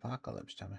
apocalypse, Tommy.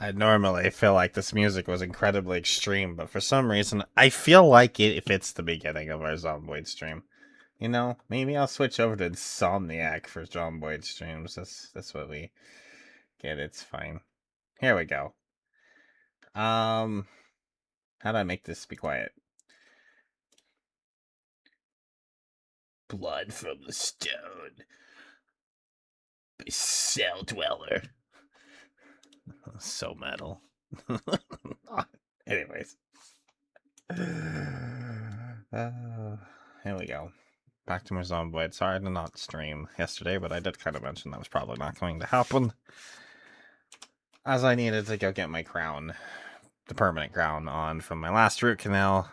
I normally feel like this music was incredibly extreme, but for some reason, I feel like it fits the beginning of our Zomboid stream. You know, maybe I'll switch over to Insomniac for Zomboid streams. That's what we get. It's fine. Here we go. How do I make this be quiet? Blood from the Stone by Cell Dweller. So metal. Anyways. Here we go. Back to my Zomboid. Sorry I did not stream yesterday, but I did kind of mention that was probably not going to happen. As I needed to go get my crown, the permanent crown, on from my last root canal.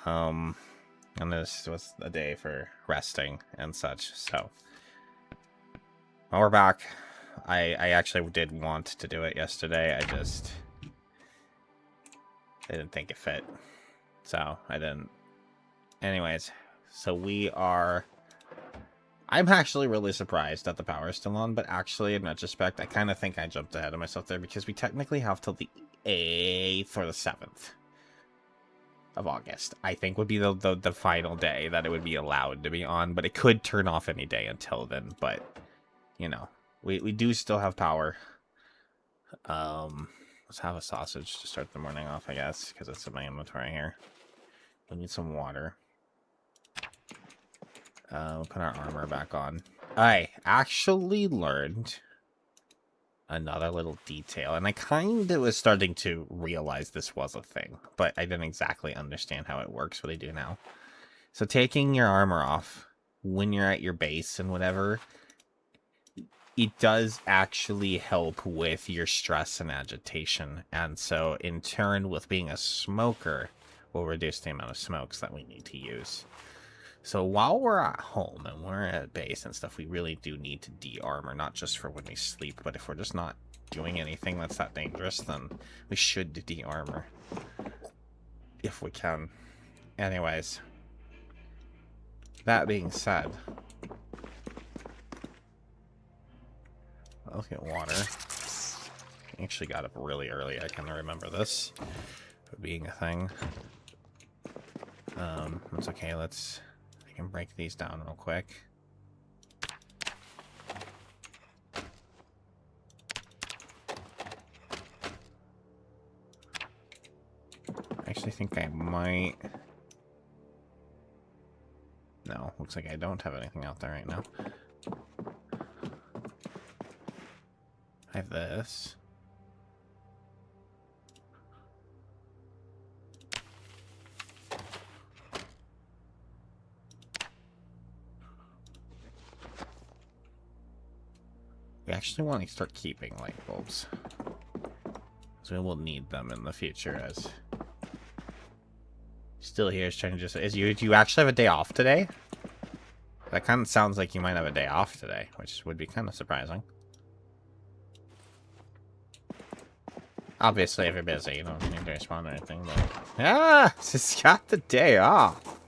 And this was a day for resting and such, so. Well, we're back. I actually did want to do it yesterday, I didn't think it fit. So, I didn't. Anyways, so we are... I'm actually really surprised that the power is still on, but actually, in retrospect, I kind of think I jumped ahead of myself there, because we technically have till the 8th or the 7th of August. I think would be the final day that it would be allowed to be on, but it could turn off any day until then, but, you know, we do still have power. Let's have a sausage to start the morning off, I guess, because it's in my inventory here. We need some water. We'll put our armor back on. I actually learned another little detail, and I kind of was starting to realize this was a thing, but I didn't exactly understand how it works, what I do now. So taking your armor off when you're at your base and whatever, it does actually help with your stress and agitation, and so in turn with being a smoker will reduce the amount of smokes that we need to use. So while we're at home and we're at base and stuff, we really do need to de-armor, not just for when we sleep, but if we're just not doing anything that's that dangerous, then we should de-armor. If we can. Anyways. That being said. Let's get water. I actually got up really early, I kind of remember this being a thing. It's okay, I can break these down real quick. I actually think I might... No, looks like I don't have anything out there right now. I have this. We actually want to start keeping light bulbs, so we will need them in the future. As still here is trying to just do you actually have a day off today? That kind of sounds like you might have a day off today, which would be kind of surprising. Obviously, if you're busy, you don't need to respond or anything. But ah, she's got the day off.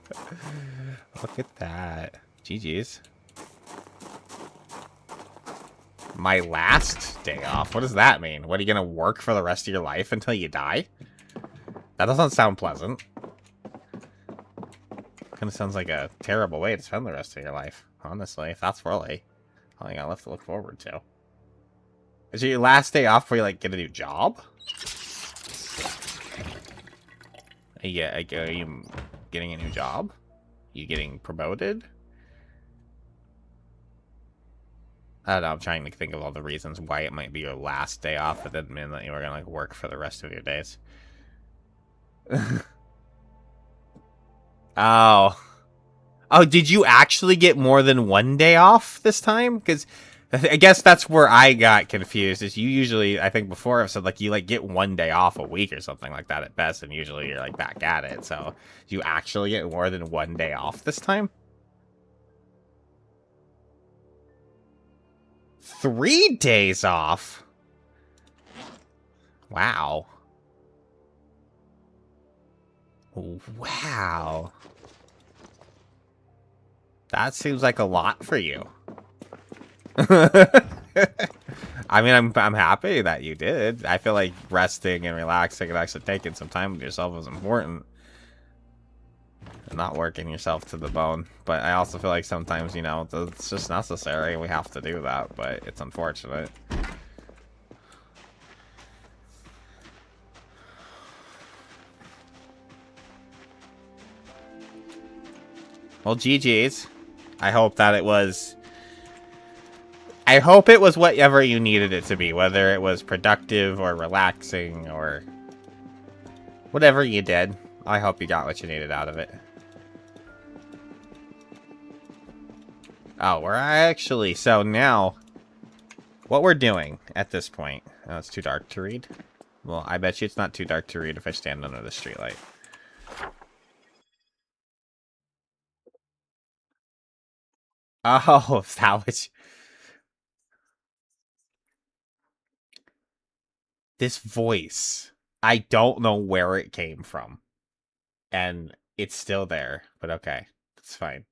Look at that. GG's. My last day off? What does that mean? What, are you gonna work for the rest of your life until you die? That doesn't sound pleasant. Kinda sounds like a terrible way to spend the rest of your life, honestly. If that's really all you got left to look forward to. Is it your last day off before you, like, get a new job? Yeah, are you getting a new job? You getting promoted? I don't know, I'm trying to think of all the reasons why it might be your last day off. It didn't mean that you were gonna, like, work for the rest of your days. Oh. Oh, did you actually get more than one day off this time? Because I guess that's where I got confused. Is you usually, I think before I've said, like, you, like, get one day off a week or something like that at best, and usually you're, like, back at it. So, do you actually get more than one day off this time? 3 days off? Wow. Wow. That seems like a lot for you. I mean, I'm happy that you did. I feel like resting and relaxing and actually taking some time with yourself is important. And not working yourself to the bone. But I also feel like sometimes, you know, it's just necessary. We have to do that, but it's unfortunate. Well, GG's. I hope that it was... I hope it was whatever you needed it to be. Whether it was productive or relaxing or... whatever you did. I hope you got what you needed out of it. Oh, we're actually... So now... what we're doing at this point... Oh, it's too dark to read. Well, I bet you it's not too dark to read if I stand under the streetlight. Oh, that was... this voice. I don't know where it came from. And it's still there. But okay. It's fine.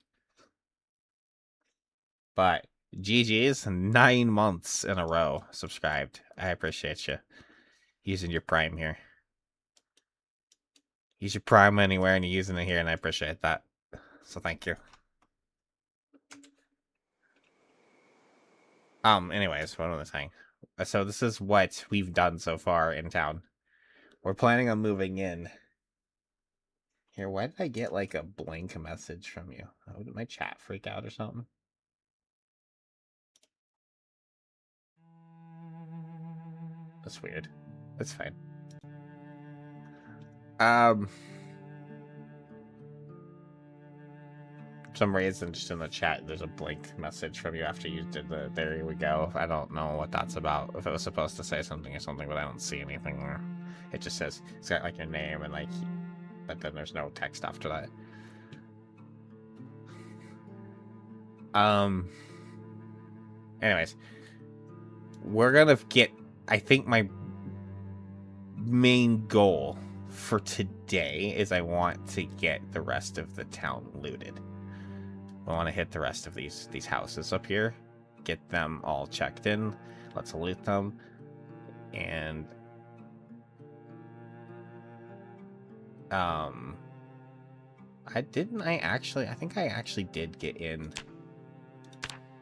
But GG's 9 months in a row subscribed. I appreciate you. Using your Prime here. Use your Prime anywhere and you're using it here, and I appreciate that. So thank you. Anyways, what was I saying? So this is what we've done so far in town. We're planning on moving in. Here, why did I get like a blank message from you? Oh, did my chat freak out or something? That's weird. That's fine. For some reason, just in the chat, there's a blank message from you after you did the there we go. I don't know what that's about. If it was supposed to say something or something, but I don't see anything there. It just says, it's got like your name and like, but then there's no text after that. Anyways, we're gonna get, I think my main goal for today is I want to get the rest of the town looted. I want to hit the rest of these houses up here, get them all checked in, let's loot them, and I think I actually did get in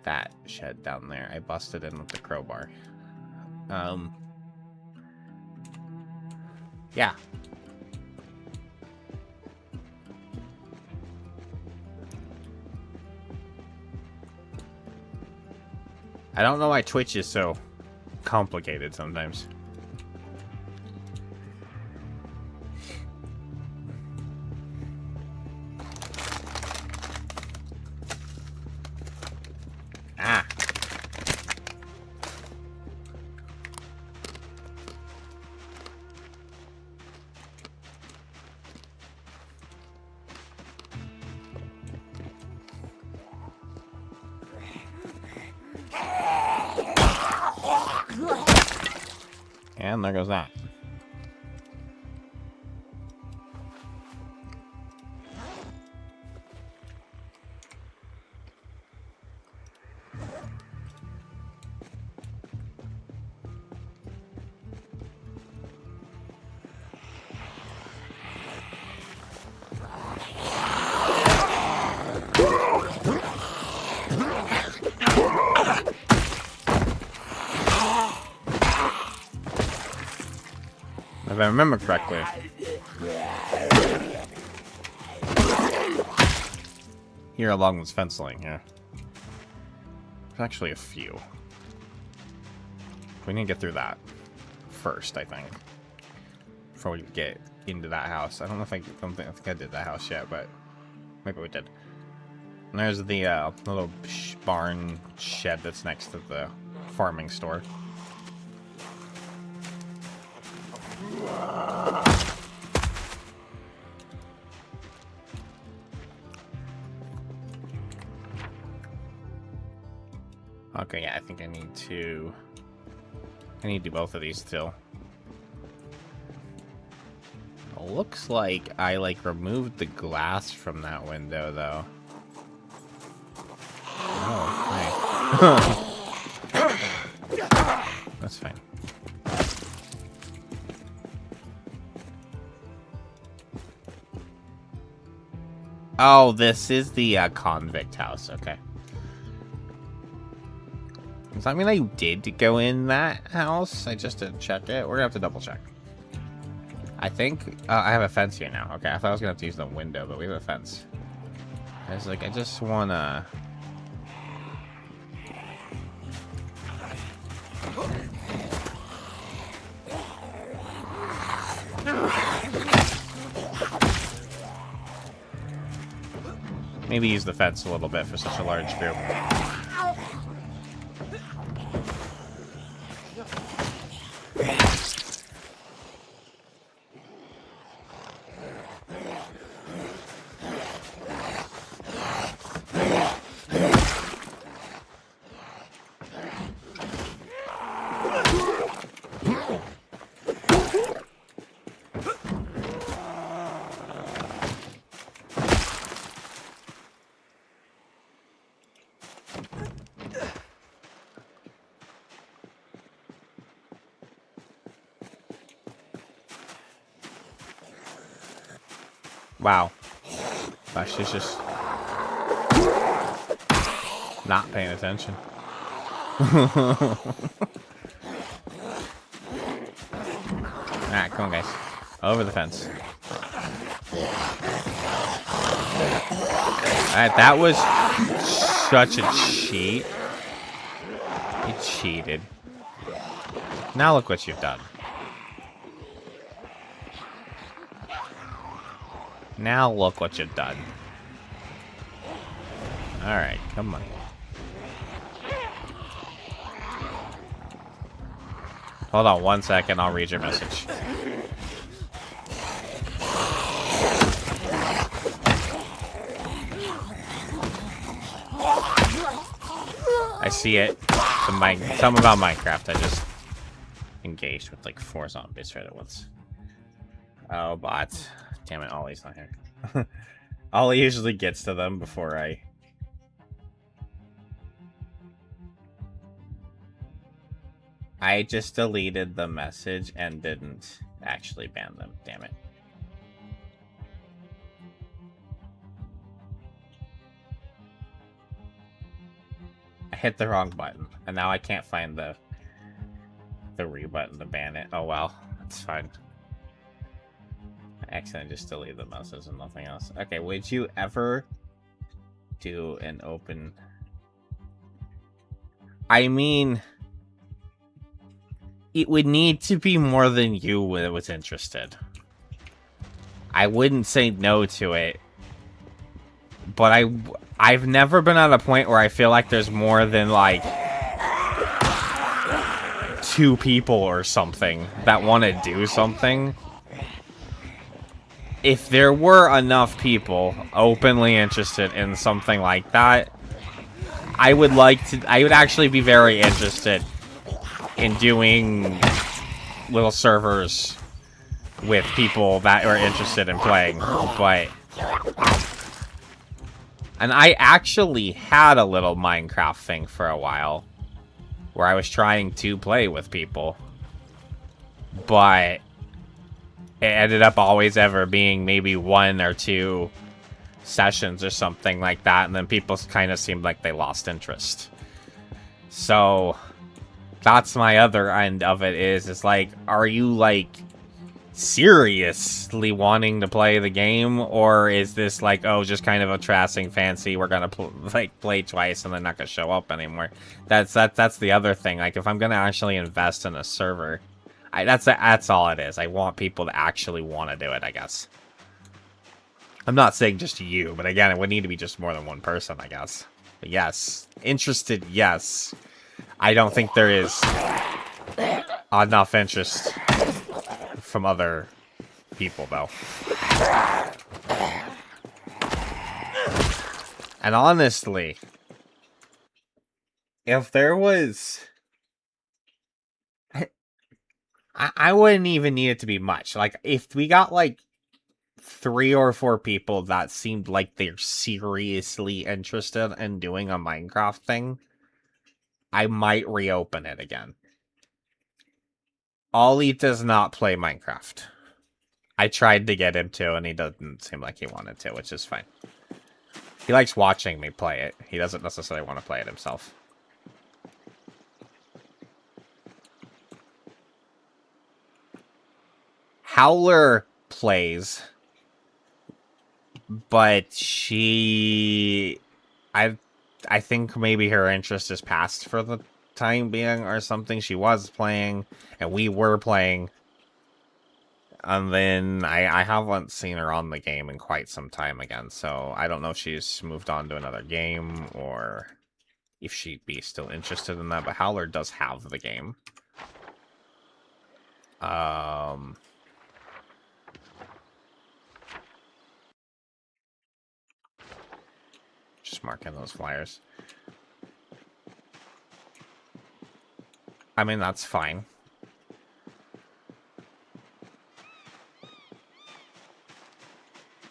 that shed down there. I busted in with the crowbar. Yeah. I don't know why Twitch is so complicated sometimes. Ah. And there goes that. If I remember correctly. Here along this fence line here. There's actually a few. We need to get through that first, I think. Before we get into that house. I don't know if I think I did that house yet, but maybe we did. And there's the little barn shed that's next to the farming store. Okay, yeah, I think I need to do both of these still. It looks like I removed the glass from that window though. Oh, nice. Oh, this is the convict house. Okay. Does that mean I did go in that house? I just didn't check it. We're gonna have to double check. I think I have a fence here now. Okay, I thought I was gonna have to use the window, but we have a fence. I was like, I just wanna. Maybe use the fence a little bit for such a large group. Wow. She's just not paying attention. Alright, come on, guys. Over the fence. Alright, that was such a cheat. You cheated. Now look what you've done. Now look what you've done. Alright, come on. Hold on 1 second, I'll read your message. I see it. Something about Minecraft. I just engaged with like 4 zombies right at once. Oh, bot. Damn it, Ollie's not here. Ollie usually gets to them before I just deleted the message and didn't actually ban them. Damn it. I hit the wrong button, and now I can't find the re button to ban it. Oh well, that's fine. I accidentally just deleted the message and nothing else. Okay, would you ever do an open... I mean... It would need to be more than you that was interested. I wouldn't say no to it. But I've never been at a point where I feel like there's more than, like... 2 people or something that want to do something. If there were enough people openly interested in something like that, I would actually be very interested in doing little servers with people that are interested in playing, but... And I actually had a little Minecraft thing for a while, where I was trying to play with people, but it ended up always ever being maybe 1 or 2 sessions or something like that, and then people kind of seemed like they lost interest. So... that's my other end of it is like, are you, like, seriously wanting to play the game? Or is this, like, oh, just kind of a trashing fancy, we're gonna, play twice and they're not gonna show up anymore? That's the other thing. Like, if I'm gonna actually invest in a server, that's all it is. I want people to actually want to do it, I guess. I'm not saying just you, but again, it would need to be just more than 1 person, I guess. But yes. Interested, yes. I don't think there is enough interest from other people, though. And honestly, if there was... I wouldn't even need it to be much. Like, if we got, like, 3 or 4 people that seemed like they're seriously interested in doing a Minecraft thing, I might reopen it again. Ollie does not play Minecraft. I tried to get him to, and he doesn't seem like he wanted to, which is fine. He likes watching me play it. He doesn't necessarily want to play it himself. Howler plays, but I think maybe her interest is past for the time being or something. She was playing, and we were playing. And then I haven't seen her on the game in quite some time again, so I don't know if she's moved on to another game or if she'd be still interested in that, but Howler does have the game. Just marking those flyers. I mean, that's fine.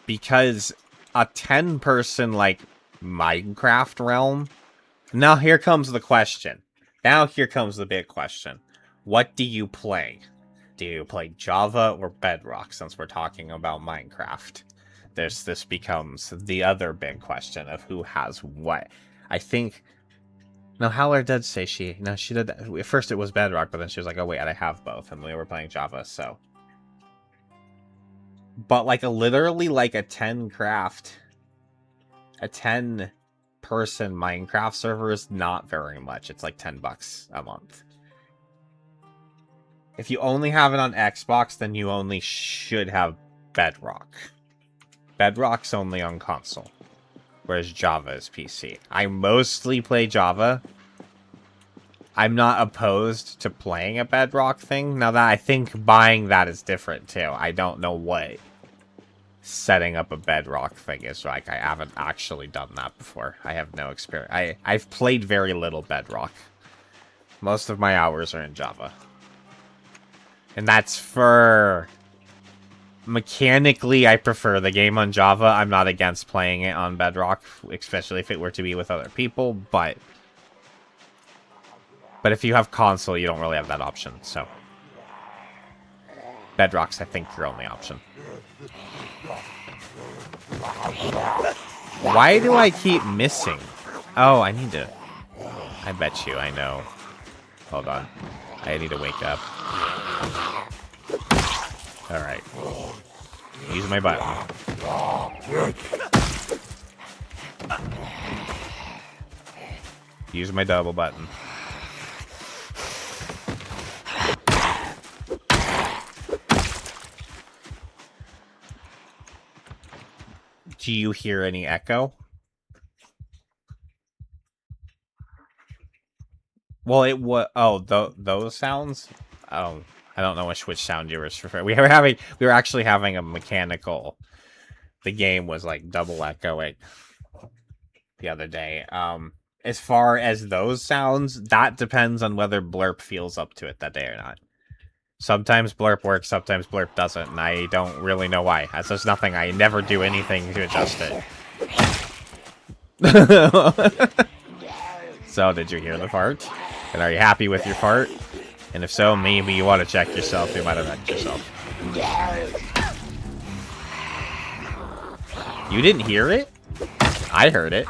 Because a 10-person, like, Minecraft realm... Now here comes the question. Now here comes the big question. What do you play? Do you play Java or Bedrock, since we're talking about Minecraft? This becomes the other big question of who has what. I think... No, Howler did say she... No, she did... At first it was Bedrock, but then she was like, oh wait, I have both, and we were playing Java, so... But, like, literally, like, a 10-person Minecraft server is not very much. It's like $10 a month. If you only have it on Xbox, then you only should have Bedrock. Bedrock's only on console, whereas Java is PC. I mostly play Java. I'm not opposed to playing a Bedrock thing. Now that I think buying that is different too. I don't know what setting up a Bedrock thing is like. I haven't actually done that before. I have no experience. I've played very little Bedrock. Most of my hours are in Java. And that's for... Mechanically, I prefer the game on Java. I'm not against playing it on Bedrock, especially if it were to be with other people, but if you have console, you don't really have that option, so... Bedrock's, I think, your only option. Why do I keep missing? Oh, I need to... I bet you I know. Hold on. I need to wake up. Alright. Use my button. Use my double button. Do you hear any echo? Well, it was... Oh, those sounds? Oh, I don't know which sound you were referring. We were actually having a mechanical... The game was, like, double echoing the other day. As far as those sounds, that depends on whether Blurp feels up to it that day or not. Sometimes Blurp works, sometimes Blurp doesn't, and I don't really know why. That's just nothing. I never do anything to adjust it. So, did you hear the fart? And are you happy with your fart? And if so, maybe you want to check yourself. You might have wrecked yourself. You didn't hear it? I heard it.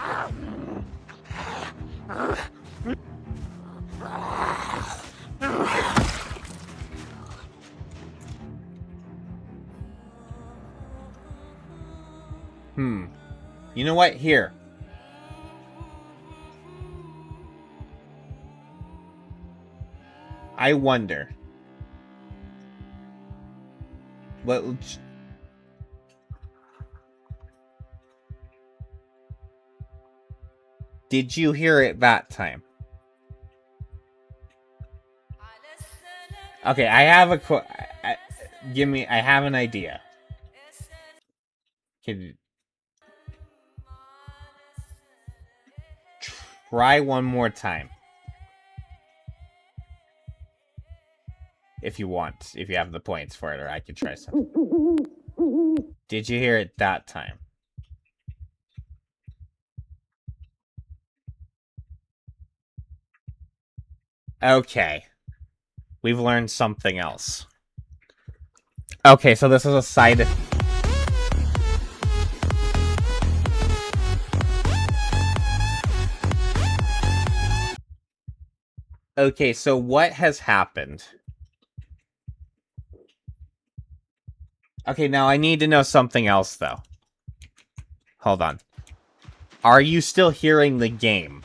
You know what? Here. I wonder. What... Did you hear it that time? Okay, I have a I have an idea. Can you try one more time? If you want, if you have the points for it, or I could try some. Did you hear it that time? Okay. We've learned something else. Okay, so this is a side... Okay, so what has happened? Okay, now I need to know something else, though. Hold on. Are you still hearing the game?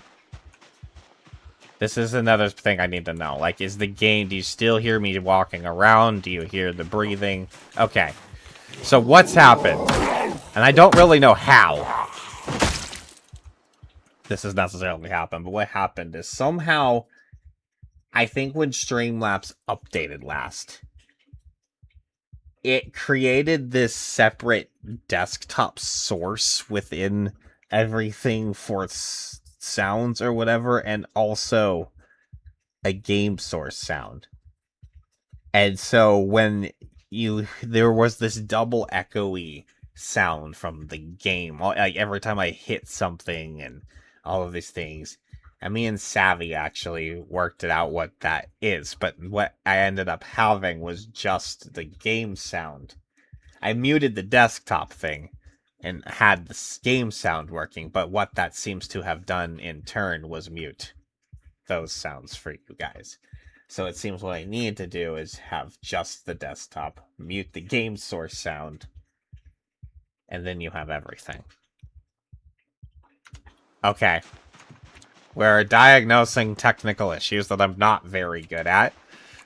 This is another thing I need to know. Like, is the game... Do you still hear me walking around? Do you hear the breathing? Okay. So what's happened? And I don't really know how this has necessarily happened, but what happened is somehow... I think when Streamlabs updated last... it created this separate desktop source within everything for sounds or whatever, and also a game source sound. And so when there was this double echoey sound from the game, like every time I hit something and all of these things. And me and Savvy actually worked it out what that is, but what I ended up having was just the game sound. I muted the desktop thing and had the game sound working, but what that seems to have done in turn was mute those sounds for you guys. So it seems what I need to do is have just the desktop, mute the game source sound, and then you have everything. Okay. We're diagnosing technical issues that I'm not very good at,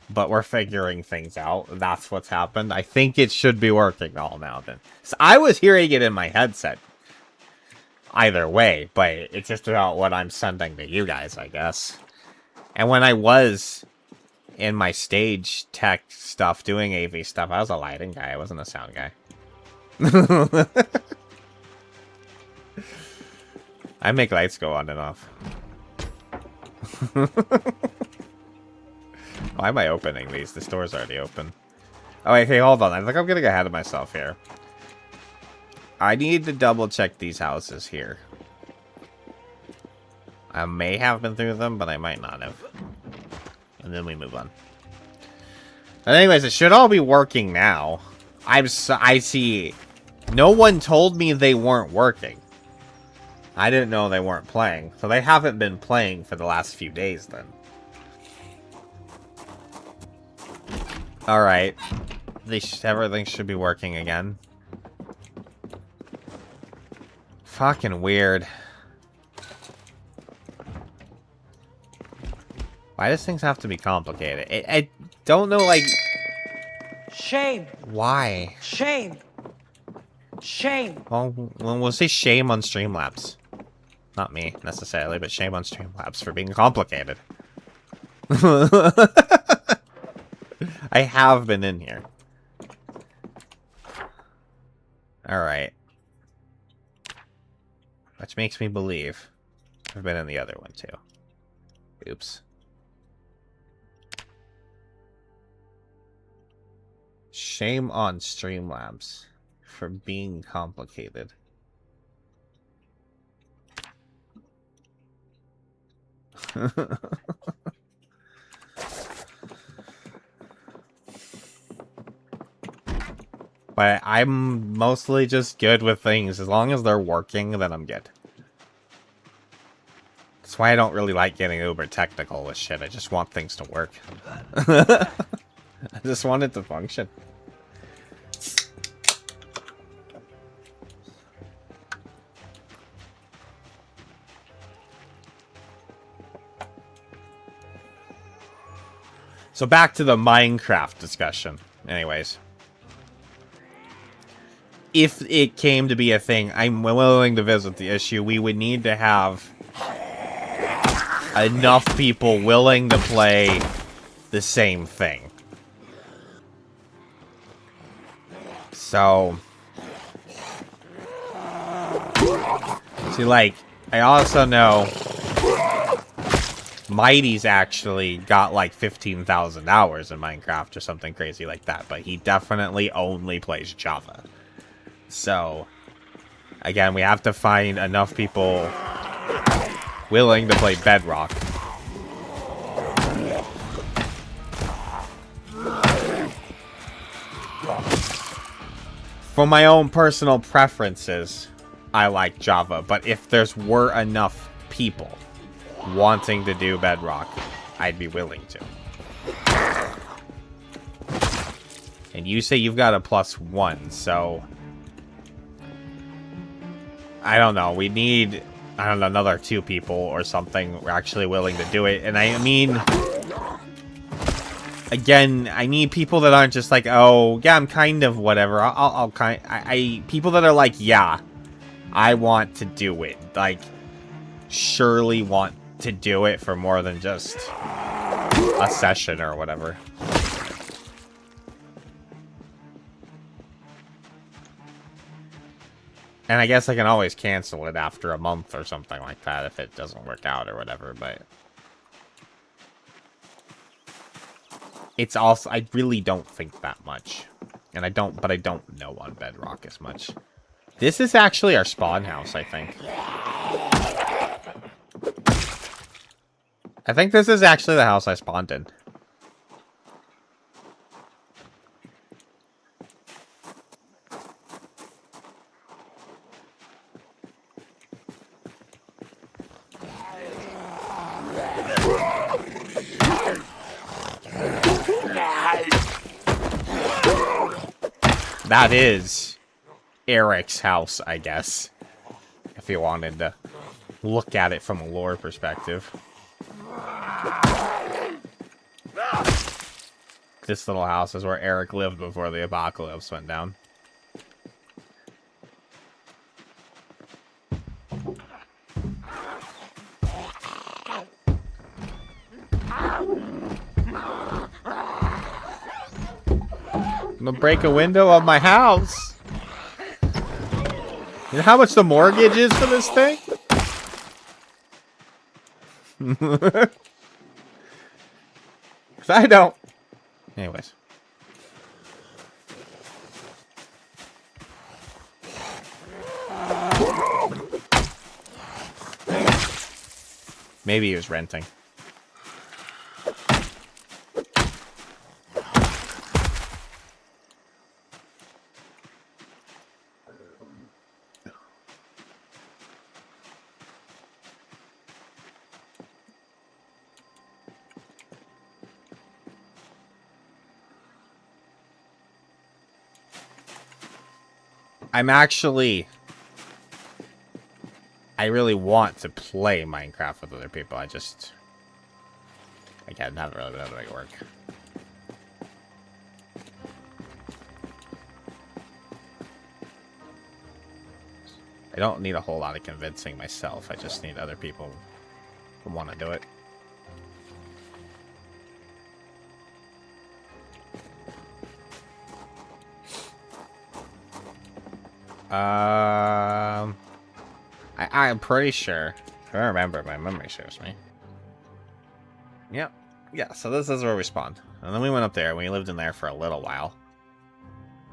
but we're figuring things out. That's what's happened. I think it should be working all now then. So I was hearing it in my headset. Either way, but it's just about what I'm sending to you guys, I guess. And when I was in my stage tech stuff, doing AV stuff, I was a lighting guy. I wasn't a sound guy. I make lights go on and off. Why am I opening these? This door's already open. Oh, wait, hey, hold on. I think I'm getting ahead of myself here. I need to double check these houses here. I may have been through them, but I might not have. And then we move on. But anyways, it should all be working now. I see. No one told me they weren't working. I didn't know they weren't playing. So they haven't been playing for the last few days then. Alright. Everything should be working again. Fucking weird. Why does things have to be complicated? I don't know, like... Shame. Why? Shame. Shame. Well, we'll say shame on Streamlabs. Not me, necessarily, but shame on Streamlabs for being complicated. I have been in here. Alright. Which makes me believe I've been in the other one, too. Oops. Shame on Streamlabs for being complicated. But I'm mostly just good with things. As long as they're working, then I'm good. That's why I don't really like getting uber technical with shit. I just want things to work. I just want it to function. So back to the Minecraft discussion. Anyways. If it came to be a thing, I'm willing to visit the issue. We would need to have enough people willing to play the same thing. So... see, like, I also know... Mighty's actually got like 15,000 hours in Minecraft or something crazy like that, but he definitely only plays Java. So, again, we have to find enough people willing to play Bedrock. For my own personal preferences, I like Java, but if were enough people wanting to do Bedrock, I'd be willing to. And you say you've got a +1, so... I don't know. We need, I don't know, another 2 people or something we're actually willing to do it. And I mean... Again, I need people that aren't just like, oh, yeah, I'm kind of whatever. People that are like, yeah, I want to do it. Like, surely want to do it for more than just a session or whatever. And I guess I can always cancel it after a month or something like that if it doesn't work out or whatever, but... It's also, I really don't think that much. And I don't know on Bedrock as much. This is actually our spawn house, I think. I think this is actually the house I spawned in. That is Eric's house, I guess. If you wanted to look at it from a lore perspective. This little house is where Eric lived before the apocalypse went down. I'm gonna break a window of my house. You know how much the mortgage is for this thing? I don't. Anyways. Maybe he was renting. I really want to play Minecraft with other people. Again, haven't really been able to make it work. I don't need a whole lot of convincing myself. I just need other people who want to do it. I'm pretty sure. I remember, my memory serves me. Yep. Yeah, so this is where we spawned. And then we went up there, and we lived in there for a little while.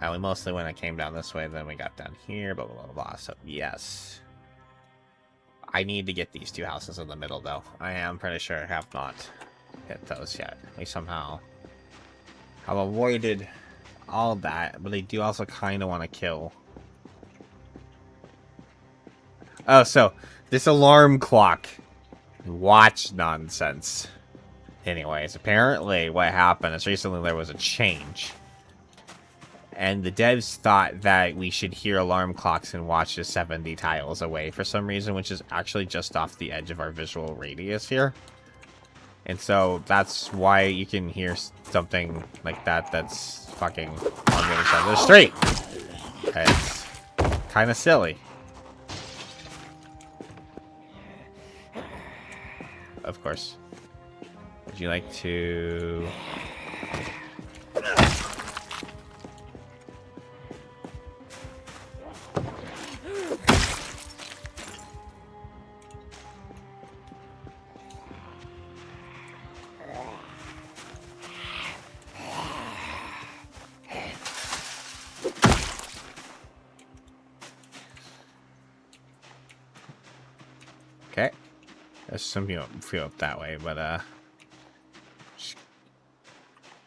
And we mostly went and came down this way, then we got down here, blah, blah, blah, blah. So, yes. I need to get these 2 houses in the middle, though. I am pretty sure I have not hit those yet. We somehow have avoided all that, but I do also kind of want to kill... Oh, so, this alarm clock. Watch nonsense. Anyways, apparently what happened is recently there was a change. And the devs thought that we should hear alarm clocks and watches 70 tiles away for some reason, which is actually just off the edge of our visual radius here. And so that's why you can hear something like that that's fucking on the other side of the street. It's kind of silly. Of course. Would you like to... Okay. There's some feel up that way, but just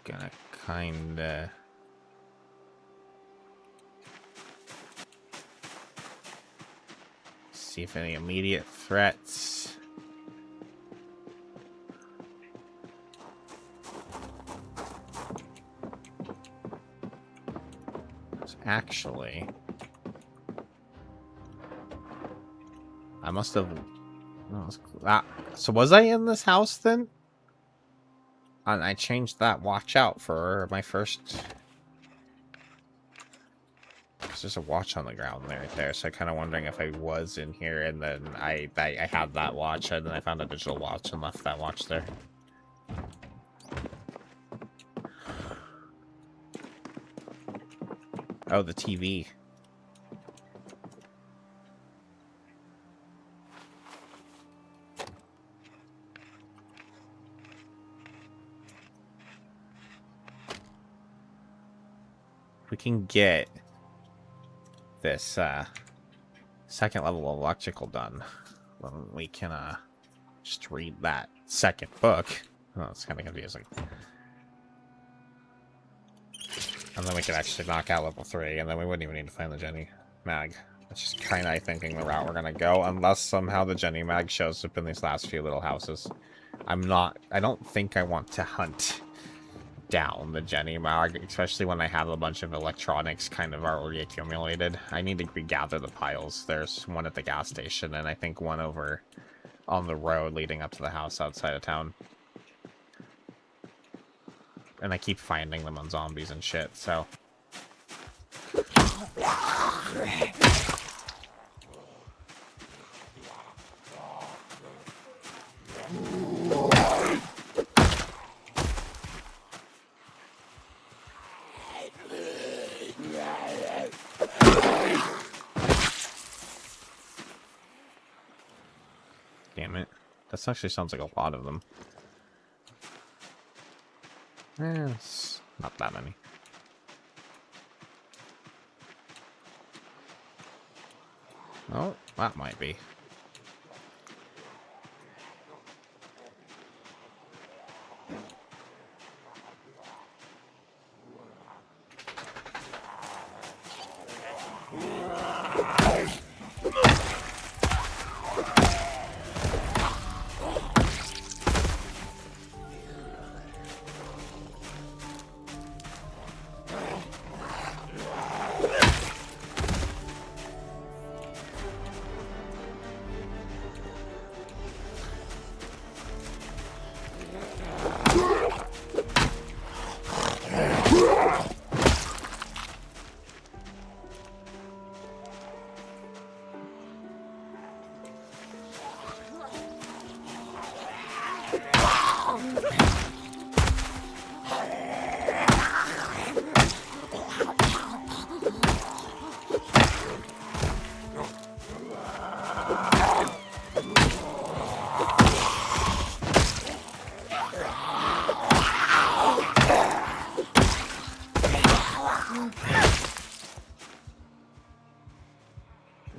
gonna kinda see if any immediate threats. Actually, I must have... so was I in this house then? And I changed that watch out for my first... There's a watch on the ground right there, so I'm kind of wondering if I was in here, and then I had that watch, and then I found a digital watch and left that watch there. Oh, the TV. We can get this second level electrical done. Well, we can just read that second book. Oh, it's kind of confusing. And then we could actually knock out level 3, and then we wouldn't even need to find the Jenny Mag. That's just kind of, I thinking, the route we're gonna go, unless somehow the Jenny Mag shows up in these last few little houses. I don't think I want to hunt down the Jenny Mag, especially when I have a bunch of electronics kind of already accumulated. I need to regather the piles. There's one at the gas station, and I think one over on the road leading up to the house outside of town. And I keep finding them on zombies and shit, so... Damn it. That actually sounds like a lot of them. It's not that many. Oh, that might be.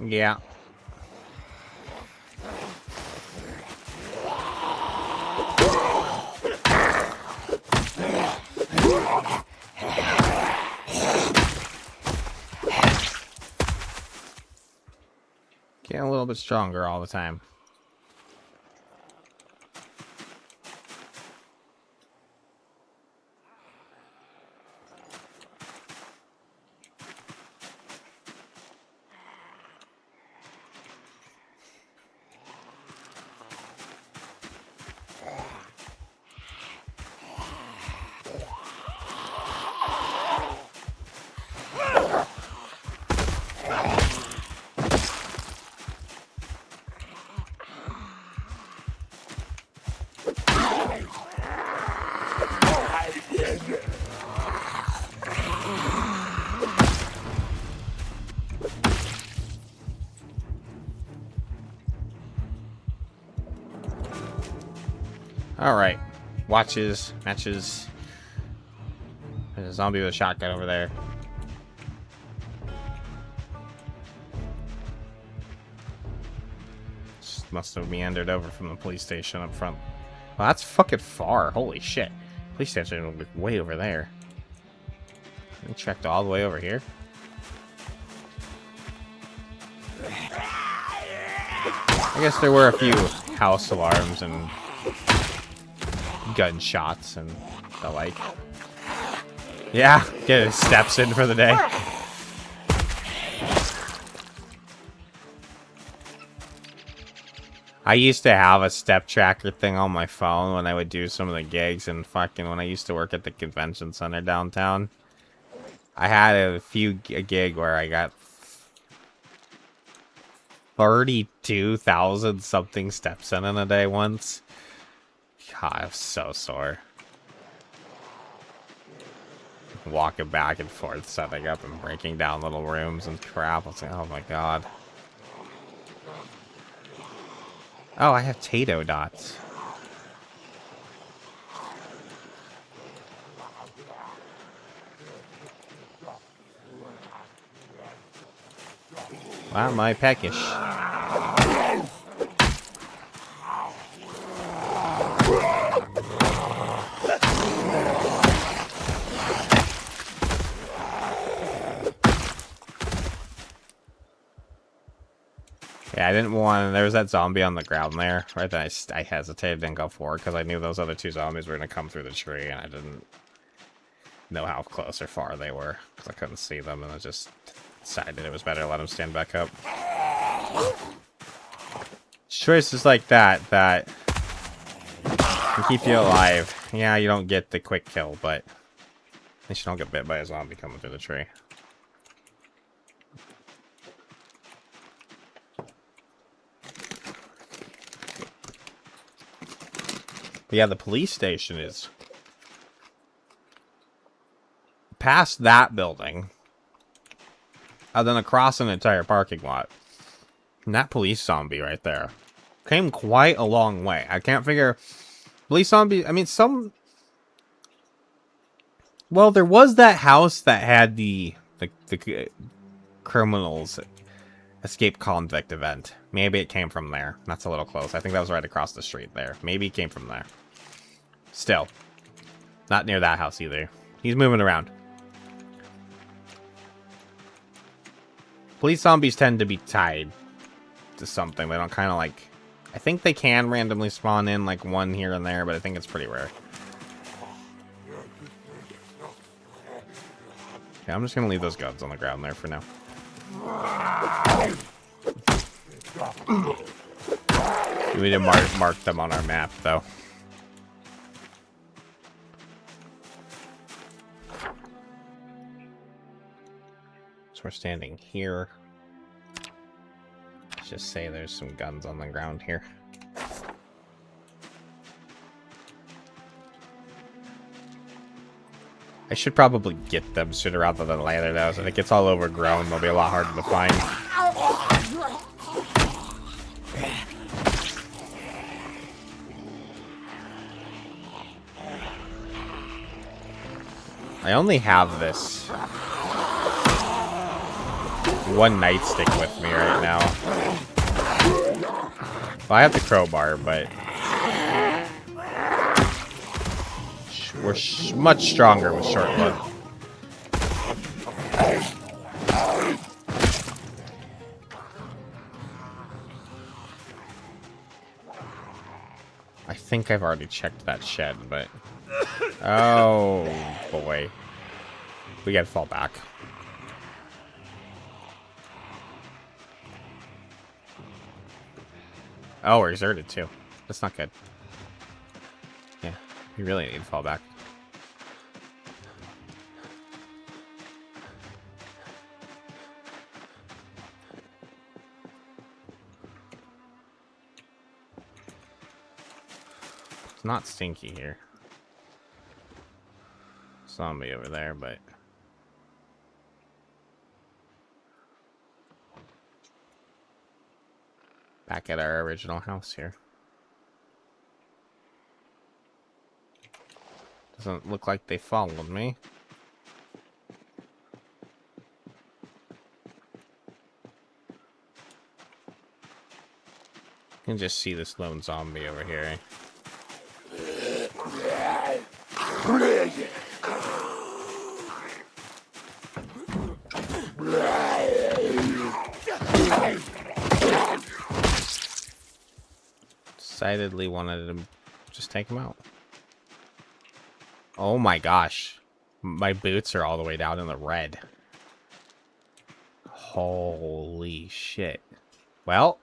Yeah. Getting a little bit stronger all the time. Alright. Watches, matches. There's a zombie with a shotgun over there. Just must have meandered over from the police station up front. Well, that's fucking far. Holy shit. Police station will be way over there. We checked all the way over here. I guess there were a few house alarms and gunshots and the like. Yeah, get his steps in for the day. I used to have a step tracker thing on my phone when I would do some of the gigs, and fucking when I used to work at the convention center downtown, I had a gig where I got 32,000 something steps in a day once. God, I was so sore. Walking back and forth, setting up and breaking down little rooms and crap. I was like, oh my god. Oh, I have Tato dots. Wow, my peckish. Yeah, I didn't want... There was that zombie on the ground there. Right then I hesitated, didn't go forward, because I knew those other two zombies were going to come through the tree, and I didn't know how close or far they were, because I couldn't see them, and I just decided it was better to let them stand back up. Choices like that can keep you alive. Yeah, you don't get the quick kill, but at least you don't get bit by a zombie coming through the tree. But yeah, the police station is past that building, and then across an entire parking lot. And that police zombie right there came quite a long way. I can't figure... Police zombie... I mean, some... Well, there was that house that had the criminals escape convict event. Maybe it came from there. That's a little close. I think that was right across the street there. Maybe it came from there. Still. Not near that house either. He's moving around. Police zombies tend to be tied to something. They don't kind of like... I think they can randomly spawn in like one here and there, but I think it's pretty rare. Yeah, I'm just going to leave those guns on the ground there for now. We need to mark them on our map, though. So we're standing here. Let's just say there's some guns on the ground here. I should probably get them sooner rather than later, though. So if it gets all overgrown, they'll be a lot harder to find. I only have this one nightstick with me right now. Well, I have the crowbar, but we're much stronger with short load. I think I've already checked that shed, but... Oh, boy. We gotta fall back. Oh, we're exerted, too. That's not good. Yeah, we really need to fall back. It's not stinky here. Zombie over there, but... Back at our original house here. Doesn't look like they followed me. You can just see this lone zombie over here. Decidedly wanted to just take him out. Oh my gosh. My boots are all the way down in the red. Holy shit. Well.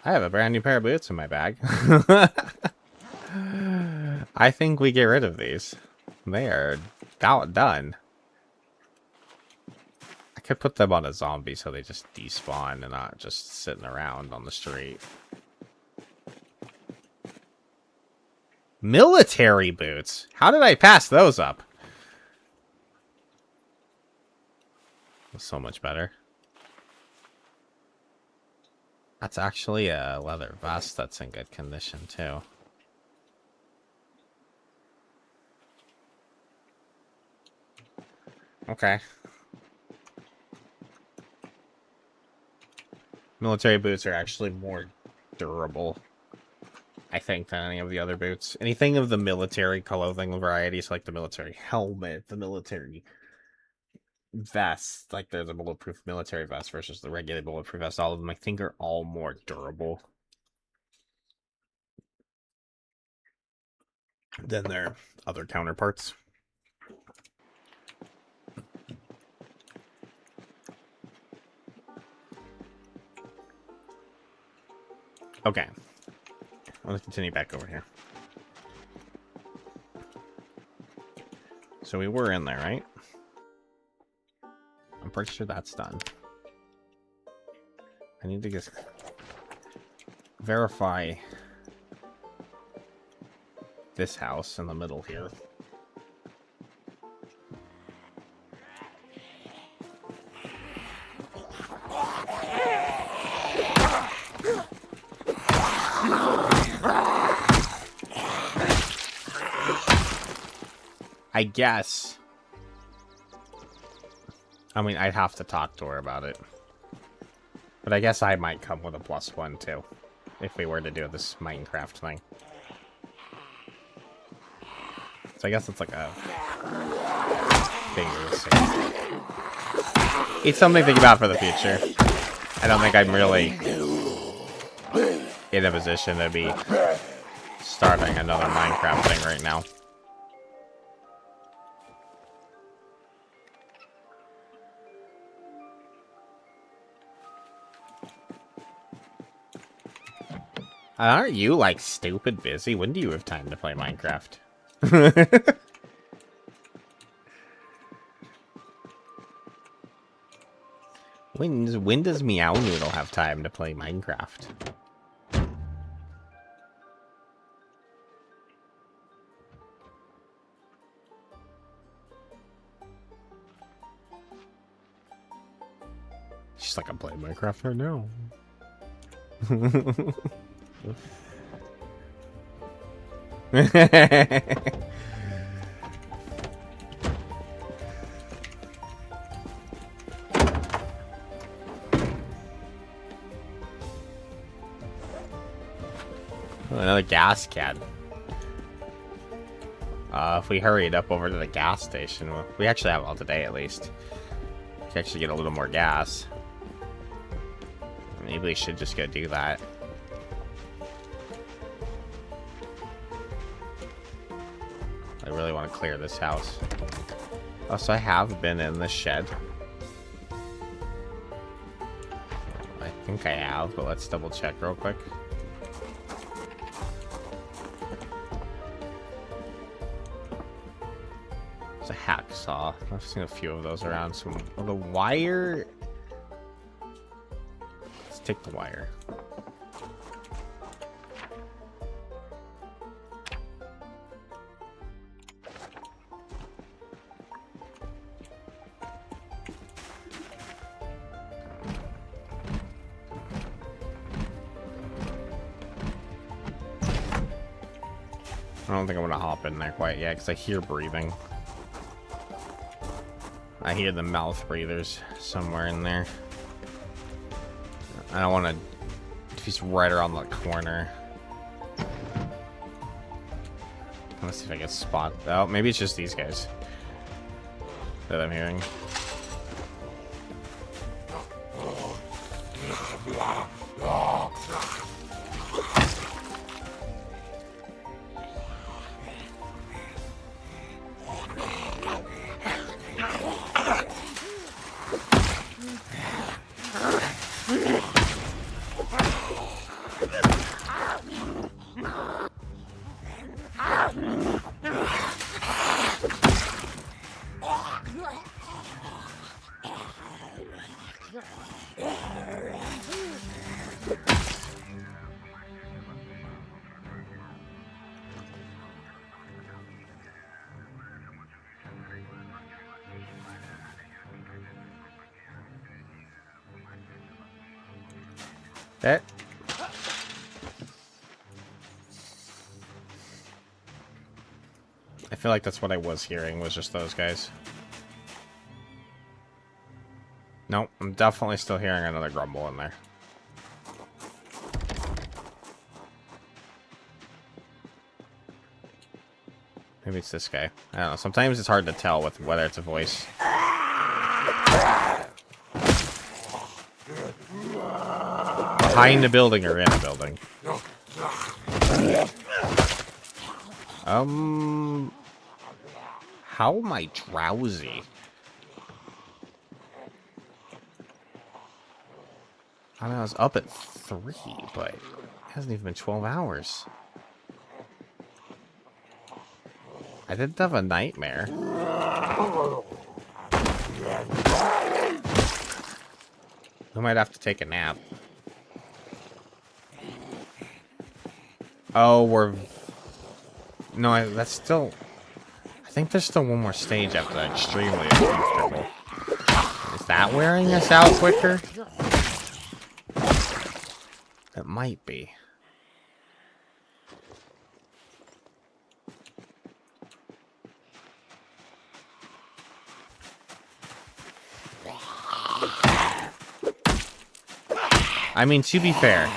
I have a brand new pair of boots in my bag. I think we get rid of these. They are done. I could put them on a zombie so they just despawn and not just sitting around on the street. Military boots? How did I pass those up? So much better. That's actually a leather vest that's in good condition, too. Okay. Military boots are actually more durable, I think, than any of the other boots. Anything of the military clothing varieties, like the military helmet, the military vest, like there's a bulletproof military vest versus the regular bulletproof vest, all of them, I think, are all more durable than their other counterparts. Okay. Let's continue back over here. So we were in there, right? I'm pretty sure that's done. I need to just verify this house in the middle here. I guess. I mean, I'd have to talk to her about it. But I guess I might come with a +1 too, if we were to do this Minecraft thing. So I guess it's like a thing. It's something to think about for the future. I don't think I'm really in a position to be starting another Minecraft thing right now. Aren't you, like, stupid busy? When do you have time to play Minecraft? When does Meow Noodle have time to play Minecraft? She's like, I'm playing Minecraft right now. Another gas can. If we hurried up over to the gas station, we actually have all today at least. We can actually get a little more gas. Maybe we should just go do that. I really want to clear this house. Oh, so I have been in the shed. I think I have, but let's double check real quick. It's a hacksaw. I've seen a few of those around. So the wire. Let's take the wire. I don't think I want to hop in there quite yet because I hear breathing. I hear the mouth breathers somewhere in there. I don't want to. If he's right around the corner. Let's see if I can spot. Oh, maybe it's just these guys that I'm hearing. That. I feel like that's what I was hearing, was just those guys. Nope, I'm definitely still hearing another grumble in there. Maybe it's this guy. I don't know. Sometimes it's hard to tell with whether it's a voice. Behind a building or in a building. How am I drowsy? I mean, I was up at 3, but it hasn't even been 12 hours. I did have a nightmare. I might have to take a nap. Oh, we're... No, that's still... I think there's still one more stage after that. Extremely uncomfortable. Is that wearing us out quicker? It might be. I mean, to be fair,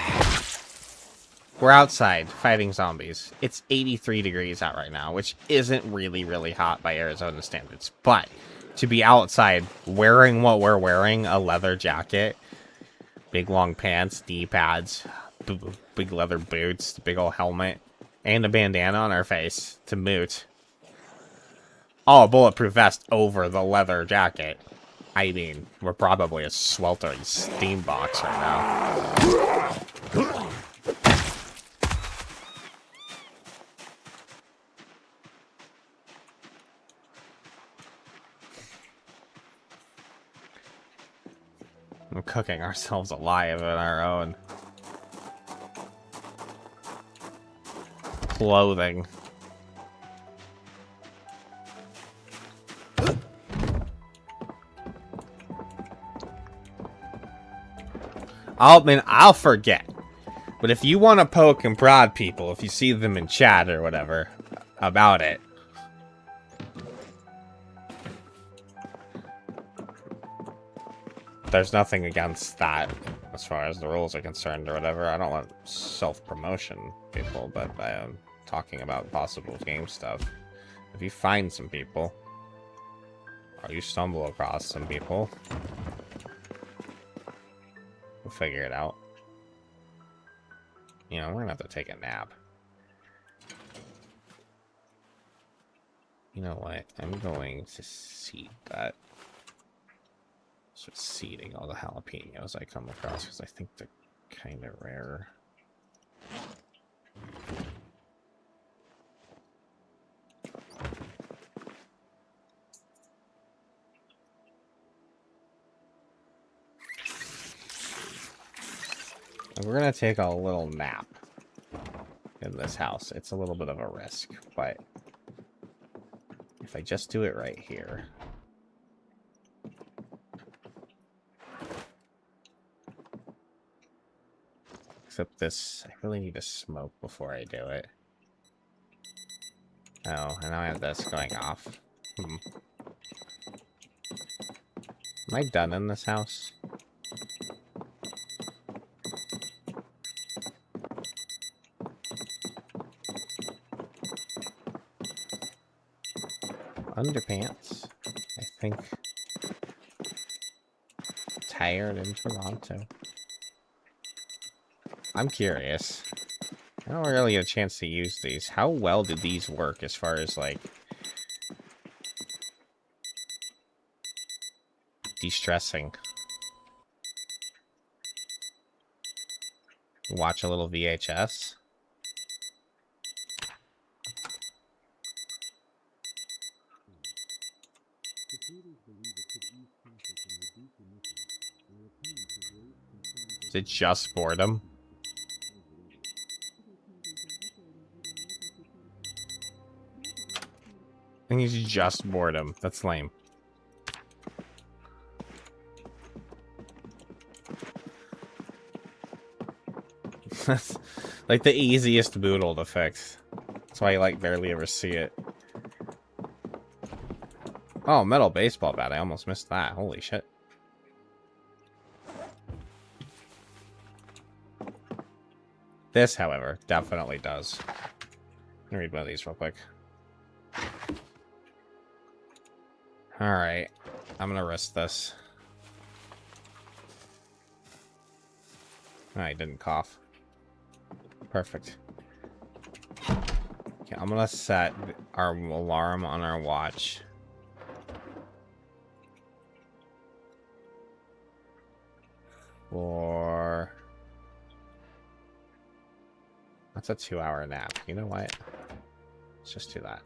we're outside fighting zombies. It's 83 degrees out right now, which isn't really, really hot by Arizona standards. But to be outside wearing what we're wearing, a leather jacket, big long pants, knee pads, big leather boots, big old helmet, and a bandana on our face to moot. Oh, a bulletproof vest over the leather jacket. I mean, we're probably a sweltering steam box right now. We're cooking ourselves alive in our own clothing. I'll forget. But if you want to poke and prod people, if you see them in chat or whatever about it, there's nothing against that as far as the rules are concerned or whatever. I don't want self-promotion, people, but I am talking about possible game stuff. If you find some people, or you stumble across some people, we'll figure it out. You know, we're gonna have to take a nap. You know what? I'm going to seed that. Start seeding all the jalapenos I come across because I think they're kind of rare. We're gonna take a little nap in this house. It's a little bit of a risk, but if I just do it right here. Except this, I really need to smoke before I do it. Oh, and now I have this going off. Am I done in this house? Underpants, I think. Tired in Toronto. I'm curious. I don't really get a chance to use these. How well did these work as far as, like, de-stressing? Watch a little VHS. Is it just boredom? I think it's just boredom. That's lame. That's like the easiest boodle to fix. That's why you like barely ever see it. Oh, metal baseball bat. I almost missed that. Holy shit. This, however, definitely does. Let me read one of these real quick. Alright. I'm gonna risk this. Oh, I didn't cough. Perfect. Okay, I'm gonna set our alarm on our watch. For... That's a 2-hour nap. You know what? Let's just do that.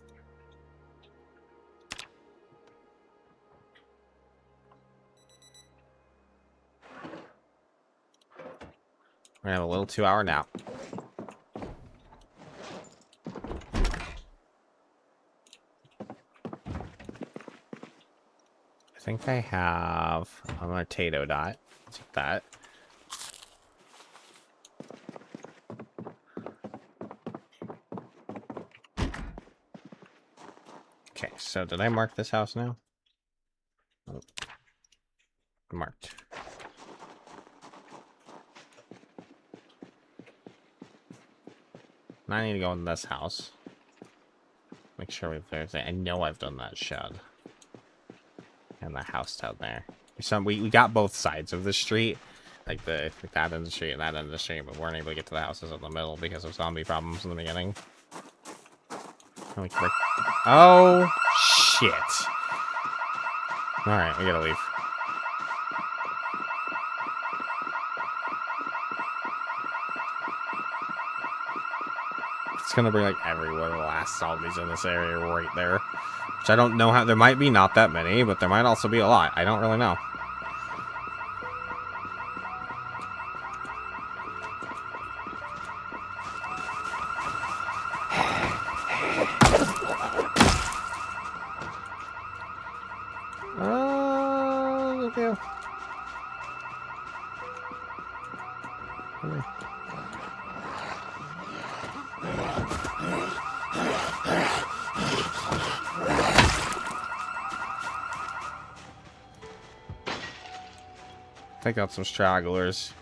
We're gonna have a little 2-hour nap. I think I have a potato dot. Take that. Okay, so did I mark this house now? Nope. Marked. Now I need to go in this house. Make sure there's. I know I've done that shed. And the house down there. We got both sides of the street. Like that end of the street and that end of the street, but we weren't able to get to the houses in the middle because of zombie problems in the beginning. Oh, shit. Alright, we gotta leave. It's gonna bring like everywhere the last zombies in this area right there. Which I don't know how. There might be not that many, but there might also be a lot. I don't really know. Okay. Take out some stragglers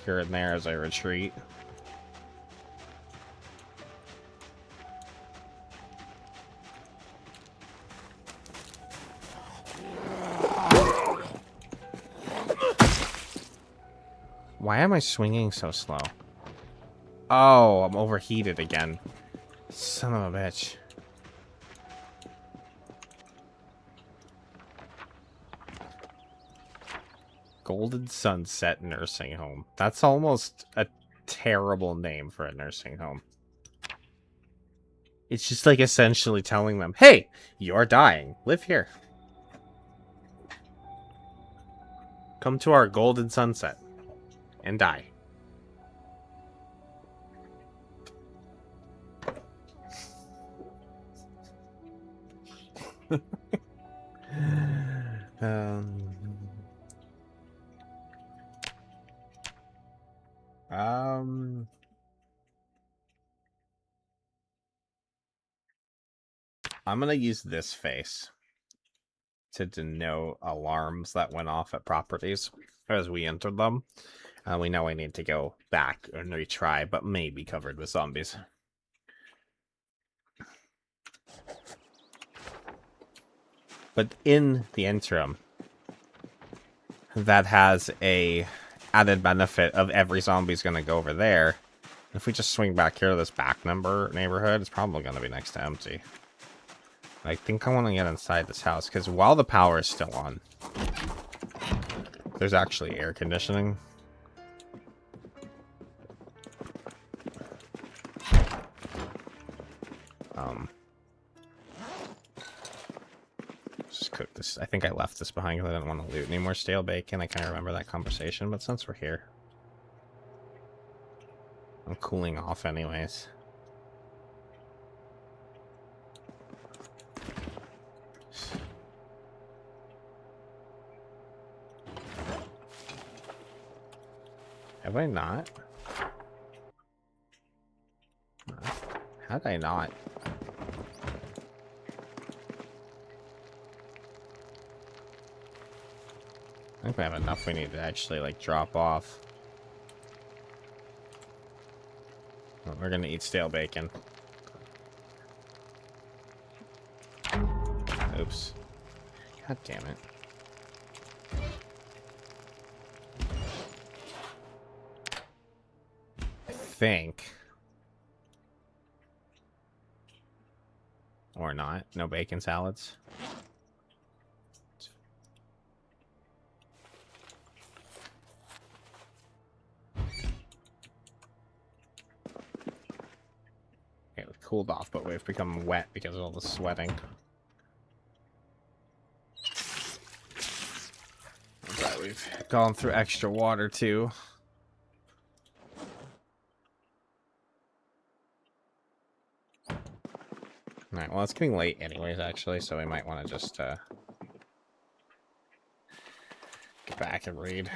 here and there as I retreat. Why am I swinging so slow? Oh, I'm overheated again. Son of a bitch. Golden Sunset Nursing Home. That's almost a terrible name for a nursing home. It's just like essentially telling them, hey, you're dying. Live here. Come to our Golden Sunset and die. I'm gonna use this face to denote alarms that went off at properties as we entered them. We know I need to go back and retry, but may be covered with zombies. But in the interim, that has a added benefit of every zombie's going to go over there. If we just swing back here to this back neighborhood, it's probably going to be next to empty. I think I want to get inside this house, because while the power is still on, there's actually air conditioning. just cook this. I think I left this behind because I didn't want to loot any more stale bacon. I kind of remember that conversation, but since we're here, I'm cooling off anyways. Have I not? How did I not? I think we have enough we need to actually, like, drop off. Well, we're gonna eat stale bacon. Oops. God damn it. I think. Or not. No bacon salads. Okay, we've cooled off, but we've become wet because of all the sweating. But we've gone through extra water too. Alright, well, it's getting late anyways, actually, so we might want to just get back and read.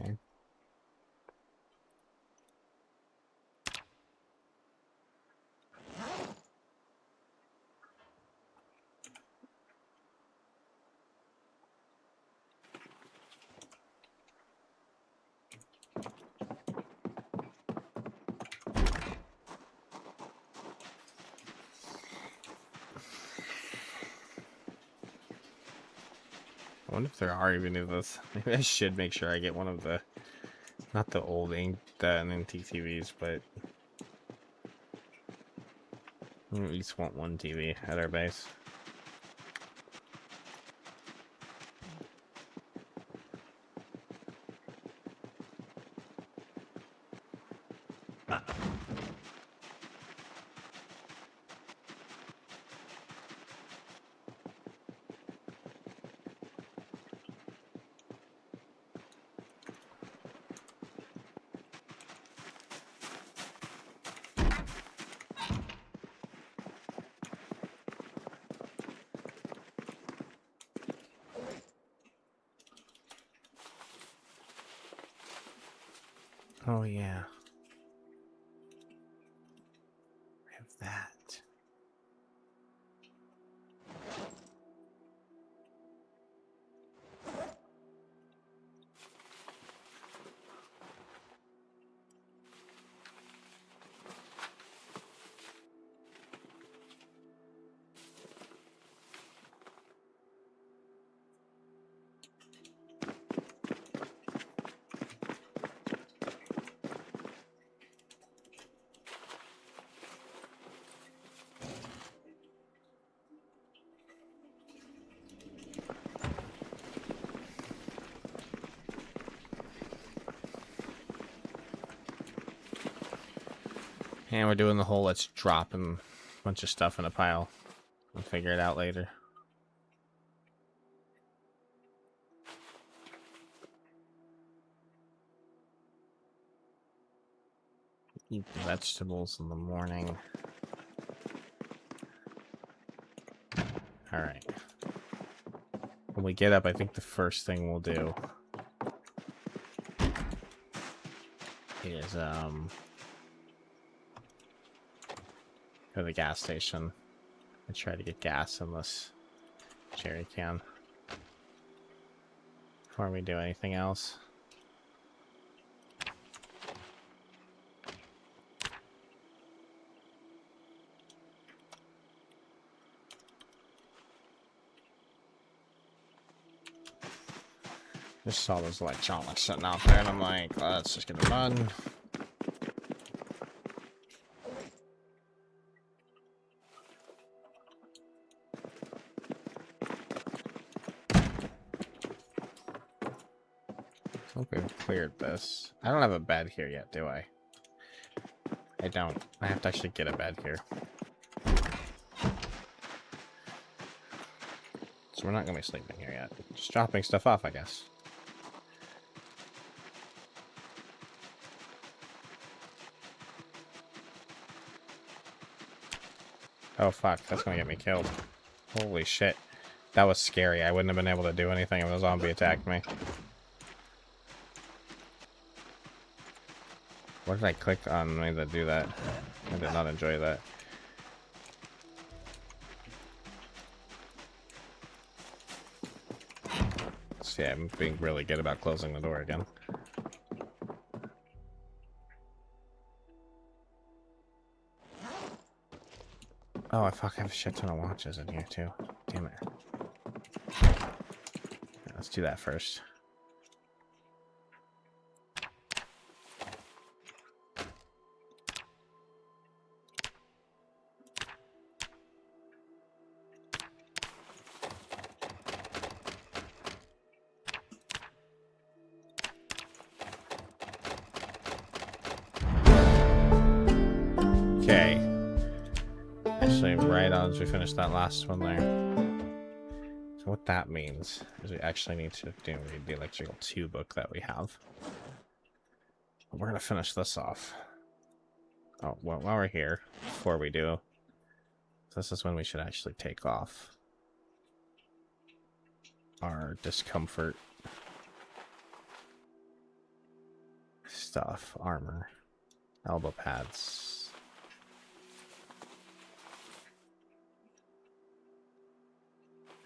Okay. I wonder if there are even of those. Maybe I should make sure I get one of the, not the old ink and TVs, but we at least want one TV at our base. Oh yeah. I have that. And we're doing the whole let's drop a bunch of stuff in a pile. We'll figure it out later. Eat the vegetables in the morning. Alright. When we get up, I think the first thing we'll do is go to the gas station and try to get gas in this jerry can before we do anything else. Just saw those electronics sitting out there and I'm like, let's just get it done. hope we've cleared this. I don't have a bed here yet, do I? I don't. I have to actually get a bed here. So we're not going to be sleeping here yet. Just dropping stuff off, I guess. Oh, fuck. That's going to get me killed. Holy shit. That was scary. I wouldn't have been able to do anything if a zombie attacked me. What did I click on to do that? I did not enjoy that. So yeah, I'm being really good about closing the door again. Oh, I fuck, I have a shit ton of watches in here too. Damn it. Yeah, let's do that first. Okay. Actually, right on as we finish that last one there. So what that means is we actually need to read the electrical 2 book that we have. We're gonna finish this off. Oh, well, while we're here, before we do, this is when we should actually take off our discomfort stuff. Armor, elbow pads.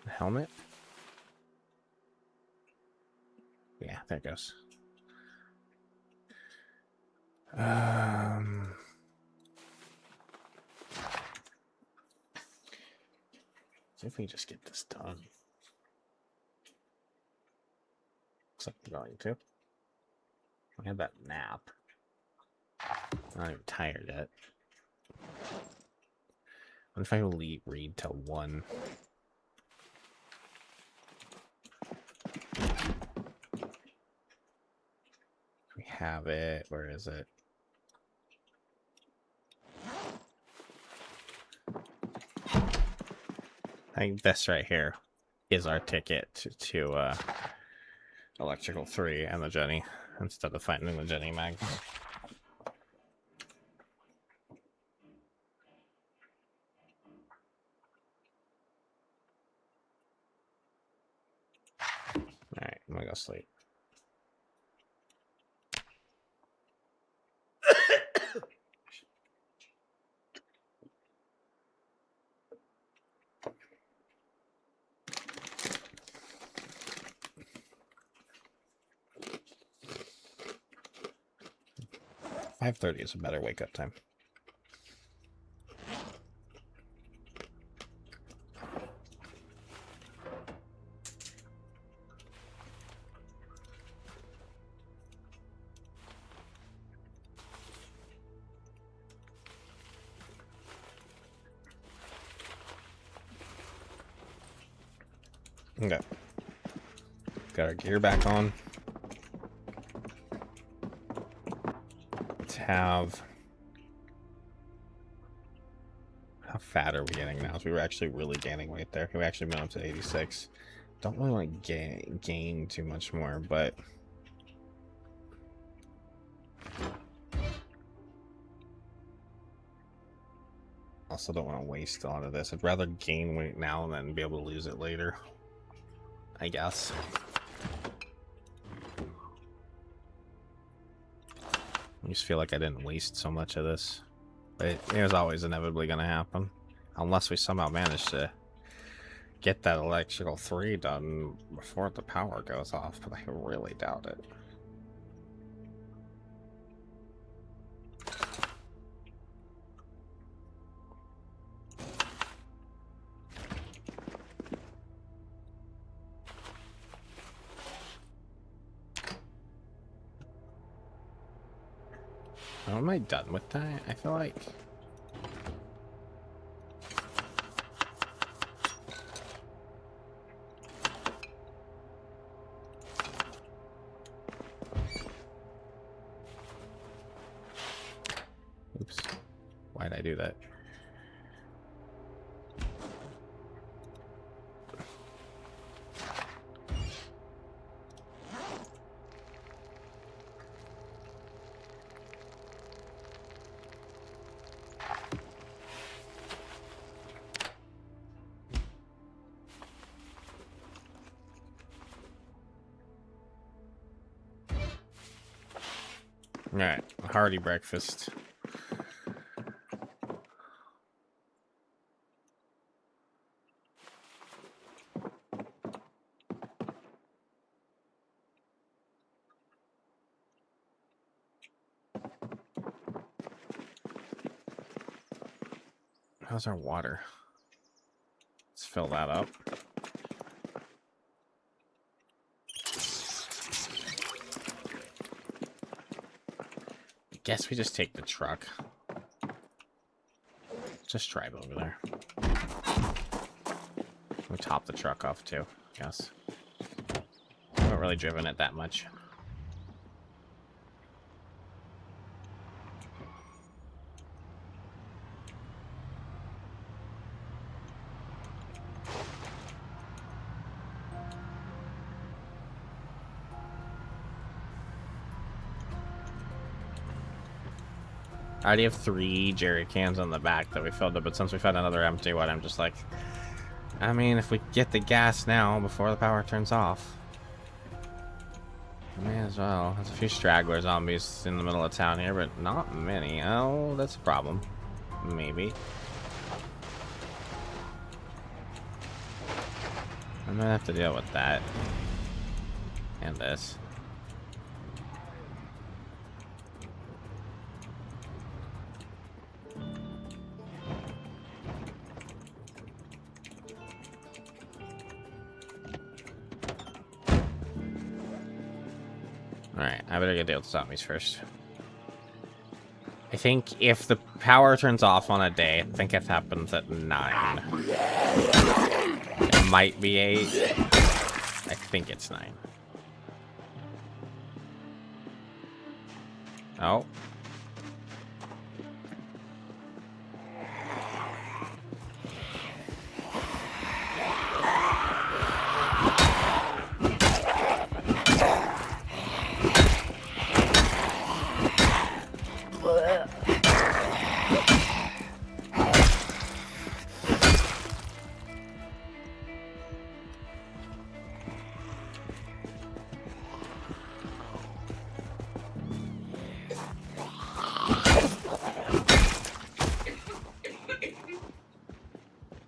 Helmet? Yeah, there it goes. See if we just get this done. Looks like we're going to. I had that nap. I'm not even tired yet. What if I read till 1? We have it. Where is it? I think this right here is our ticket to Electrical 3 and the Jenny, instead of finding the Jenny mag. Alright, I'm gonna go sleep. .30 is a better wake-up time. Okay. Got our gear back on. Let's have... How fat are we getting now? So we were actually really gaining weight there. We actually went up to 86. Don't really want to gain too much more, but... Also don't want to waste a lot of this. I'd rather gain weight now than be able to lose it later, I guess. I just feel like I didn't waste so much of this. But it was always inevitably going to happen. Unless we somehow manage to get that electrical 3 done before the power goes off. But I really doubt it. How am I done with that? I feel like... Why'd I do that? Alright, a hearty breakfast. How's our water? Let's fill that up. I guess we just take the truck. Just drive over there. We top the truck off too, yes. I haven't really driven it that much. I already have 3 jerry cans on the back that we filled up, but since we found another empty one, I'm just like, I mean, if we get the gas now before the power turns off, may as well. There's a few straggler zombies in the middle of town here, but not many. Oh, that's a problem. Maybe. I'm gonna have to deal with that. And this. Alright, I better get deal with the zombies first. I think if the power turns off on a day, I think it happens at 9. It might be 8. I think it's 9. Oh.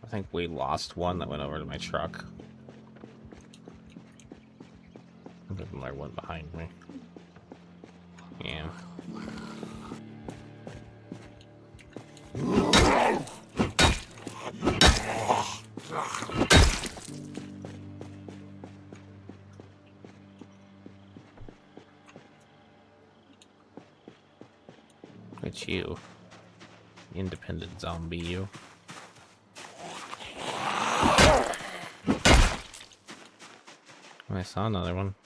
I think we lost one that went over to my truck. There's another one behind me. Yeah. It's you. Independent zombie, you. I saw another one.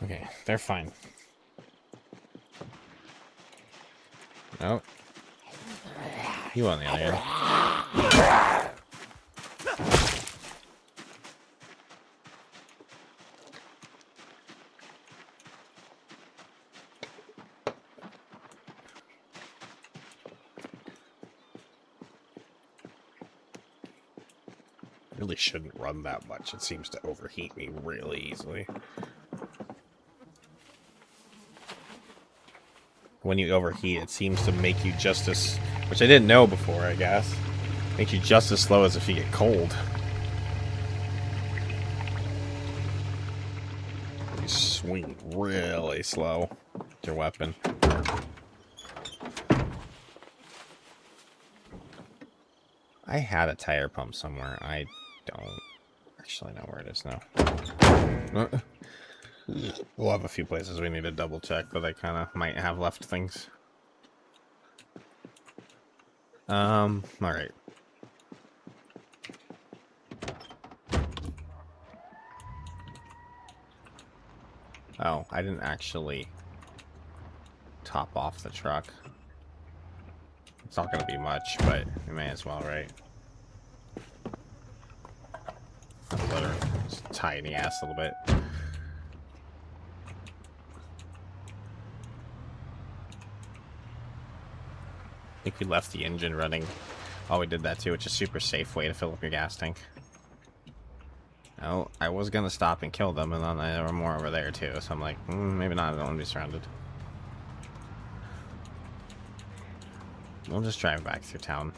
Okay, they're fine. Oh. You on the other end. Really shouldn't run that much. It seems to overheat me really easily. When you overheat, it seems to make you just as, which I didn't know before, I guess, make you just as slow as if you get cold. You swing really slow with your weapon. I had a tire pump somewhere. I don't actually know where it is now. We'll have a few places we need to double check, but I kind of might have left things. Alright. Oh, I didn't actually top off the truck. It's not gonna be much, but we may as well, right? Let her just tiny ass a little bit. I think we left the engine running. Oh, we did that too. It's a super safe way to fill up your gas tank. Oh, I was gonna stop and kill them, and then there were more over there too. So I'm like, maybe not. I don't want to be surrounded. We'll just drive back through town.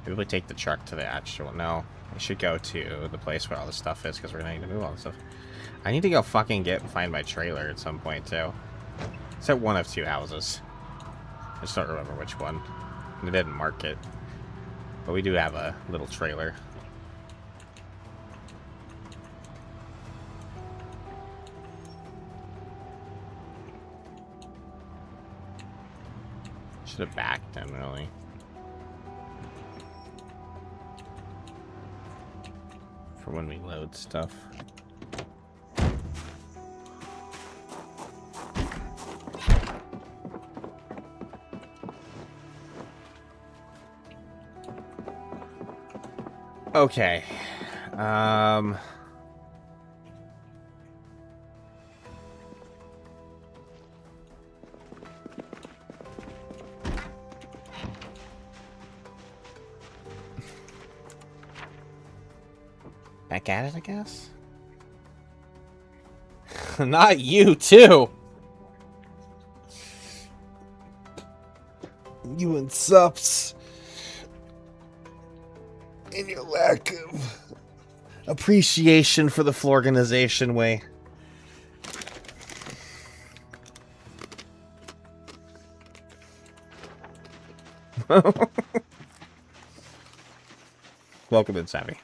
Maybe we take the truck to the actual... No, we should go to the place where all the stuff is, because we're gonna need to move all the stuff. I need to go fucking find my trailer at some point too. It's at one of two houses. I just don't remember which one. They didn't mark it. But we do have a little trailer. Should have backed in, really. For when we load stuff. Okay. Back at it, I guess? Not you, too! You and Sups. And your lack of appreciation for the Florganization way. Welcome in, Savvy.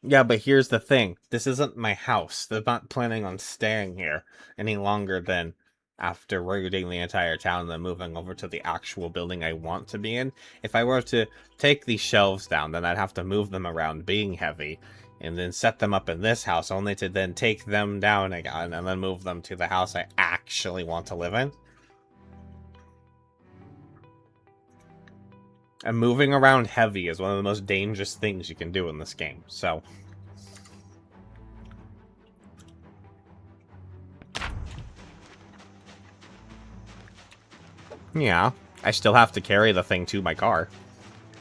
Yeah, but here's the thing. This isn't my house. They're not planning on staying here any longer than after raiding the entire town and then moving over to the actual building I want to be in. If I were to take these shelves down, then I'd have to move them around being heavy and then set them up in this house, only to then take them down again and then move them to the house I actually want to live in. And moving around heavy is one of the most dangerous things you can do in this game, so... Yeah, I still have to carry the thing to my car.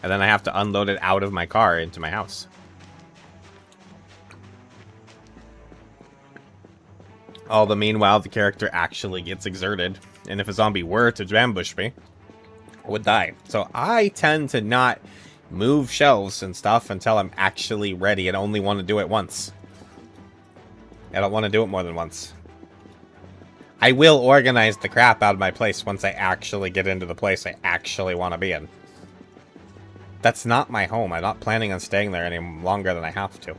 And then I have to unload it out of my car into my house. All the meanwhile, the character actually gets exerted. And if a zombie were to ambush me, I would die. So I tend to not move shelves and stuff until I'm actually ready and only want to do it once. I don't want to do it more than once. I will organize the crap out of my place once I actually get into the place I actually want to be in. That's not my home. I'm not planning on staying there any longer than I have to.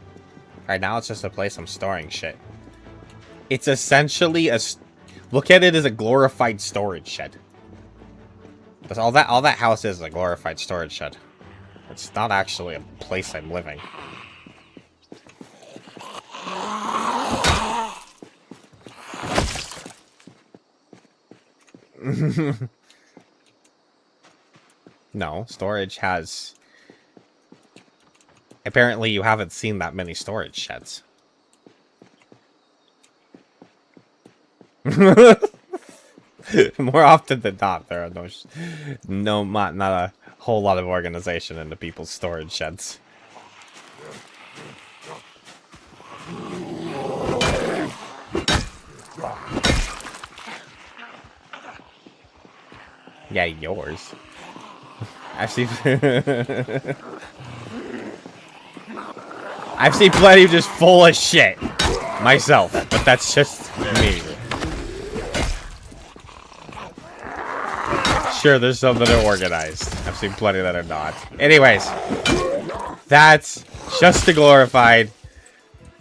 Right now, it's just a place I'm storing shit. It's essentially a... Look at it as a glorified storage shed. That's all that house is a glorified storage shed. It's not actually a place I'm living. No, storage has... Apparently you haven't seen that many storage sheds. More often than not, there are not a whole lot of organization into people's storage sheds. Yeah, yours. I've seen I've seen plenty of just full of shit myself, but that's just me. Sure, there's some that are organized. I've seen plenty that are not. Anyways, that's just a glorified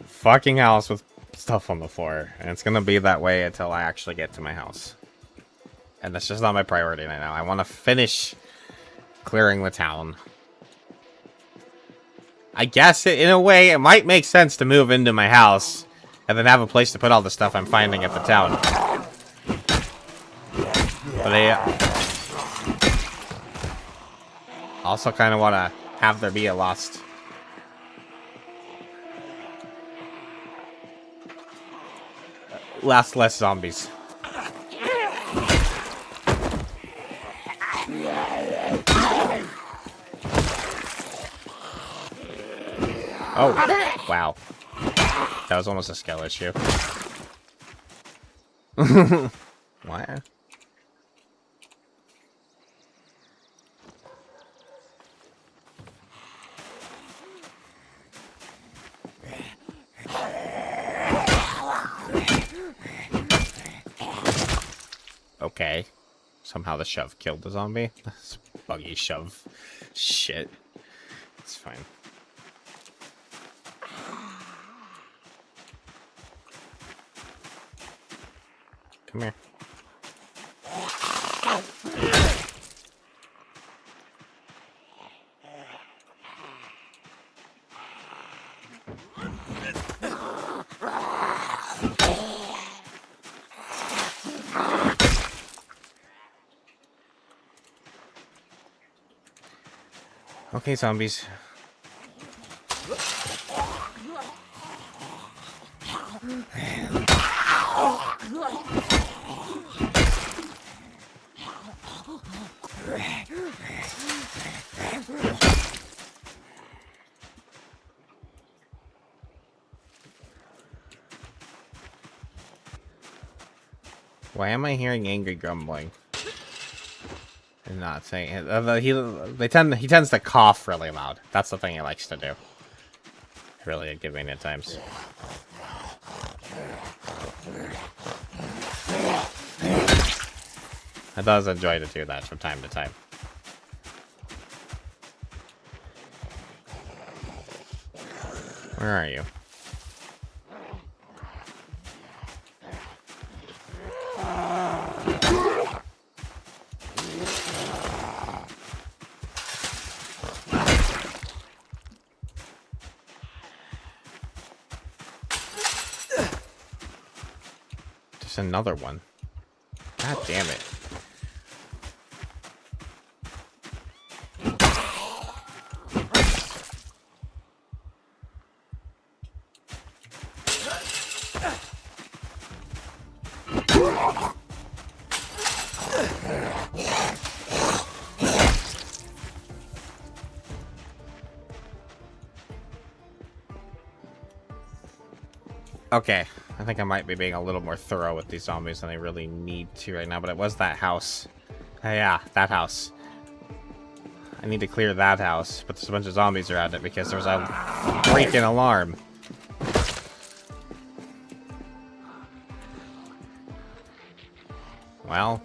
fucking house with stuff on the floor, and it's gonna be that way until I actually get to my house. And that's just not my priority right now. I want to finish clearing the town. I guess in a way, it might make sense to move into my house and then have a place to put all the stuff I'm finding at the town. But I also kind of want to have there be a less zombies. Oh, wow. That was almost a skill issue. What? Okay. Somehow the shove killed the zombie. This buggy shove shit. It's fine. Come here. Okay, zombies. Why am I hearing angry grumbling? And not saying it. He tends to cough really loud. That's the thing he likes to do. Really inconvenient times. It does enjoy to do that from time to time. Where are you? Just another one. God damn it. Okay, I think I might be being a little more thorough with these zombies than I really need to right now, but it was that house. Yeah, that house. I need to clear that house, but there's a bunch of zombies around it because there's a freaking alarm. Well.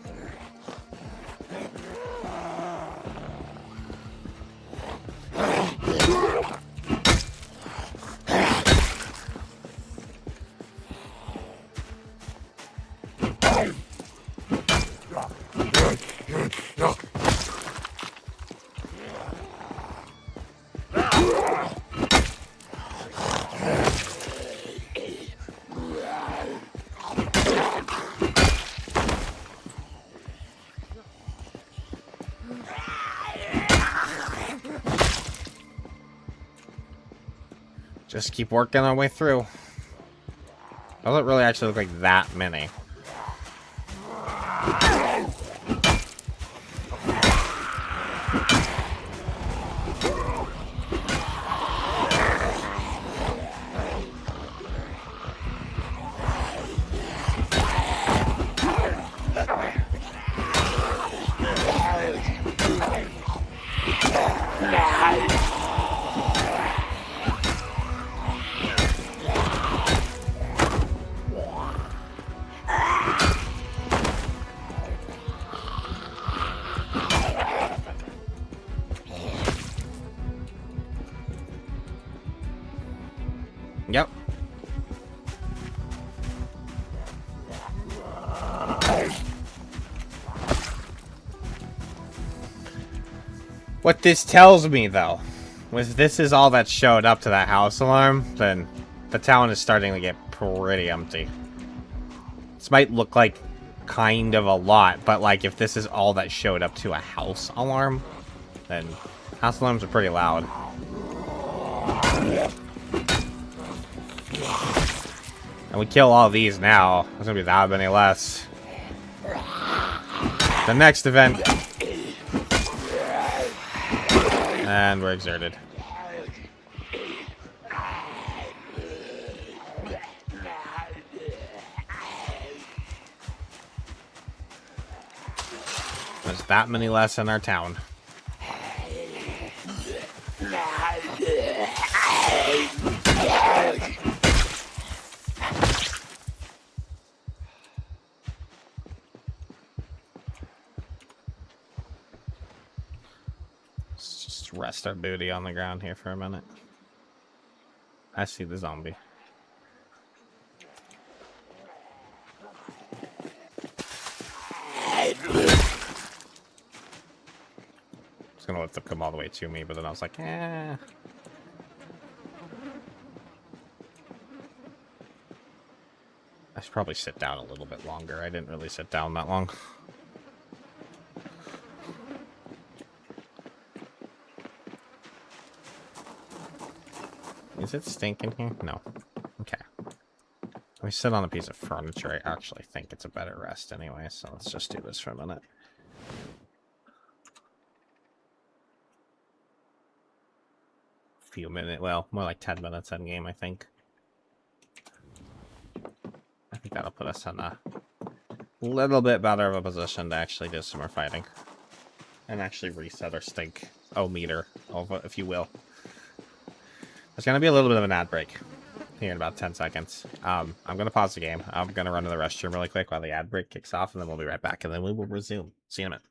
Just keep working our way through. Doesn't really actually look like that many. What this tells me, though, if this is all that showed up to that house alarm, then the town is starting to get pretty empty. This might look like kind of a lot, but like if this is all that showed up to a house alarm, then house alarms are pretty loud. And we kill all these now, there's gonna be that many less. The next event. And we're exerted. There's that many less in our town. Let's just rest our booty on the ground here for a minute. I see the zombie. I was gonna let them come all the way to me, but then I was like, eh. I should probably sit down a little bit longer. I didn't really sit down that long. Is it stinking here? No. Okay. Let me sit on a piece of furniture. I actually think it's a better rest anyway, so let's just do this for a minute. Few minutes, well, more like 10 minutes in game, I think. I think that'll put us in a little bit better of a position to actually do some more fighting. And actually reset our stink-o-meter, if you will. There's going to be a little bit of an ad break here in about 10 seconds. I'm going to pause the game. I'm going to run to the restroom really quick while the ad break kicks off, and then we'll be right back, and then we will resume. See you in a minute.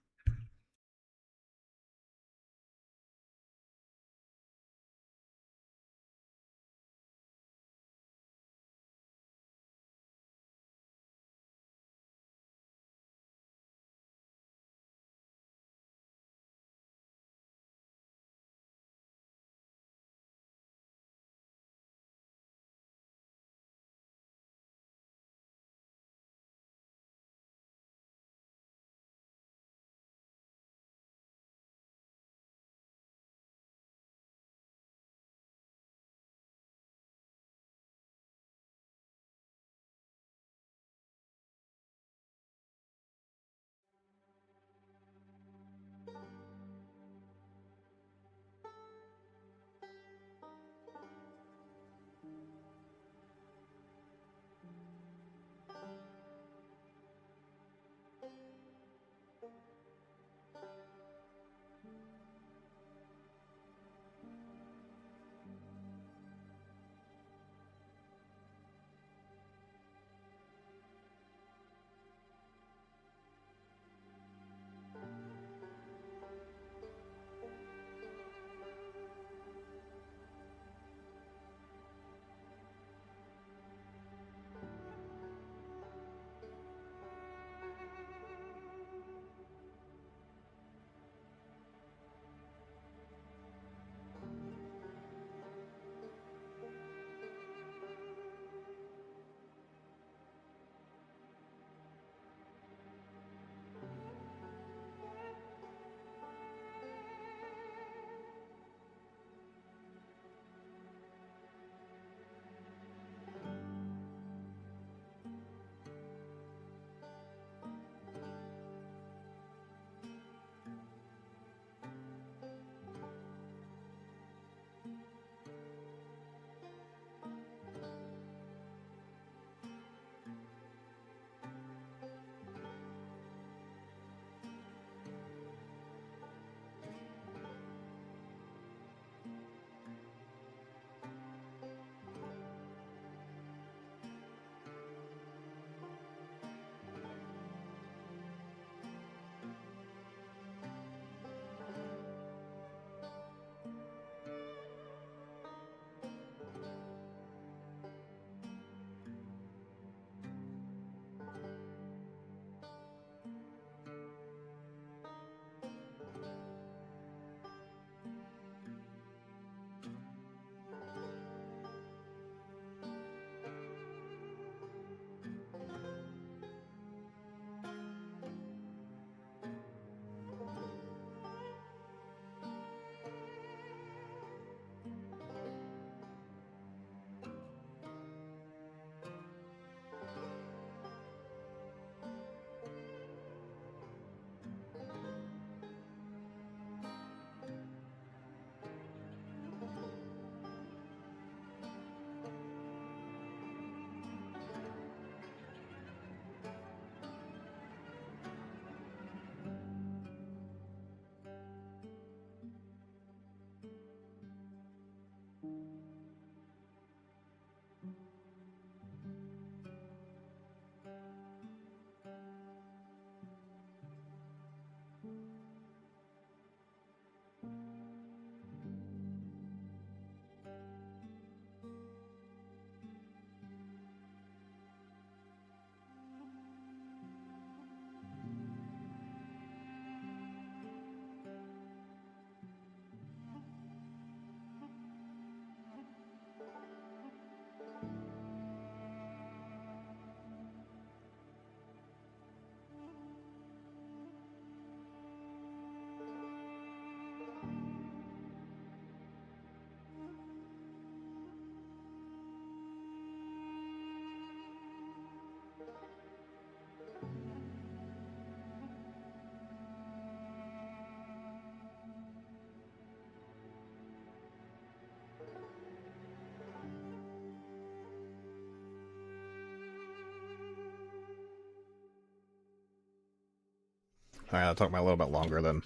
Alright, that took me a little bit longer than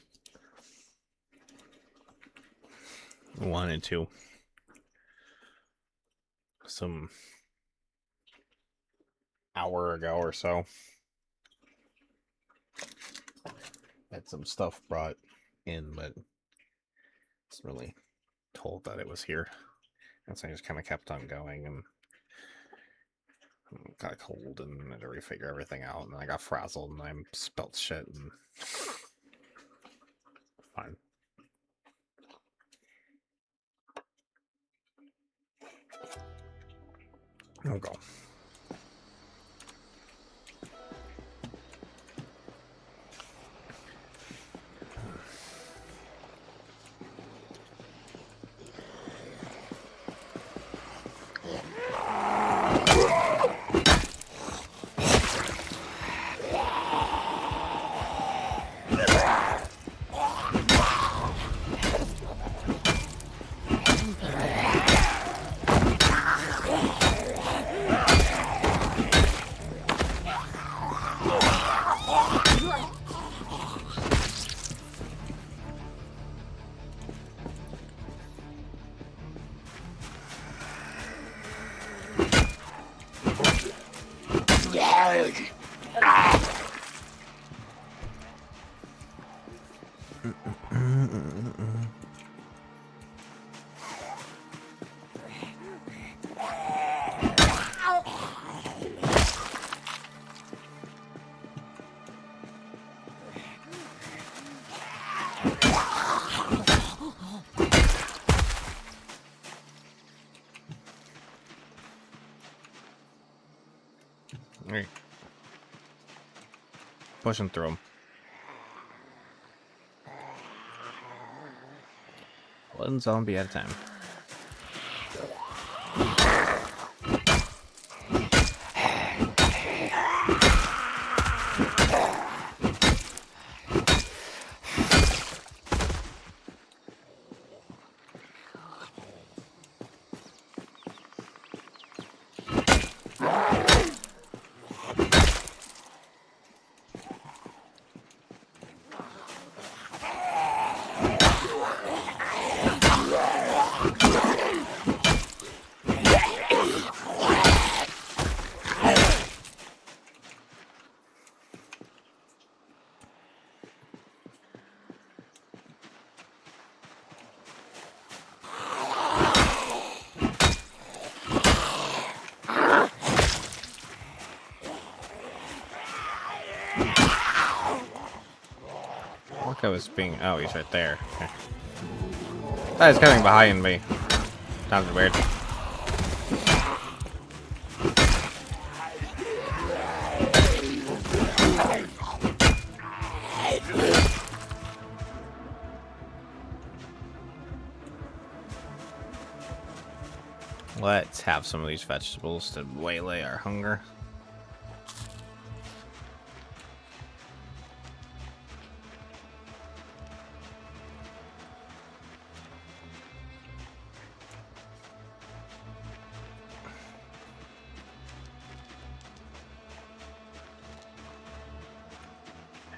I wanted to. Some hour ago or so. Had some stuff brought in, but it's really told that it was here. And so I just kind of kept on going and got cold and had to refigure everything out. And I got frazzled and I spelt shit and fine. I'll go. Alright. Pushing through them. One zombie at a time. I was being. Oh, he's right there. Okay. That is coming behind me. Sounds weird. Let's have some of these vegetables to waylay our hunger.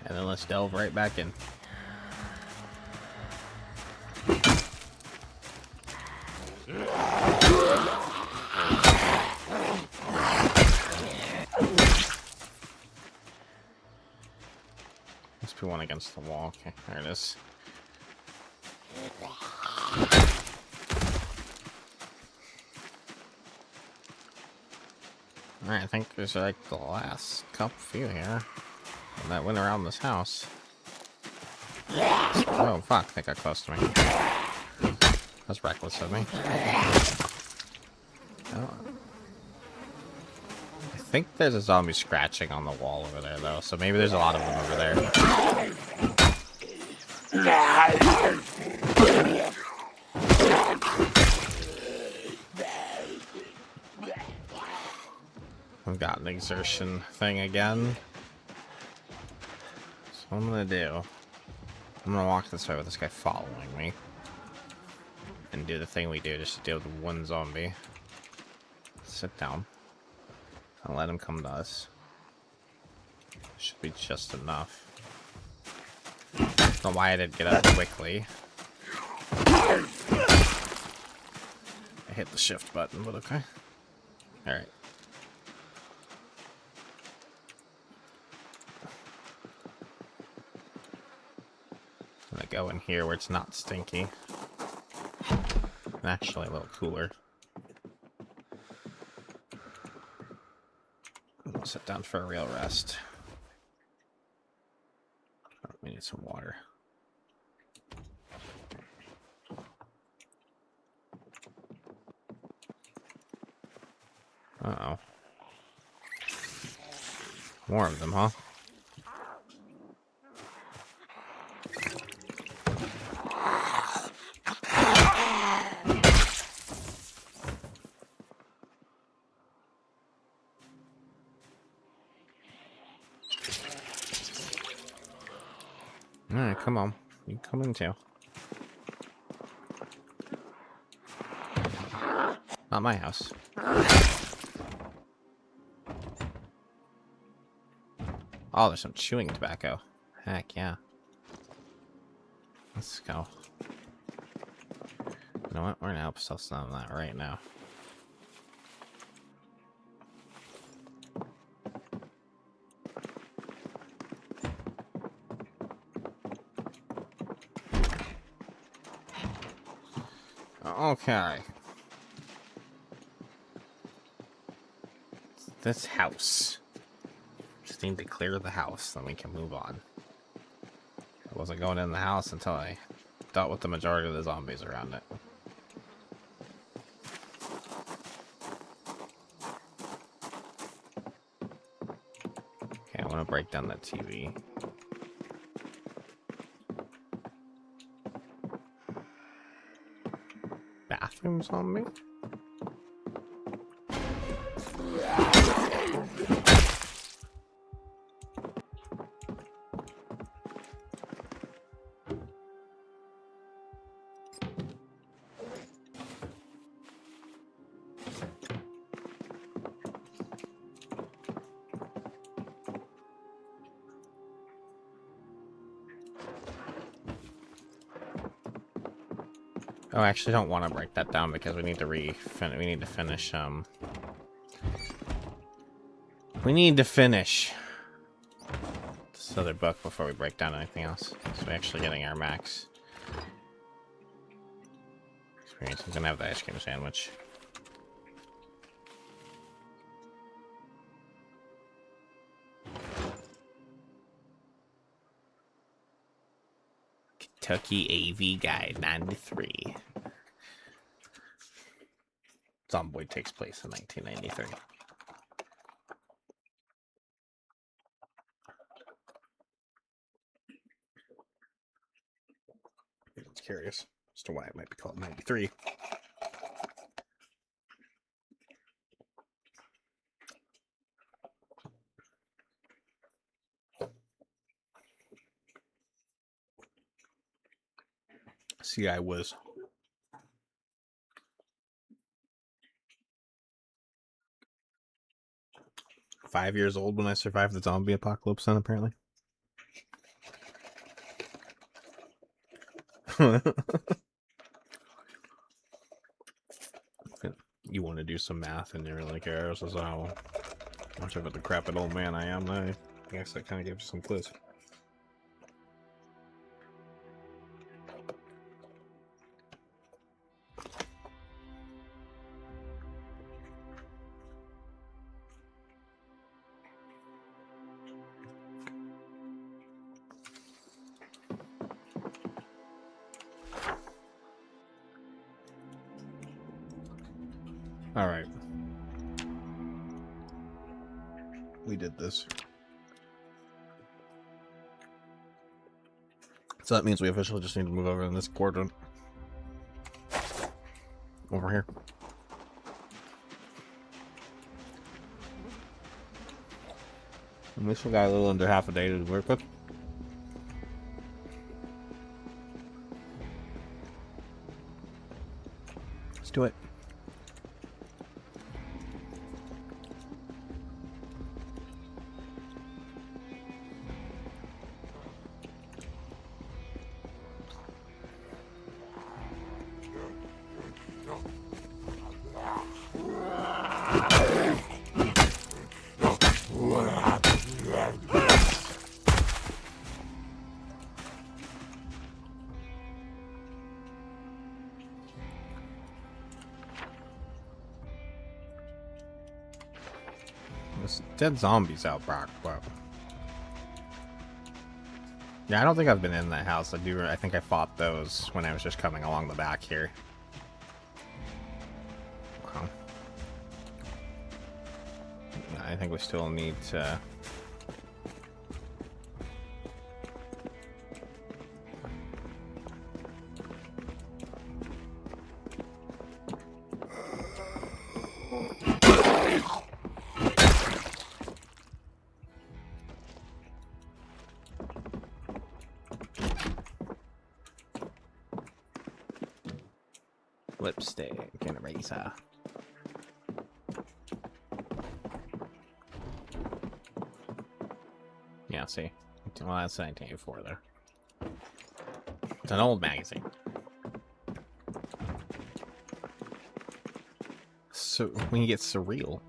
And then let's delve right back in. Let's put one against the wall. Okay, there it is. Alright, I think there's like the last couple few here that went around this house. Oh fuck, they got close to me. That's reckless of me. Oh. I think there's a zombie scratching on the wall over there though, so maybe there's a lot of them over there. I've got an exertion thing again. So what I'm gonna do, I'm gonna walk this way with this guy following me. And do the thing we do just to deal with one zombie. Sit down. And let him come to us. Should be just enough. Don't know why I didn't get up quickly. I hit the shift button, but okay. Alright. I'm gonna go in here where it's not stinky. And actually a little cooler. We'll sit down for a real rest. Oh, we need some water. Uh-oh. More of them, huh? Alright, come on. You come in too. Not my house. Oh, there's some chewing tobacco. Heck yeah. Let's go. You know what? We're gonna help ourselves on that right now. Okay. This house. Just need to clear the house, then we can move on. I wasn't going in the house until I dealt with the majority of the zombies around it. Okay, I want to break down that TV. Bathroom zombie? Oh, I actually don't want to break that down because we need to finish we need to finish this other book before we break down anything else. So we're actually getting our max experience. I'm gonna have the ice cream sandwich. Kentucky AV Guide 93. Zomboid takes place in 1993. It's curious as to why it might be called 93. See, I was 5 years old when I survived the zombie apocalypse, then apparently. You want to do some math and you're like, yeah, this is how much of a decrepit old man I am. I guess that kind of gives you some clues. Alright. We did this. So that means we officially just need to move over in this quadrant. Over here. And we still got a little under half a day to work with. Let's do it. There's dead zombies out back, but yeah, I don't think I've been in that house. I think I fought those when I was just coming along the back here. Okay. I think we still need to. Lipstick and eraser. Yeah, see. Well, that's 1984 there. It's an old magazine. So when you get surreal.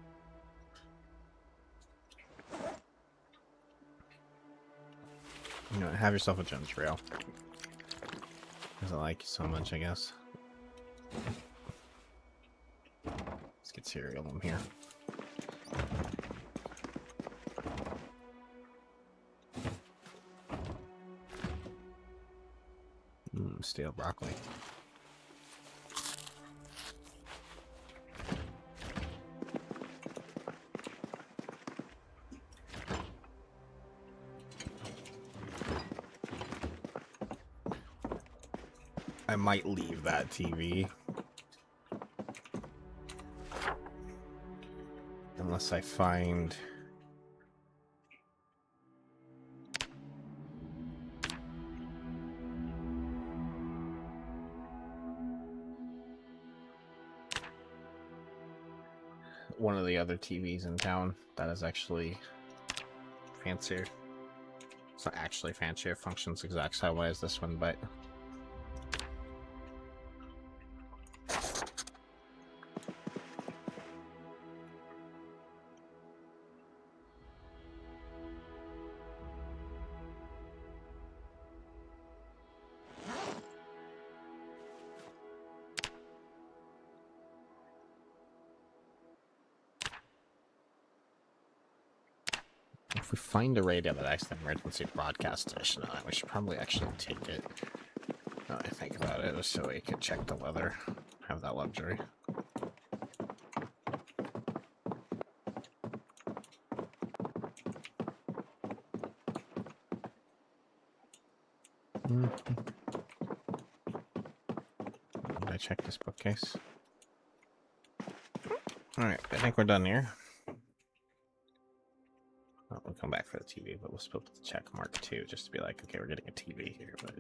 You know, have yourself a gem trail. Because I like you so much, I guess. Let's get cereal in here. Stale broccoli. I might leave that TV. Unless I find... one of the other TVs in town that is actually fancier. It's not actually fancier, functions exact same way as this one, but if we find a radio that has an emergency broadcast station on it, we should probably actually take it. Now that I think about it, so we could check the weather. Have that luxury. Did I check this bookcase? Alright, I think we're done here. Well, we'll come back for the TV, but we'll split the check mark too, just to be like, okay, we're getting a TV here, but...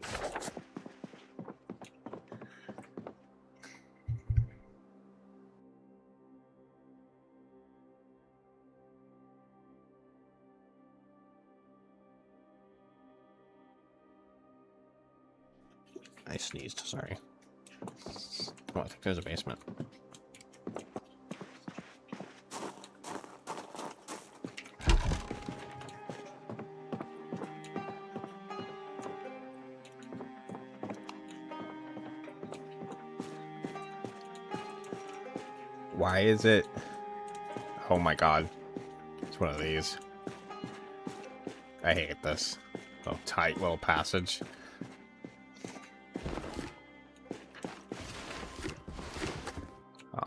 I sneezed, sorry. Oh, I think there's a basement. Why is it? Oh my god. It's one of these. I hate this. Oh, tight little passage.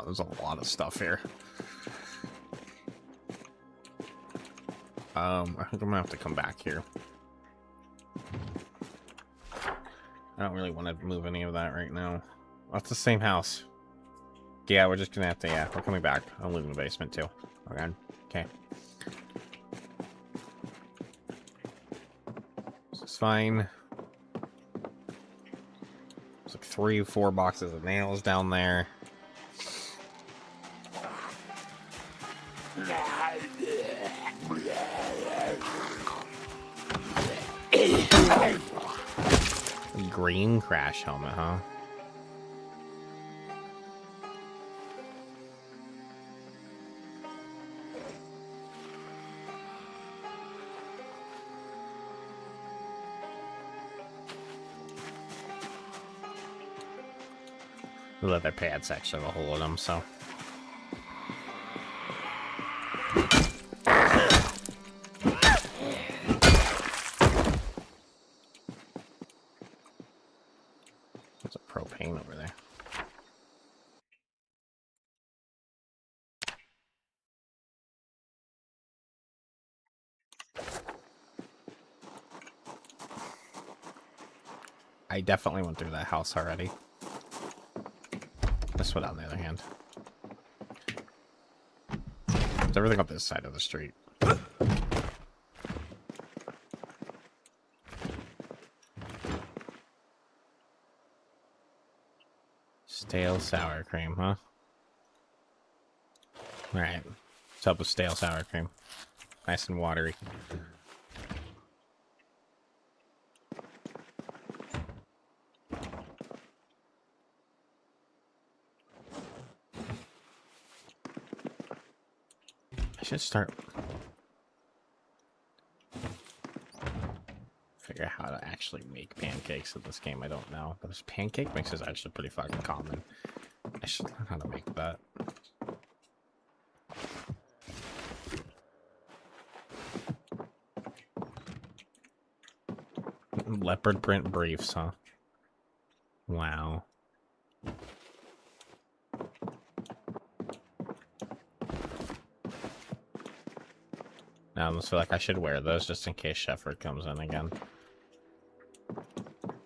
Oh, there's a lot of stuff here. I think I'm gonna have to come back here. I don't really want to move any of that right now. That's the same house. Yeah, we're just gonna have to, yeah, we're coming back. I'm leaving the basement too. Okay. This is fine. There's like 3 or 4 boxes of nails down there. Green crash helmet, huh? The leather pads actually have a hole in them, so. There's a propane over there. I definitely went through that house already. This one on the other hand. There's everything up this side of the street. Stale sour cream, huh? Alright. What's up with stale sour cream? Nice and watery. I should start... figure out how to actually make pancakes in this game. I don't know. But this pancake mix is actually pretty fucking common. I should learn how to make that. Leopard print briefs, huh? Wow. I almost feel like I should wear those just in case Shepard comes in again.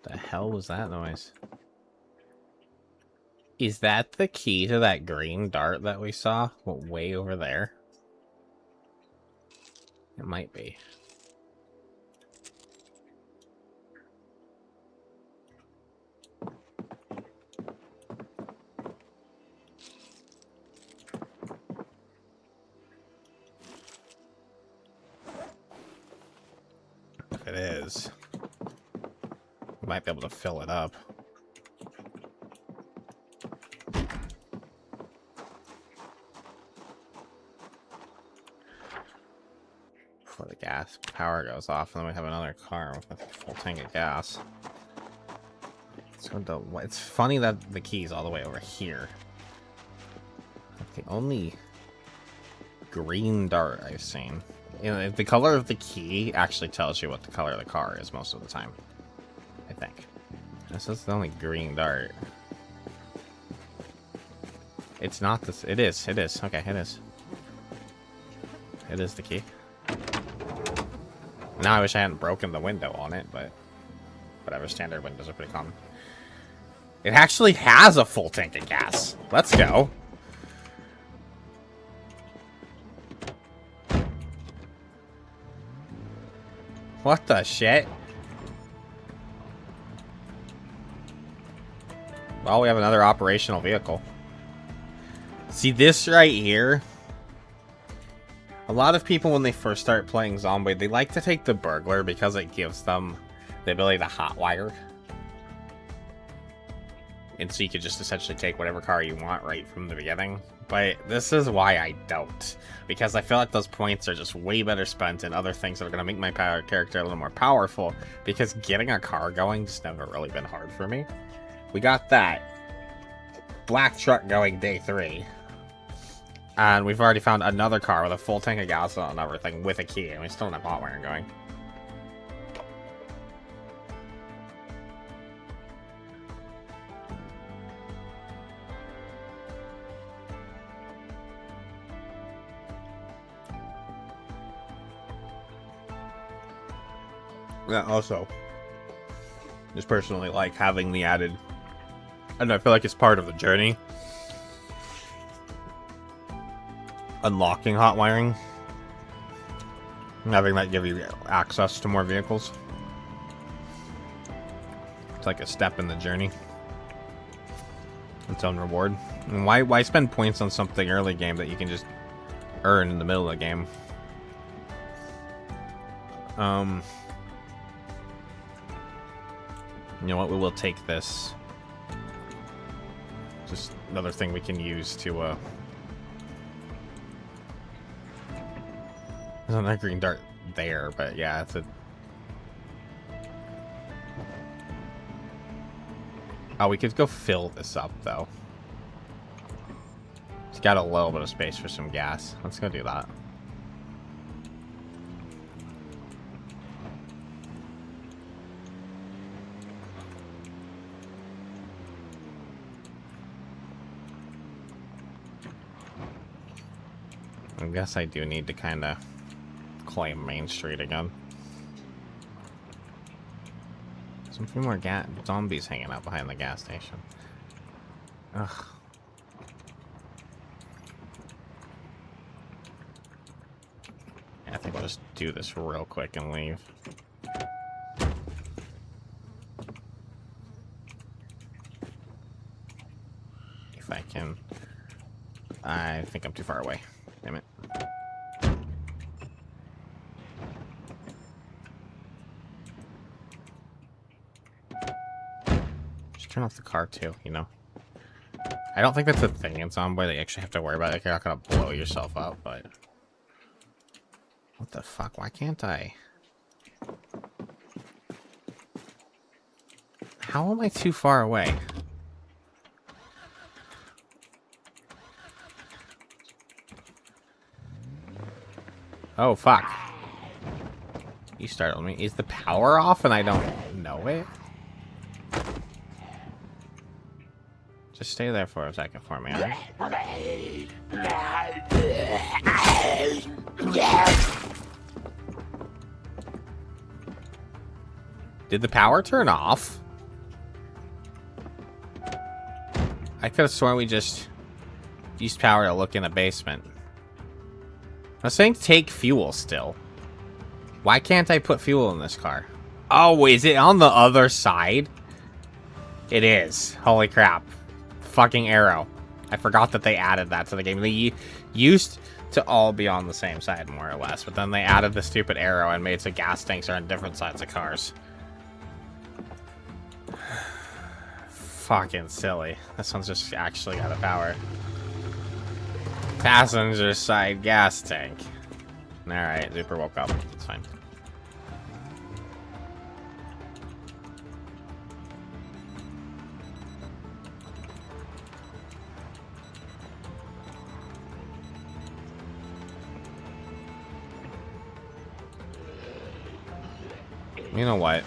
The hell was that noise? Is that the key to that green dart that we saw? What, way over there? It might be. If it is, we might be able to fill it up. Before the gas power goes off, and then we have another car with a full tank of gas. So it's funny that the key's all the way over here. The only green dart I've seen. You know, the color of the key actually tells you what the color of the car is most of the time. I think. This is the only green dart. It's not this. It is. It is. Okay, it is. It is the key. Now I wish I hadn't broken the window on it, but whatever. Standard windows are pretty common. It actually has a full tank of gas. Let's go. What the shit? Well, we have another operational vehicle. See this right here? A lot of people, when they first start playing Zombie, they like to take the burglar because it gives them the ability to hotwire. And so you could just essentially take whatever car you want right from the beginning. But this is why I don't. Because I feel like those points are just way better spent in other things that are going to make my character a little more powerful. Because getting a car going just never really been hard for me. We got that black truck going day 3. And we've already found another car with a full tank of gas and everything with a key. And we still don't have hot wiring going. Yeah, also, just personally like having the added, and I feel like it's part of the journey. Unlocking hot wiring, having that give you access to more vehicles. It's like a step in the journey. Its own reward. And why spend points on something early game that you can just earn in the middle of the game? You know what? We will take this. Just another thing we can use to there's another green dart there, but yeah, it's a... Oh, we could go fill this up, though. It's got a little bit of space for some gas. Let's go do that. I guess I do need to kind of claim Main Street again. Some few more zombies hanging out behind the gas station. Ugh. Yeah, I think I'll just do this real quick and leave. If I can. I think I'm too far away. Damn it. Just turn off the car too, you know? I don't think that's a thing in Zombie that you actually have to worry about. Like, you're not gonna blow yourself up, but... What the fuck? Why can't I? How am I too far away? Oh, fuck. You startled me. Is the power off and I don't know it? Just stay there for a second for me, alright? Did the power turn off? I could have sworn we just used power to look in the basement. I was saying take fuel still. Why can't I put fuel in this car? Oh, is it on the other side? It is. Holy crap. Fucking arrow. I forgot that they added that to the game. They used to all be on the same side, more or less, but then they added the stupid arrow and made so gas tanks are on different sides of cars. Fucking silly. This one's just actually got a power. Passenger side gas tank. Alright, Zuper woke up. It's fine. You know what?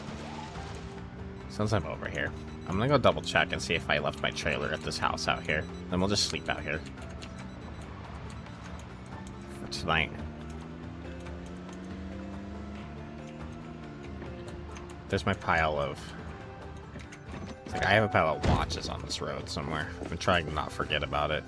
Since I'm over here, I'm gonna go double check and see if I left my trailer at this house out here. Then we'll just sleep out here for tonight. There's my pile of... It's like I have a pile of watches on this road somewhere. I've been trying to not forget about it.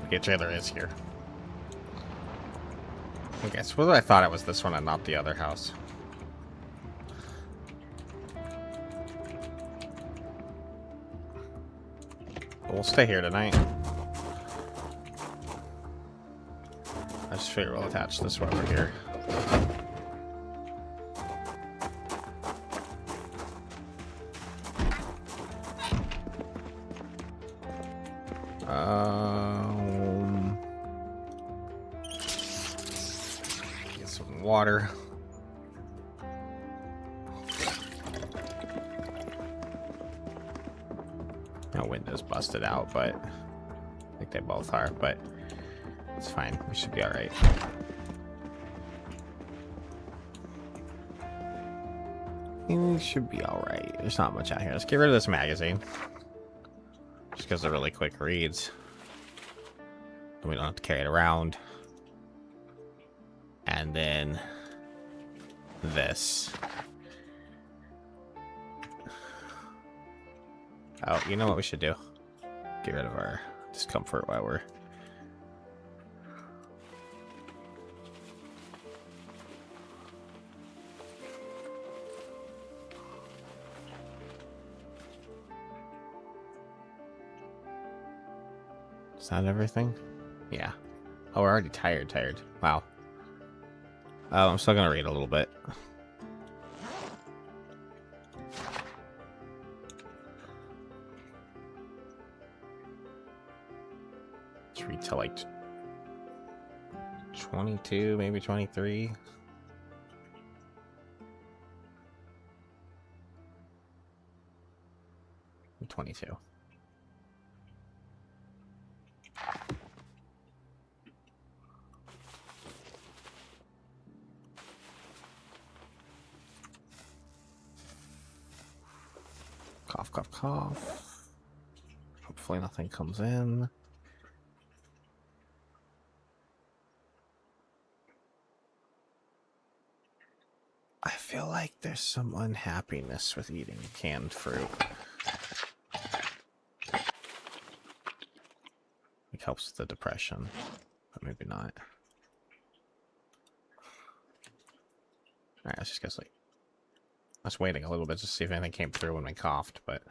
Okay, trailer is here. Okay, so whether I thought it was this one and not the other house. We'll stay here tonight. I just figure we'll attach this one over here. Get some water. busted out, but I think they both are, but it's fine. We should be all right. We should be all right. There's not much out here. Let's get rid of this magazine. Just because they're really quick reads. And we don't have to carry it around. And then this. Oh, you know what we should do? Get rid of our discomfort while we're... Is that everything? Yeah. Oh, we're already tired. Wow. Oh, I'm still gonna read a little bit. Let's read till like 22, maybe 23. And 22. Cough, cough, cough. Hopefully nothing comes in. I feel like there's some unhappiness with eating canned fruit. It helps with the depression, but maybe not. Alright, let's just go sleep. I was waiting a little bit to see if anything came through when we coughed, but...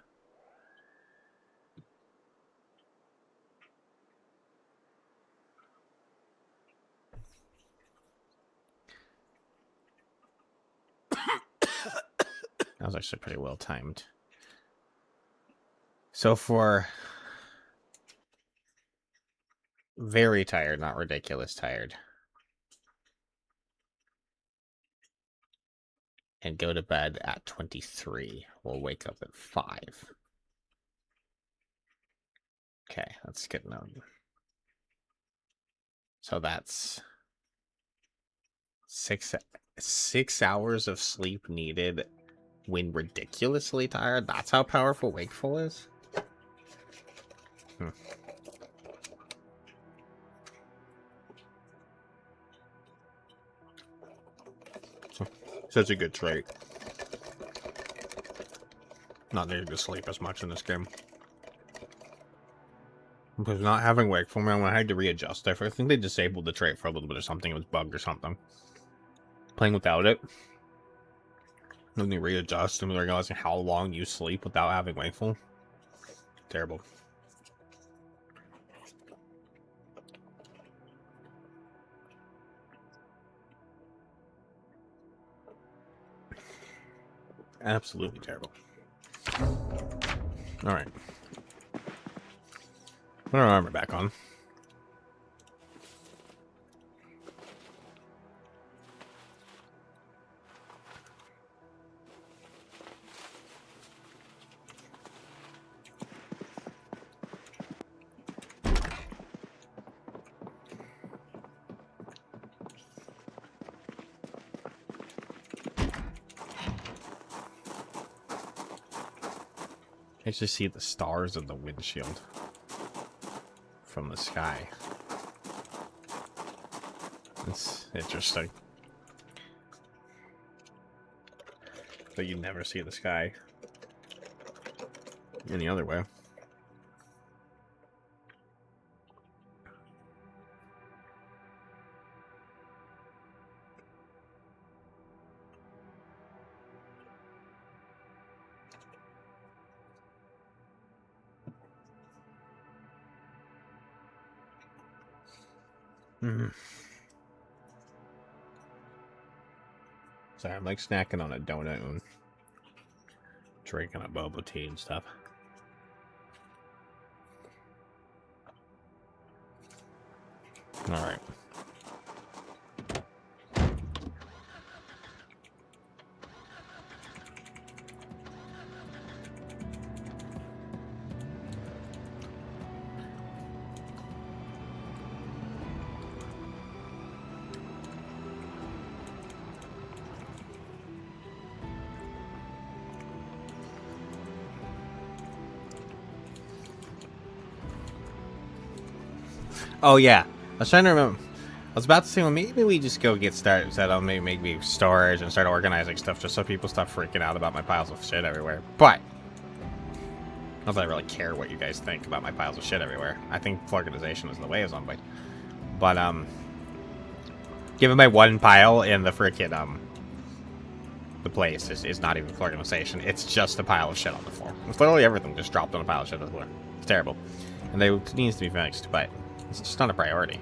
That was actually pretty well timed. So for... very tired, not ridiculous tired. And go to bed at 23. We'll wake up at 5. Okay, that's good note. So that's 6 hours of sleep needed when ridiculously tired. That's how powerful wakeful is. Such a good trait. Not needing to sleep as much in this game. Because not having wakeful, man, when I had to readjust, I think they disabled the trait for a little bit or something. It was bugged or something. Playing without it. When you readjust and realizing how long you sleep without having wakeful. Terrible. Absolutely terrible. Alright. Put our armor back on. I actually see the stars in the windshield from the sky. It's interesting. But you never see the sky any other way. Sorry, I'm like snacking on a donut and drinking a boba tea and stuff. Alright. Oh yeah, I was trying to remember. I was about to say, well, maybe we just go get started. Set on maybe storage and start organizing stuff, just so people stop freaking out about my piles of shit everywhere. But not that I really care what you guys think about my piles of shit everywhere. I think organization is the way of something. But given my one pile in the freaking the place is not even organization. It's just a pile of shit on the floor. It's literally everything just dropped on a pile of shit on the floor. It's terrible, and it needs to be fixed, but it's just not a priority.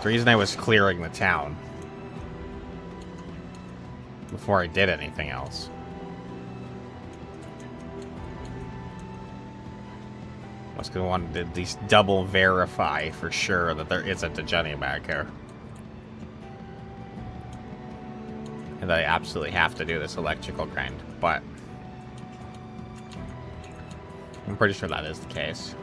The reason I was clearing the town before I did anything else was because I wanted to at least double verify for sure that there isn't a Jenny back here. And that I absolutely have to do this electrical grind, but I'm pretty sure that is the case.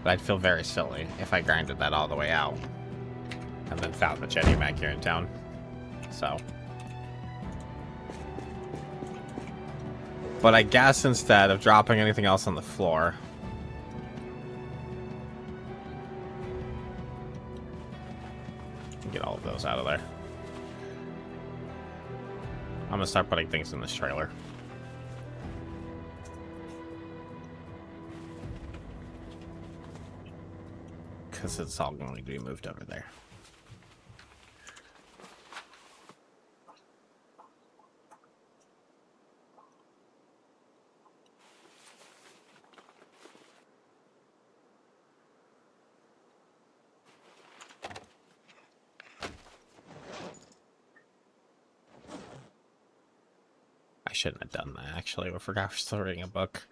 But I'd feel very silly if I grinded that all the way out and then found the Jenny back here in town. So. But I guess instead of dropping anything else on the floor, get all of those out of there. I'm gonna start putting things in this trailer. Because it's all going to be moved over there. I shouldn't have done that, actually. I forgot I was still reading a book.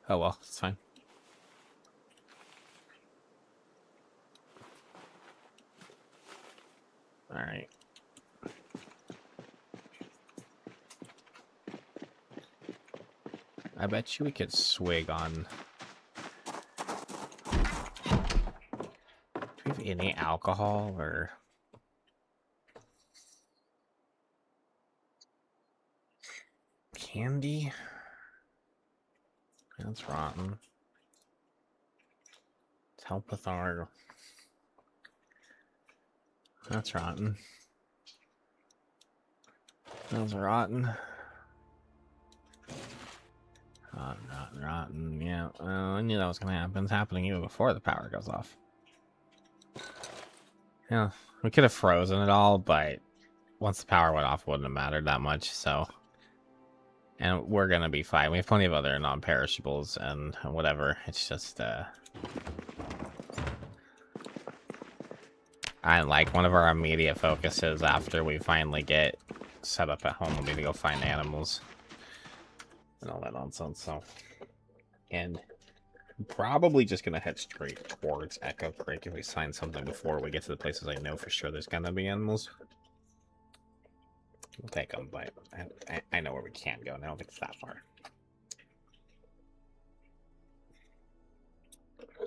Oh well, it's fine. Alright. I bet you we could swig on... Do we have any alcohol, or... Candy? That's rotten. Let's help with our... That's rotten. Those are rotten. Rotten. Yeah, I knew that was going to happen. It's happening even before the power goes off. Yeah, we could have frozen it all, but once the power went off, it wouldn't have mattered that much, so... And we're going to be fine. We have plenty of other non-perishables and whatever. It's just, I like one of our immediate focuses after we finally get set up at home will be to go find animals and all that nonsense. So, and I'm probably just gonna head straight towards Echo Creek if we find something before we get to the places I know for sure there's gonna be animals. We'll take them, but I know where we can go, and I don't think it's that far.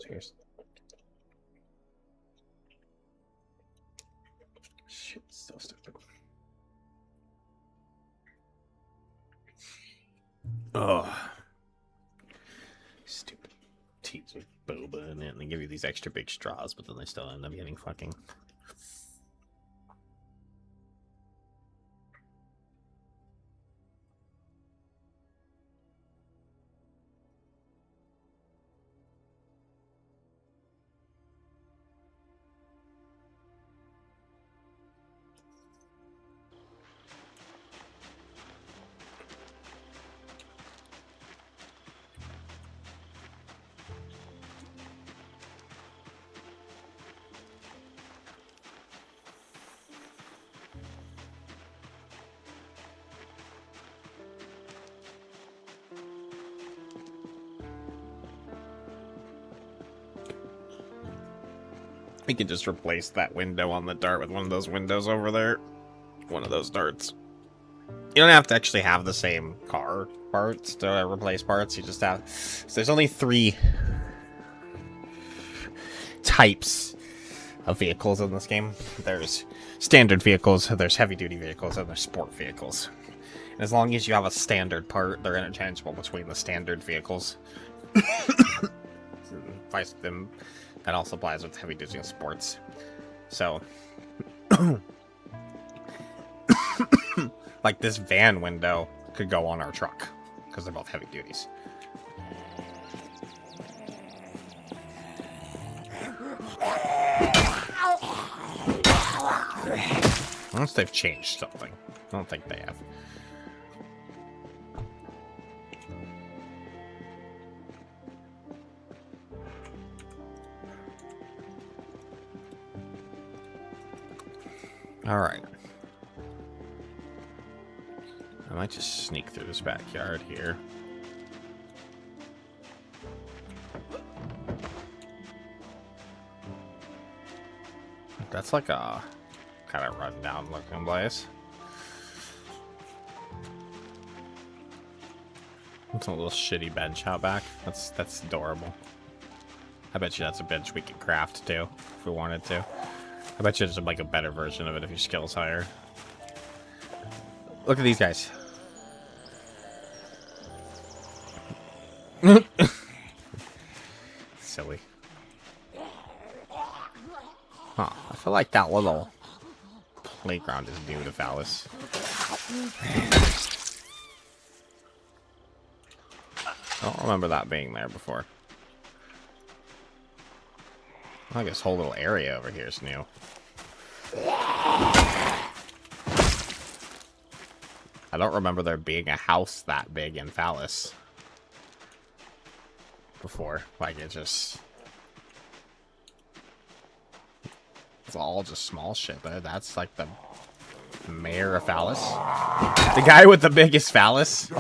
Cheers. Shit, so stupid. Oh, stupid teas with boba in it, and they give you these extra big straws, but then they still end up getting fucking. We could just replace that window on the dart with one of those windows over there. One of those darts. You don't have to actually have the same car parts to replace parts. You just have... So there's only 3 types of vehicles in this game. There's standard vehicles, there's heavy-duty vehicles, and there's sport vehicles. And as long as you have a standard part, they're interchangeable between the standard vehicles. Vice them. That also applies with heavy duty sports. So, like this van window could go on our truck because they're both heavy duties. Unless they've changed something. I don't think they have. Alright. I might just sneak through this backyard here. That's like a kind of run-down looking place. It's a little shitty bench out back. That's adorable. I bet you that's a bench we could craft too, if we wanted to. I bet you there's like a better version of it if your skill's higher. Look at these guys. Silly. Huh. I feel like that little playground is new to Fallas. I don't remember that being there before. I think this whole little area over here is new. I don't remember there being a house that big in Fallas before. Like, it's all just small shit there. That's like the mayor of Fallas. The guy with the biggest phallus.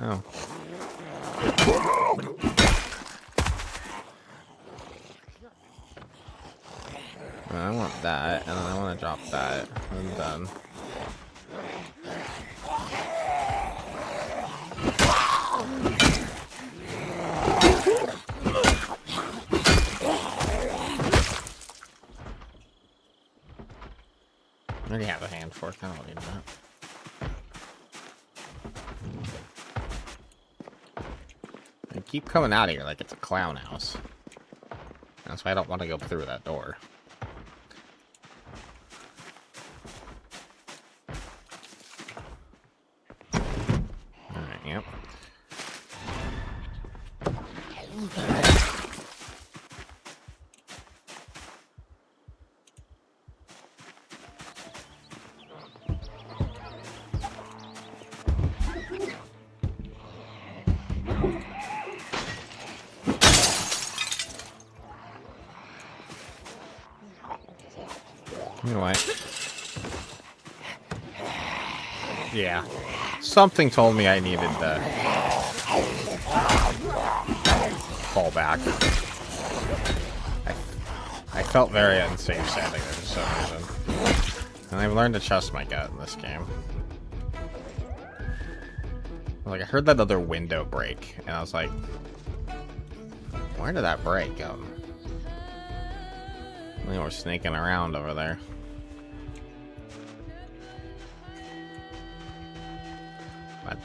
Oh. I want that, and then I want to drop that. I'm done. I already have a hand fork. I don't need that. I keep coming out of here like it's a clown house. That's why I don't want to go through that door. Alright, yep. You know what? Yeah. Something told me I needed to fall back. I felt very unsafe standing there for some reason. And I've learned to trust my gut in this game. Like, I heard that other window break, and I was like, where did that break go? They were sneaking around over there. What?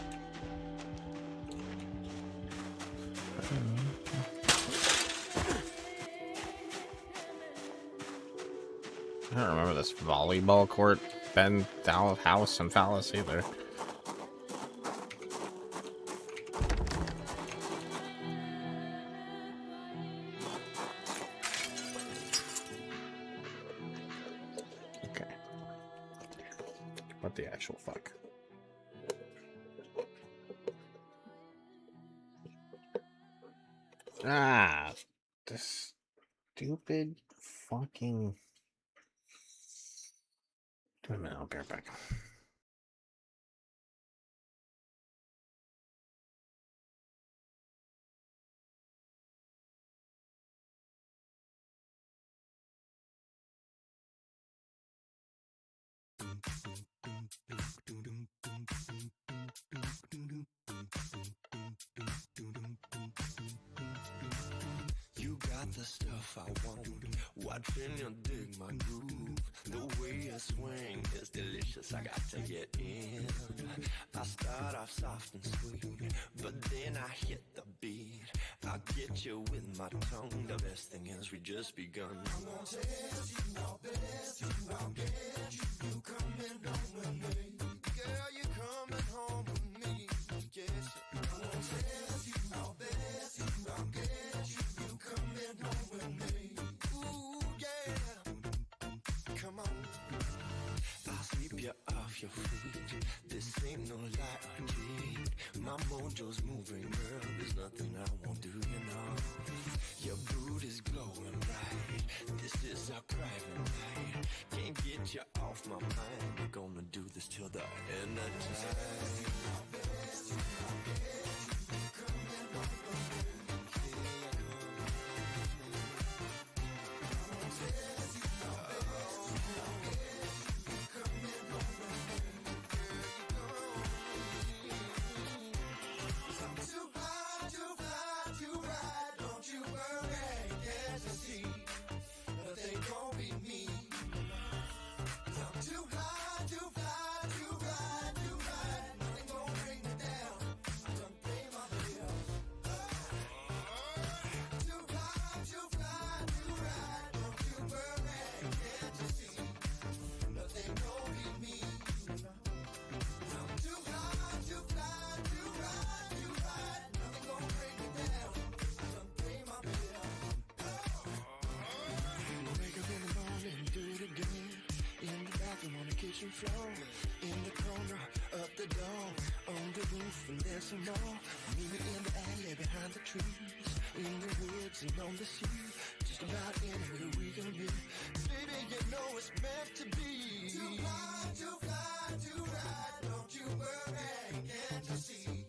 I don't remember this volleyball court been down house in Fallas either. Okay. What the actual fuck? Ah, this stupid fucking. Wait a minute, I'll be right back. got the stuff I want. Watching you dig my groove. The way you swing is delicious. I got to get in. I start off soft and sweet, but then I hit the beat. I'll get you with my tongue. The best thing is we just begun. I'm gonna test you, I'll best you, I'll get you. You coming home with me. Girl, you coming home with me. Yes, I'm gonna test you, I'll best you, I'll get you. You coming home with me. Ooh, yeah. Come on. I'll sweep you off your feet. This ain't no lie or cheat. My mojo's moving, girl. There's nothing I won't do, you know. Your booty's glowing bright. This is our private night. Can't get you off my mind. We're gonna do this till the end of time. Floor, in the corner, up the door, on the roof, and there's some more. Meet me in the alley behind the trees, in the woods and on the sea. Just about anywhere we can be. Baby, you know it's meant to be. Too fly, too fly, too ride. Don't you worry, can't you see?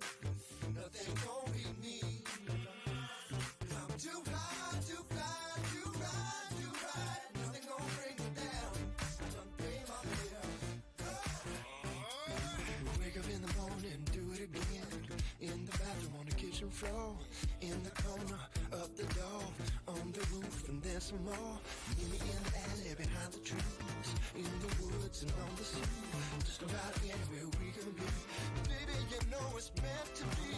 Nothing gon' beat me. I'm too high, too fly, too ride, too ride. Nothing gon' bring me down. I done pay my bill. Wake up in the morning, do it again. In the bathroom, on the kitchen floor. In the corner, up the door. On the roof, and there's some more. Meet me in the alley behind the trees. In the woods and on the sea. Just about anywhere we can be. Baby, you know it's meant to be.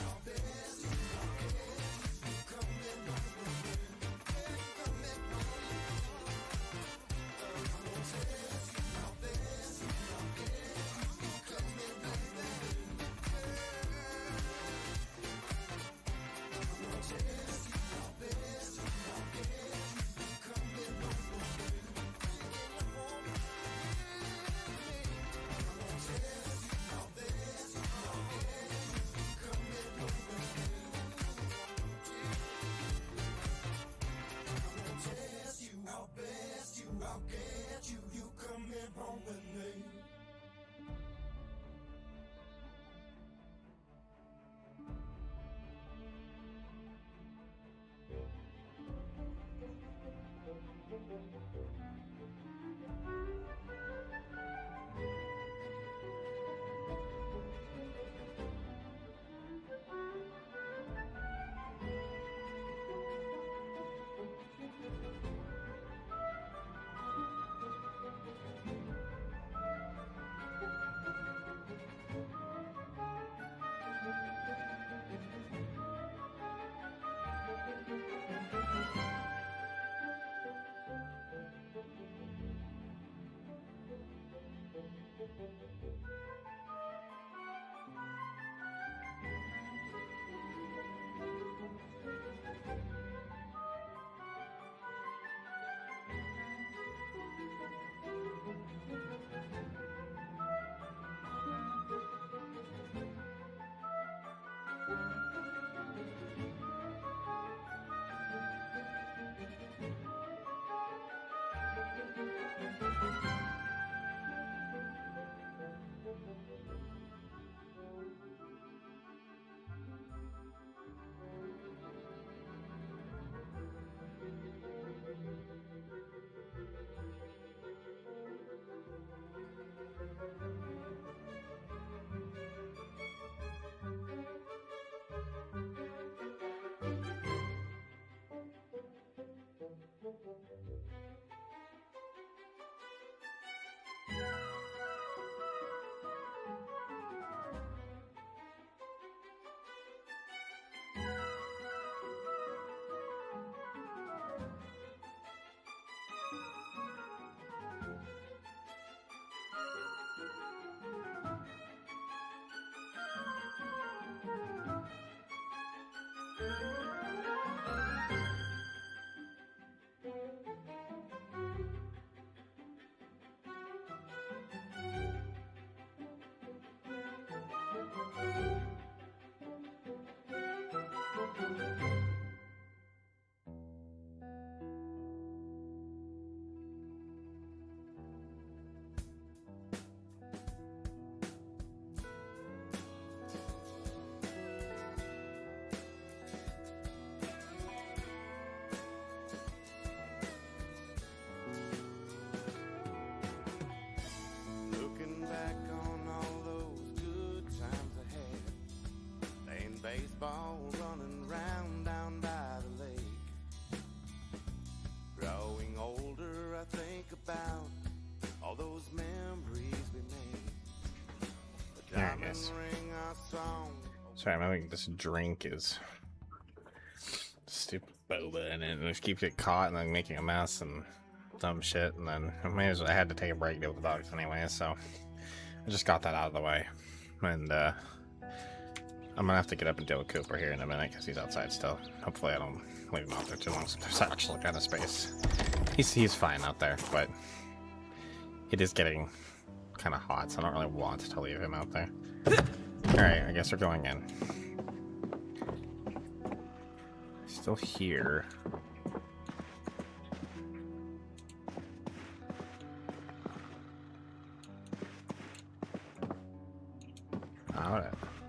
Our best, coming home. Coming home. I'm gonna test our best. Coming, baby. I'm gonna test our best. Coming home. Taking you home. I'm gonna test our best. Coming home. I'm gonna test you, I'll best you, I'll get you. You coming home with me. I think about all those memories we made. The There it diamond is. ring our song. Sorry, I think this drink is stupid boba in it, and it just keeps it caught and then making a mess and dumb shit. And then I had to take a break to with the dogs anyway, so I just got that out of the way. And I'm gonna have to get up and deal with Cooper here in a minute because he's outside still. Hopefully, I don't leave him out there too long. So there's actually kind of space. He's fine out there, but it is getting kind of hot, so I don't really want to leave him out there. All right, I guess we're going in. Still here.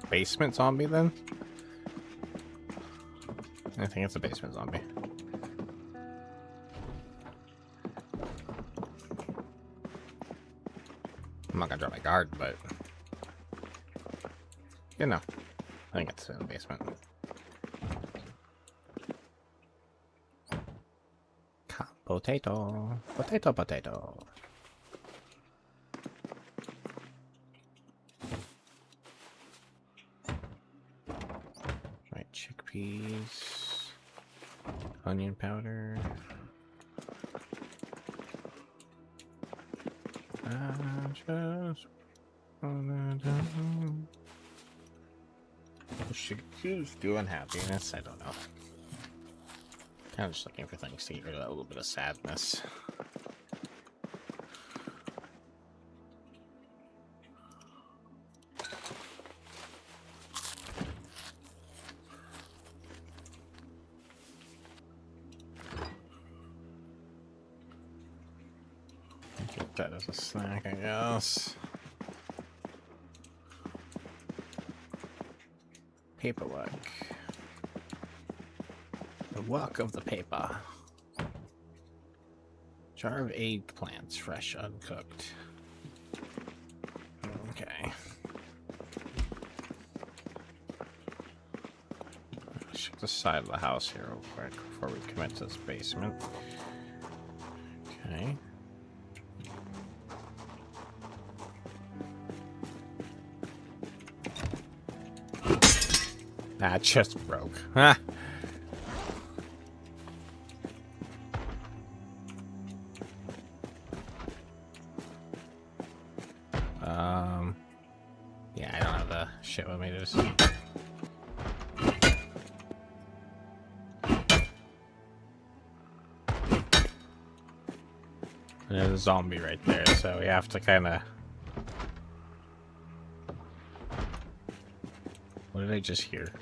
Basement zombie then? I think it's a basement zombie. I'm not gonna drop my guard, but you know, I think it's in the basement. Potato, potato, potato. Right, chickpeas, onion powder. I just wanna know. Should choose doing happiness? I don't know. Kind of just looking for things to get rid of that little bit of sadness. Get that as a snack, I guess. Paperwork. The work of the paper. Jar of eggplants, fresh, uncooked. Okay. Check the side of the house here real quick before we commit to this basement. Okay. That just broke. Ha! Yeah, I don't have the shit with me to just... There's a zombie right there, so we have to kind of... What did I just hear?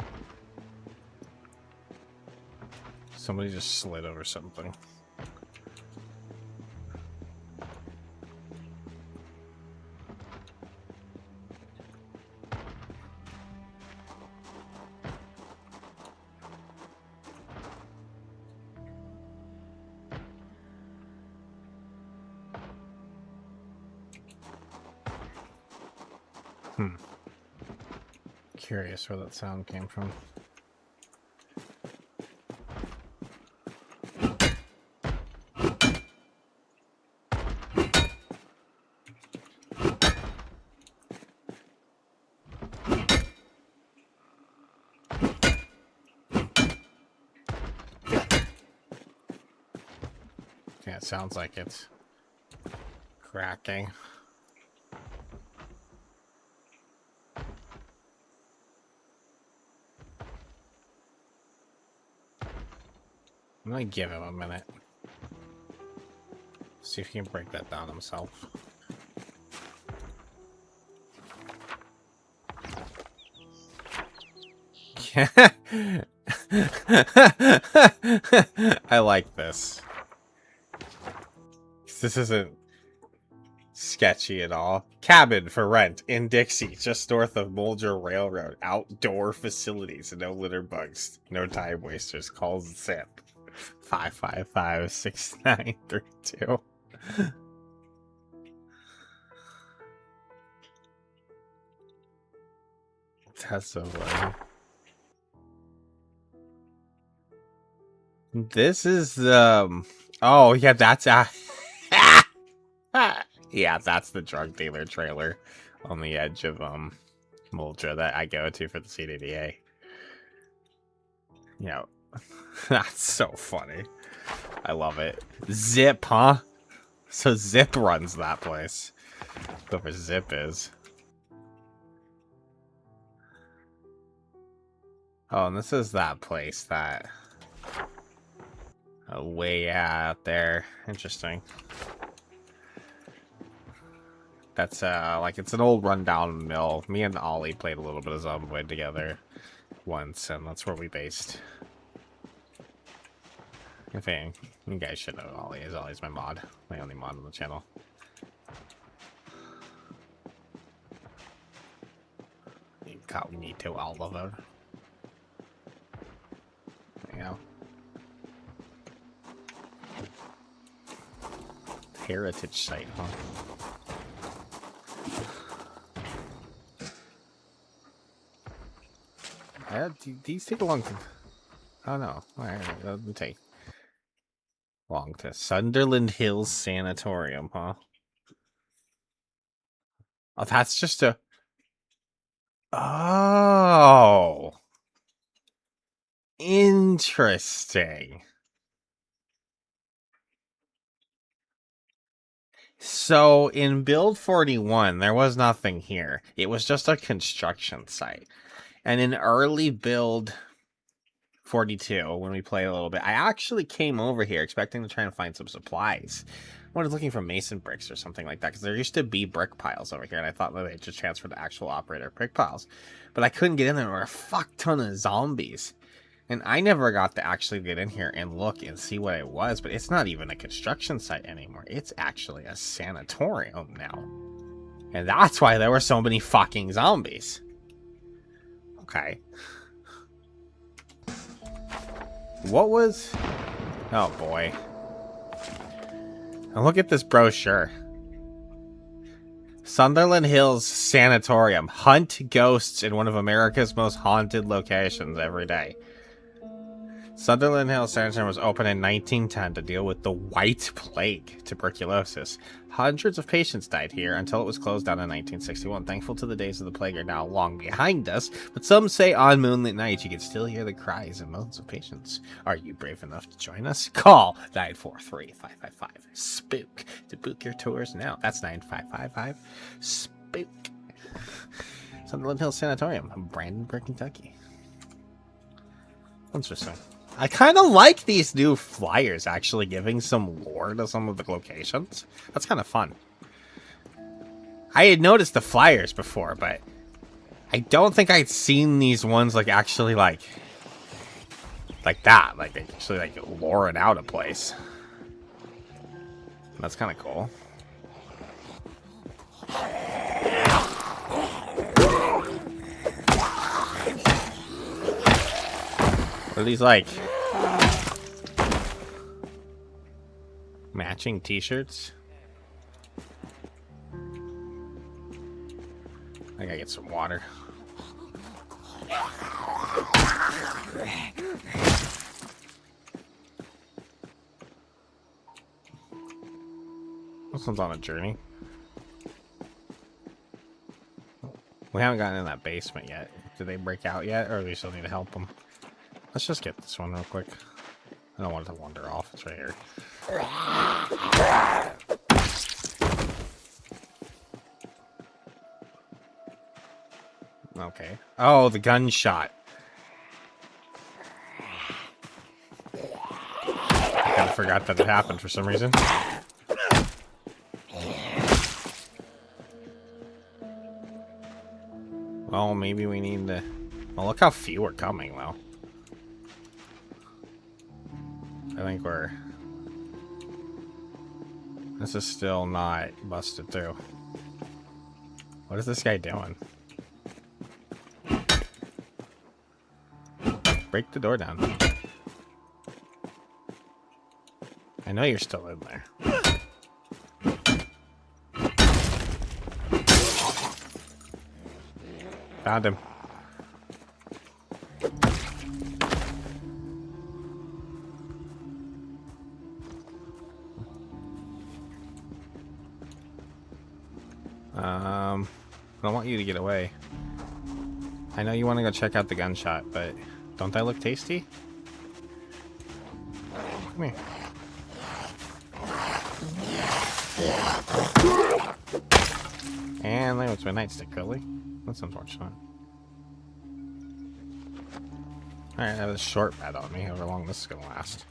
Somebody just slid over something. Curious where that sound came from. Yeah, it sounds like it's cracking. I'm gonna give him a minute. See if he can break that down himself. I like this. This isn't sketchy at all. Cabin for rent in Dixie, just north of Mulger Railroad. Outdoor facilities and no litter bugs. No time wasters. Calls and SIP. 555-6932. That's so funny. This is oh yeah, that's Yeah, that's the drug dealer trailer on the edge of Muldra that I go to for the CDDA. You know, that's so funny. I love it. Zip, huh? So Zip runs that place. Whoever Zip is. Oh, and this is that place that way out there. Interesting. That's like it's an old rundown mill. Me and Ollie played a little bit of Zomboid together once, and that's where we based. If any, you guys should know Ollie is. Ollie's my mod, my only mod on the channel. Incognito Oliver. There you go. Heritage site, huh? These take a long time. Oh no. Alright, let me take long to Sunderland Hills Sanatorium, huh? Oh, that's just a. Oh. Interesting. So in build 41, there was nothing here. It was just a construction site. And in early build 42, when we played a little bit, I actually came over here expecting to try and find some supplies. I was looking for mason bricks or something like that, because there used to be brick piles over here, and I thought that they just transferred to actual operator brick piles. But I couldn't get in there. There were a fuck ton of zombies. And I never got to actually get in here and look and see what it was, but it's not even a construction site anymore. It's actually a sanatorium now. And that's why there were so many fucking zombies. Okay. What was... Oh boy. And look at this brochure. Sunderland Hills Sanatorium. Hunt ghosts in one of America's most haunted locations every day. Sunderland Hills Sanatorium was opened in 1910 to deal with the White Plague, tuberculosis. Hundreds of patients died here until it was closed down in 1961. Thankful to the days of the plague are now long behind us, but some say on moonlit nights you can still hear the cries and moans of patients. Are you brave enough to join us? Call 943-555-SPOOK to book your tours now. That's 9555-SPOOK. Sunderland Hills Sanatorium, Brandenburg, Kentucky. Interesting. I kind of like these new flyers actually giving some lore to some of the locations. That's kind of fun. I had noticed the flyers before, but I don't think I'd seen these ones like actually like that. Like they actually like lore it out a place. That's kind of cool. What are these like? Matching t-shirts? I gotta get some water. This one's on a journey. We haven't gotten in that basement yet. Did they break out yet, or do we still need to help them? Let's just get this one real quick. I don't want it to wander off. It's right here. Okay. Oh, the gunshot. I kind of forgot that it happened for some reason. Well, maybe we need to... Well, look how few are coming, though. I think we're... This is still not busted through. What is this guy doing? Break the door down. I know you're still in there. Found him. I don't want you to get away. I know you want to go check out the gunshot, but don't that look tasty? Come here. And there was my nightstick, Billy. That's unfortunate. Alright, I have a short bet on me, however long this is gonna last.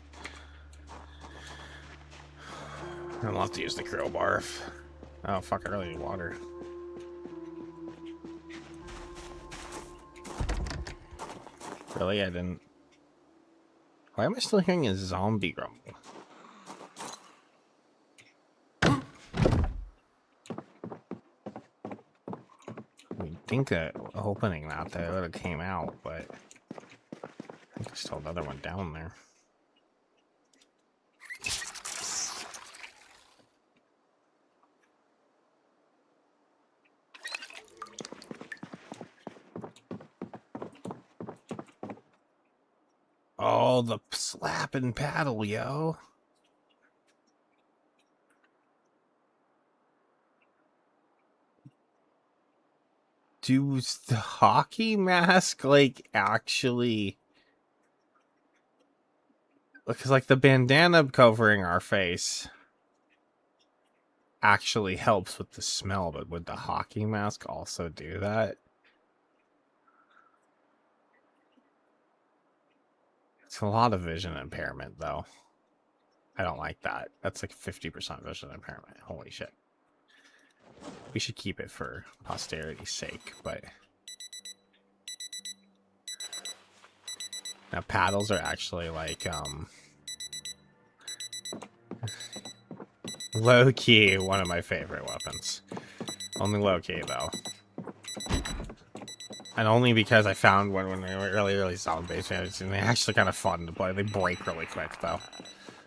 I'll have to use the crowbar if... Oh, fuck, I really need water. Really? I didn't... Why am I still hearing a zombie grumble? You'd think that opening that they would have came out, but... I think there's still another one down there. Oh, the slap and paddle, yo. Does the hockey mask, like, actually... Because, like, the bandana covering our face actually helps with the smell, but would the hockey mask also do that? It's a lot of vision impairment, though. I don't like that. That's like 50% vision impairment. Holy shit. We should keep it for posterity's sake, but... Now, paddles are actually, like, low-key one of my favorite weapons. Only low-key, though. And only because I found one when they were early zombies, and they're actually kind of fun to play. They break really quick, though.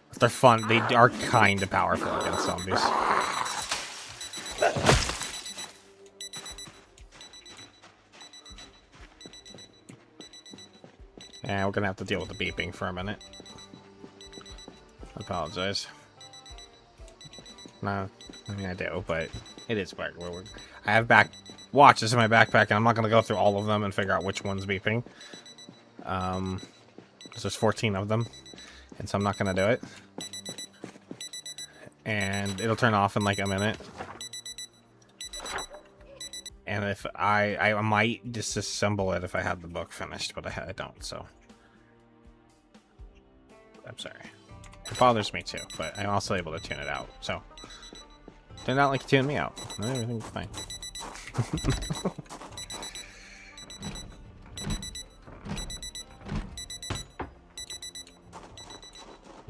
But they're fun. They are kind of powerful against zombies. Yeah, we're gonna have to deal with the beeping for a minute. I apologize. No, I mean, I do, but it is weird. I have watches in my backpack, and I'm not gonna go through all of them and figure out which one's beeping. Because there's 14 of them, and so I'm not gonna do it. And it'll turn off in like a minute. And if I might disassemble it if I had the book finished, but I don't, so. I'm sorry. It bothers me too, but I'm also able to tune it out, so. They're not like you tune me out. Everything's fine.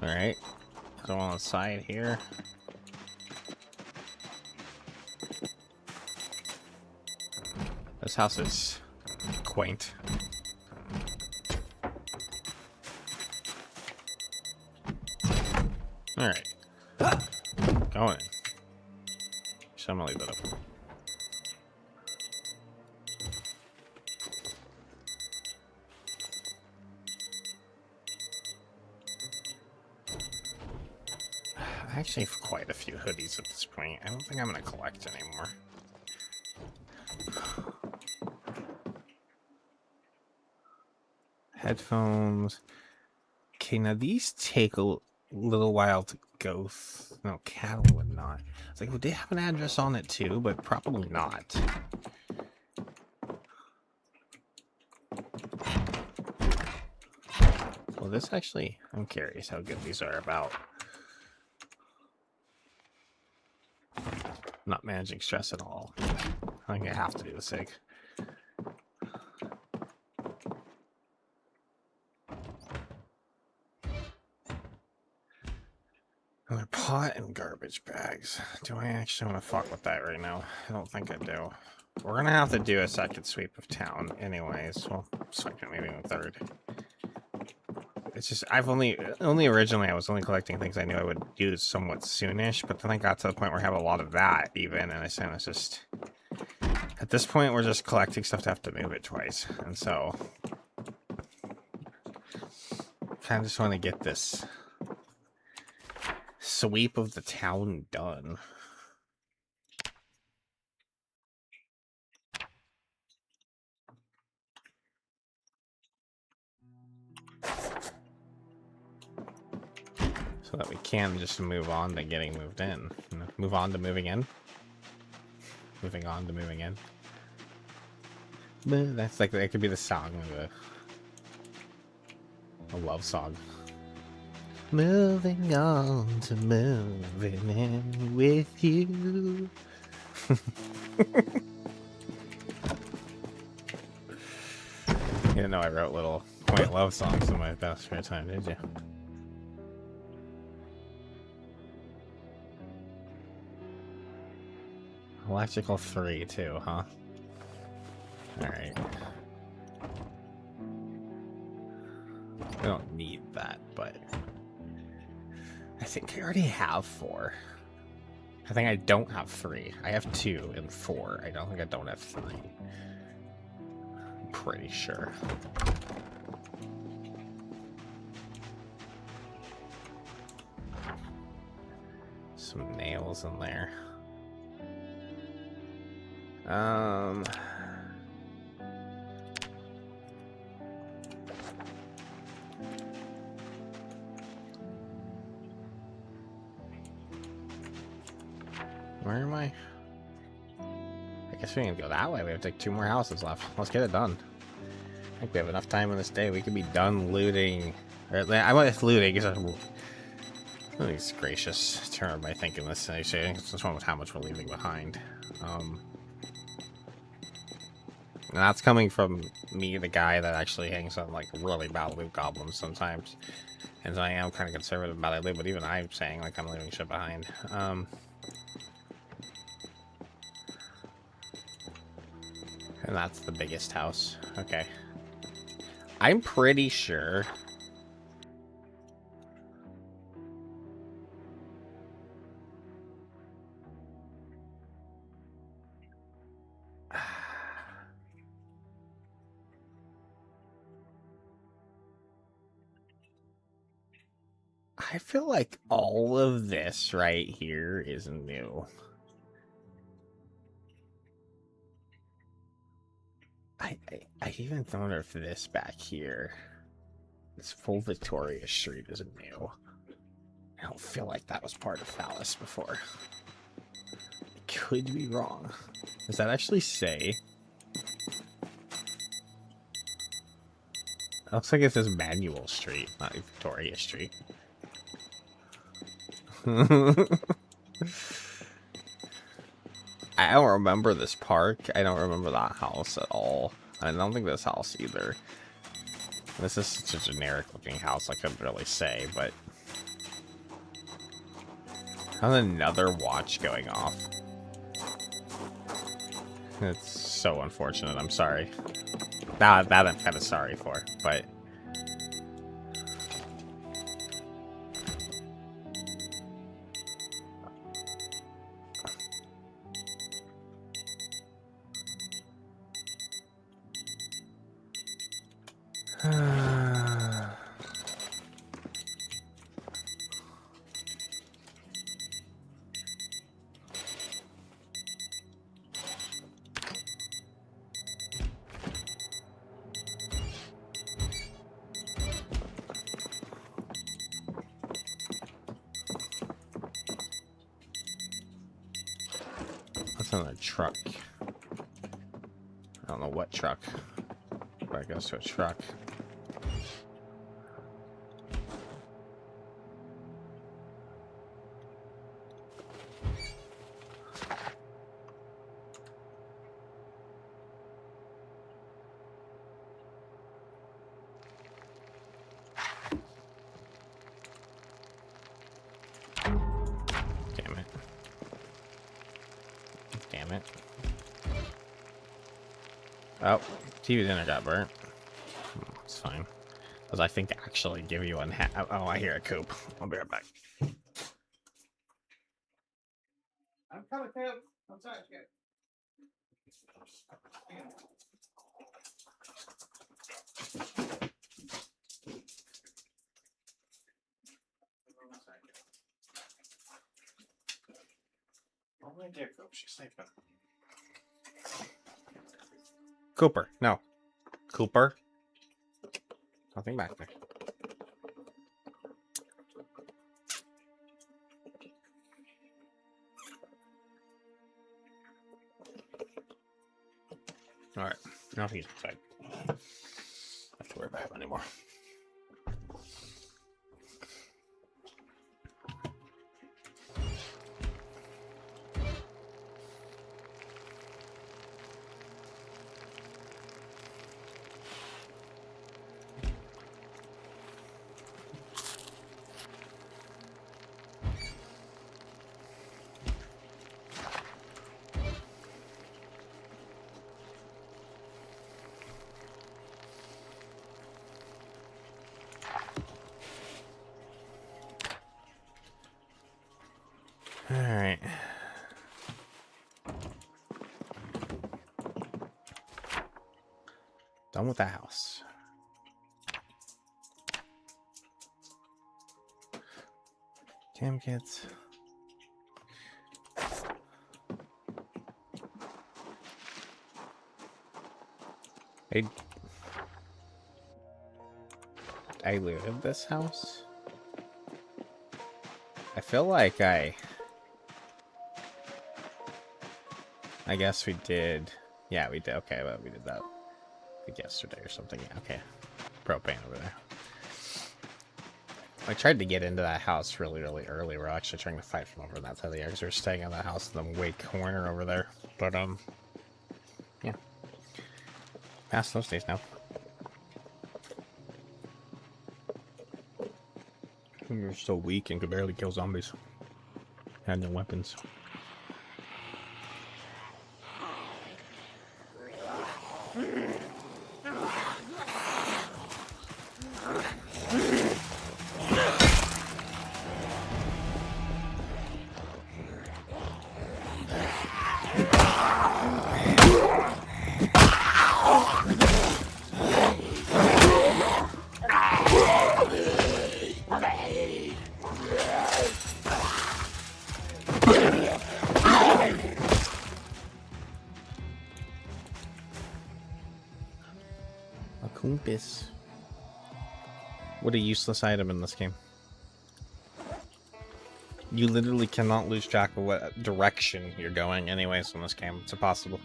Alright. So on the side here. This house is quaint. Alright. Going in. So I'm gonna leave that open. I actually have quite a few hoodies at this point. I don't think I'm gonna collect anymore. Headphones. Okay, now these take a little while to go. No, cattle would not. It's like, would they have an address on it too? But probably not. Well, this actually, I'm curious how good these are about not managing stress at all. I think I have to do the SIG. Another pot and garbage bags. Do I actually want to fuck with that right now? I don't think I do. We're gonna have to do a second sweep of town anyways. Well, second, maybe a third. It's just, I've only originally I was only collecting things I knew I would use somewhat soonish, but then I got to the point where I have a lot of that even, and I said it's just, at this point we're just collecting stuff to have to move it twice, and so kind of just want to get this sweep of the town done. So that we can just move on to getting moved in. You know, move on to moving in. Moving on to moving in. That's like, that could be the song of a love song. Moving on to moving in with you. You didn't know I wrote little quaint love songs in my best spare time, did you? Electrical 3 too, huh? Alright. We don't need that, but I think I already have 4. I think I don't have 3. I have 2 and 4. I don't think I don't have 3. I'm pretty sure. Some nails in there. Where am I? I guess we can go that way. We have like 2 more houses left. Let's get it done. I think we have enough time in this day. We could be done looting. Or, I went looting because I think it's a gracious term, I think, in this. Actually, I think it's just one with how much we're leaving behind. And that's coming from me, the guy that actually hangs on like really bad loot goblins sometimes. And so I am kind of conservative about it, but even I'm saying like I'm leaving shit behind. And that's the biggest house. Okay. I'm pretty sure. I feel like all of this right here is new. I even wonder if this back here, this full Victoria Street, is new. I don't feel like that was part of Fallas before. I could be wrong. Does that actually say? It looks like it says Manual Street, not Victoria Street. I don't remember this park. I don't remember that house at all. I don't think this house either. This is such a generic looking house, I couldn't really say, but... How's another watch going off? It's so unfortunate, I'm sorry. That I'm kind of sorry for, but... What's on a truck? I don't know what truck, but it goes to a truck. Damn it. Damn it. Oh, TV dinner got burnt. It's fine. Because I think to actually give you one oh, I hear a coop. I'll be right back. I'm coming, Coop. I'm sorry, Coop. Oh my dear Coop, she's sleeping. Cooper, no. Cooper. Nothing back there. Alright, now he's inside. I don't have to worry about him anymore. Alright. Done with the house. Cam kits. I looted this house. I feel like I guess we did. Yeah, we did. Okay, well, we did that like yesterday or something. Yeah, okay. Propane over there. I tried to get into that house really early. We're actually trying to fight from over that side of the air because we're staying in that house in the way corner over there. But, yeah. Past those days now. You're so weak and could barely kill zombies. Had no weapons. Compass. What a useless item in this game. You literally cannot lose track of what direction you're going anyways in this game. It's impossible.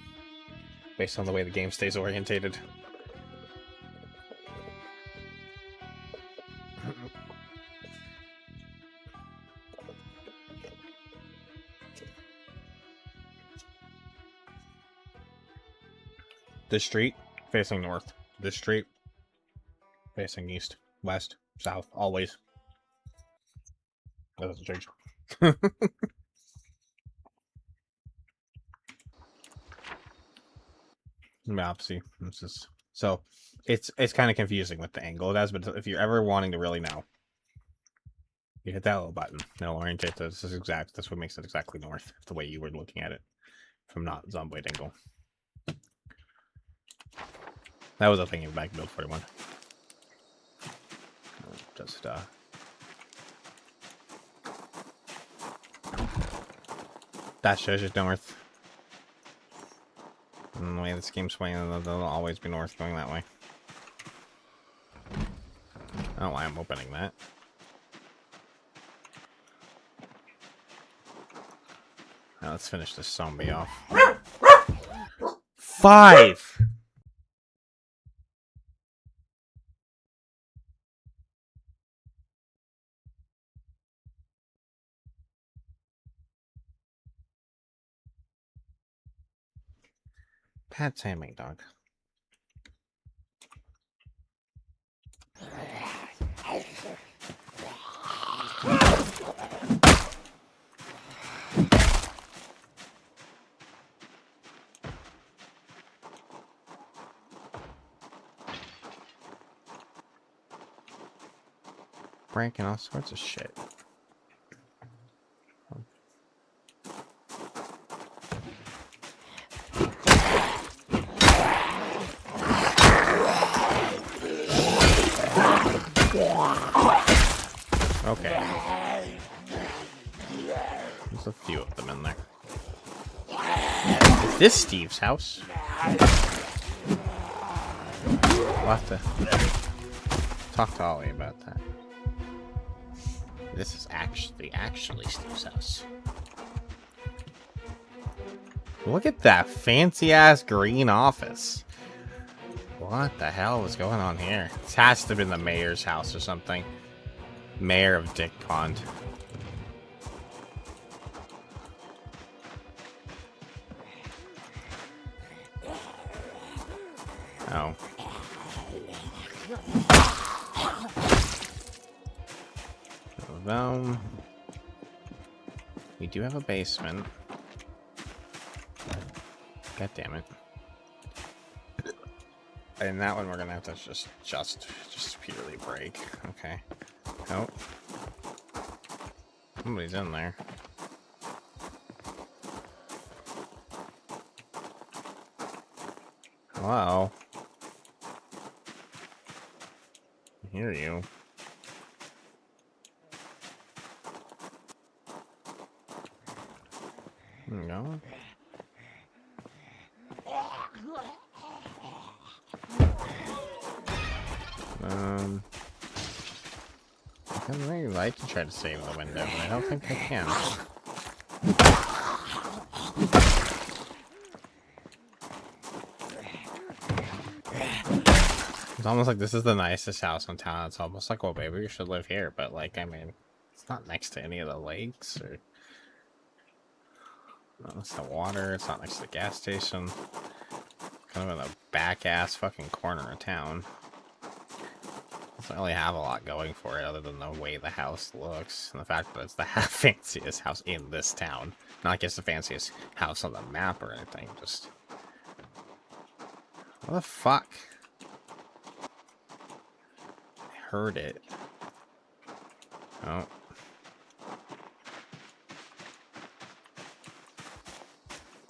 Based on the way the game stays orientated. This street facing north. This street facing east, west, south, always. That doesn't change. Mapsy. This is so it's kind of confusing with the angle it has, but if you're ever wanting to really know, you hit that little button. It'll orientate to this is exact. That's what makes it exactly north, the way you were looking at it from not zomboid angle. That was a thing in back build 41. Just that shows you north. And the way this game's playing, they'll always be north going that way. I don't know why I'm opening that. Now let's finish this zombie off. 5! Bad timing, dog. Breaking all sorts of shit. Okay. There's a few of them in there. Is this Steve's house? We'll have to talk to Ollie about that. This is actually Steve's house. Look at that fancy-ass green office. What the hell was going on here? This has to have been the mayor's house or something. Mayor of Dick Pond. Oh. We do have a basement. God damn it. And that one we're gonna have to just purely break. Okay. Oh. Somebody's in there. Hello? I hear you. There you go. I can try to save the window, but I don't think I can. It's almost like this is the nicest house in town. It's almost like, well, maybe we should live here, but like, I mean, it's not next to any of the lakes or not next to water. It's not next to the gas station. Kind of in the back ass fucking corner of town. Doesn't really have a lot going for it other than the way the house looks and the fact that it's the fanciest house in this town. Not like it's the fanciest house on the map or anything. Just what the fuck? I heard it. Oh.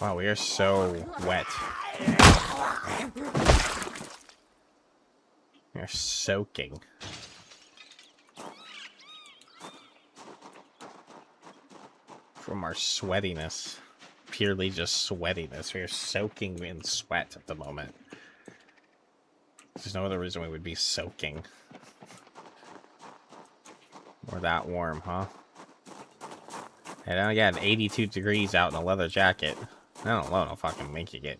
Wow, we are so wet. We are soaking. From our sweatiness. Purely just sweatiness. We are soaking in sweat at the moment. There's no other reason we would be soaking. We're that warm, huh? And then again, 82 degrees out in a leather jacket. That alone will fucking make you get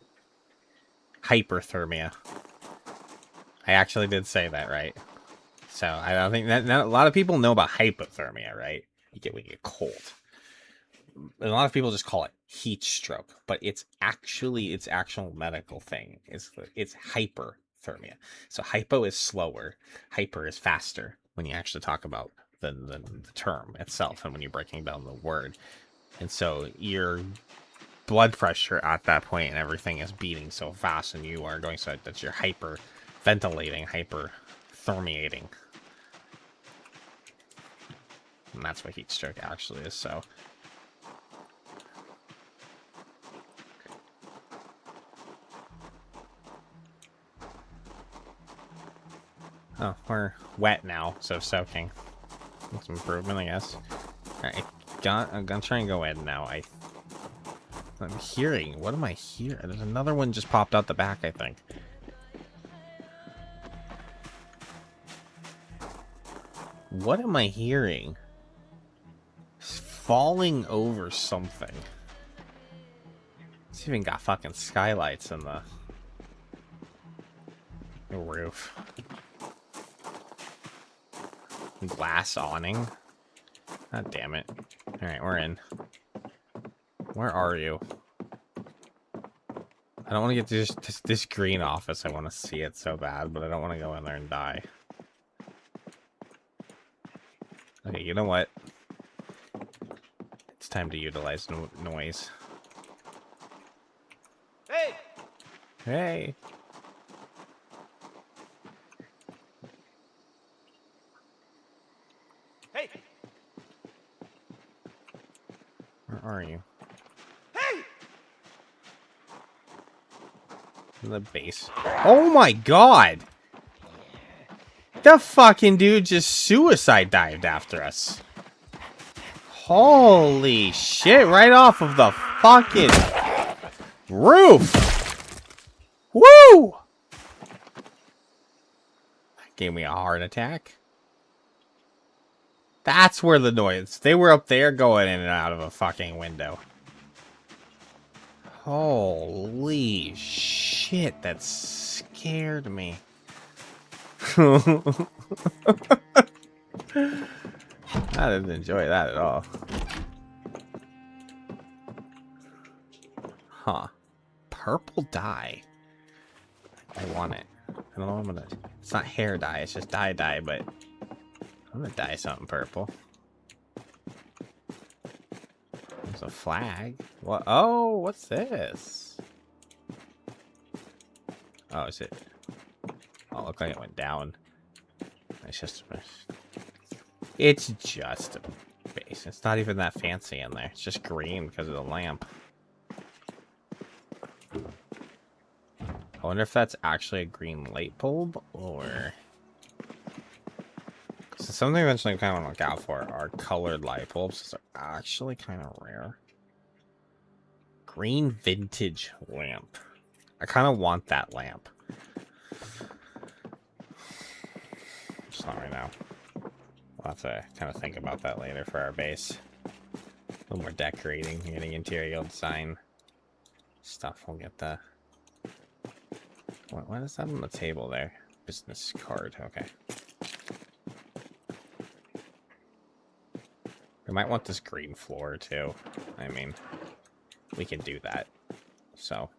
hyperthermia. I actually did say that right. So I don't think that a lot of people know about hypothermia, right? You get when you get cold. A lot of people just call it heat stroke, but it's actually its actual medical thing. It's hyperthermia. So hypo is slower, hyper is faster when you actually talk about the term itself and when you're breaking down the word. And so your blood pressure at that point and everything is beating so fast and you are going so that you're hyperventilating, hyperthermiating. And that's what heat stroke actually is, so. Oh, we're wet now, so soaking. That's some improvement, I guess. Alright, I'm gonna try and go in now. I'm hearing. What am I hearing? There's another one just popped out the back, I think. What am I hearing? It's falling over something. It's even got fucking skylights in the roof. Glass awning. God damn it. Alright, we're in. Where are you? I don't want to get this green office. I want to see it so bad, but I don't want to go in there and die. Okay, you know what? It's time to utilize noise. Hey! Hey! Hey! Where are you? Hey! In the base. Oh my god! The fucking dude just suicide dived after us. Holy shit, right off of the fucking roof! Woo! That gave me a heart attack. That's where the noise. They were up there going in and out of a fucking window. Holy shit, that scared me. I didn't enjoy that at all. Huh. Purple dye. I want it. I don't know what I'm gonna... It's not hair dye, it's just dye, but... I'm gonna dye something purple. There's a flag. What? Oh, what's this? Oh, is it? Oh, look like it went down. It's just a base. It's not even that fancy in there. It's just green because of the lamp. I wonder if that's actually a green light bulb or... So something eventually I kind of want to look out for are colored light bulbs. Those are actually kind of rare. Green vintage lamp. I kind of want that lamp. Just not right now. We'll have to kind of think about that later for our base. A little more decorating, getting interior design stuff. We'll get the... What is that on the table there? Business card. Okay. We might want this green floor too. I mean, we can do that. So.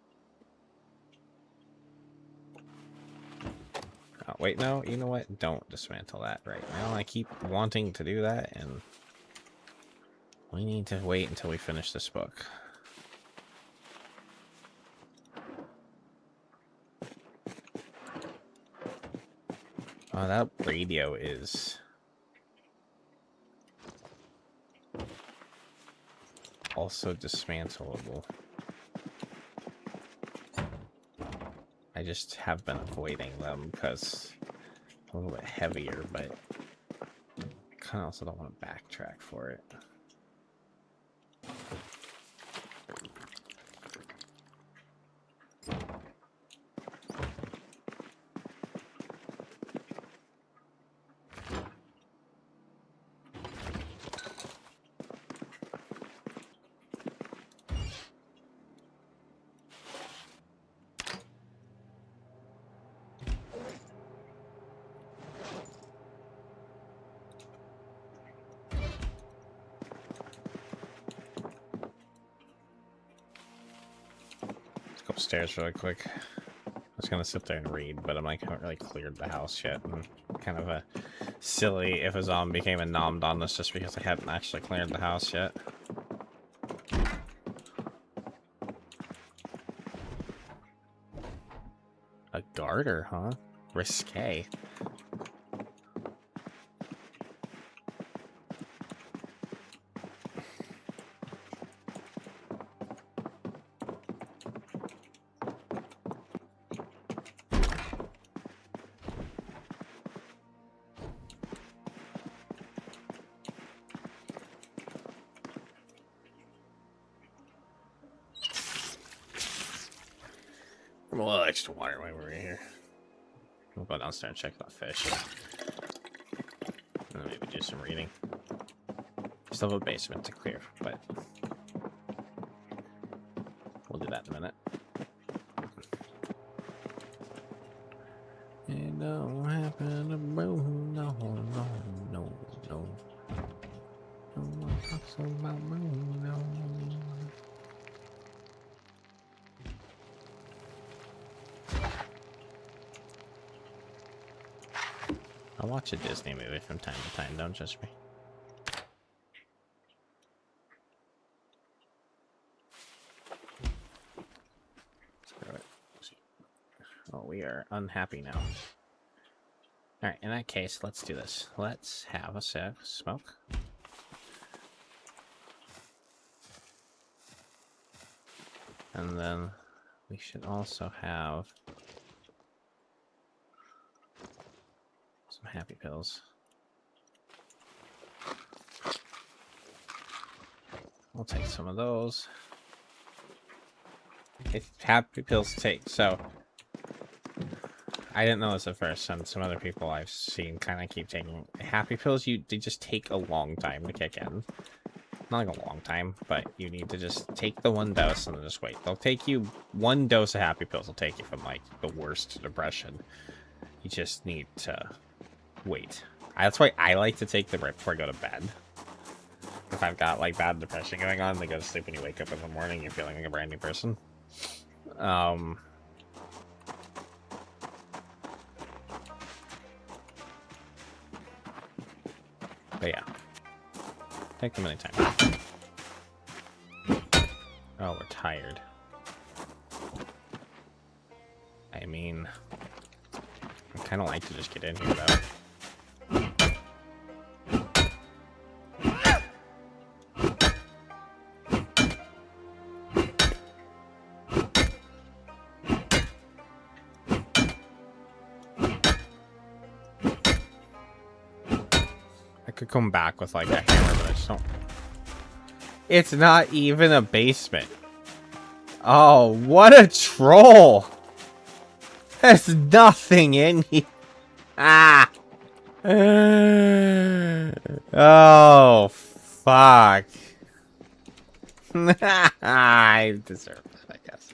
Oh, wait, no. You know what? Don't dismantle that right now. I keep wanting to do that, and we need to wait until we finish this book. Oh, that radio is... also dismantleable. I just have been avoiding them because a little bit heavier, but I kind of also don't want to backtrack for it. Upstairs really quick. I was gonna sit there and read, but I'm like, I haven't really cleared the house yet. And kind of a silly if a zombie came and nommed on this just because I hadn't actually cleared the house yet. A garter, huh? Risque. A little extra water while we're here. We'll go downstairs and check that fish. And maybe do some reading. Still have a basement to clear, but we'll do that in a minute. It don't happen to moon, no, no, no, no. No one talks about moon, no. I'll watch a Disney movie from time to time, don't judge me. Screw it. Oh, we are unhappy now. Alright, in that case, let's do this. Let's have a smoke. And then we should also have some happy pills. We'll take some of those. If happy pills take, so I didn't know this at first, and some other people I've seen kind of keep taking happy pills. They just take a long time to kick in. not like a long time, but you need to just take the one dose and then just wait. They'll take you, one dose of happy pills will take you from like the worst depression. You just need to wait. That's why I like to take them right before I go to bed. If I've got like bad depression going on, they go to sleep when you wake up in the morning, you're feeling like a brand new person. But yeah, take them anytime. Oh, we're tired. I mean, I kind of like to just get in here though. I could come back with like a hammer, but I just don't. It's not even a basement. Oh, what a troll! There's nothing in here. Ah! Oh, fuck. I deserve that, I guess.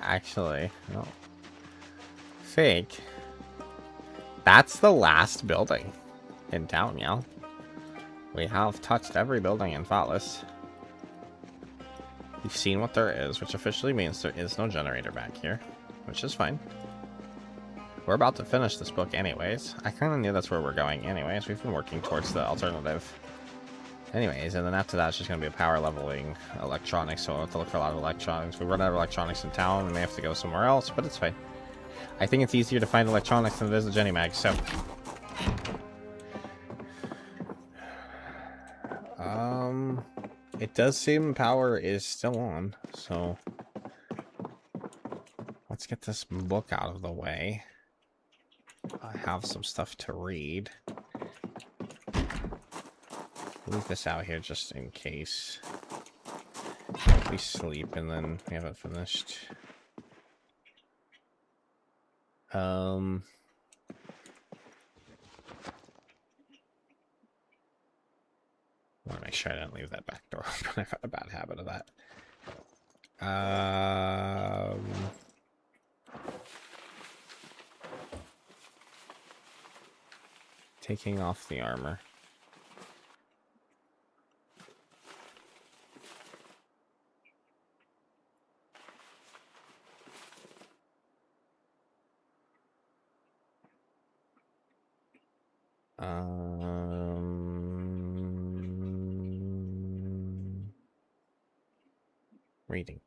Actually, no. Fake. That's the last building in town, y'all. We have touched every building in Fallas. You've seen what there is, which officially means there is no generator back here, which is fine. We're about to finish this book anyways. I kind of knew that's where we're going anyways. We've been working towards the alternative. Anyways, and then after that, it's just going to be a power leveling electronics, so we'll have to look for a lot of electronics. We run out of electronics in town, we may have to go somewhere else, but it's fine. I think it's easier to find electronics than it is a Jenny Mag, so... It does seem power is still on, so... Let's get this book out of the way. I have some stuff to read. Leave this out here just in case we sleep and then we haven't finished. Want to make sure I didn't leave that back door open. I've got a bad habit of that. Taking off the armor. Reading.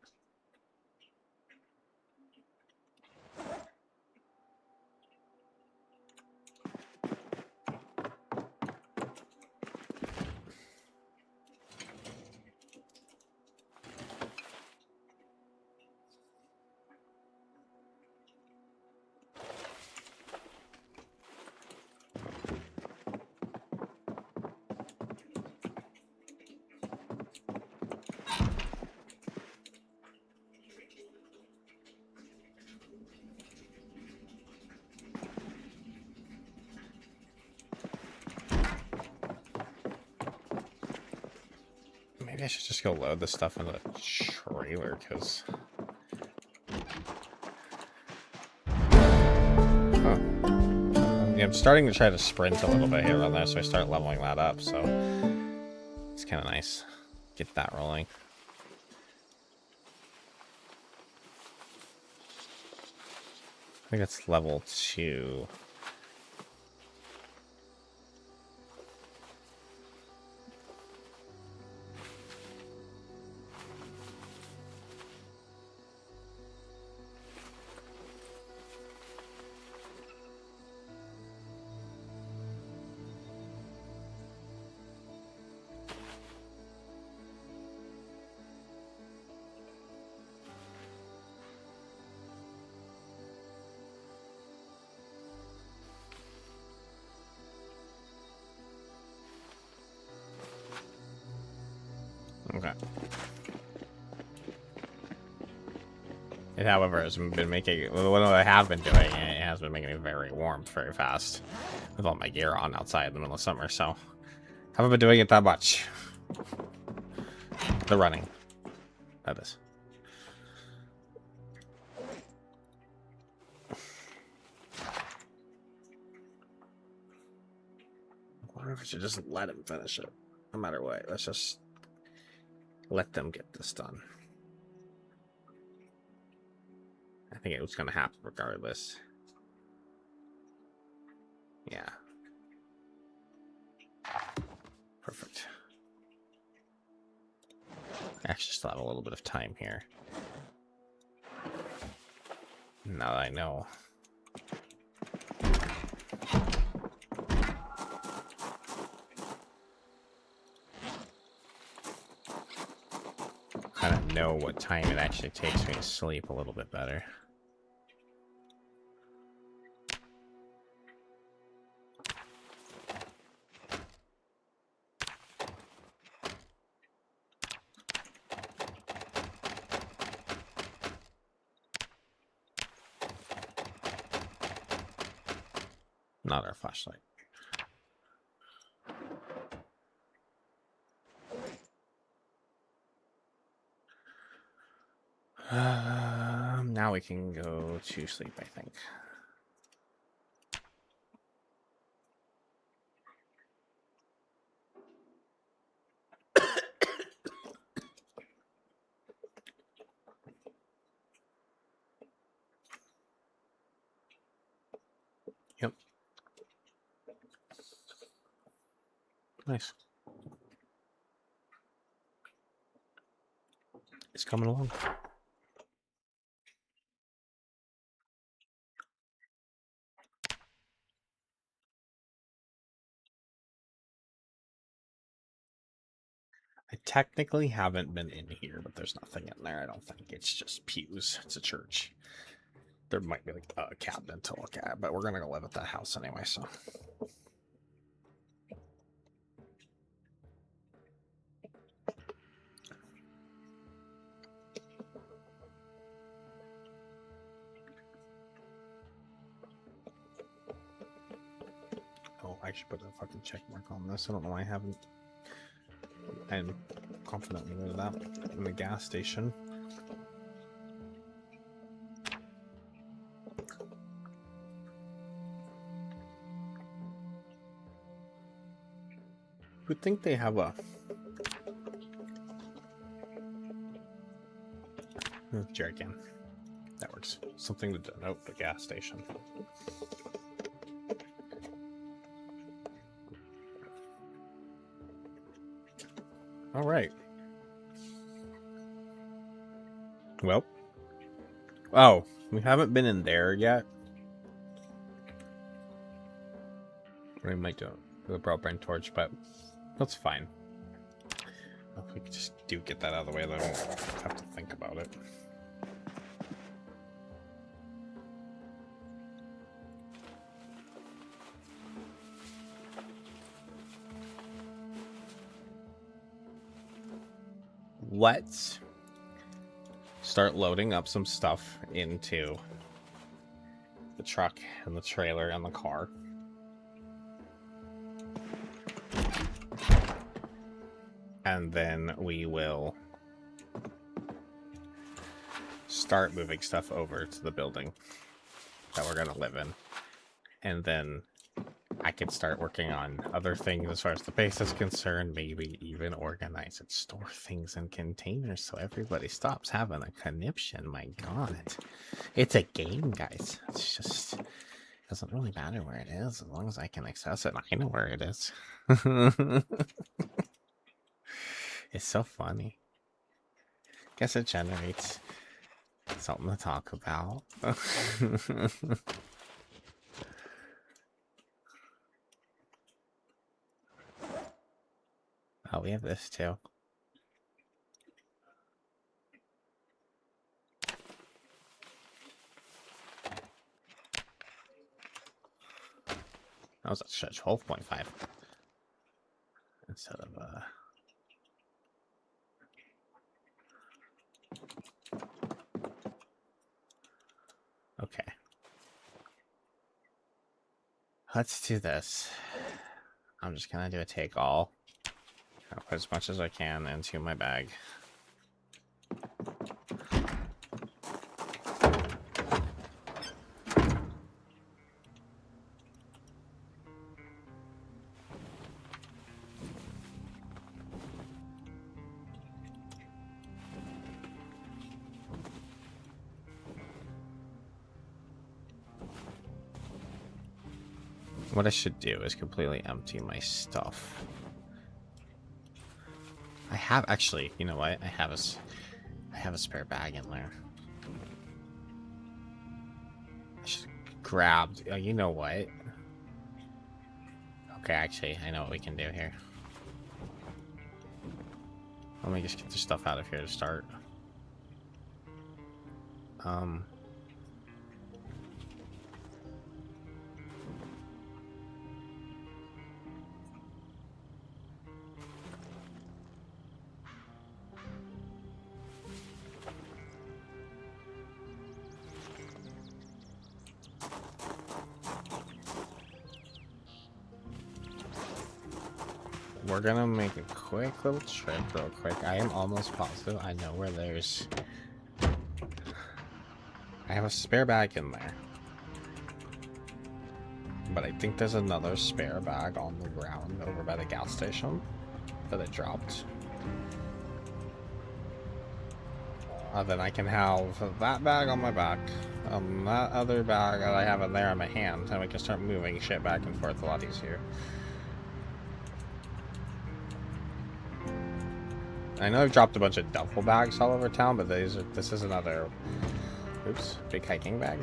Maybe I should just go load this stuff into the trailer, because... Huh. I'm starting to try to sprint a little bit here on there, so I start leveling that up, so... It's kind of nice. Get that rolling. I think it's level 2. It, however, has been making, what I have been doing, it has been making me very warm very fast with all my gear on outside in the middle of summer, so haven't been doing it that much. The running, that is. I wonder if I should just let him finish it, no matter what. Let's just let them get this done. I think it was going to happen regardless. Yeah. Perfect. I actually still have a little bit of time here. Now that I know. Kind of know what time it actually takes me to sleep a little bit better. Not our flashlight. Now we can go to sleep, I think. Yep. Nice. It's coming along. I technically haven't been in here, but there's nothing in there, I don't think. It's just pews. It's a church. There might be like a cabinet to look at, but we're gonna go live at that house anyway, so. Oh, I should put a fucking check mark on this. I don't know why I haven't. I'm confidently with that in the gas station. Would think they have a jerry can. That works. Something to denote the gas station. All right. Well. Oh, we haven't been in there yet. We might do it with a propane torch, but that's fine. If we could just get that out of the way, then I don't have to think about it. Let's start loading up some stuff into the truck and the trailer and the car. And then we will start moving stuff over to the building that we're going to live in. And then I can start working on other things as far as the base is concerned, maybe even organize and store things in containers so everybody stops having a conniption. My god. It's a game, guys. It's just, doesn't really matter where it is as long as I can access it. I know where it is. It's so funny. Guess it generates something to talk about. Oh, we have this too. That was a 12.5 instead of Okay. Let's do this. I'm just gonna do a take all. I'll put as much as I can into my bag. What I should do is completely empty my stuff. I have actually, you know what? I have a spare bag in there. I should grab. Oh, you know what? Okay, actually, I know what we can do here. Let me just get the stuff out of here to start. We're gonna make a quick little trip real quick. I am almost positive I know where there's... I have a spare bag in there. But I think there's another spare bag on the ground over by the gas station that I dropped. Then I can have that bag on my back, that other bag that I have in there in my hand, and we can start moving shit back and forth a lot easier. I know I've dropped a bunch of duffel bags all over town, but this is another, oops, big hiking bag.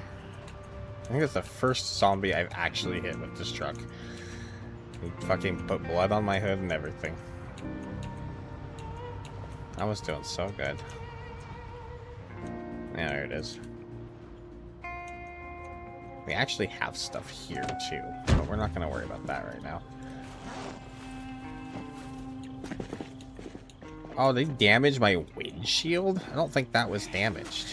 I think it's the first zombie I've actually hit with this truck. He fucking put blood on my hood and everything. I was doing so good. Yeah, there it is. We actually have stuff here too, but we're not going to worry about that right now. Oh, they damaged my windshield? I don't think that was damaged.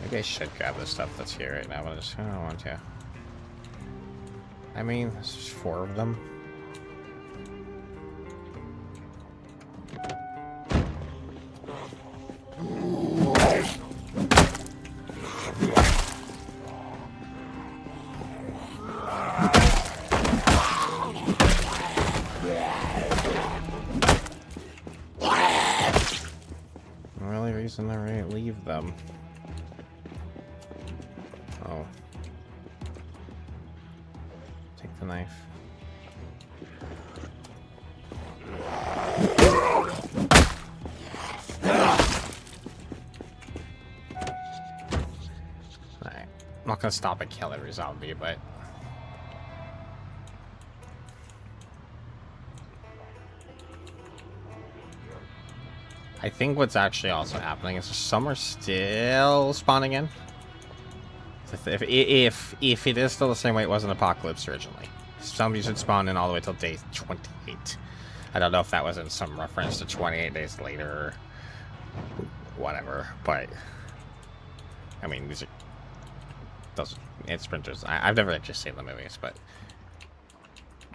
Maybe I should grab the stuff that's here right now, but I don't want to. I mean, there's 4 of them. Really, reason to leave them. Oh. Take the knife. Alright. I'm not gonna stop and kill every zombie, but... I think what's actually also happening is some are still spawning in. If it is still the same way it was in Apocalypse originally. Zombies would spawn in all the way till day 28. I don't know if that was in some reference to 28 days later or whatever, but I mean, these are it's sprinters. I've never actually seen the movies, but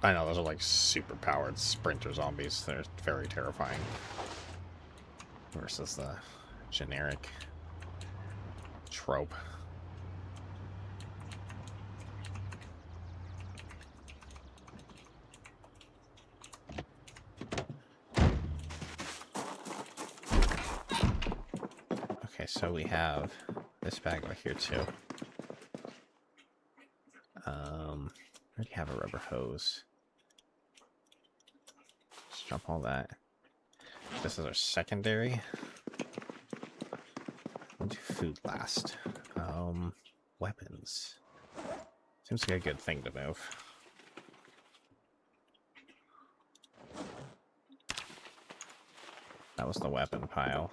I know those are like super powered sprinter zombies. They're very terrifying versus the generic trope. Okay, so we have this bag over here too. I already have a rubber hose. Let's drop all that. This is our secondary. We'll do food last. Weapons. Seems like a good thing to move. That was the weapon pile.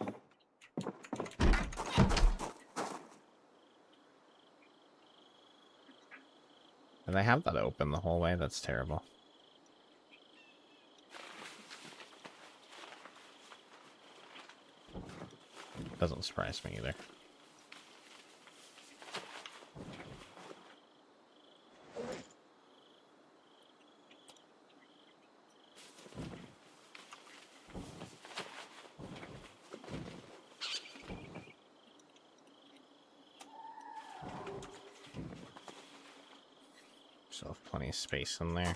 Did I have that open the whole way? That's terrible. Doesn't surprise me either. Still have plenty of space in there.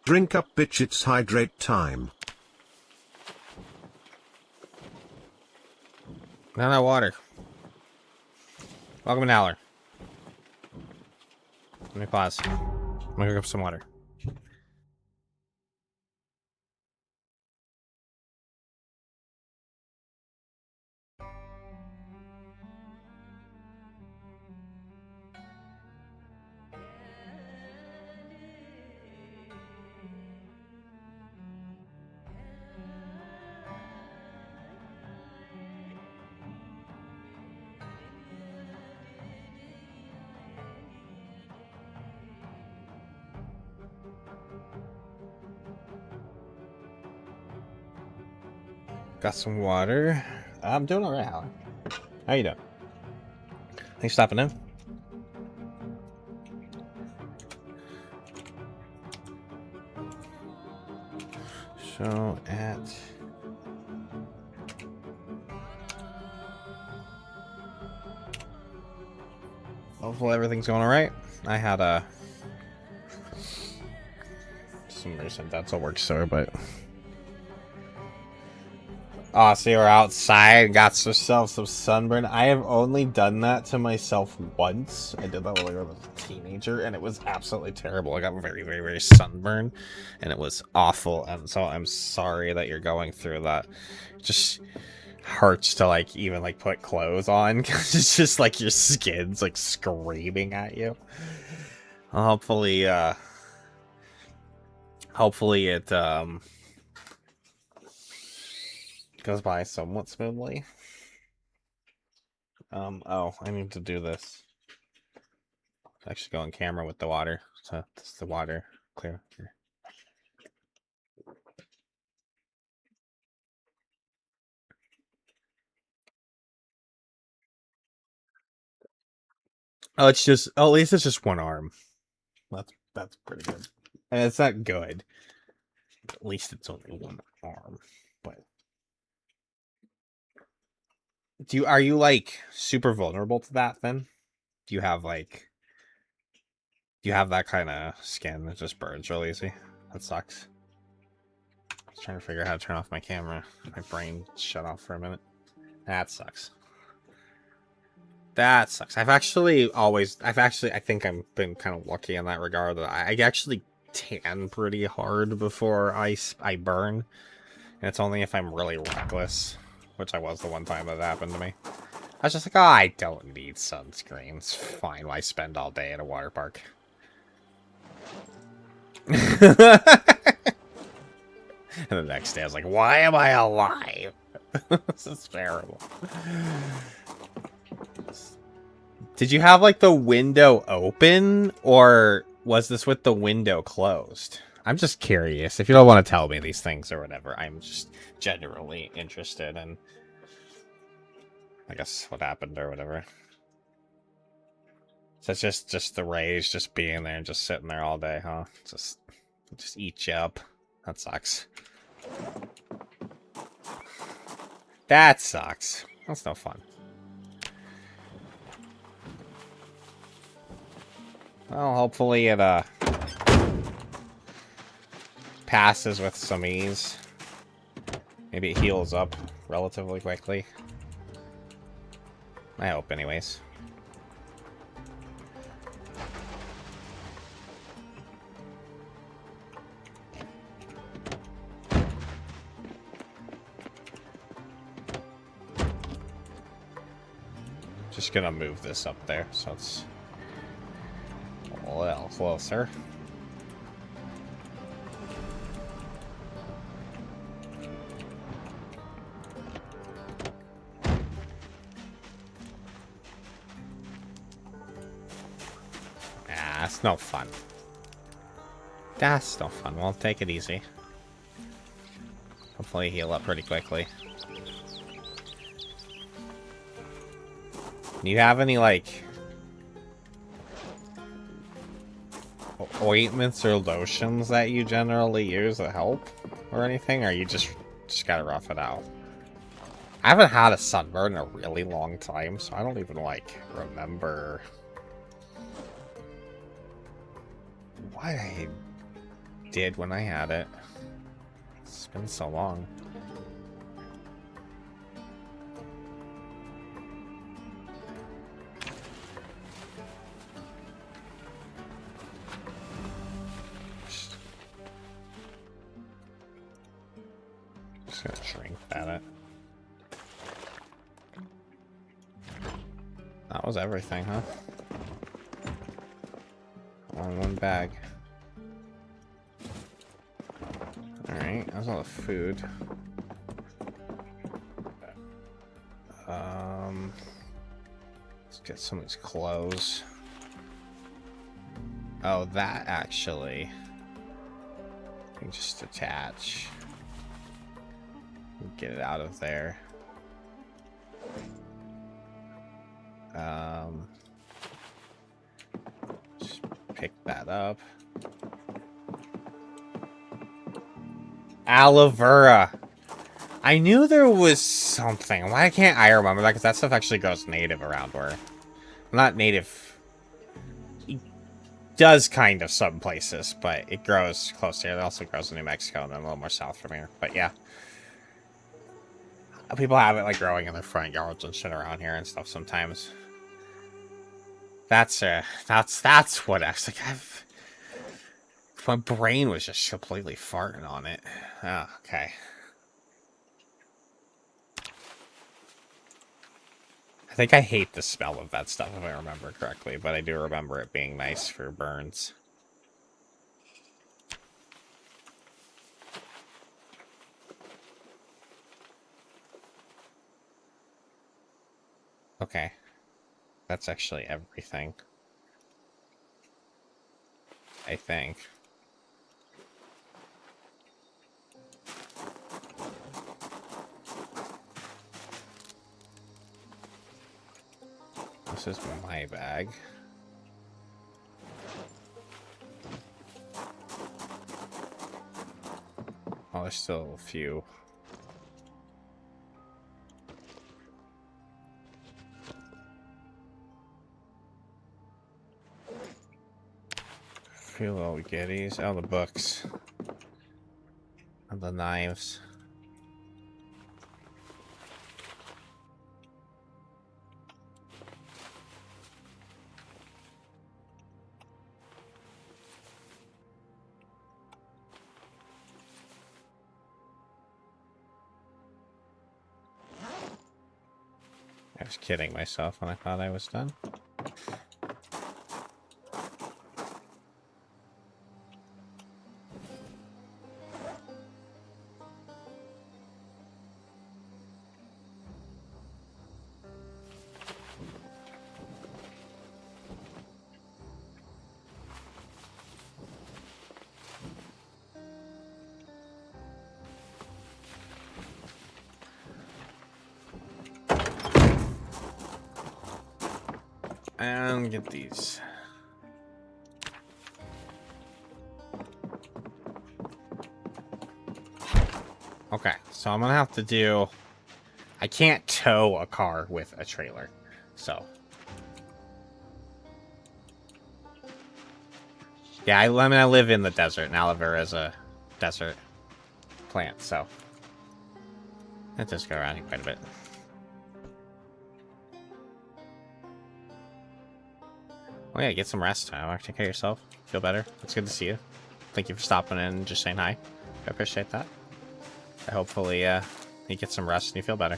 Drink up, bitch, it's hydrate time. No water. Welcome to Howler. Let me pause. I'm gonna grab some water. Got some water. I'm doing alright, Howler. How you doing? Thanks for stopping in. So hopefully everything's going alright. I had some recent dental work sore, but so you're outside and got yourself some sunburn. I have only done that to myself once. I did that when I was a teenager, and it was absolutely terrible. I got very, very, very sunburned, and it was awful. And so I'm sorry that you're going through that. It just hurts to like even like put clothes on because it's just like your skin's like screaming at you. Hopefully it goes by somewhat smoothly. Oh, I need to do this. Actually go on camera with the water. So this is the water clear here. Oh, it's just at least it's just one arm. That's pretty good. And it's not good. At least it's only one arm. But are you like super vulnerable to that then? Do you have that kind of skin that just burns real easy? That sucks. I was trying to figure out how to turn off my camera. My brain shut off for a minute. That sucks. That sucks. I think I've been kind of lucky in that regard. That I actually tan pretty hard before I burn. And it's only if I'm really reckless, which I was the one time that happened to me. I was just like, oh, I don't need sunscreen. It's fine. Why spend all day at a water park? And the next day I was like, why am I alive? This is terrible. Did you have like the window open, or was this with the window closed? I'm just curious. If you don't want to tell me these things or whatever, I'm just genuinely interested in, I guess, what happened or whatever. So it's just the rays just being there and just sitting there all day, huh? Just eat you up. That sucks. That sucks. That's no fun. Well, hopefully it passes with some ease. Maybe it heals up relatively quickly. I hope, anyways. Just gonna move this up there so it's a little closer. That's no fun. That's no fun. Well, take it easy. Hopefully heal up pretty quickly. Do you have any, like, ointments or lotions that you generally use that help? Or anything? Or you just gotta rough it out? I haven't had a sunburn in a really long time, so I don't even, like, remember what I did when I had it. It's been so long. Just gonna shrink that. That was everything, huh? All in one bag. Alright, that's all the food. Let's get some of these clothes. Oh, that actually. I can just attach. Get it out of there. Just pick that up. Aloe vera. I knew there was something. Why can't I remember that? Because that stuff actually grows native around where... Not native. It does kind of some places, but it grows close here. It also grows in New Mexico and then a little more south from here. But yeah. People have it like growing in their front yards and shit around here and stuff sometimes. That's what I was like. My brain was just completely farting on it. Oh, okay. I think I hate the smell of that stuff if I remember correctly, but I do remember it being nice for burns. Okay. That's actually everything. I think. This is my bag. Oh, there's still a few. A few little goodies. Oh, the books. And the knives. I was kidding myself when I thought I was done. And get these. Okay, so I'm gonna have to do... I can't tow a car with a trailer, so... Yeah, I mean, I live in the desert, and aloe vera is a desert plant, so... It does go around here quite a bit. Oh yeah, get some rest. Take care of yourself. Feel better. It's good to see you. Thank you for stopping in and just saying hi. I appreciate that. Hopefully, you get some rest and you feel better.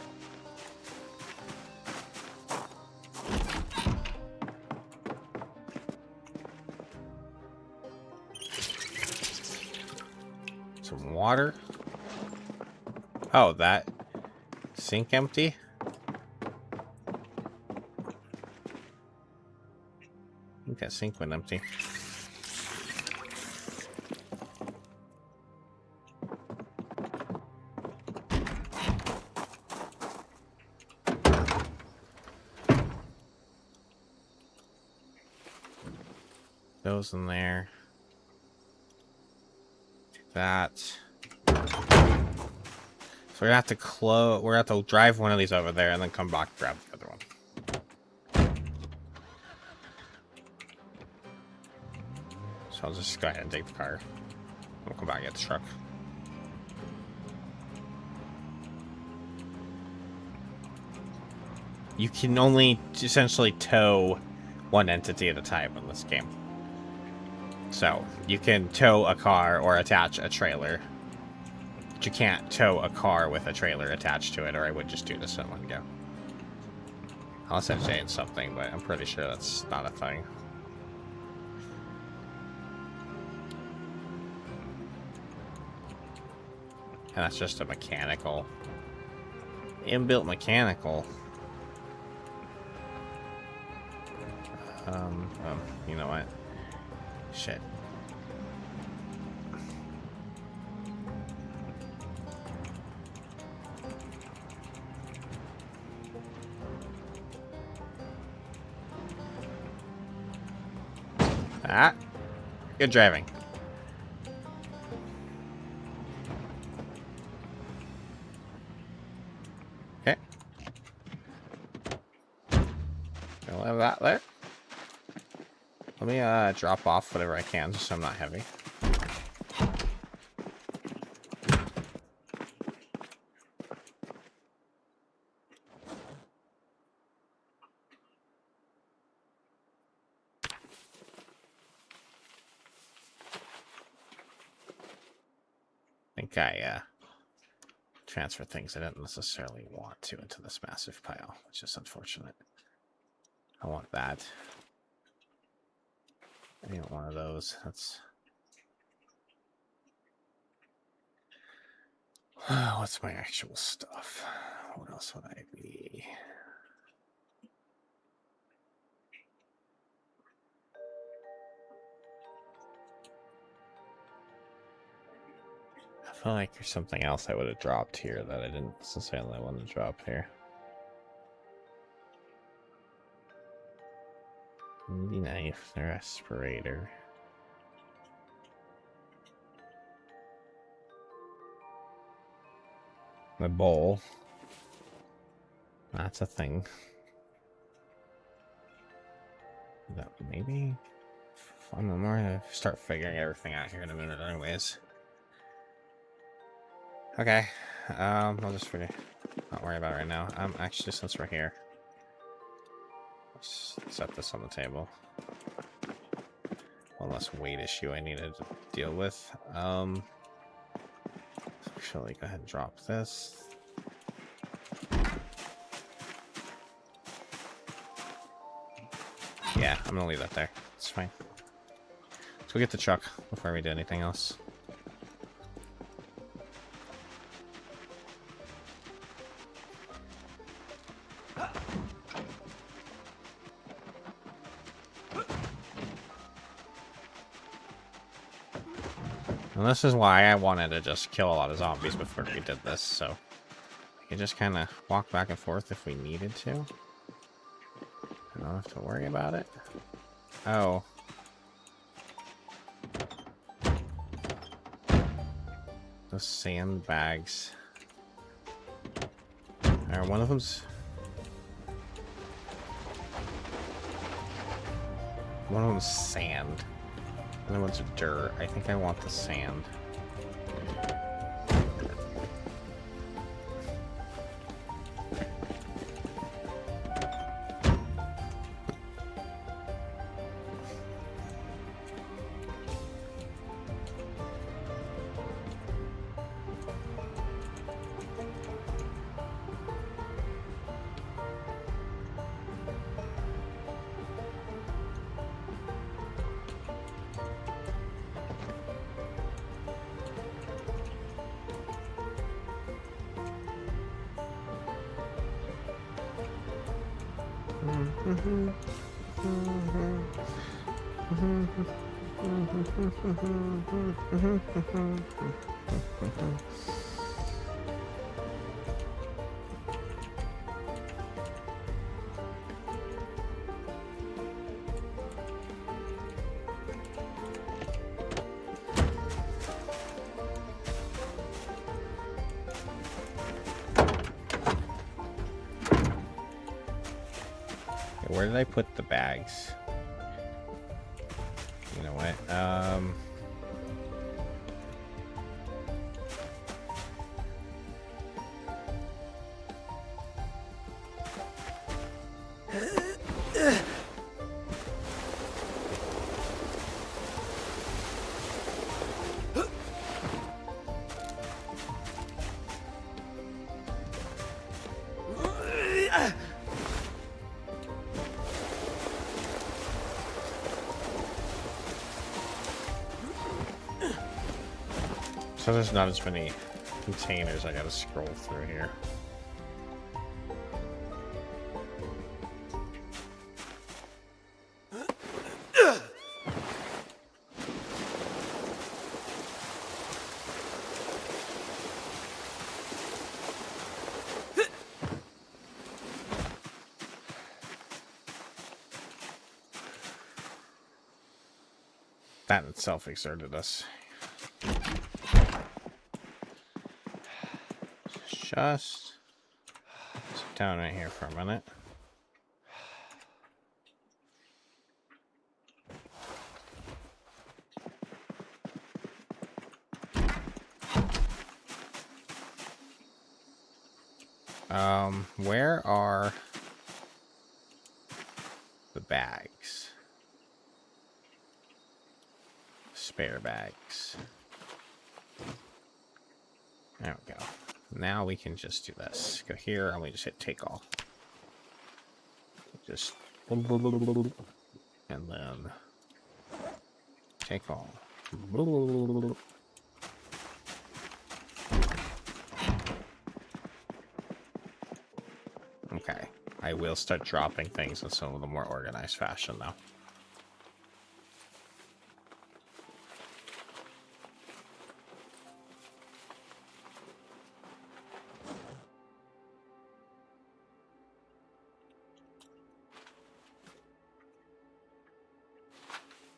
water. Oh, that sink empty? I think that sink went empty. Those in there. That. So we're gonna have to close. We're gonna have to drive one of these over there and then come back and grab the other one. So I'll just go ahead and take the car. We'll come back and get the truck. You can only essentially tow one entity at a time in this game. So you can tow a car or attach a trailer. But you can't tow a car with a trailer attached to it, or I would just do this in one go. Unless I've changed something, but I'm pretty sure that's not a thing. And that's just a mechanical. Inbuilt mechanical. You know what? Shit. Ah. Good driving. Okay. We'll have that there. Let me drop off whatever I can just so I'm not heavy. I think I transfer things I didn't necessarily want to into this massive pile, which is unfortunate. I want that. I need one of those. That's what's my actual stuff? What else would I be? I feel like there's something else I would have dropped here that I didn't necessarily want to drop here. The knife, the respirator. The bowl. That's a thing. That maybe. I'm gonna start figuring everything out here in a minute, anyways. Okay. I'll just not worry about it right now. Actually, since we're here, let's set this on the table. One less weight issue I needed to deal with. Actually, go ahead and drop this. Yeah, I'm gonna leave that there. It's fine. Let's go get the truck before we do anything else. And this is why I wanted to just kill a lot of zombies before we did this, so we could just kind of walk back and forth if we needed to. I don't have to worry about it. Oh. Those sandbags. Alright, one of them's sand. The other one's dirt. I think I want the sand. Where did I put the bags? You know what? So there's not as many containers I gotta scroll through here. That in itself exerted us. Just sit down right here for a minute. Where are the bags? Spare bags. There we go. Now we can just do this. Go here and we just hit take all. Just and then take all. Okay. I will start dropping things in some of the more organized fashion now.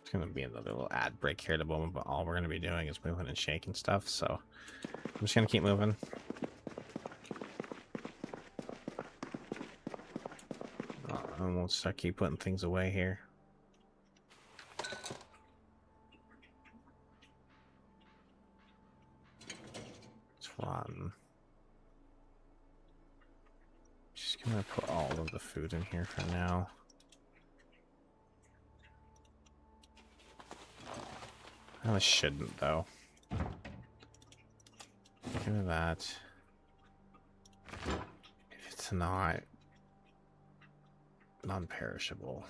It's going to be another little ad break here at the moment, but all we're going to be doing is moving and shaking stuff, so I'm just going to keep moving. And we'll start keep putting things away here. Let's run. Just gonna put all of the food in here for now. I shouldn't though. Give me that. If it's not non-perishable,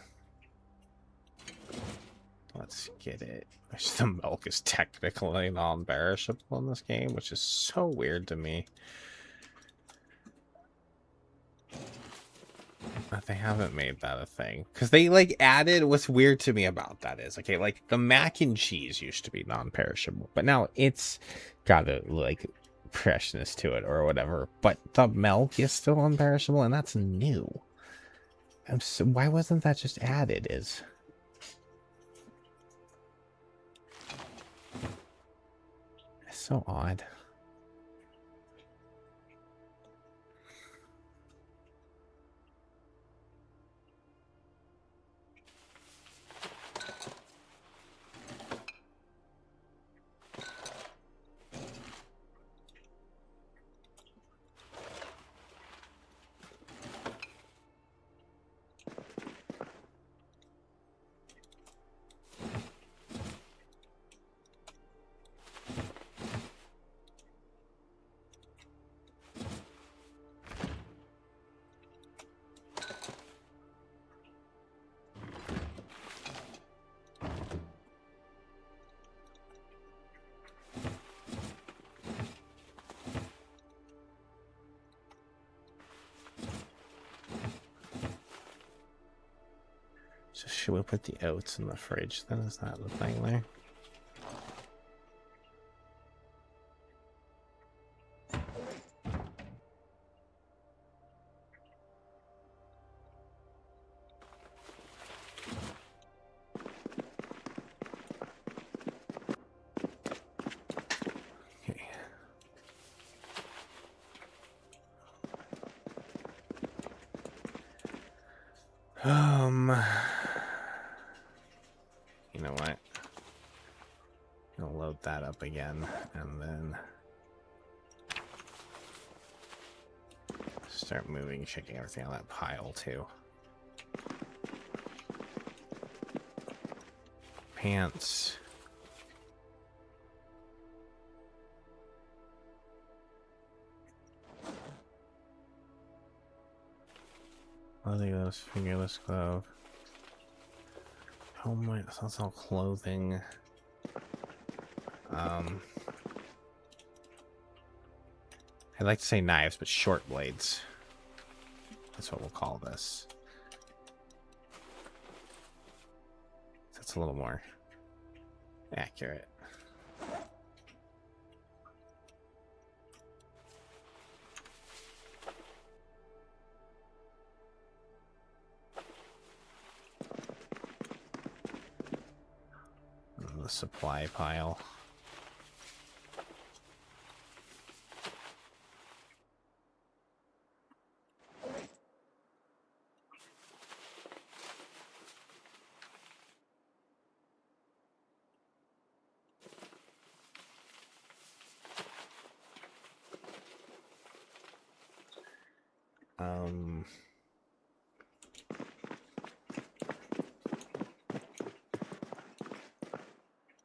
let's get it. The milk is technically non-perishable in this game, which is so weird to me. But they haven't made that a thing. Because they, like, added... What's weird to me about that is, okay, like, the mac and cheese used to be non-perishable. But now it's got a, like, freshness to it or whatever. But the milk is still non-perishable, and that's new. So why wasn't that just added? It's so odd. Should we put the oats in the fridge? Then is that the thing there? Okay. You know what? I'll load that up again, and then start moving, checking everything on that pile too. Pants. Leatherless, fingerless glove. Helmet, that's all clothing. I'd like to say knives, but short blades. That's what we'll call this. That's a little more accurate. The supply pile.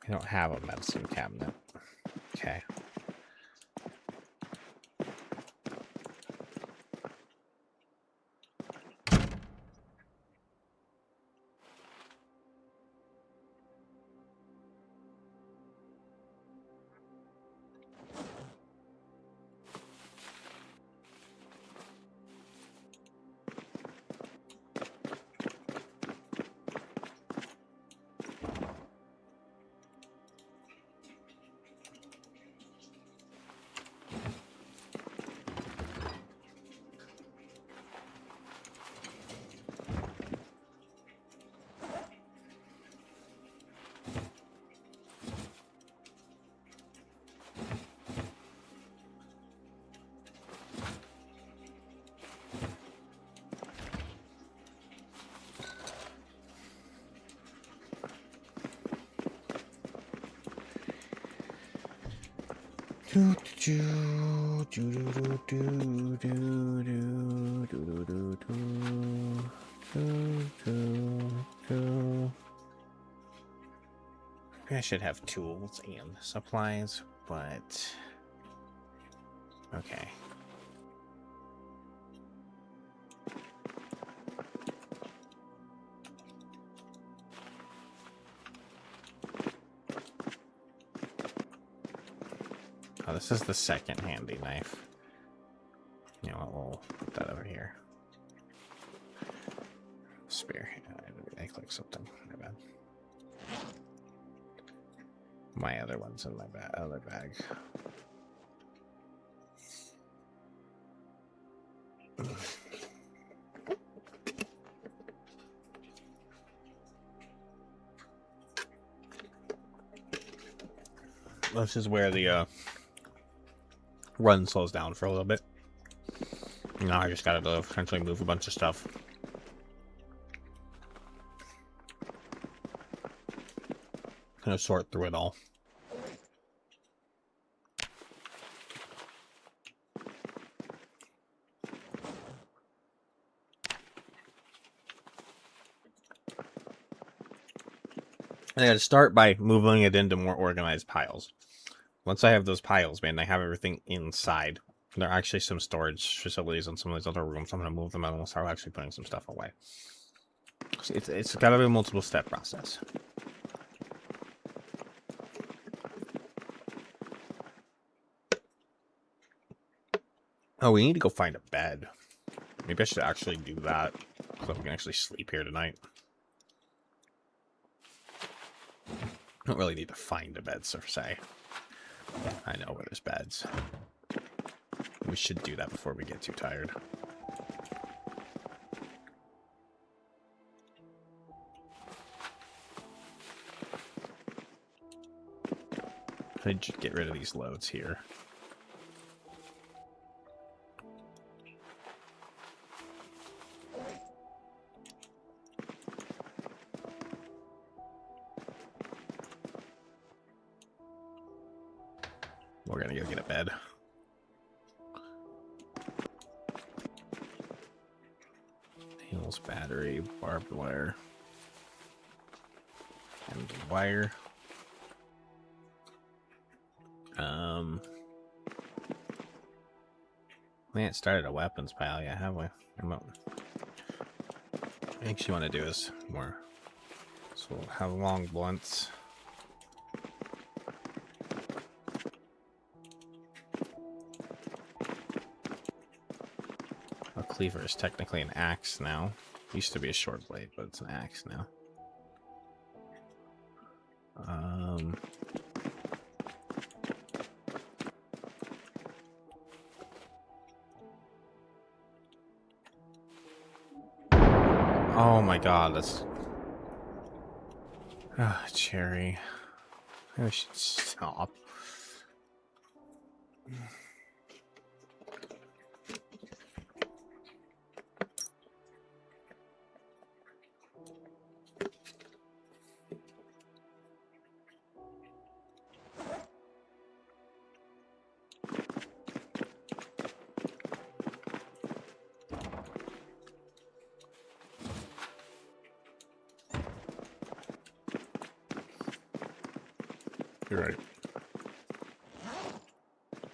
I don't have a medicine cabinet. Okay. Maybe I should have tools and supplies, but okay. Oh, this is the second handy knife. You know what, we'll put that over here. Spear. I clicked something. My bad. My other one's in my other bag. This is where the run slows down for a little bit. Now I just gotta essentially move a bunch of stuff. Kind of sort through it all. I gotta start by moving it into more organized piles. Once I have those piles, man, I have everything inside. There are actually some storage facilities in some of these other rooms. I'm gonna move them out and start actually putting some stuff away. It's gotta be a multiple step process. Oh, we need to go find a bed. Maybe I should actually do that so we can actually sleep here tonight. don't really need to find a bed, so to say. I know where there's beds. We should do that before we get too tired. I should get rid of these loads here. We're gonna go get a bed. Nails, battery, barbed wire, and wire. We ain't started a weapons pile yet, have we? I think you want to do is more. So we'll have long blunts. A cleaver is technically an axe now. Used to be a short blade, but it's an axe now. Oh my god, that's... Ah, Cherry. I should stop. You're right.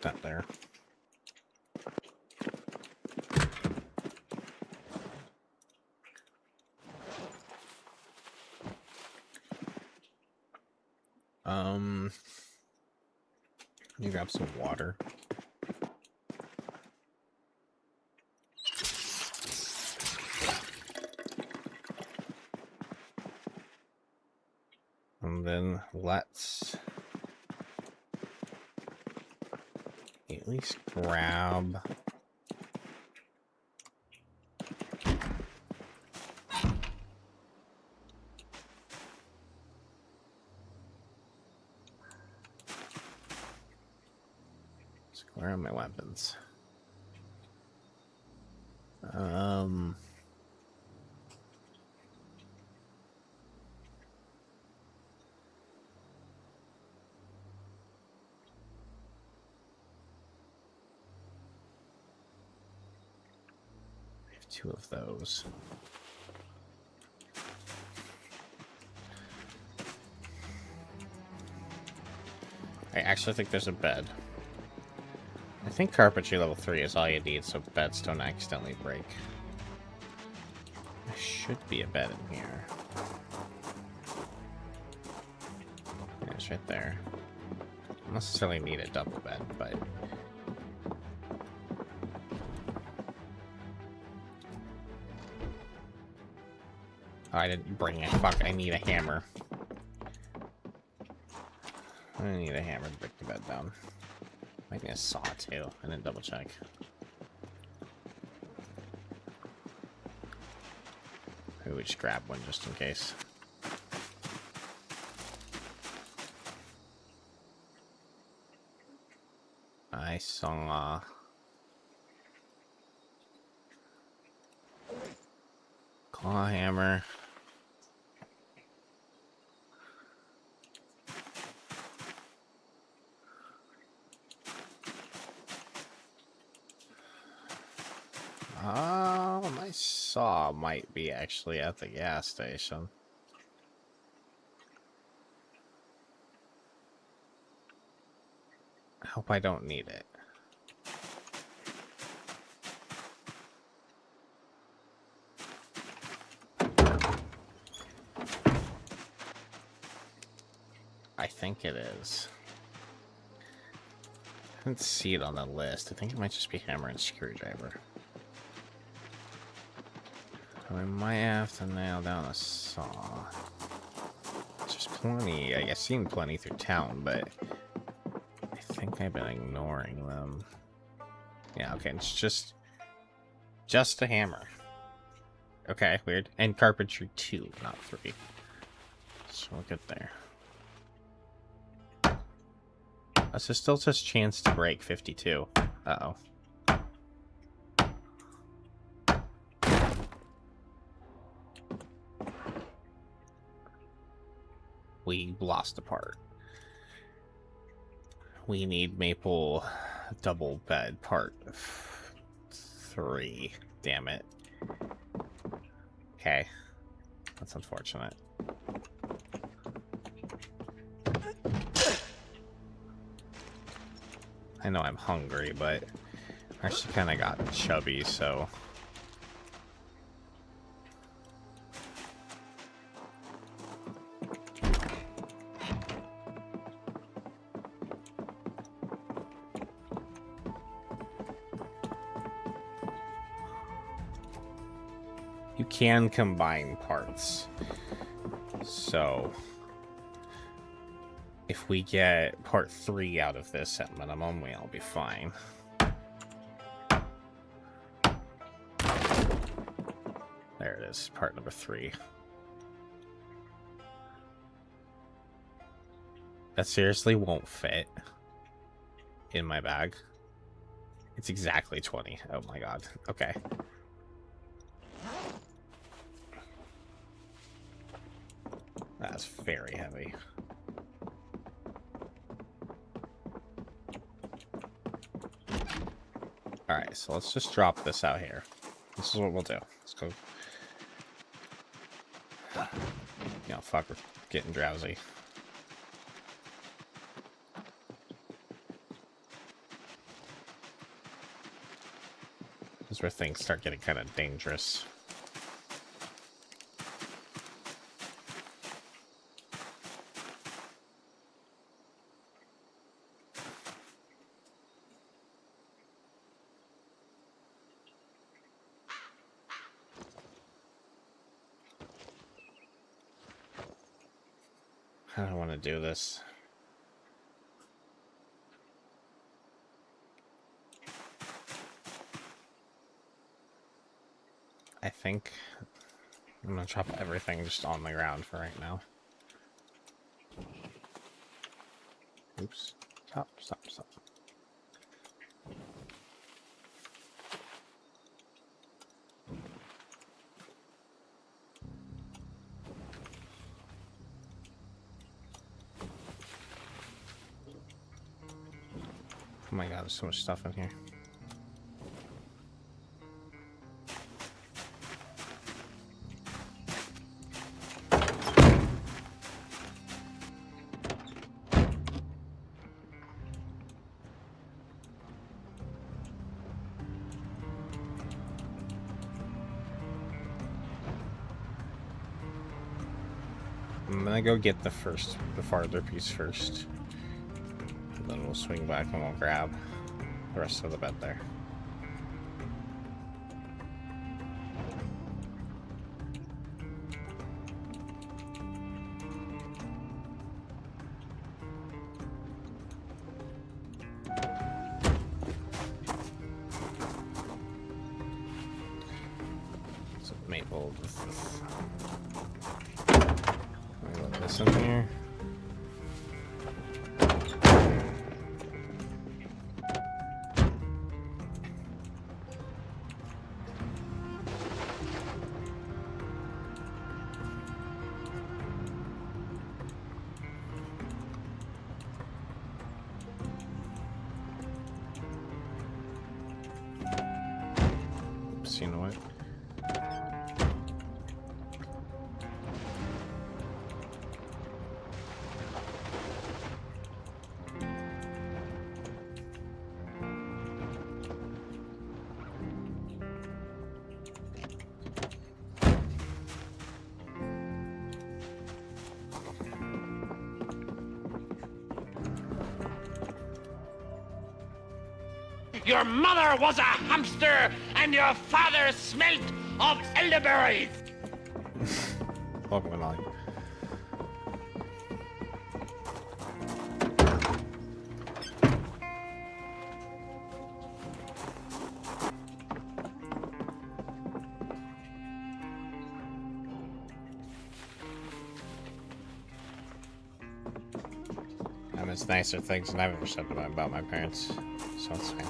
That there. You grab some water. And then let's at least grab where are my weapons? I have 2 of those. I actually think there's a bed. I think carpentry level 3 is all you need so beds don't accidentally break. There should be a bed in here. Yeah, it's right there. Don't necessarily need a double bed, but... Oh, I didn't bring it. Fuck, I need a hammer. I need a hammer to break the bed down. Might need a saw too. I didn't double check. Maybe we just grab one just in case. I saw claw hammer. My saw might be actually at the gas station. I hope I don't need it. I think it is. I didn't see it on the list. I think it might just be hammer and screwdriver. We might have to nail down a saw. Let's just 20. I seen plenty through town, but I think I've been ignoring them. Yeah, okay, it's just a hammer. Okay, weird. And carpentry 2, not 3. So we're good there. So still says chance to break 52. Uh-oh. We lost a part. We need maple double bed part 3. Damn it. Okay. That's unfortunate. I know I'm hungry, but I actually kind of got chubby, so... You can combine parts. So... if we get part 3 out of this at minimum, we'll be fine. There it is, part number 3. That seriously won't fit in my bag. It's exactly 20. Oh my god. Okay. That's very heavy. Alright, so let's just drop this out here. This is what we'll do. Let's go. You know, fuck, we're getting drowsy. This is where things start getting kind of dangerous. I don't want to do this. I think I'm gonna drop everything just on the ground for right now. Oops. Stop, stop, stop. Oh my god, there's so much stuff in here. I'm gonna go get the farther piece first. And then we'll swing back and we'll grab the rest of the bed there. So maple with this. Let this in here. Oops, you know what? Your mother was a hamster, and your father smelt of elderberries. What went on? There's nicer things than I've ever said about my parents, so it's fine.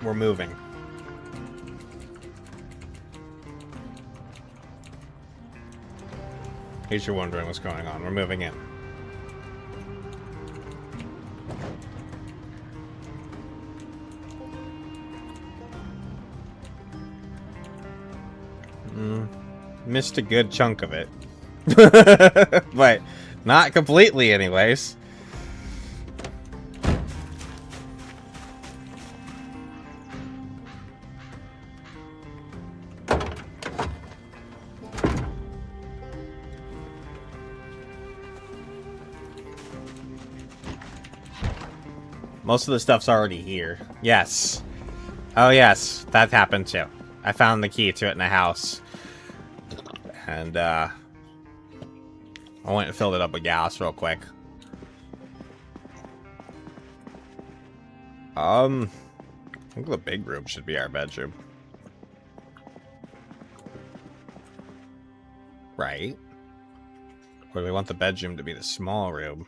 We're moving. In case you're wondering what's going on, we're moving in. Missed a good chunk of it. But not completely anyways. Most of the stuff's already here. Yes. Oh yes, that happened too. I found the key to it in a house. And I went and filled it up with gas real quick. I think the big room should be our bedroom. Right? Or do we want the bedroom to be the small room?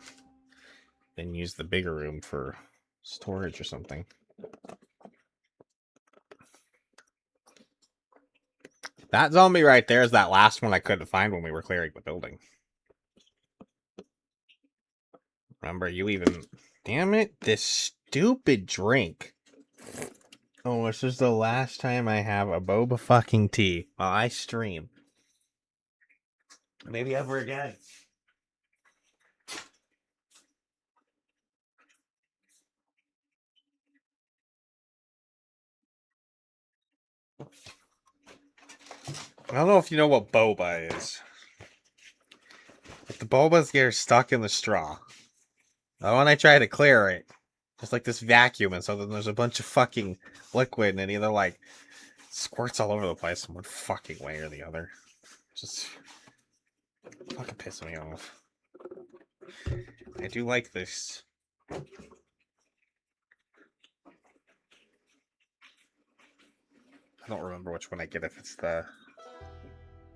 Then use the bigger room for storage or something. That zombie right there is that last one I couldn't find when we were clearing the building. Remember, you even... Damn it, this stupid drink. Oh, this is the last time I have a boba fucking tea while I stream. Maybe ever again. I don't know if you know what boba is. If the boba's get stuck in the straw. When I try to clear it, there's like this vacuum, and so then there's a bunch of fucking liquid, and it either like squirts all over the place in one fucking way or the other. Just fucking piss me off. I do like this. I don't remember which one I get, if it's the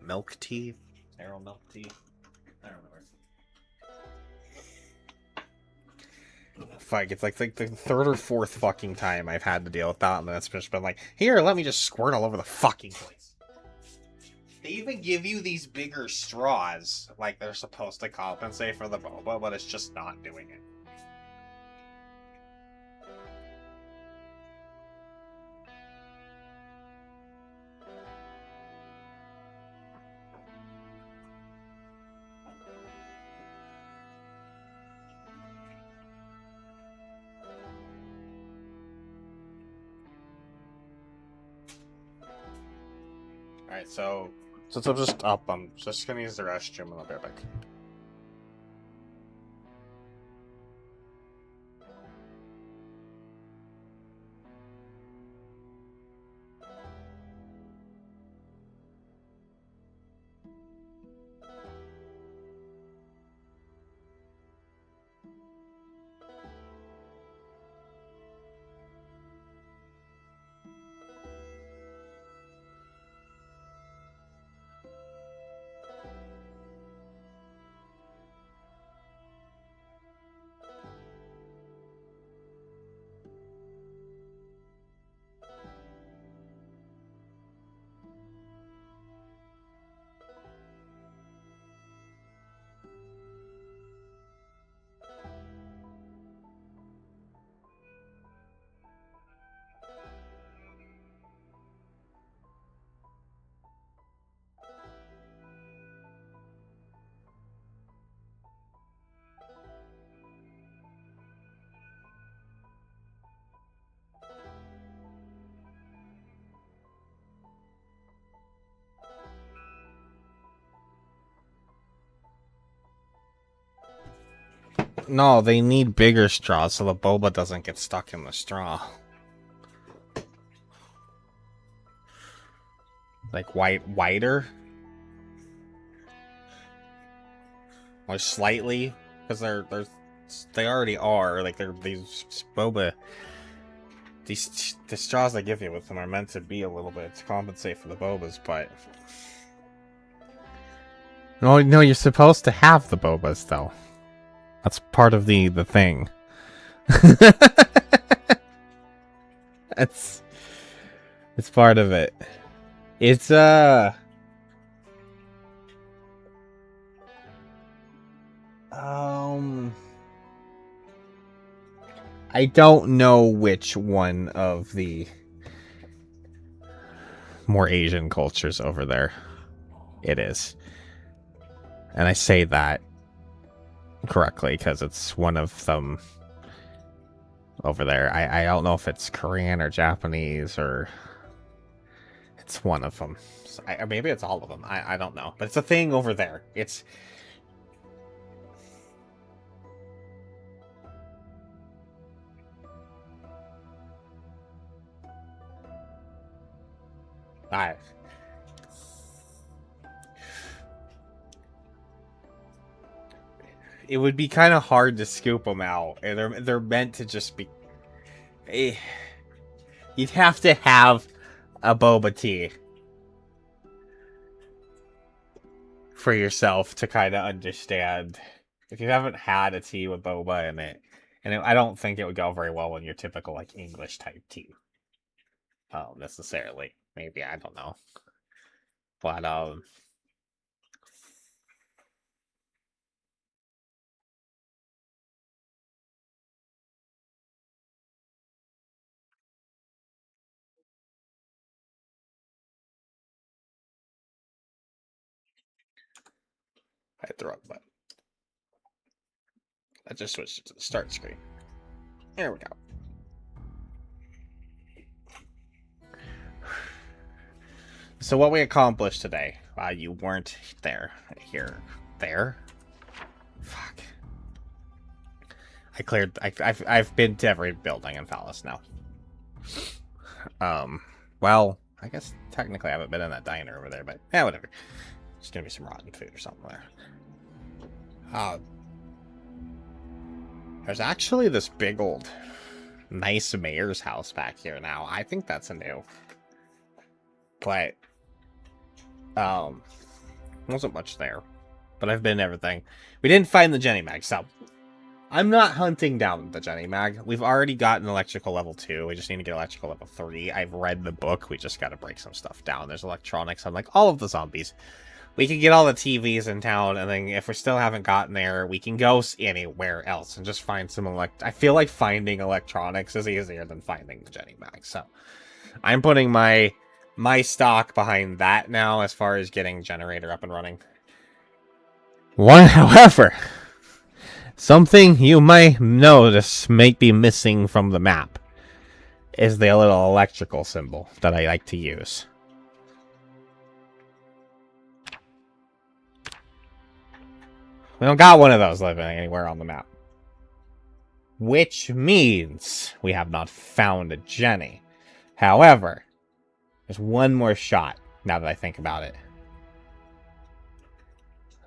milk tea, arrow milk tea. I don't remember. Fuck, it's like the third or fourth fucking time I've had to deal with that, and then it's just been like, here, let me just squirt all over the fucking place. They even give you these bigger straws, like they're supposed to compensate for the boba, but it's just not doing it. Alright, so since I'm just up, I'm just gonna use the restroom and I'll be right back. No, they need bigger straws so the boba doesn't get stuck in the straw. Like wider? Or slightly? Because they already are. Like these boba. The straws they give you with them are meant to be a little bit to compensate for the bobas, but no, you're supposed to have the bobas though. That's part of the thing. it's part of it. It's I don't know which one of the more Asian cultures over there it is. And I say that correctly because it's one of them over there. I don't know if it's Korean or Japanese or it's one of them. Or maybe it's all of them. I don't know. But it's a thing over there. It's... It would be kind of hard to scoop them out. They're meant to just be... You'd have to have a boba tea for yourself to kind of understand. If you haven't had a tea with boba in it, I don't think it would go very well in your typical like English type tea. Necessarily. Maybe, I don't know. But I hit the wrong button. I just switched to the start screen. There we go. So what we accomplished today, you weren't there. There? Fuck. I've been to every building in Fallas now. Well, I guess technically I haven't been in that diner over there, but yeah, whatever. There's gonna be some rotten food or something there. There's actually this big old nice mayor's house back here now. I think that's a new. But wasn't much there. But I've been everything. We didn't find the Jenny Mag, so I'm not hunting down the Jenny Mag. We've already gotten electrical level 2. We just need to get electrical level 3. I've read the book. We just gotta break some stuff down. There's electronics on like all of the zombies. We can get all the TVs in town, and then if we still haven't gotten there, we can go anywhere else and just find some I feel like finding electronics is easier than finding the Jenny Mag, so I'm putting my stock behind that now as far as getting generator up and running. However, something you might notice may be missing from the map is the little electrical symbol that I like to use. We don't got one of those living anywhere on the map. Which means we have not found a Jenny. However, there's one more shot, now that I think about it.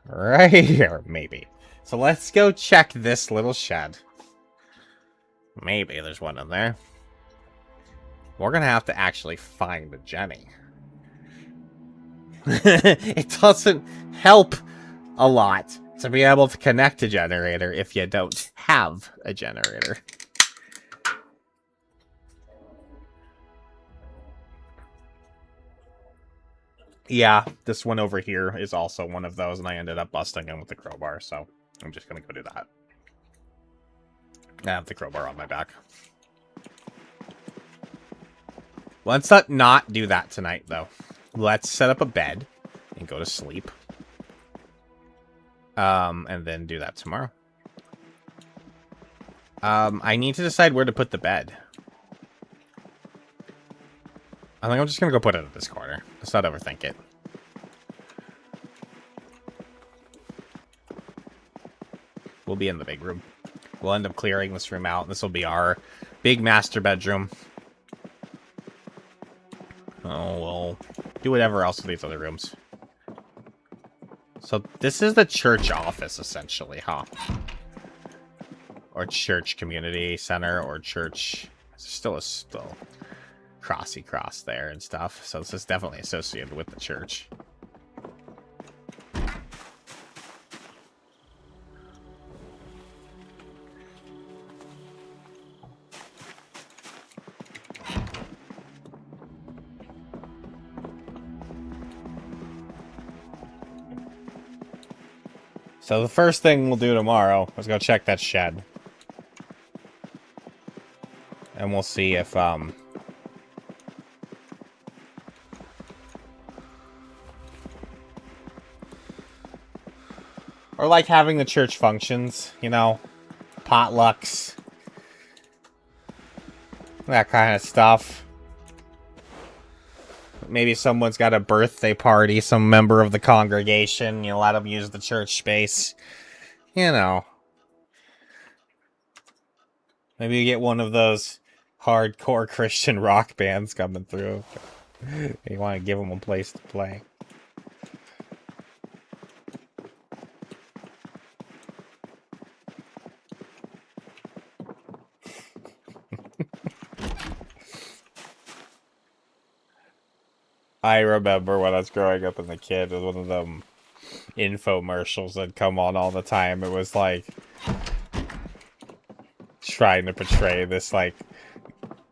Right here, maybe. So let's go check this little shed. Maybe there's one in there. We're gonna have to actually find a Jenny. It doesn't help a lot to be able to connect a generator if you don't have a generator. Yeah, this one over here is also one of those, and I ended up busting in with the crowbar, so I'm just gonna go do that. I have the crowbar on my back. Let's not do that tonight, though. Let's set up a bed and go to sleep. And then do that tomorrow. I need to decide where to put the bed. I think I'm just gonna go put it in this corner. Let's not overthink it. We'll be in the big room. We'll end up clearing this room out. This will be our big master bedroom. Oh, we'll do whatever else with these other rooms. So this is the church office, essentially, huh? Or church community center, or church... There's still crossy cross there and stuff. So this is definitely associated with the church. So the first thing we'll do tomorrow is go check that shed. And we'll see if, or like having the church functions, you know? Potlucks. That kind of stuff. Maybe someone's got a birthday party, some member of the congregation, you let them use the church space. You know. Maybe you get one of those hardcore Christian rock bands coming through. You want to give them a place to play. I remember when I was growing up as a kid, it was one of them infomercials that come on all the time. It was like trying to portray this like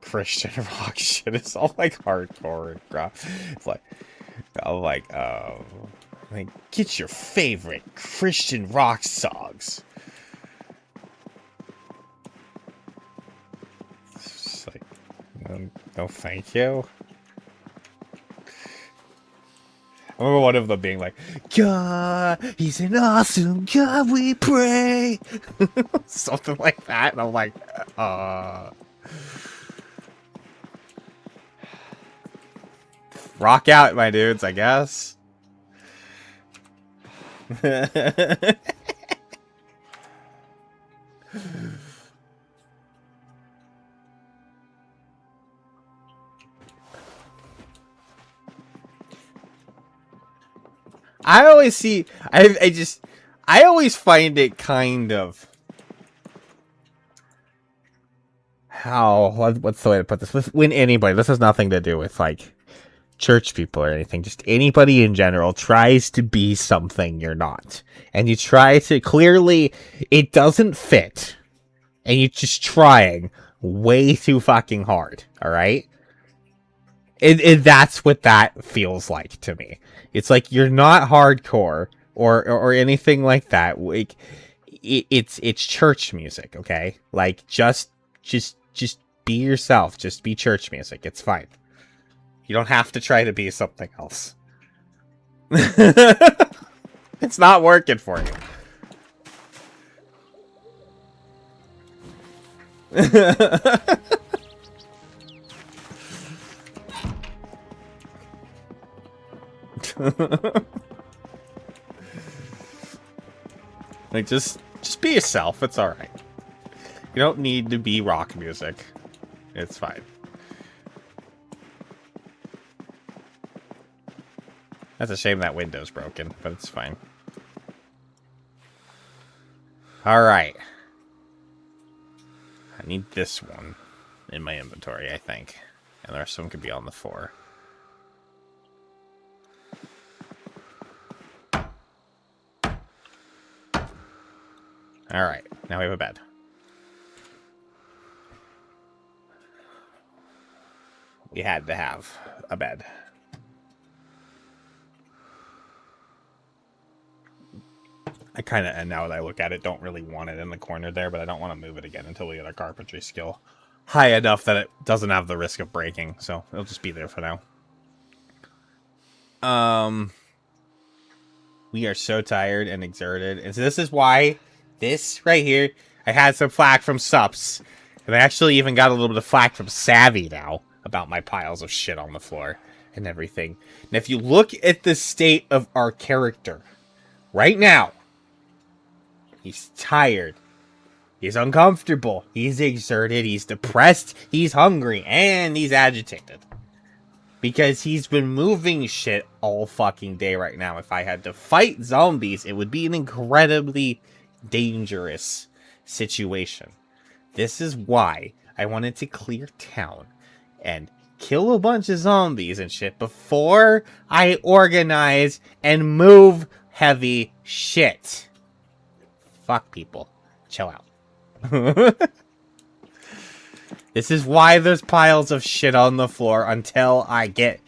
Christian rock shit. It's all like hardcore and rough. It's like, like get your favorite Christian rock songs. It's like, no, thank you. I remember one of them being like, God, he's an awesome God, we pray. Something like that. And I'm like, rock out, my dudes, I guess. I always see, I always find it kind of, what's the way to put this? When anybody, this has nothing to do with like church people or anything, just anybody in general tries to be something you're not. And you try to, clearly, it doesn't fit. And you're just trying way too fucking hard, alright? That's what that feels like to me. It's like you're not hardcore or anything like that. Like it's church music, okay? Like just be yourself. Just be church music. It's fine. You don't have to try to be something else. It's not working for you. Like just be yourself. It's all right. You don't need to be rock music. It's fine. That's a shame that window's broken, but it's fine. All right. I need this one in my inventory, I think. And the rest of them could be on the floor. Alright, now we have a bed. We had to have a bed. I kind of, and now that I look at it, don't really want it in the corner there, but I don't want to move it again until we get our carpentry skill high enough that it doesn't have the risk of breaking, so it'll just be there for now. We are so tired and exerted, and so this is why this right here, I had some flack from Sups, and I actually even got a little bit of flack from Savvy now about my piles of shit on the floor and everything. And if you look at the state of our character right now, he's tired. He's uncomfortable. He's exerted. He's depressed. He's hungry. And he's agitated. Because he's been moving shit all fucking day right now. If I had to fight zombies, it would be an incredibly dangerous situation. This is why I wanted to clear town and kill a bunch of zombies and shit before I organize and move heavy shit. Fuck people. Chill out. This is why there's piles of shit on the floor until I get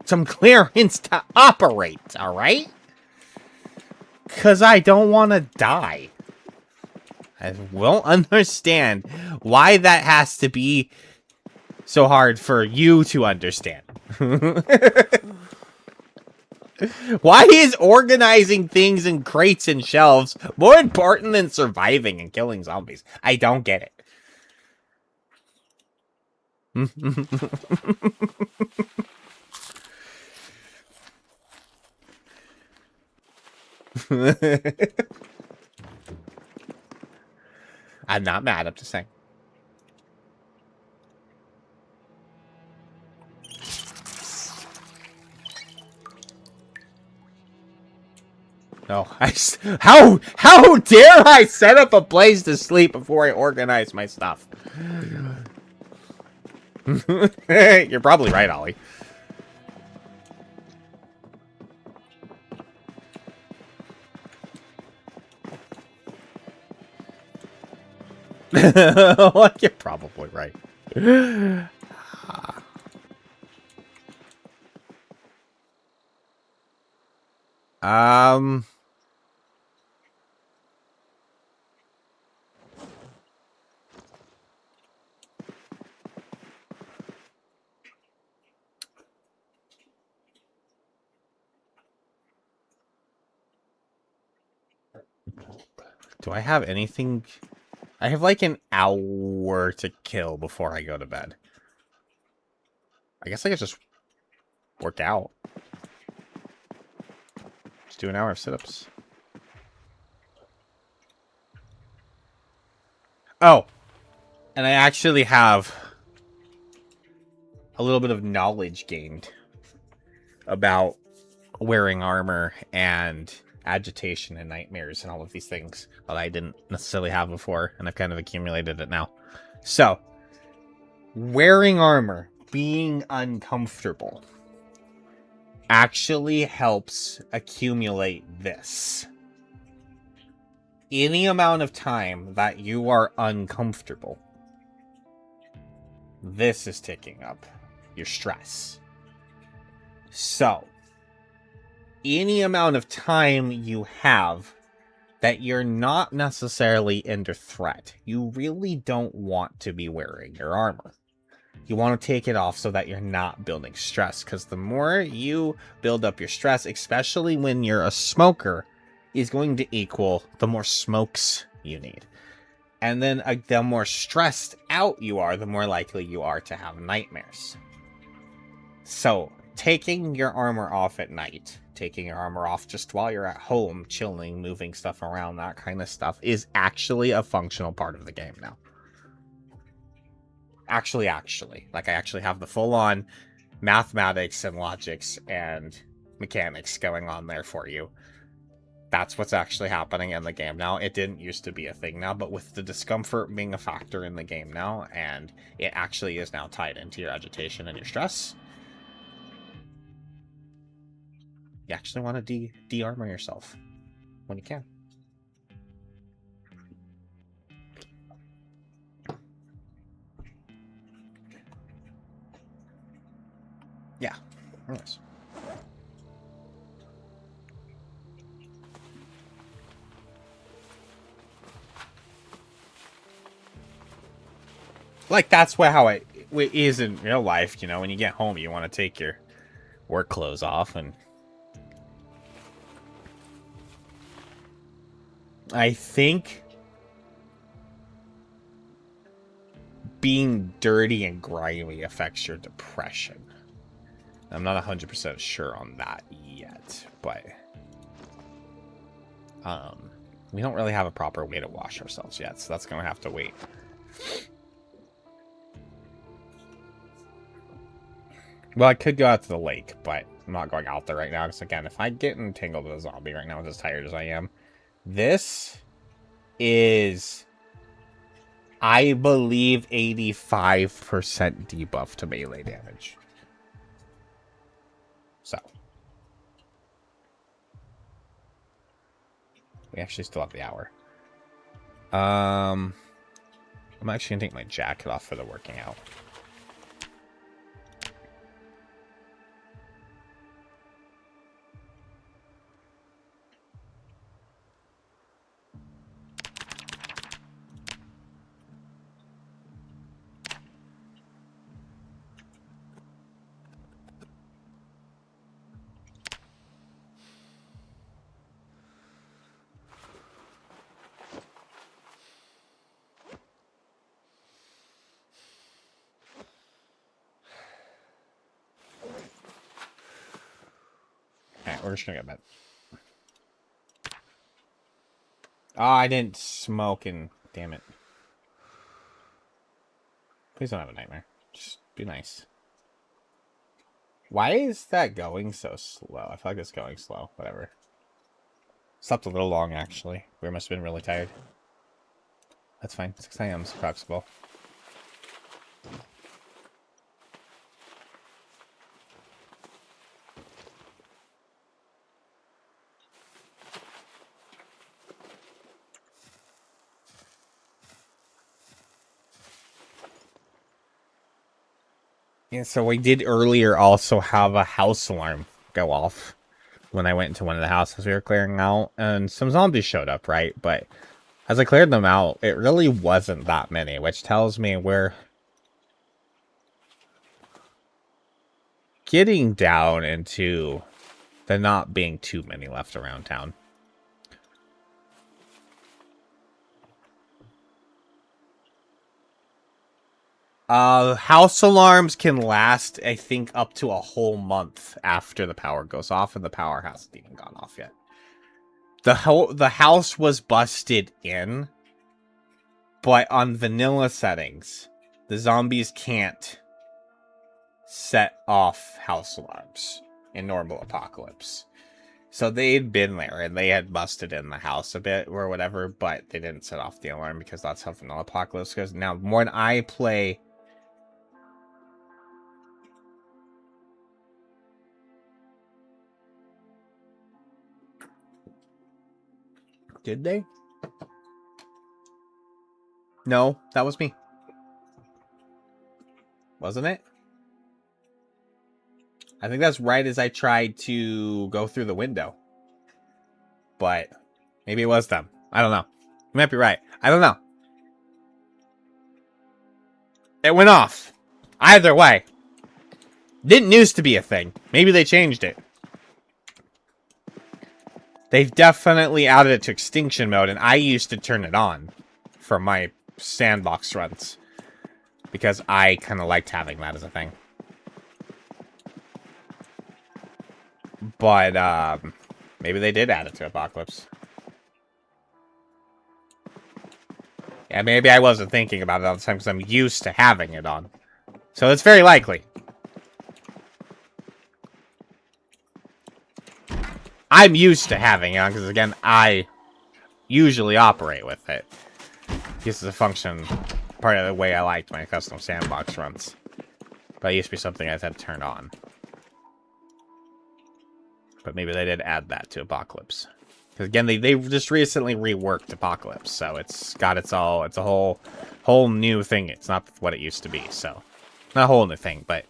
some clearance to operate, alright? Because I don't want to die. I won't understand why that has to be so hard for you to understand. Why is organizing things in crates and shelves more important than surviving and killing zombies? I don't get it. I'm not mad, I'm just saying. No, how dare I set up a place to sleep before I organize my stuff? You're probably right, Ollie. You're probably right. Do I have anything? I have like an hour to kill before I go to bed. I guess I could just work out. Just do an hour of sit-ups. Oh, and I actually have a little bit of knowledge gained about wearing armor and agitation and nightmares and all of these things that I didn't necessarily have before, and I've kind of accumulated it now. So, wearing armor, being uncomfortable, actually helps accumulate this. Any amount of time that you are uncomfortable, this is ticking up your stress. So, any amount of time you have that you're not necessarily under threat, you really don't want to be wearing your armor. You want to take it off so that you're not building stress, because the more you build up your stress, especially when you're a smoker, is going to equal the more smokes you need. And then the more stressed out you are, the more likely you are to have nightmares. So, taking your armor off at night, taking your armor off just while you're at home, chilling, moving stuff around, that kind of stuff, is actually a functional part of the game now. Actually. Like, I actually have the full-on mathematics and logics and mechanics going on there for you. That's what's actually happening in the game now. It didn't used to be a thing now, but with the discomfort being a factor in the game now, and it actually is now tied into your agitation and your stress, you actually want to de-armor yourself when you can. Yeah. Nice. Like, that's how it is in real life, you know. When you get home, you want to take your work clothes off, and I think being dirty and grimy affects your depression. I'm not 100% sure on that yet, but We don't really have a proper way to wash ourselves yet, so that's going to have to wait. Well, I could go out to the lake, but I'm not going out there right now. Because, again, if I get entangled with a zombie right now, as tired as I am, this is, I believe, 85% debuff to melee damage. So. We actually still have the hour. I'm actually going to take my jacket off for the working out. Alright, we're just gonna get bed. Oh, I didn't smoke and... Damn it. Please don't have a nightmare. Just be nice. Why is that going so slow? I feel like it's going slow. Whatever. Slept a little long, actually. We must have been really tired. That's fine. 6 a.m. is approximable. Yeah, so we did earlier also have a house alarm go off when I went into one of the houses we were clearing out, and some zombies showed up, right? But as I cleared them out, it really wasn't that many, which tells me we're getting down into there not being too many left around town. House alarms can last, I think, up to a whole month after the power goes off, and the power hasn't even gone off yet. The house was busted in, but on vanilla settings, the zombies can't set off house alarms in normal apocalypse. So they'd been there, and they had busted in the house a bit, or whatever, but they didn't set off the alarm, because that's how vanilla apocalypse goes. Now, when I play... Did they? No, that was me. Wasn't it? I think that's right as I tried to go through the window. But maybe it was them. I don't know. You might be right. I don't know. It went off. Either way. Didn't used to be a thing. Maybe they changed it. They've definitely added it to extinction mode, and I used to turn it on for my sandbox runs. Because I kind of liked having that as a thing. But, maybe they did add it to Apocalypse. Yeah, maybe I wasn't thinking about it all the time because I'm used to having it on. So it's very likely. I'm used to having it on because, again, I usually operate with it. This is a function, part of the way I liked my custom sandbox runs. But it used to be something I had to turn on. But maybe they did add that to Apocalypse. Because again, they just recently reworked Apocalypse, so it's got it's a whole new thing. It's not what it used to be, so not a whole new thing, but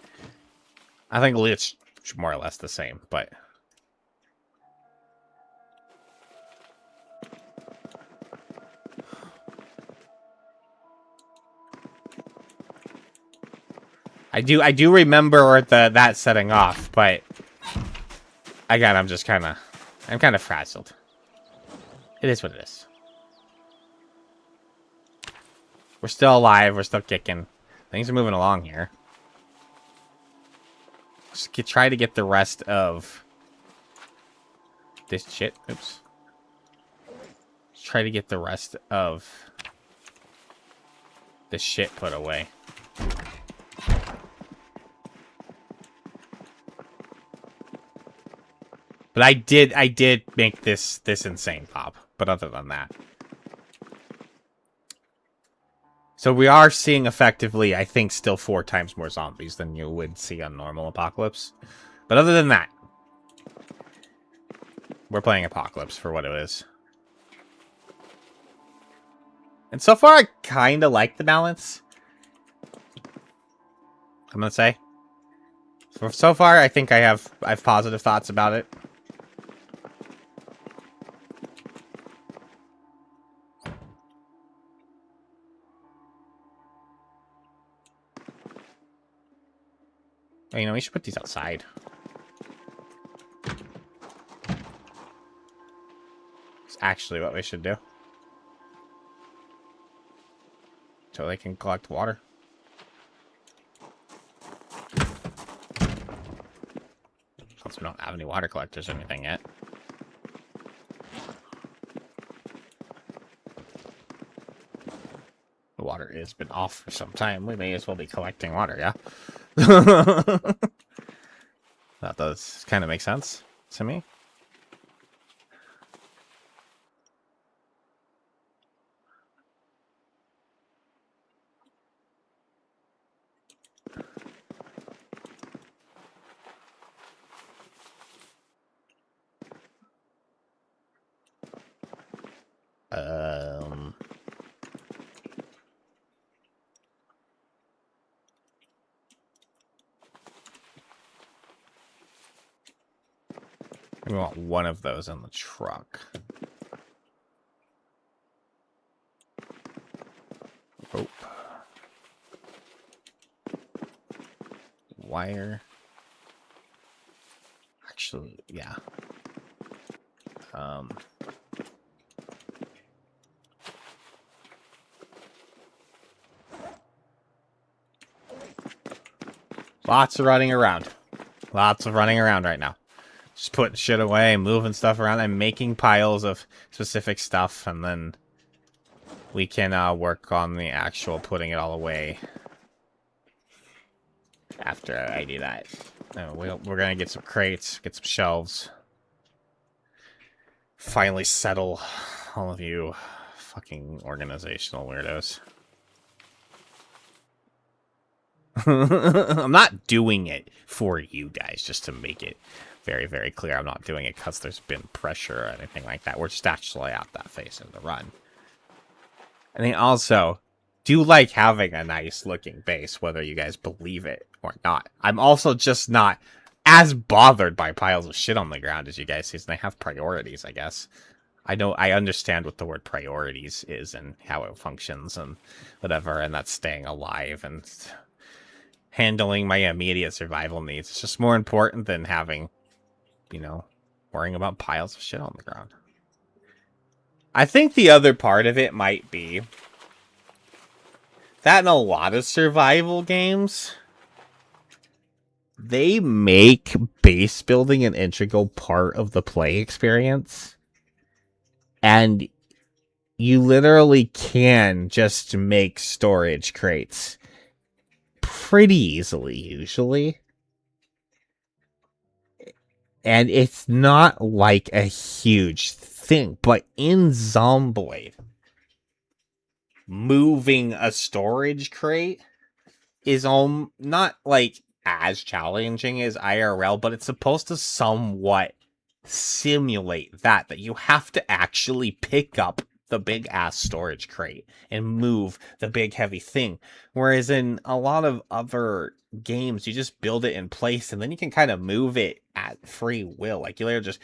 I think it's more or less the same. But I do remember that setting off, but again, I'm kind of frazzled. It is what it is. We're still alive. We're still kicking. Things are moving along here. Just try to get the rest of this shit. Oops. try to get the rest of the shit put away. But I did make this insane pop. But other than that. So we are seeing effectively, I think, still 4 times more zombies than you would see on normal Apocalypse. But other than that, we're playing Apocalypse for what it is. And so far, I kind of like the balance. I'm gonna say. So far, I think I have positive thoughts about it. You know, we should put these outside. It's actually what we should do. So they can collect water. Since we don't have any water collectors or anything yet. The water has been off for some time. We may as well be collecting water, yeah? That does kind of make sense to me. We want one of those in the truck. Rope. Wire. Actually, yeah. Lots of running around. Lots of running around right now. Just putting shit away, moving stuff around, and making piles of specific stuff, and then we can work on the actual putting it all away after I do that. We're gonna get some crates, get some shelves. Finally settle all of you fucking organizational weirdos. I'm not doing it for you guys, just to make it very, very clear. I'm not doing it because there's been pressure or anything like that. We're just actually at that phase of the run. And then also, do like having a nice looking base, whether you guys believe it or not. I'm also just not as bothered by piles of shit on the ground as you guys see. They have priorities, I guess. I understand what the word priorities is and how it functions and whatever, and that's staying alive and handling my immediate survival needs. It's just more important than having, you know, worrying about piles of shit on the ground. I think the other part of it might be that in a lot of survival games, they make base building an integral part of the play experience. And you literally can just make storage crates pretty easily, usually. And it's not like a huge thing. But in Zomboid, moving a storage crate is not like as challenging as IRL, but it's supposed to somewhat simulate that you have to actually pick up the big ass storage crate and move the big heavy thing. Whereas in a lot of other games, you just build it in place and then you can kind of move it at free will. Like you literally just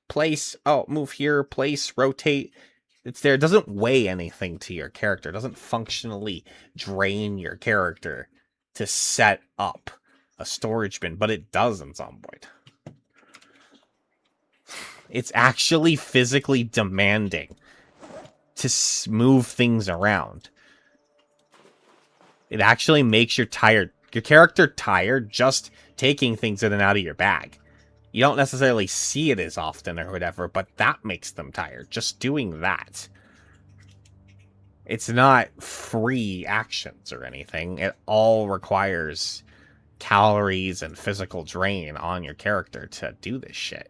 place, oh, move here, place, rotate. It's there. It doesn't weigh anything to your character. It doesn't functionally drain your character to set up a storage bin, but it does in Zomboid. It's actually physically demanding to move things around. It actually makes your character tired just taking things in and out of your bag. You don't necessarily see it as often or whatever, but that makes them tired. Just doing that. It's not free actions or anything. It all requires calories and physical drain on your character to do this shit.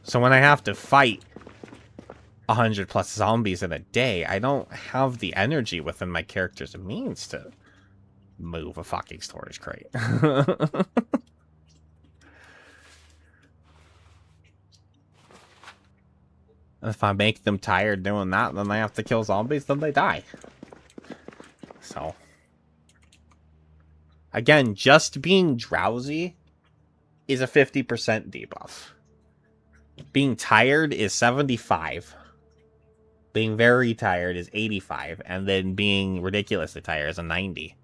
So when I have to fight 100 plus zombies in a day, I don't have the energy within my character's means to move a fucking storage crate. If I make them tired doing that, then they have to kill zombies, then they die. So. Again, just being drowsy is a 50% debuff. Being tired is 75. Being very tired is 85. And then being ridiculously tired is a 90.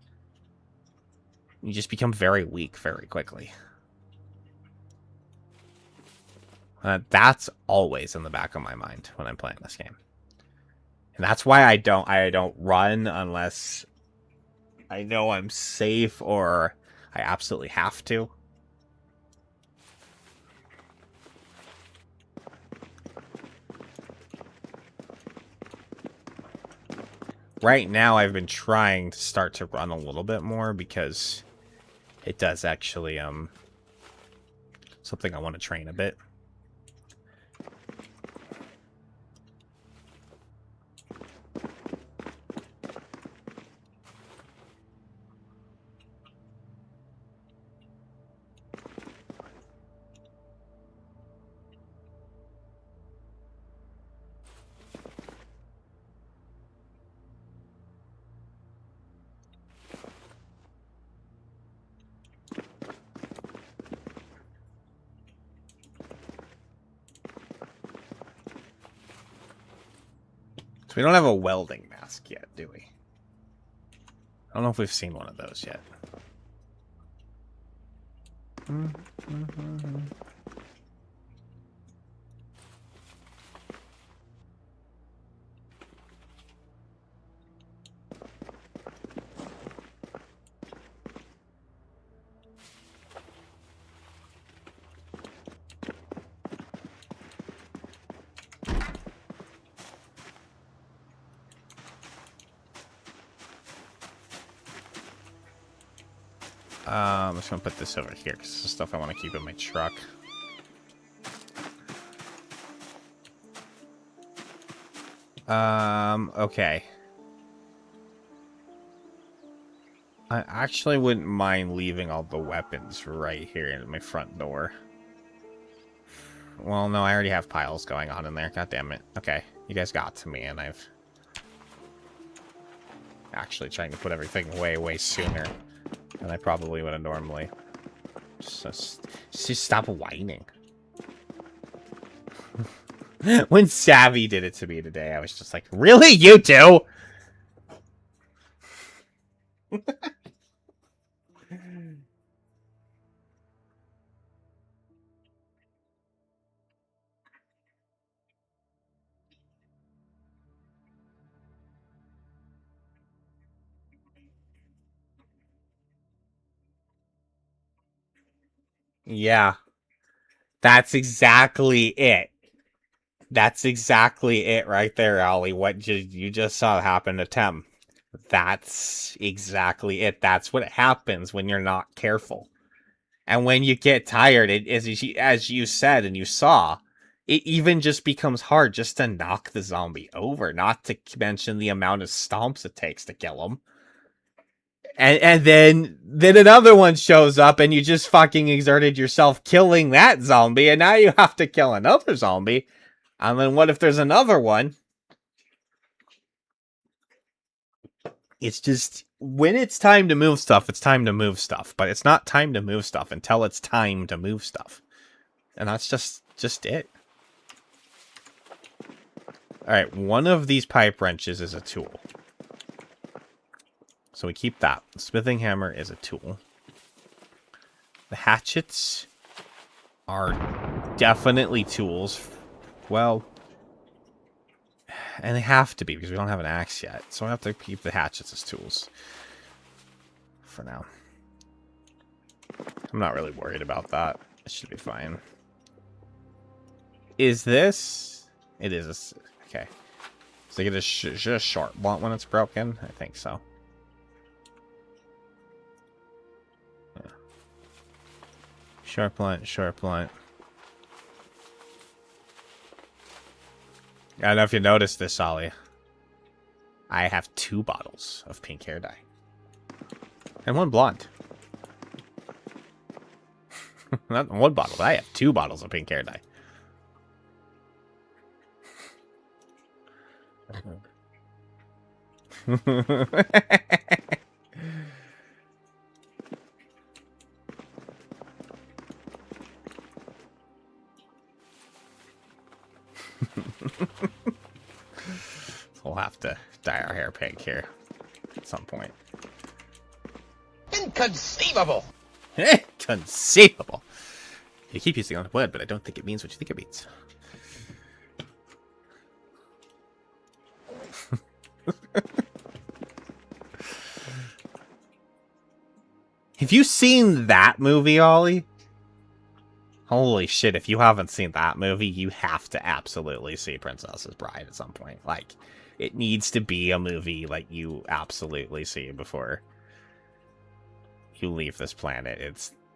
You just become very weak very quickly. That's always in the back of my mind when I'm playing this game. And that's why I don't run unless I know I'm safe or I absolutely have to. Right now I've been trying to start to run a little bit more because it does actually something I want to train a bit. So we don't have a welding mask yet, do we? I don't know if we've seen one of those yet. I'm just gonna put this over here because this is stuff I want to keep in my truck. Okay. I actually wouldn't mind leaving all the weapons right here in my front door. Well, no, I already have piles going on in there. God damn it. Okay, you guys got to me, and I've actually trying to put everything way, way sooner than I probably would have normally. Just stop whining. When Savvy did it to me today, I was just like, really, you two? Yeah. That's exactly it. That's exactly it right there, Ollie. What you just saw happen to Tem. That's exactly it. That's what happens when you're not careful. And when you get tired, as you said and you saw, it even just becomes hard just to knock the zombie over, not to mention the amount of stomps it takes to kill him. And then another one shows up and you just fucking exerted yourself killing that zombie, and now you have to kill another zombie. And then what if there's another one? It's just, when it's time to move stuff, it's time to move stuff. But it's not time to move stuff until it's time to move stuff. And that's just it. Alright, one of these pipe wrenches is a tool. So we keep that. The smithing hammer is a tool. The hatchets are definitely tools. Well, and they have to be because we don't have an axe yet. So I have to keep the hatchets as tools for now. I'm not really worried about that. That should be fine. Is this? It is. Okay. So you get a just short blunt when it's broken? I think so. Yeah. Short blunt, short blunt. I don't know if you noticed this, Ollie. I have 2 bottles of pink hair dye. And 1 blonde. Not 1 bottle, but I have 2 bottles of pink hair dye. We'll have to dye our hair pink here at some point. Inconceivable! Conceivable. You keep using the word, but I don't think it means what you think it means. Have you seen that movie, Ollie? Holy shit, if you haven't seen that movie, you have to absolutely see Princess's Bride at some point. Like, it needs to be a movie like you absolutely see before you leave this planet.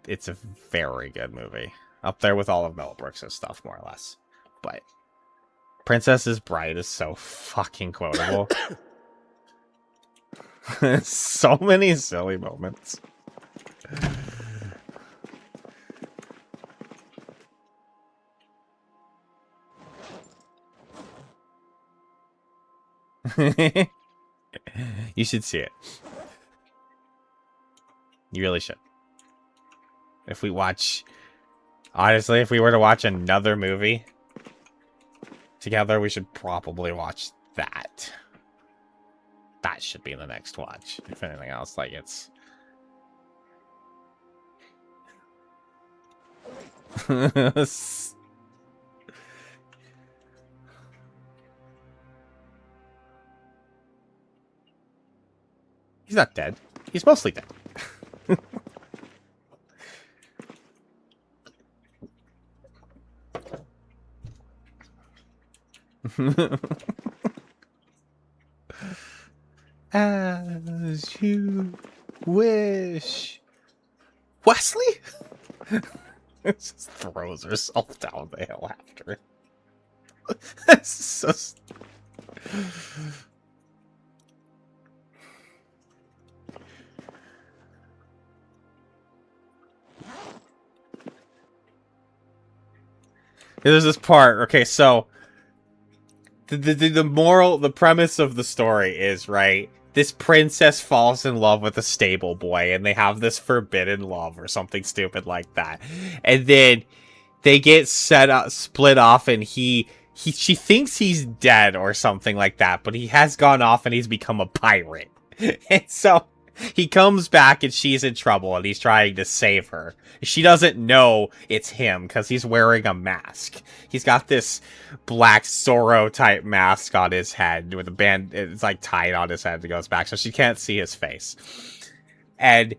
It's a very good movie. Up there with all of Mel Brooks' stuff, more or less. But Princess's Bride is so fucking quotable. So many silly moments. You should see it. You really should. If we watch... Honestly, if we were to watch another movie together, we should probably watch that. That should be the next watch. If anything else, like, it's... He's not dead. He's mostly dead. As you wish. Wesley? Just throws herself down the hill after it. That's so... There's this part. Okay, so the premise of the story is, right, this princess falls in love with a stable boy, and they have this forbidden love or something stupid like that. And then they get split off, and she thinks he's dead or something like that, but he has gone off and he's become a pirate. And so he comes back and she's in trouble and he's trying to save her. She doesn't know it's him because he's wearing a mask. He's got this black Zorro type mask on his head with a band. It's like tied on his head that goes back so she can't see his face. And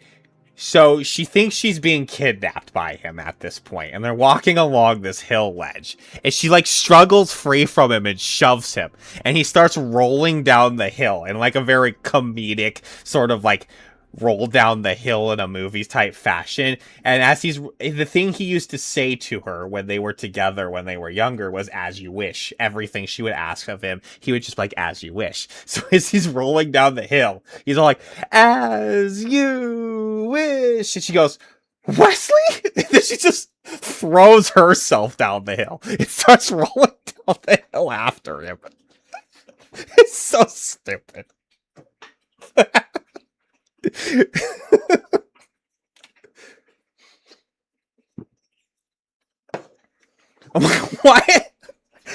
so she thinks she's being kidnapped by him at this point, and they're walking along this hill ledge, and she like struggles free from him and shoves him, and he starts rolling down the hill in like a very comedic sort of like roll down the hill in a movie type fashion. And as the thing he used to say to her when they were together when they were younger was "as you wish." Everything she would ask of him, he would just be like, "as you wish." So as he's rolling down the hill, he's all like, "as you wish," and she goes, "Wesley?" And then she just throws herself down the hill. It starts rolling down the hill after him. It's so stupid. I'm like, what?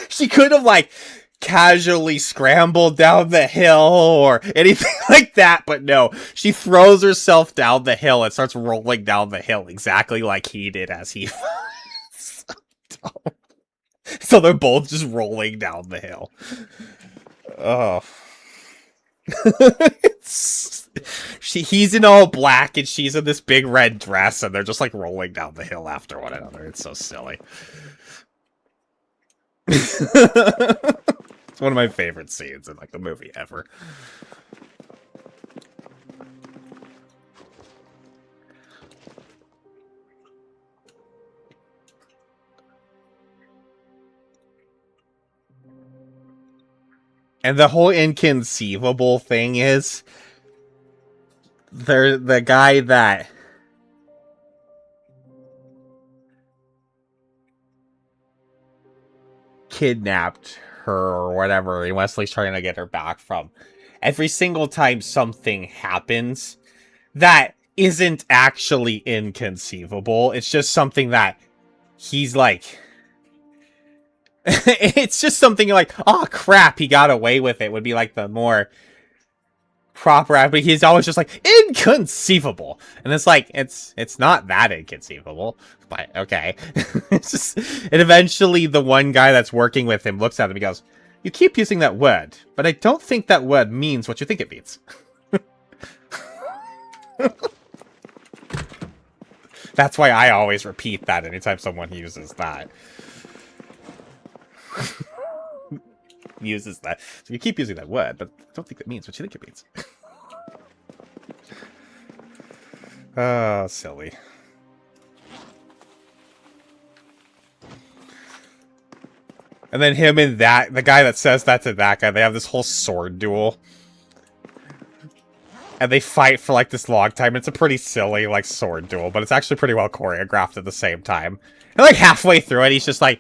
She could have like casually scrambled down the hill or anything like that, but no, she throws herself down the hill and starts rolling down the hill exactly like he did as he so dumb. So they're both just rolling down the hill. Oh. he's in all black and she's in this big red dress, and they're just like rolling down the hill after one another. It's so silly. It's one of my favorite scenes in like the movie ever. And the whole inconceivable thing is, they're the guy that kidnapped her or whatever, and Wesley's trying to get her back from. Every single time something happens that isn't actually inconceivable, it's just something that he's like... it's just something like, oh crap, he got away with it, would be like the more proper, but he's always just like, inconceivable. And it's like, it's not that inconceivable, but okay. It's just, and eventually the one guy that's working with him looks at him and goes, you keep using that word, but I don't think that word means what you think it means. That's why I always repeat that anytime someone uses that. Uses that. So you keep using that word, but I don't think that means what you think it means. Oh, silly. And then him and that, the guy that says that to that guy, they have this whole sword duel. And they fight for like this long time. It's a pretty silly like sword duel, but it's actually pretty well choreographed at the same time. And like halfway through it, he's just like,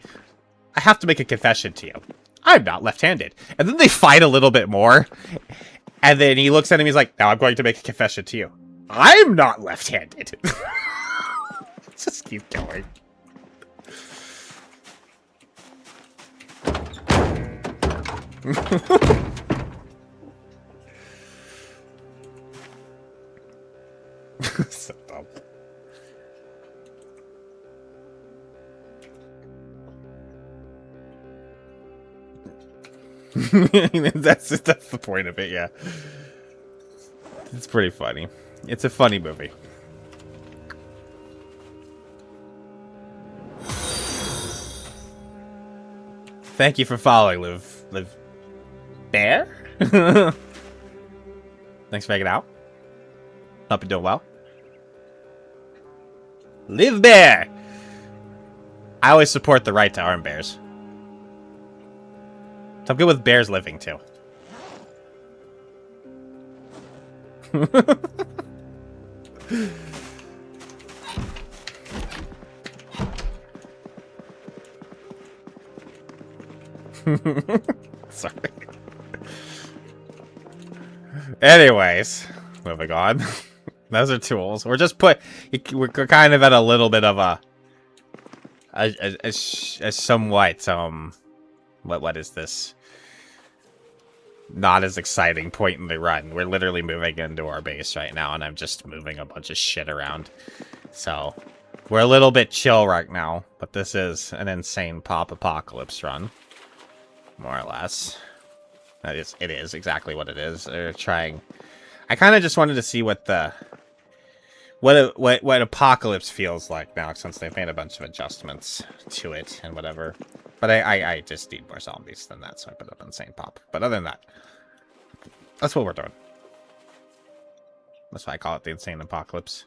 I have to make a confession to you. I'm not left-handed. And then they fight a little bit more. And then he looks at him, he's like, now I'm going to make a confession to you. I'm not left-handed. Just keep going. So dumb. that's the point of it, yeah. It's pretty funny. It's a funny movie. Thank you for following, Live Bear. Thanks for hanging out. Hope you're doing well. Live Bear. I always support the right to arm bears. I'm good with bears living, too. Sorry. Anyways, moving on. Those are tools. We're kind of at a little bit of a somewhat, what is this? Not as exciting point in the run. We're literally moving into our base right now, and I'm just moving a bunch of shit around. So, we're a little bit chill right now, but this is an insane pop apocalypse run. More or less. It is exactly what it is. They're trying... I kind of just wanted to see what apocalypse feels like now, since they've made a bunch of adjustments to it and whatever. But I just need more zombies than that, so I put up insane pop. But other than that, that's what we're doing. That's why I call it the insane apocalypse.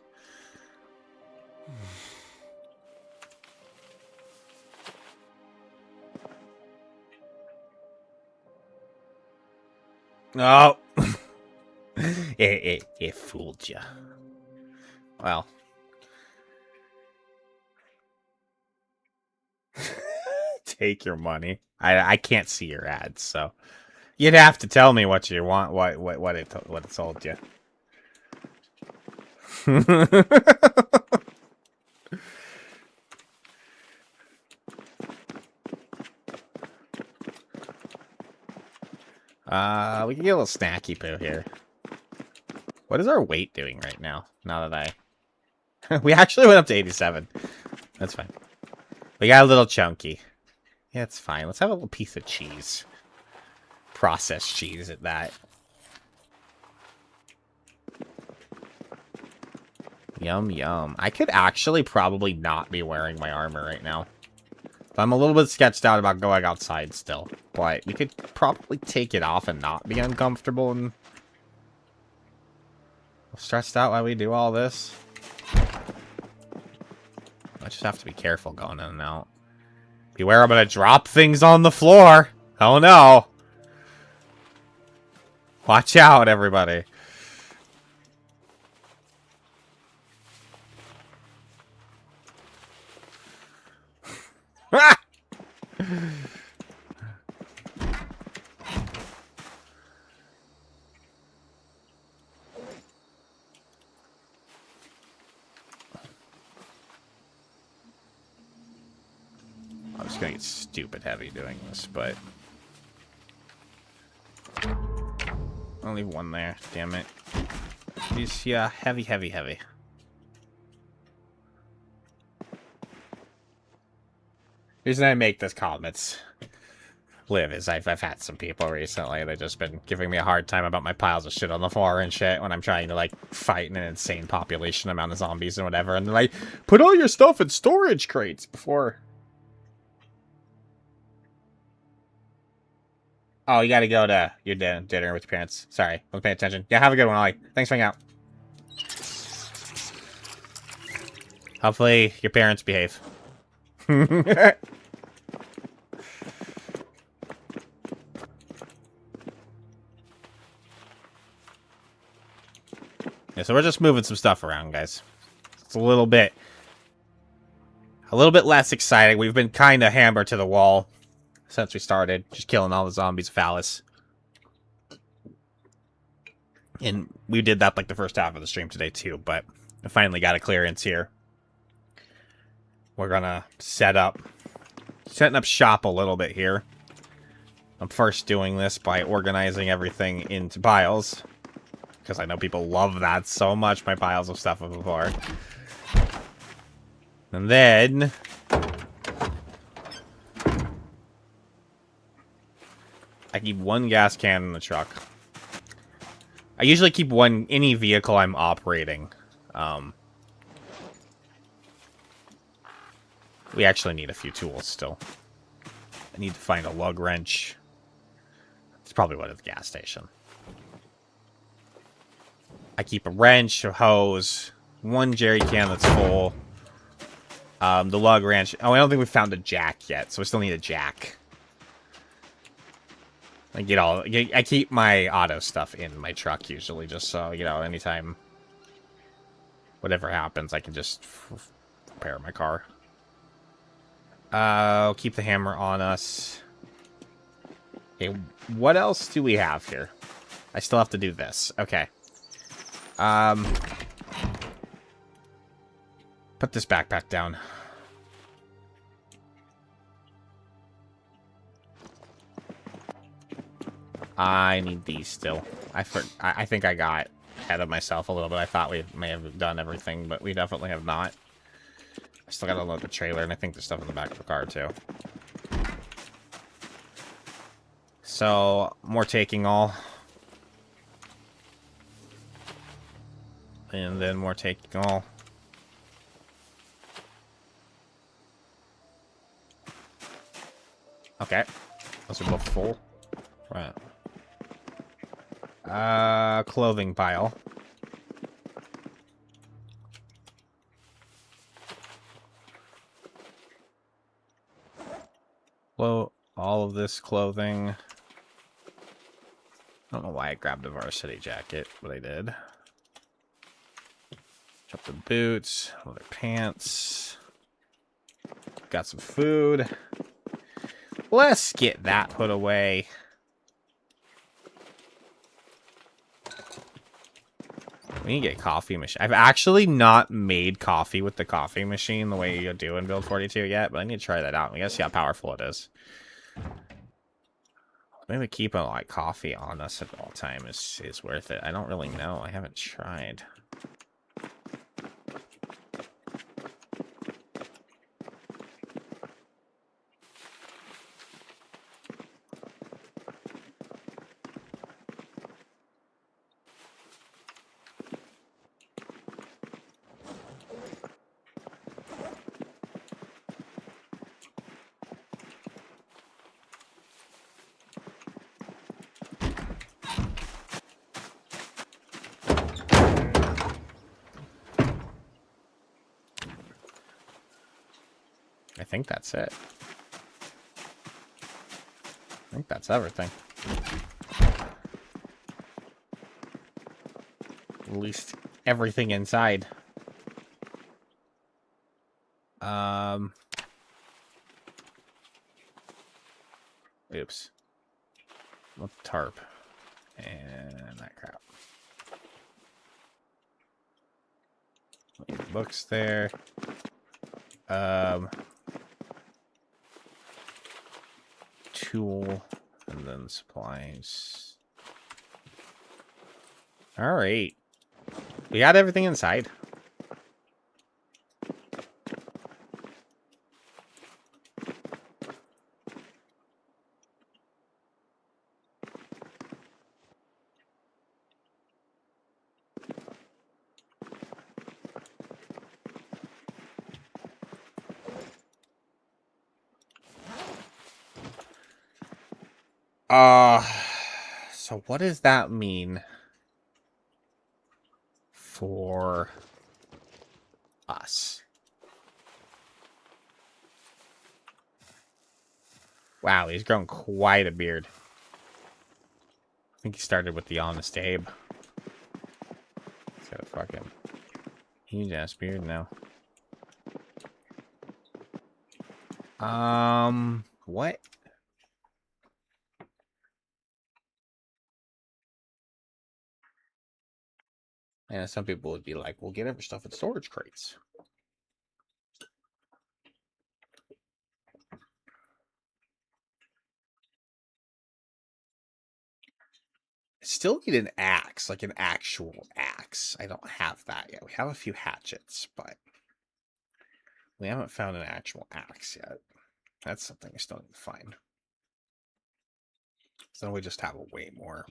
Oh, it fooled you. Well. Take your money. I can't see your ads, so you'd have to tell me what you want, what it told you. We can get a little snacky poo here. What is our weight doing right now? Now that we actually went up to 87. That's fine. We got a little chunky. Yeah, it's fine. Let's have a little piece of cheese. Processed cheese at that. Yum, yum. I could actually probably not be wearing my armor right now. I'm a little bit sketched out about going outside still. But we could probably take it off and not be uncomfortable and stressed out while we do all this. I just have to be careful going in and out. Beware, I'm gonna drop things on the floor. Oh no. Watch out, everybody. Ah! I'm just gonna get stupid heavy doing this, but I'll leave one there. Damn it. These, yeah, heavy, heavy, heavy. The reason I make this comments live is I've had some people recently that just been giving me a hard time about my piles of shit on the floor and shit when I'm trying to like fight an insane population amount of zombies and whatever, and they're like, put all your stuff in storage crates before. Oh, you gotta go to your dinner with your parents. Sorry, wasn't paying attention. Yeah, have a good one, Ollie. Thanks for hanging out. Hopefully your parents behave. Yeah, so we're just moving some stuff around, guys. It's a little bit less exciting. We've been kind of hammered to the wall since we started, just killing all the zombies, Fallas. And we did that like the first half of the stream today too, but I finally got a clearance here. We're gonna setting up shop a little bit here. I'm first doing this by organizing everything into piles, because I know people love that so much, my piles of stuff before. And then I keep one gas can in the truck. I usually keep one any vehicle I'm operating. We actually need a few tools still. I need to find a lug wrench. It's probably one at the gas station. I keep a wrench, a hose, one jerry can that's full. The lug wrench. Oh, I don't think we found a jack yet, so we still need a jack. I keep my auto stuff in my truck usually, just so, you know, anytime whatever happens, I can just repair my car. I'll keep the hammer on us. Okay, what else do we have here? I still have to do this. Okay. Put this backpack down. I need these still. I think I got ahead of myself a little bit. I thought we may have done everything, but we definitely have not. I still gotta load the trailer, and I think there's stuff in the back of the car, too. So, more taking all. And then more taking all. Okay. Those are both full. Right. Clothing pile. Well, all of this clothing. I don't know why I grabbed a varsity jacket, but I did. Drop the boots, other pants. Got some food. Let's get that put away. We need to get a coffee machine. I've actually not made coffee with the coffee machine the way you do in Build 42 yet, but I need to try that out. We gotta see how powerful it is. Maybe keeping like coffee on us at all time is worth it. I don't really know. I haven't tried. think that's it. I think that's everything. At least everything inside. Oops. What tarp? And that crap. Leave books there. Tool, and then supplies. All right. We got everything inside. So what does that mean for us? Wow, he's grown quite a beard. I think he started with the Honest Abe. He's got a fucking huge ass beard now. What? Yeah, some people would be like, "Well, get every stuff in storage crates." I still need an axe, like an actual axe. I don't have that yet. We have a few hatchets, but we haven't found an actual axe yet. That's something I still need to find. So we just have a way more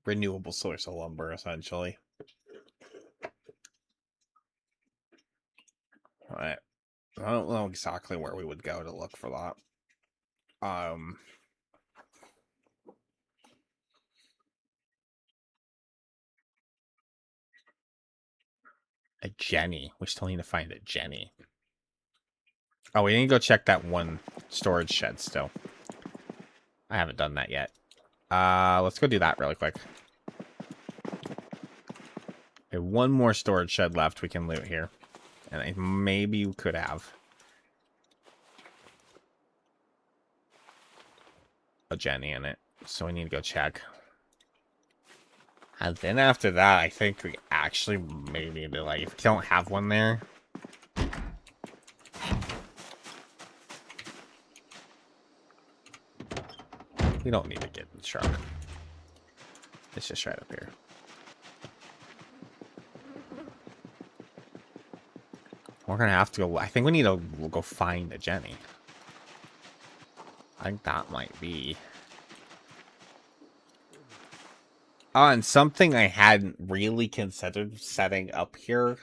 renewable source of lumber, essentially. All right. I don't know exactly where we would go to look for that. A Jenny. We still need to find a Jenny. Oh, we need to go check that one storage shed still. I haven't done that yet. Let's go do that really quick. Okay, one more storage shed left we can loot here. And maybe we could have a Jenny in it. So we need to go check. And then after that, I think we actually maybe need to, like, if we don't have one there. We don't need to get in the truck. It's just right up here. We're gonna have to go. I think we need to go find a Jenny. I think that might be. Oh, and something I hadn't really considered setting up here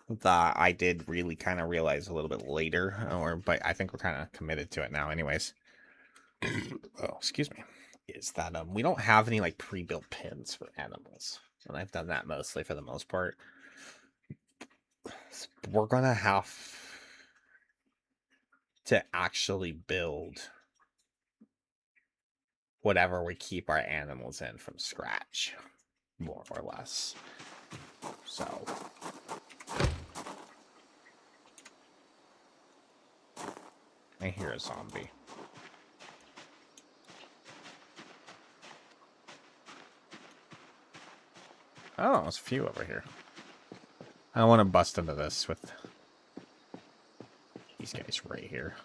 that I did really kind of realize a little bit later, but I think we're kind of committed to it now, anyways. Oh, excuse me. Is that we don't have any like pre-built pins for animals, and I've done that mostly for the most part. We're gonna have to actually build whatever we keep our animals in from scratch, more or less. So I hear a zombie. Oh, there's a few over here. I don't want to bust into this with these guys right here.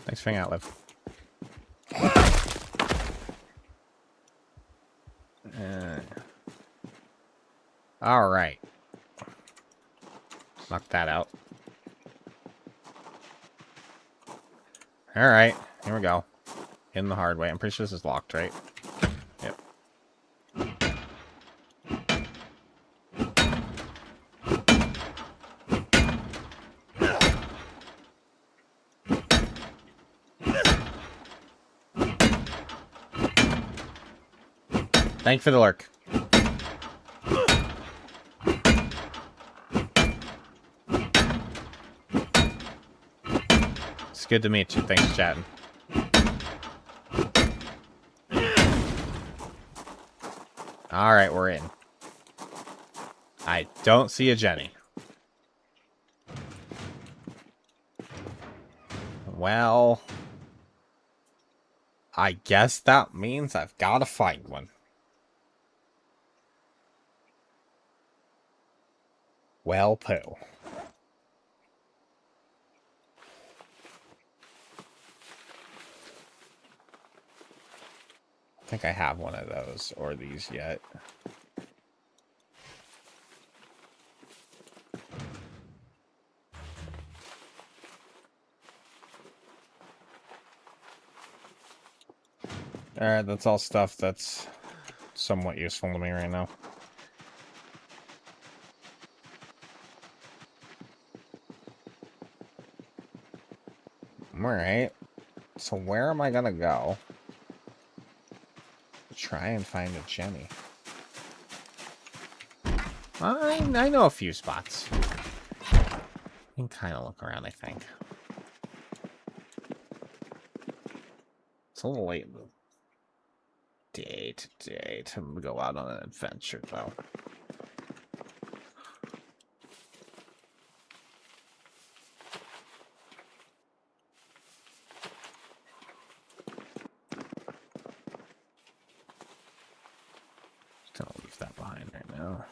Thanks for hanging out, Liv. All right. Knock that out. All right. Here we go. In the hard way. I'm pretty sure this is locked, right? Yep. Thanks for the lurk. It's good to meet you. Thanks for chatting. Alright, we're in. I don't see a Jenny. Well, I guess that means I've got to find one. Well, poo. I think I have one of those or these yet. Alright, that's all stuff that's somewhat useful to me right now. Alright. So where am I gonna go to try and find a Jenny? I know a few spots. You can kind of look around, I think. It's a little late in the day today to go out on an adventure, though. Just gonna leave that behind right now.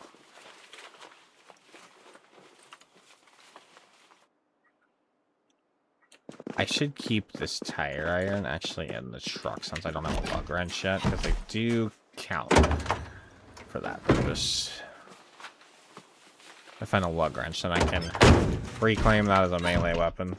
I should keep this tire iron actually in the truck since I don't have a lug wrench yet, because they do count for that purpose. If I find a lug wrench, then I can reclaim that as a melee weapon.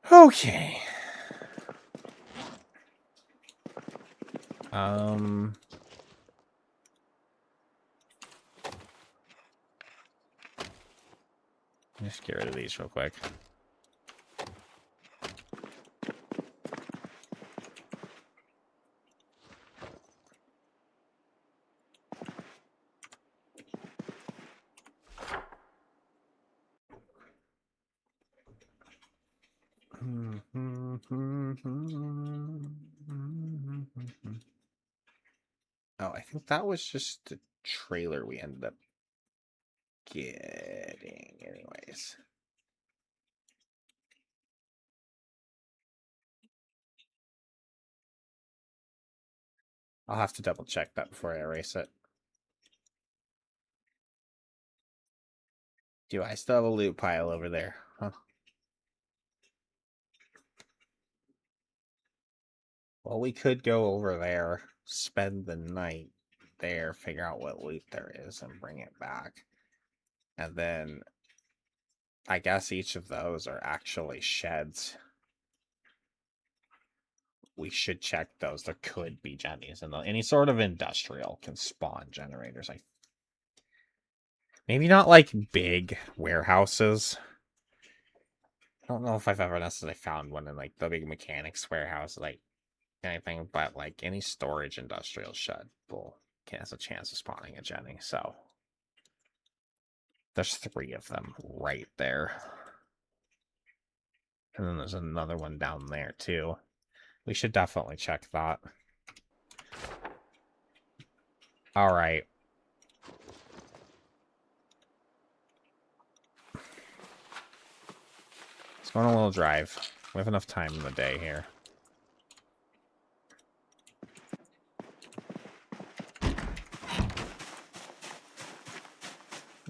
Okay. Just get rid of these real quick. Oh, I think that was just the trailer we ended up getting anyways. I'll have to double check that before I erase it. Do I still have a loot pile over there? Huh. Well, we could go over there, spend the night there, figure out what loot there is, and bring it back. And then I guess each of those are actually sheds. We should check those. There could be Jennies, and any sort of industrial can spawn generators. Maybe not like big warehouses. I don't know if I've ever necessarily found one in like the big mechanics warehouse, like anything, but like any storage industrial shed has a chance of spawning a Jenny. So there's 3 of them right there. And then there's another one down there too. We should definitely check that. All right. Go on a little drive. We have enough time in the day here.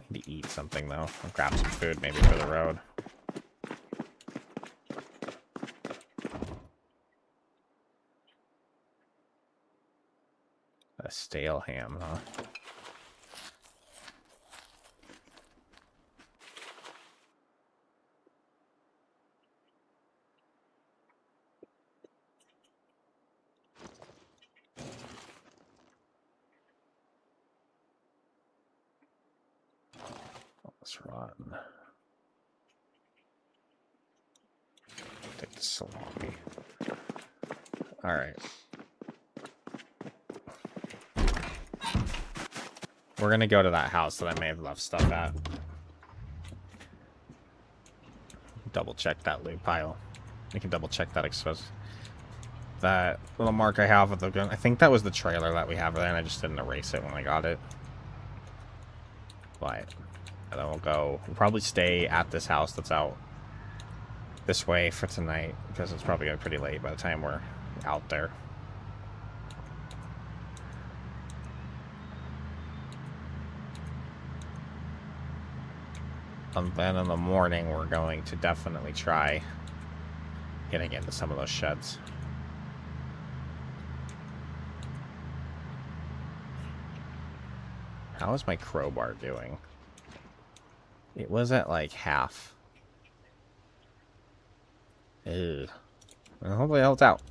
Need to eat something, though. I'll grab some food, maybe, for the road. A stale ham, huh? It's rotten. Take the salami. Alright. We're gonna go to that house that I may have left stuff at. Double check that loot pile. We can double check that exposed. That little mark I have with the gun. I think that was the trailer that we have there, and I just didn't erase it when I got it. But and then we'll probably stay at this house that's out this way for tonight, because it's probably getting pretty late by the time we're out there. And then in the morning, we're going to definitely try getting into some of those sheds. How is my crowbar doing? It was at like half. Ew. Well, hopefully it holds out.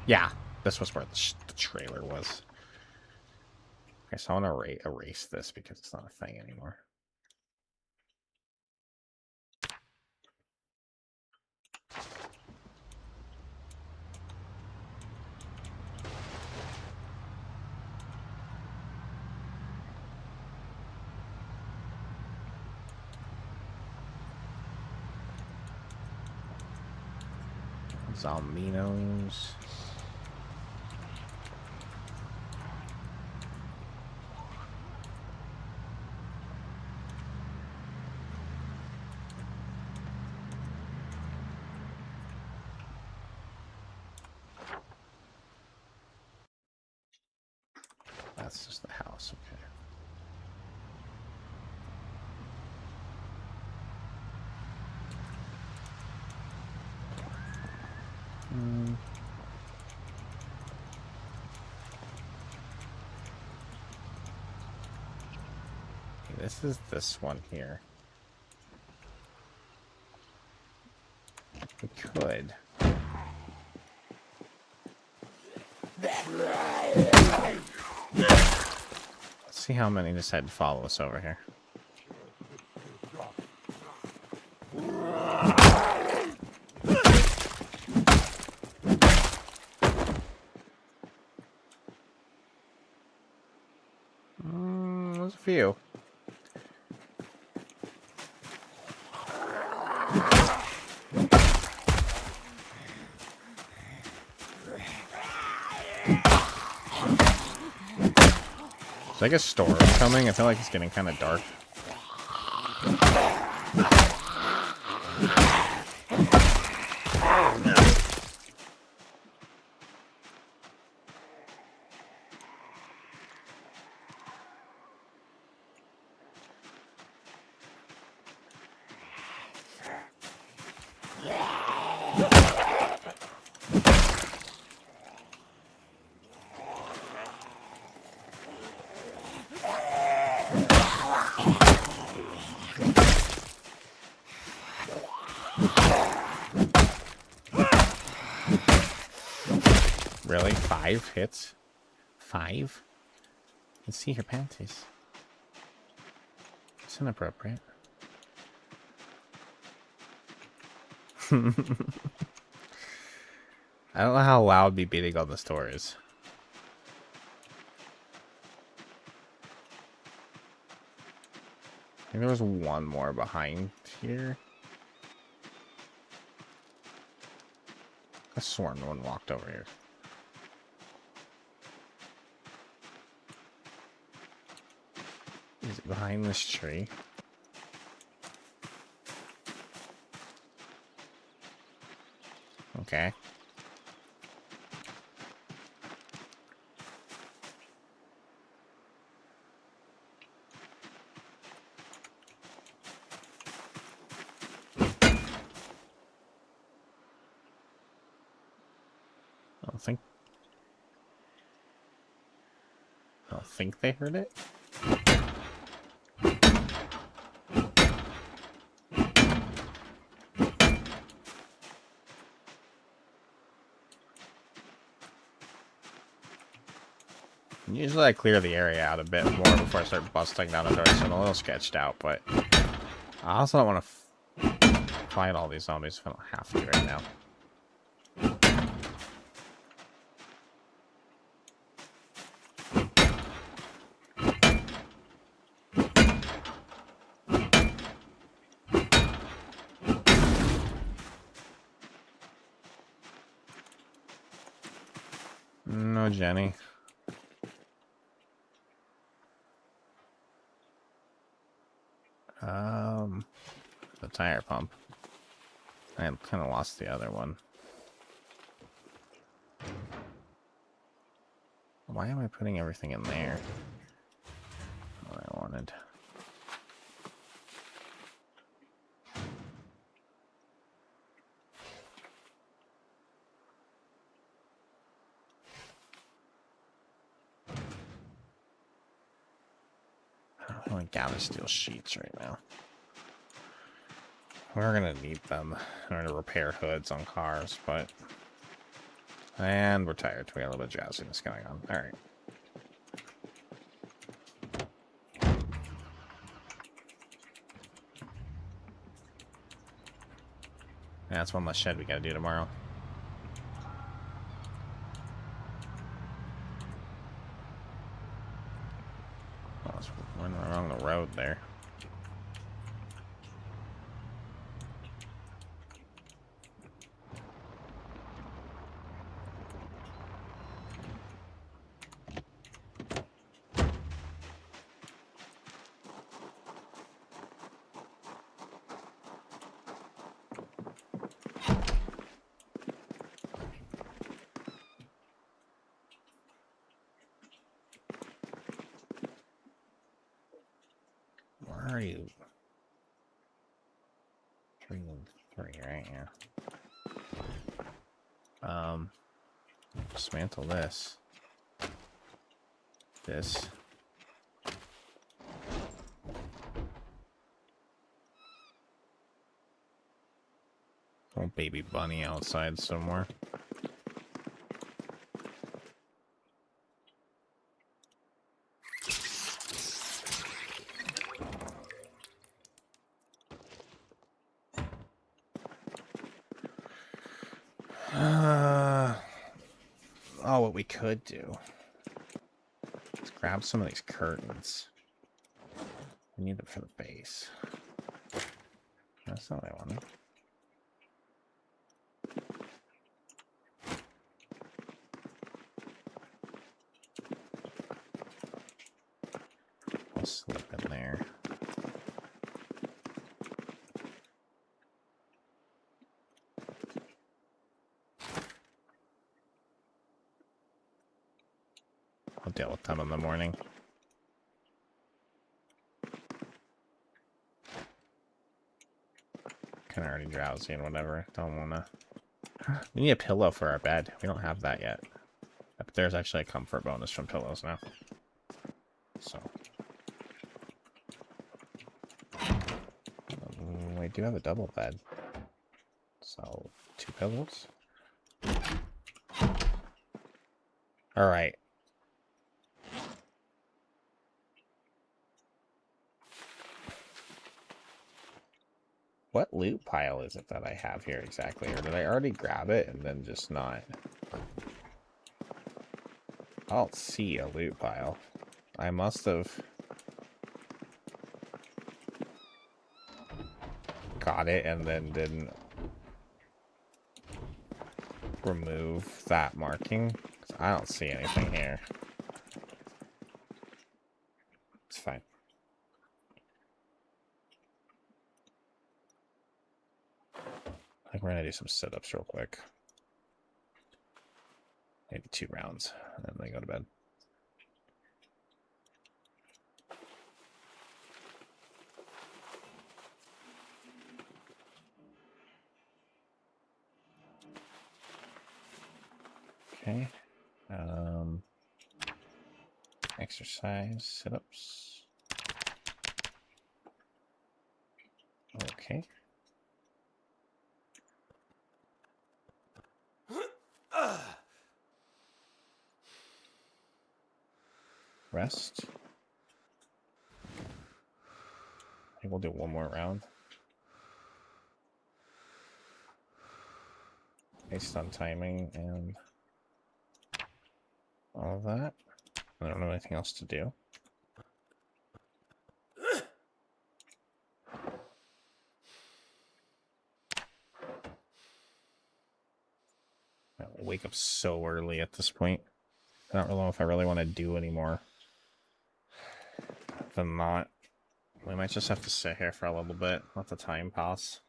Yeah, this was where the trailer was. Okay, so I want to erase this because it's not a thing anymore. Zombinos. That's just the house, okay. This is this one here. We could. Let's see how many decide to follow us over here. There's a few. Is like a storm coming? I feel like it's getting kind of dark. Really? 5 hits? 5? Let's see her panties. It's inappropriate. I don't know how loud me beating on this door is. I think there was one more behind here. I sworn no one walked over here. Is it behind this tree? Okay. I don't think they heard it. Usually I clear the area out a bit more before I start busting down the doors, so I'm a little sketched out, but I also don't want to fight all these zombies if I don't have to right now. No, Jenny. The tire pump. I kind of lost the other one. Why am I putting everything in there? What I wanted. I don't want to gather steel sheets right now. We're gonna need them in order to repair hoods on cars, but... And we're tired. We got a little bit of drowsiness going on. Alright. Yeah, that's one less shed we gotta do tomorrow. Oh, it's running along the road there. Where are you? 3 and 3, right? Yeah. Dismantle this. This. Little baby bunny outside somewhere. Oh, what we could do. Let's grab some of these curtains. We need them for the base. That's not what I wanted. I'll slip in there. I'll deal with them in the morning. Kind of already drowsy and whatever. Don't wanna. We need a pillow for our bed. We don't have that yet. But there's actually a comfort bonus from pillows now. So. We do have a double bed. So, 2 pillows. Alright. What loot pile is it that I have here exactly? Or did I already grab it and then just not? I don't see a loot pile. I must have got it and then didn't remove that marking. 'Cause I don't see anything here. It's fine. I think we're gonna do some sit-ups real quick. Maybe 2 rounds, and then they go to bed. Okay. Exercise, sit-ups. Okay. Rest. I think we'll do 1 more round. Based on timing and all of that. I don't know anything else to do. I wake up so early at this point. I don't know if I really want to do anymore than not. We might just have to sit here for a little bit, let the time pass.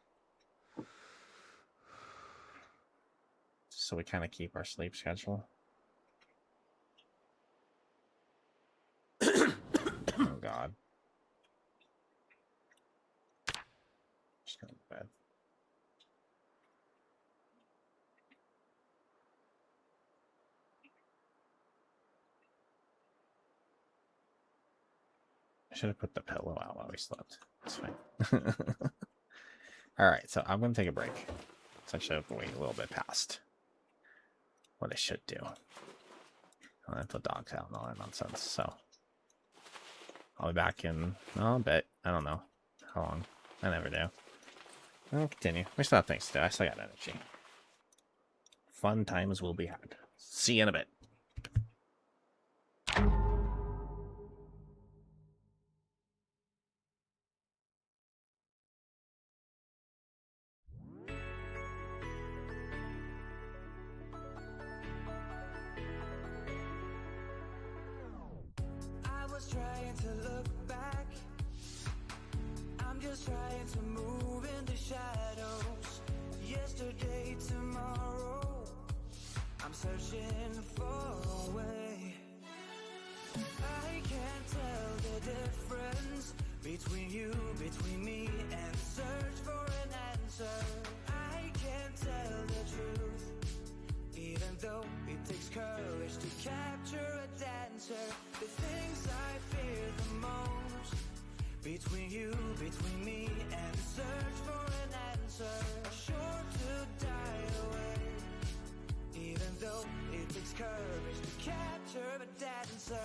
So we kind of keep our sleep schedule. Oh god. Just go to bed. I should have put the pillow out while we slept. It's fine. Alright, so I'm going to take a break. So I should have waited a little bit past what I should do. I'll have the dogs out and all that nonsense, so I'll be back in a bit. I don't know how long. I never do. I'll continue. We still have things to do. I still got energy. Fun times will be had. See you in a bit. I was trying to look back. I'm just trying to move in the shadows. Yesterday, tomorrow, I'm searching for a way. I can't tell the difference between you, between me, and search for an answer. I can't tell the truth, even though it takes courage to capture a dancer. The things I fear the most, between you, between me, and search for an answer, are sure to die away, even though it takes courage to capture a dancer.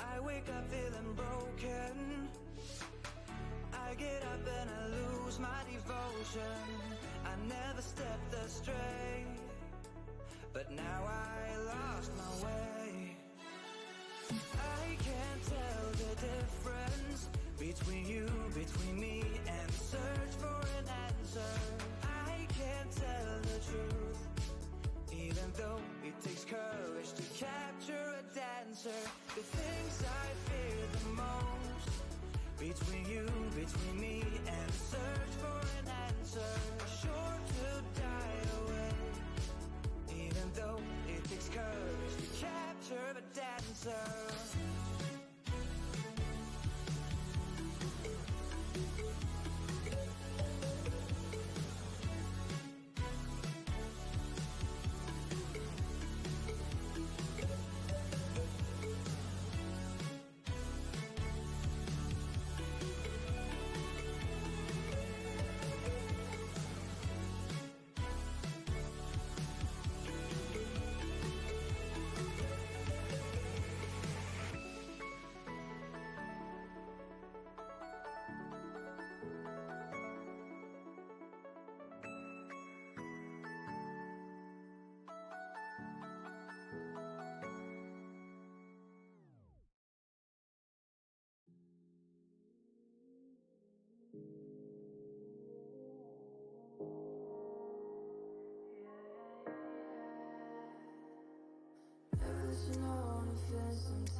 I wake up feeling broken. I get up and I lose my devotion. I never stepped astray, but now I lost my way. I can't tell the difference between you, between me, and search for an answer. I can't tell the truth, even though it takes courage to capture a dancer. The things I fear the most, between you, between me, and search for an answer, are sure to die away, even though it takes courage to capture a dancer.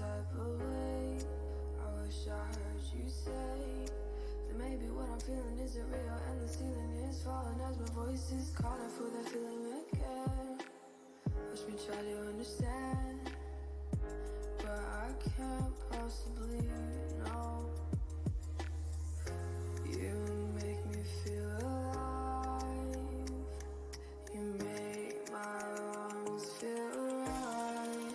type of way. I wish I heard you say that maybe what I'm feeling isn't real and the ceiling is falling as my voice is calling for that feeling again. Watch me try to understand, but I can't possibly know. You make me feel alive. You make my lungs feel right.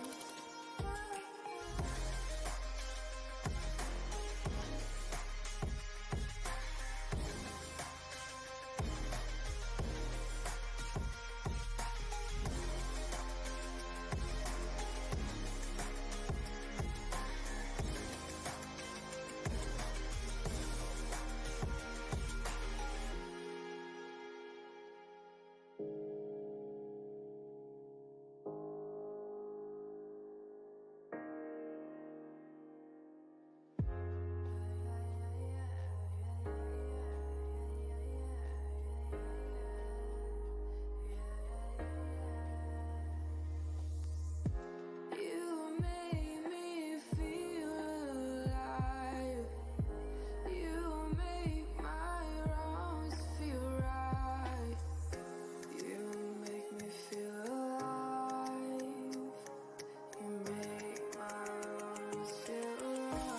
You make me feel alive. You make my wrongs feel right. You make me feel alive. You make my wrongs feel right.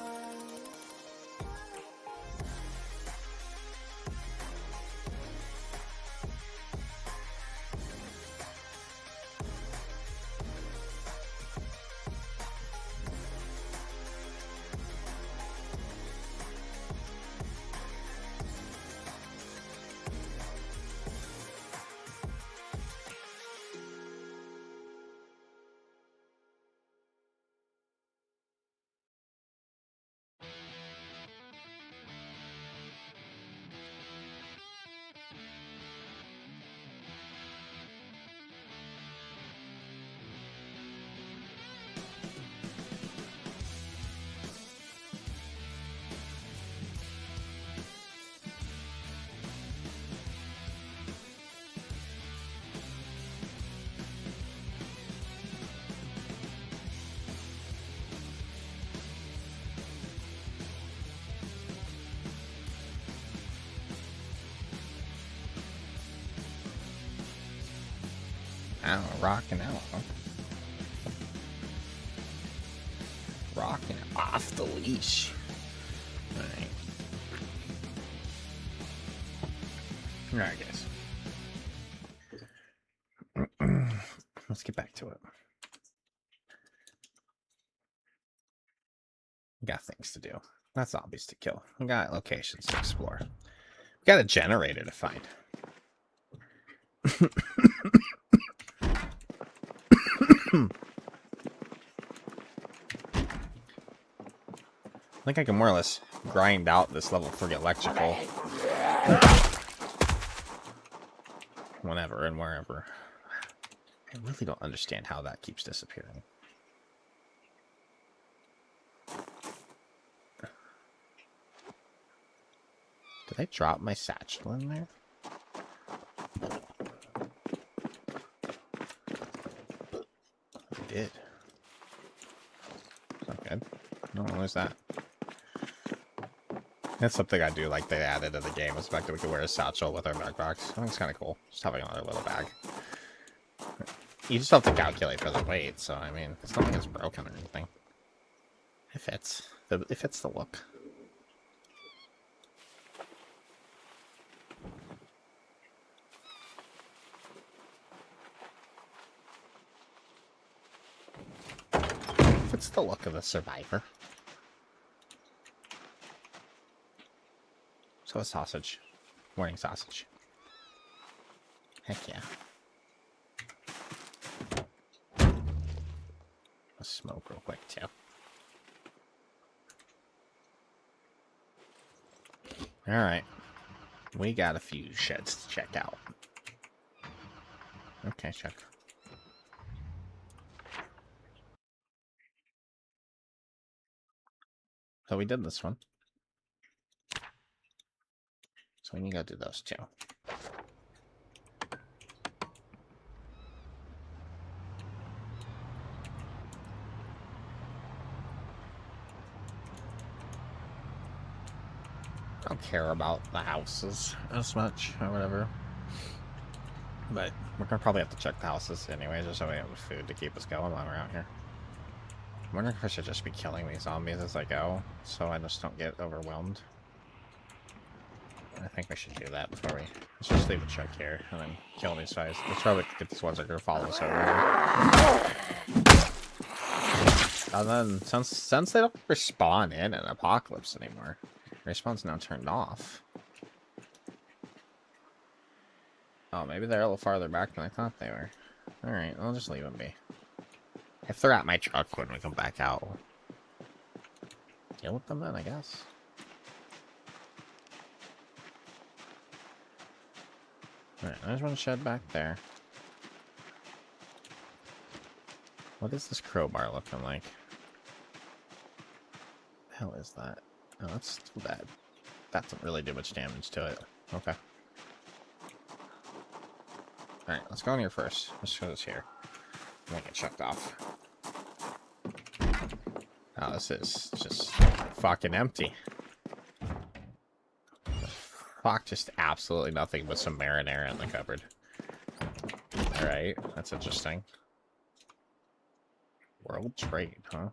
Ow, rocking out, huh? Rocking off the leash. Alright. Alright, guys. Let's get back to it. We got things to do. Got zombies to kill. We got locations to explore. We got a generator to find. I think I can more or less grind out this level for the electrical. Whenever and wherever. I really don't understand how that keeps disappearing. Did I drop my satchel in there? I did. Not good. No, where's that? That's something I do like they added to the game, is the fact that we can wear a satchel with our backpacks. I think it's kind of cool. Just having another little bag. You just have to calculate for the weight, so I mean, it's not like it's broken or anything. It fits. It fits the look. Fits the look of a survivor. So a sausage. Morning sausage. Heck yeah. Let's smoke real quick too. Alright. We got a few sheds to check out. Okay, check. So we did this one. So we need to go do those two. don't care about the houses as much or whatever. But we're gonna probably have to check the houses anyway, just so we have food to keep us going while we're out here. I'm wondering if I should just be killing these zombies as I go, so I just don't get overwhelmed. I think we should do that before we... Let's just leave a check here, and then kill these guys. Let's probably get these ones that are gonna follow us over here. And then, since they don't respawn in an apocalypse anymore, respawn's now turned off. Oh, maybe they're a little farther back than I thought they were. Alright, I'll just leave them be. If they're at my truck when we come back out, we'll deal with them then, I guess. Alright, there's one shed back there. What is this crowbar looking like? What the hell is that? Oh, that's too bad. That doesn't really do much damage to it. Okay. Alright, let's go in here first. Let's show this here. Make it checked off. Oh, this is just fucking empty. Fuck, just absolutely nothing but some marinara in the cupboard. Alright, that's interesting. World trade, huh?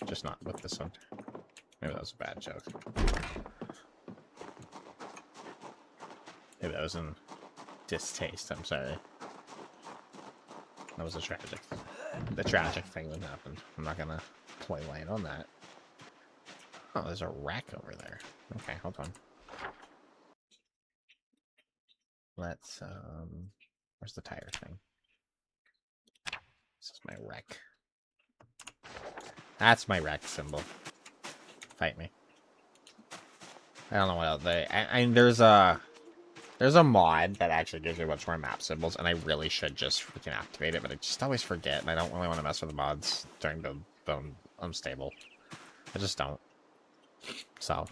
Just not with this one. Maybe that was a bad joke. Maybe that was in distaste, I'm sorry. That was a tragic thing. The tragic thing that happened. I'm not gonna play light on that. Oh, there's a rack over there. Okay, hold on. Let's, where's the tire thing? This is my wreck. That's my wreck symbol. Fight me. I don't know what else they... There's a mod that actually gives me a bunch more map symbols, and I really should just freaking activate it, but I just always forget, and I don't really want to mess with the mods during the unstable. I just don't. So.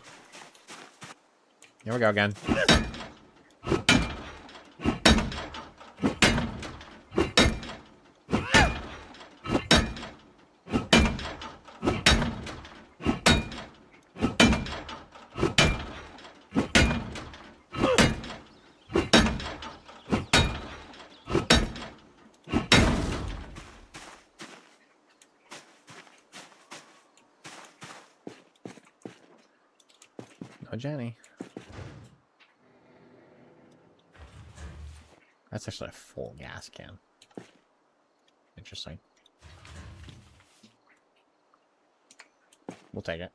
Here we go again. Oh, Jenny. That's actually a full gas can. Interesting. We'll take it.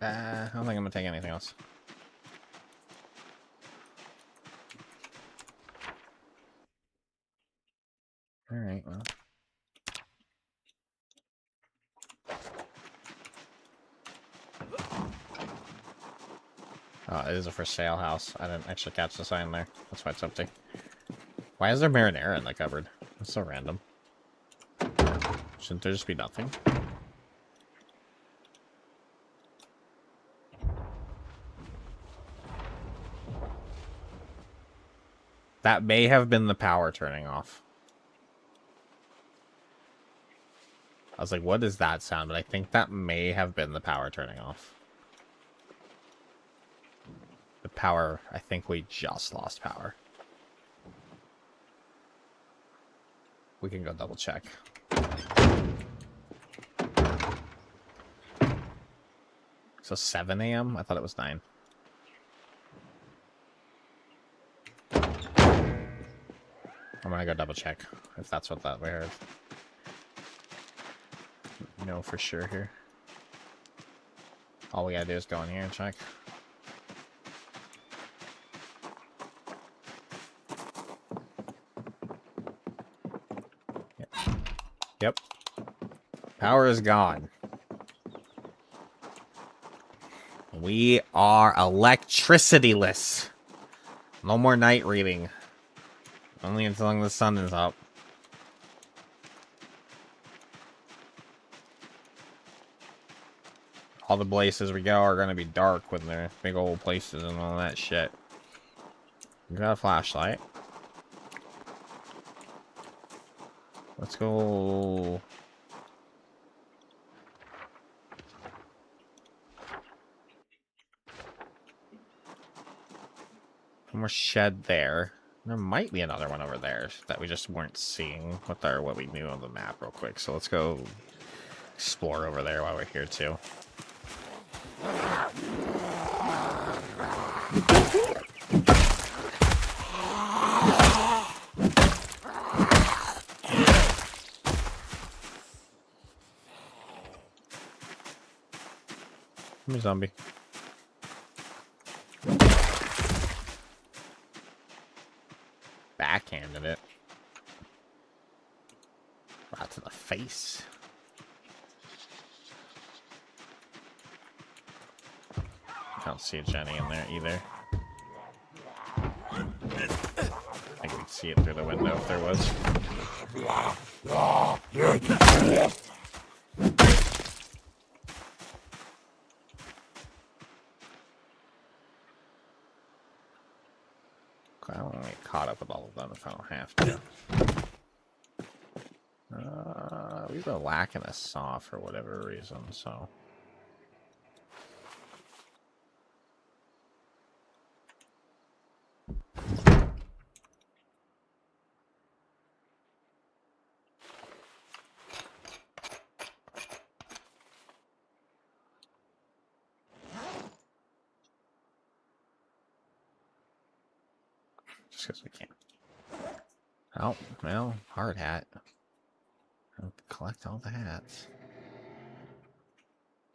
I don't think I'm gonna take anything else. Alright, well. Oh, it is a for sale house. I didn't actually catch the sign there. That's why it's empty. Why is there marinara in the cupboard? That's so random. Shouldn't there just be nothing? That may have been the power turning off. I was like, what is that sound? But I think that may have been the power turning off. The power, I think we just lost power. We can go double check. So 7 a.m.? I thought it was 9. I'm gonna go double check if that's what that we heard. No, for sure here. All we gotta do is go in here and check. Yep. Power is gone. We are electricityless. No more night reading. Only until the sun is up. All the places we go are going to be dark when they're big old places and all that shit. You got a flashlight. Let's go One more shed there. There might be another one over there that we just weren't seeing with our what we knew on the map real quick. So let's go explore over there while we're here too. Come here, zombie. Backhanded it. Right to the face. I don't see a Jenny in there either. I think we'd see it through the window if there was. I don't want to get caught up with all of them if I don't have to. We've been lacking a saw for whatever reason, so. Just because we can't. Oh, well, hard hat. I'll collect all the hats.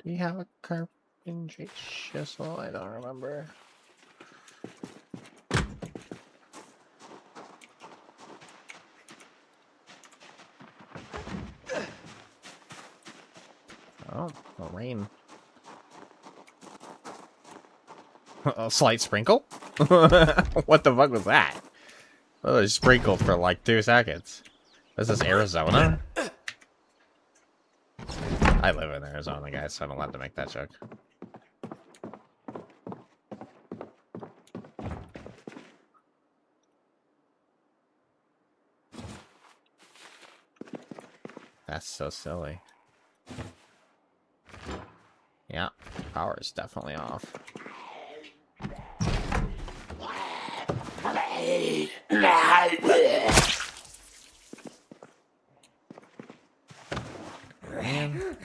Do you have a carpentry chisel? I don't remember. Oh, a rain. A slight sprinkle? What the fuck was that? Oh, it sprinkled for like 2 seconds. Is this Arizona? I live in Arizona, guys, so I'm allowed to make that joke. That's so silly. Yeah, power is definitely off. Man.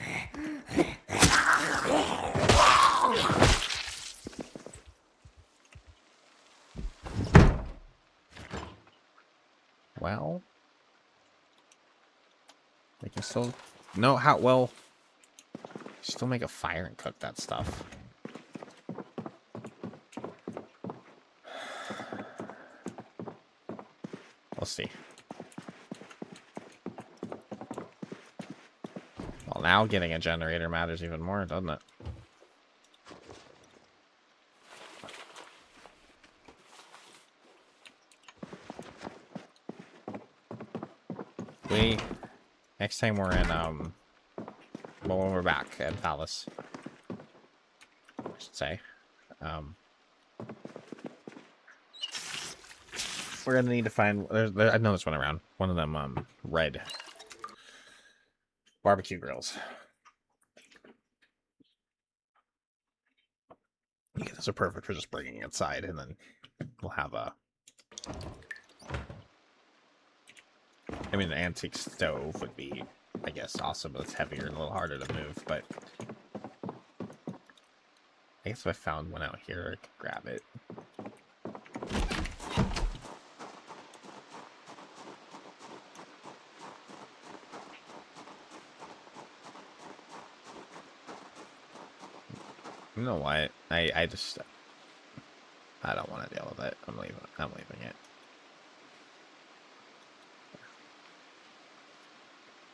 Well, we can still know how well. Still make a fire and cook that stuff. We'll see. Well, now getting a generator matters even more, doesn't it? Next time we're in, well, when we're back at Fallas, I should say, we're gonna need to find. I know there's one around. One of them, red barbecue grills. Yeah, those are perfect for just bringing inside, and then we'll have a. I mean, the antique stove would be, I guess, awesome, but it's heavier and a little harder to move, but I guess if I found one out here, I could grab it. You know what? I just, I don't want to deal with it. I'm leaving it.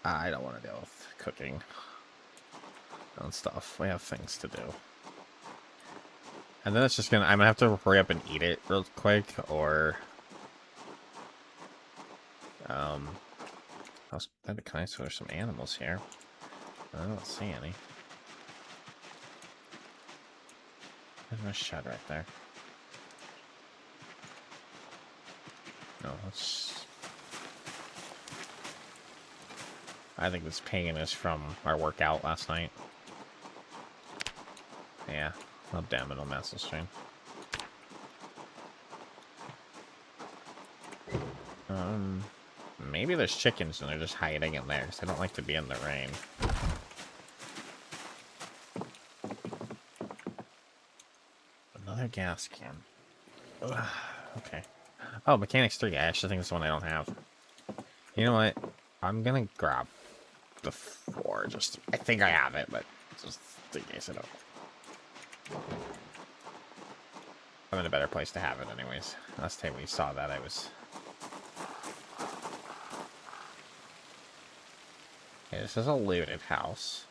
I don't want to deal with cooking and stuff. We have things to do. And then it's just I'm gonna have to hurry up and eat it real quick, or that'd be nice if there's some animals here. I don't see any. There's a shed right there. No, let's. I think this pain is from our workout last night. Yeah, I'll damn it on muscle strain. Maybe there's chickens and they're just hiding in there because I don't like to be in the rain. Another gas can. Ugh, okay. Oh, Mechanics 3. I actually think this one I don't have. You know what? I'm gonna grab the 4. Just, I think I have it, but just in case I don't. I'm in a better place to have it anyways. Last time we saw that, I was... Okay, this is a looted house.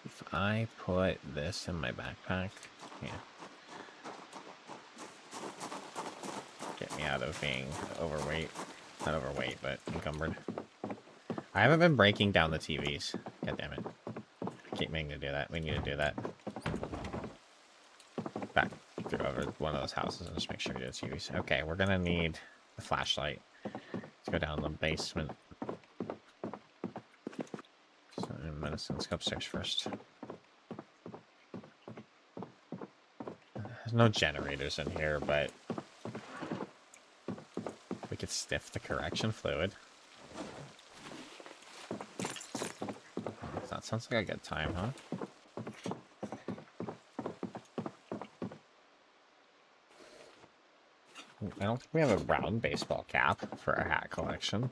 If I put this in my backpack, yeah. Get me out of being overweight. Not overweight, but encumbered. I haven't been breaking down the TVs. God damn it. I keep meaning to do that. We need to do that. Back through over one of those houses and just make sure we do the TVs. Okay, we're gonna need the flashlight. Let's go down the basement. So, medicine. Let's go upstairs first. There's no generators in here, but we could sniff the correction fluid. That sounds like a good time, huh? I don't think we have a round baseball cap for our hat collection.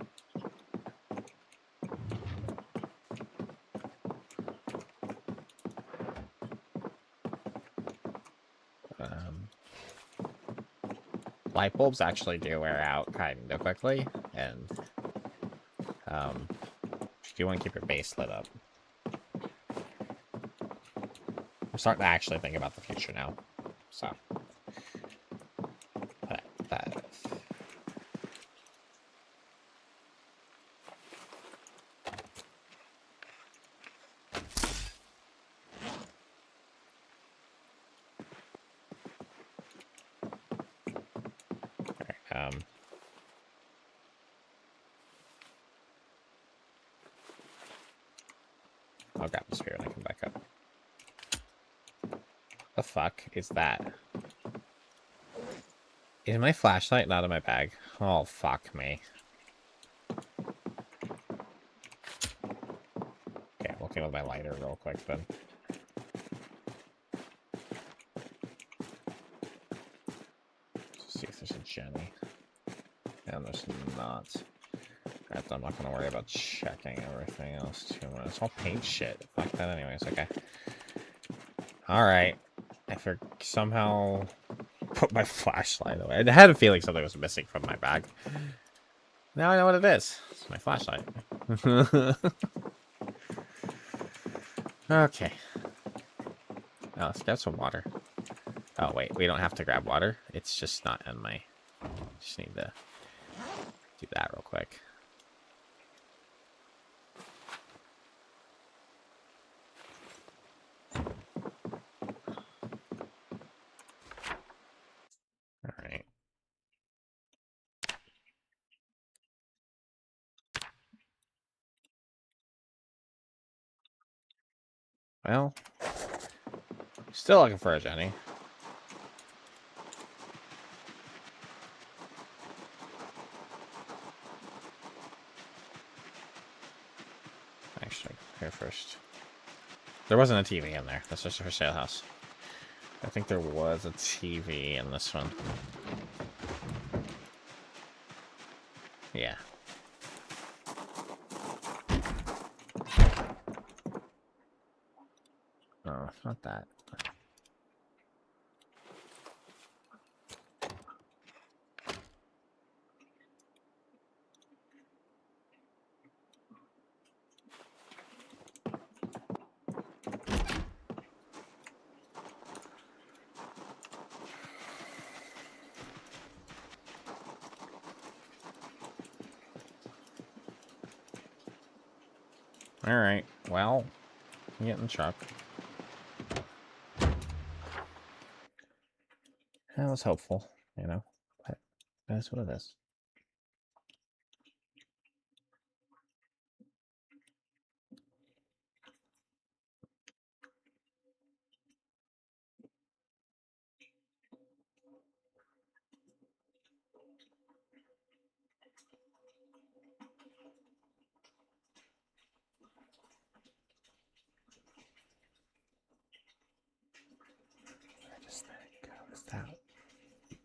Light bulbs actually do wear out kind of quickly, and you want to keep your base lit up. I'm starting to actually think about the future now, so that. Okay, I'll grab the spear and I come back up. The fuck is that? Is my flashlight not in my bag? Oh, fuck me. Okay, I'm looking with my lighter real quick then. Let's see if there's a Jenny. And there's not. I'm not gonna worry about checking everything else too much. It's all paint shit. Fuck that anyways, okay. Alright. I somehow put my flashlight away. I had a feeling something was missing from my bag. Now I know what it is. It's my flashlight. Okay. Oh, let's grab some water. Oh, wait. We don't have to grab water. It's just not in my... Just need to do that real quick. Alright. Well, still looking for a Jenny. Actually, here first. There wasn't a TV in there. That's just a for sale house. I think there was a TV in this one. Yeah. No, not that. Alright, well, I'm getting the truck. That was hopeful, you know, but that's what it is. that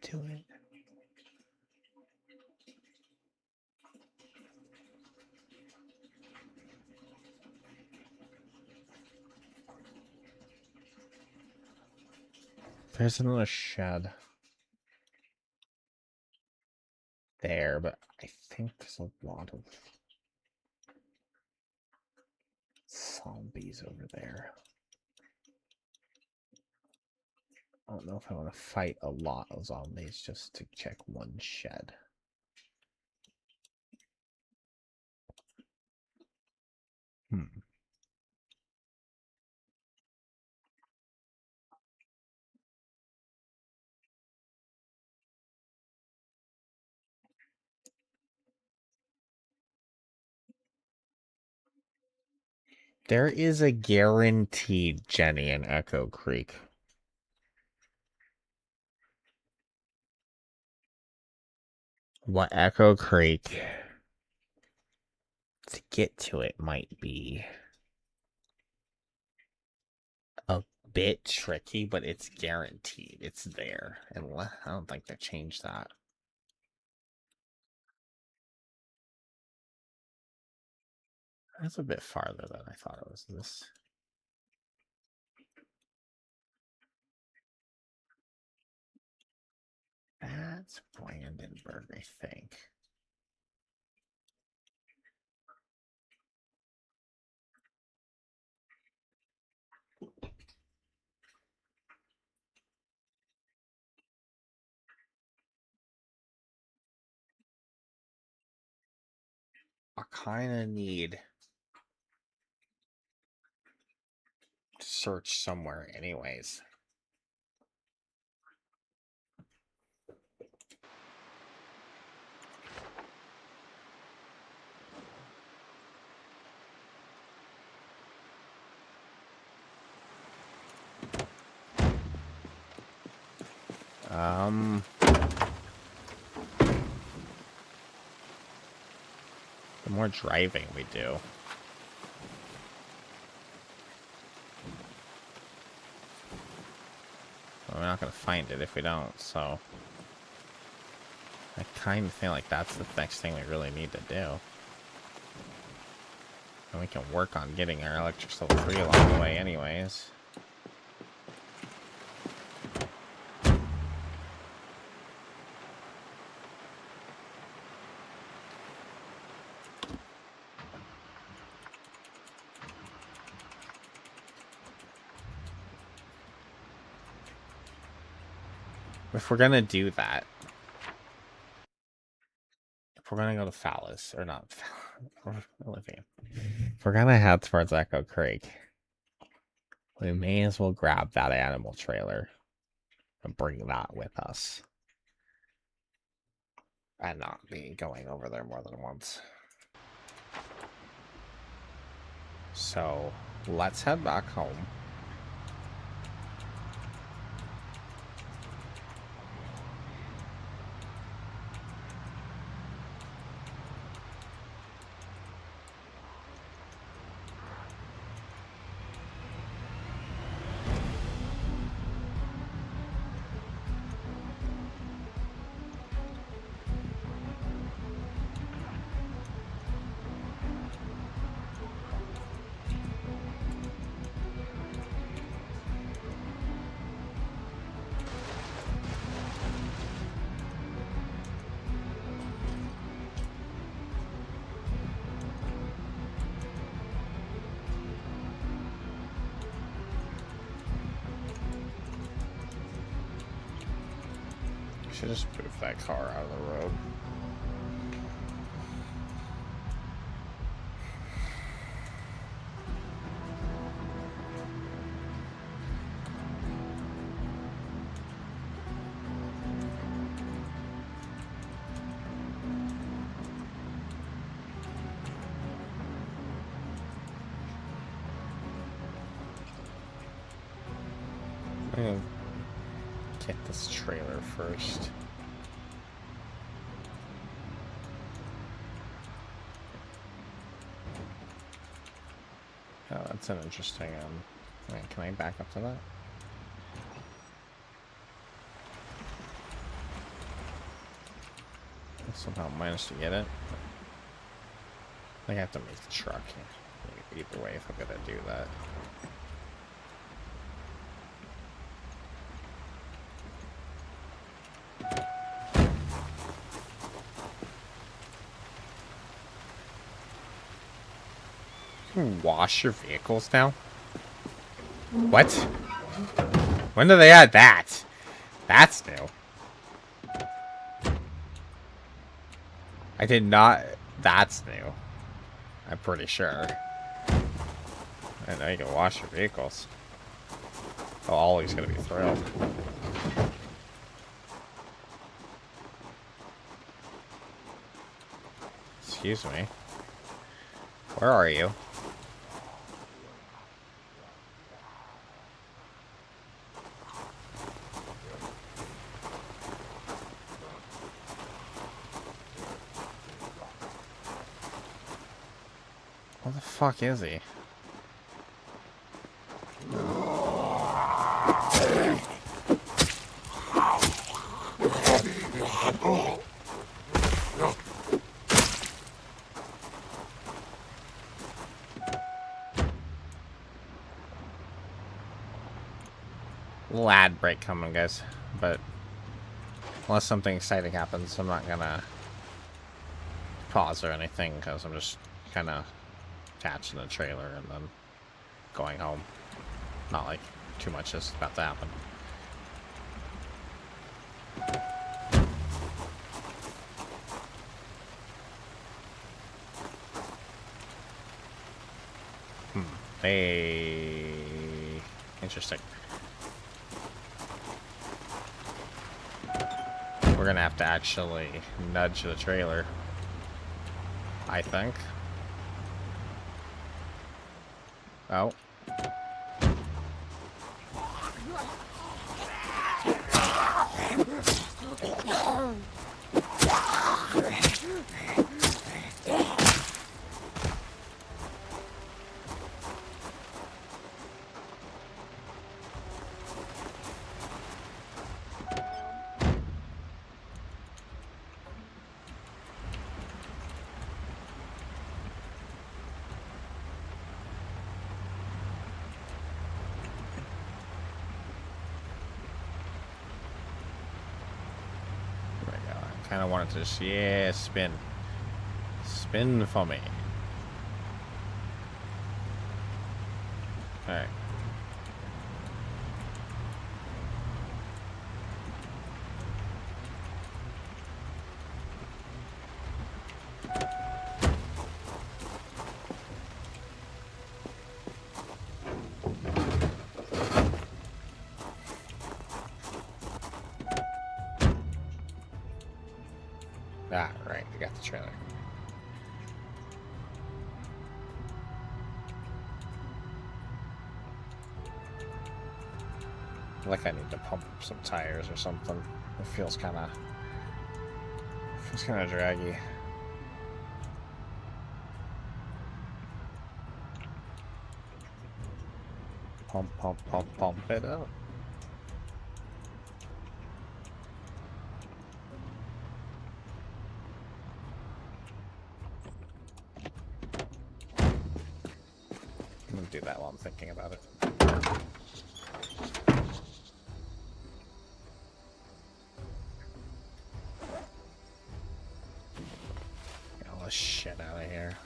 do it? There's another shed there, but I think there's a lot of zombies over there. I don't know if I want to fight a lot of zombies just to check one shed. There is a guaranteed Jenny in Echo Creek. What Echo Creek to get to it might be a bit tricky, but it's guaranteed. It's there. And I don't think they changed that. That's a bit farther than I thought it was. This. That's Brandenburg, I think. I kind of need to search somewhere anyways. The more driving we do, well, we're not going to find it if we don't, so I kind of feel like that's the next thing we really need to do. And we can work on getting our electric level 3 along the way anyways. If we're gonna do that, if we're gonna go to Fallas, or not, Olivia, if we're gonna head towards Echo Creek, we may as well grab that animal trailer and bring that with us. And not be going over there more than once. So, let's head back home. Should just move that car out of the road. I'm gonna get this trailer first. Oh, that's an interesting, wait, can I back up to that? I somehow managed to get it. I think I have to make the truck. Either way, if I'm gonna do that. You can wash your vehicles now? What? When did they add that? That's new. I did not. That's new. I'm pretty sure. I know you can wash your vehicles. Oh, Ollie's gonna be thrilled. Excuse me. Where are you? Where the fuck is he? Little ad break coming, guys. But unless something exciting happens, I'm not gonna pause or anything because I'm just kind of attaching the trailer and then going home. Not like too much is about to happen. Hey, interesting. We're gonna have to actually nudge the trailer, I think. Oh. Kind of wanted to just, yeah, spin. Spin for me. Alright. Ah, right, we got the trailer. Like I need to pump up some tires or something. It feels kind of draggy. Pump it up. I'm gonna do that while I'm thinking about it. Get all this shit out of here.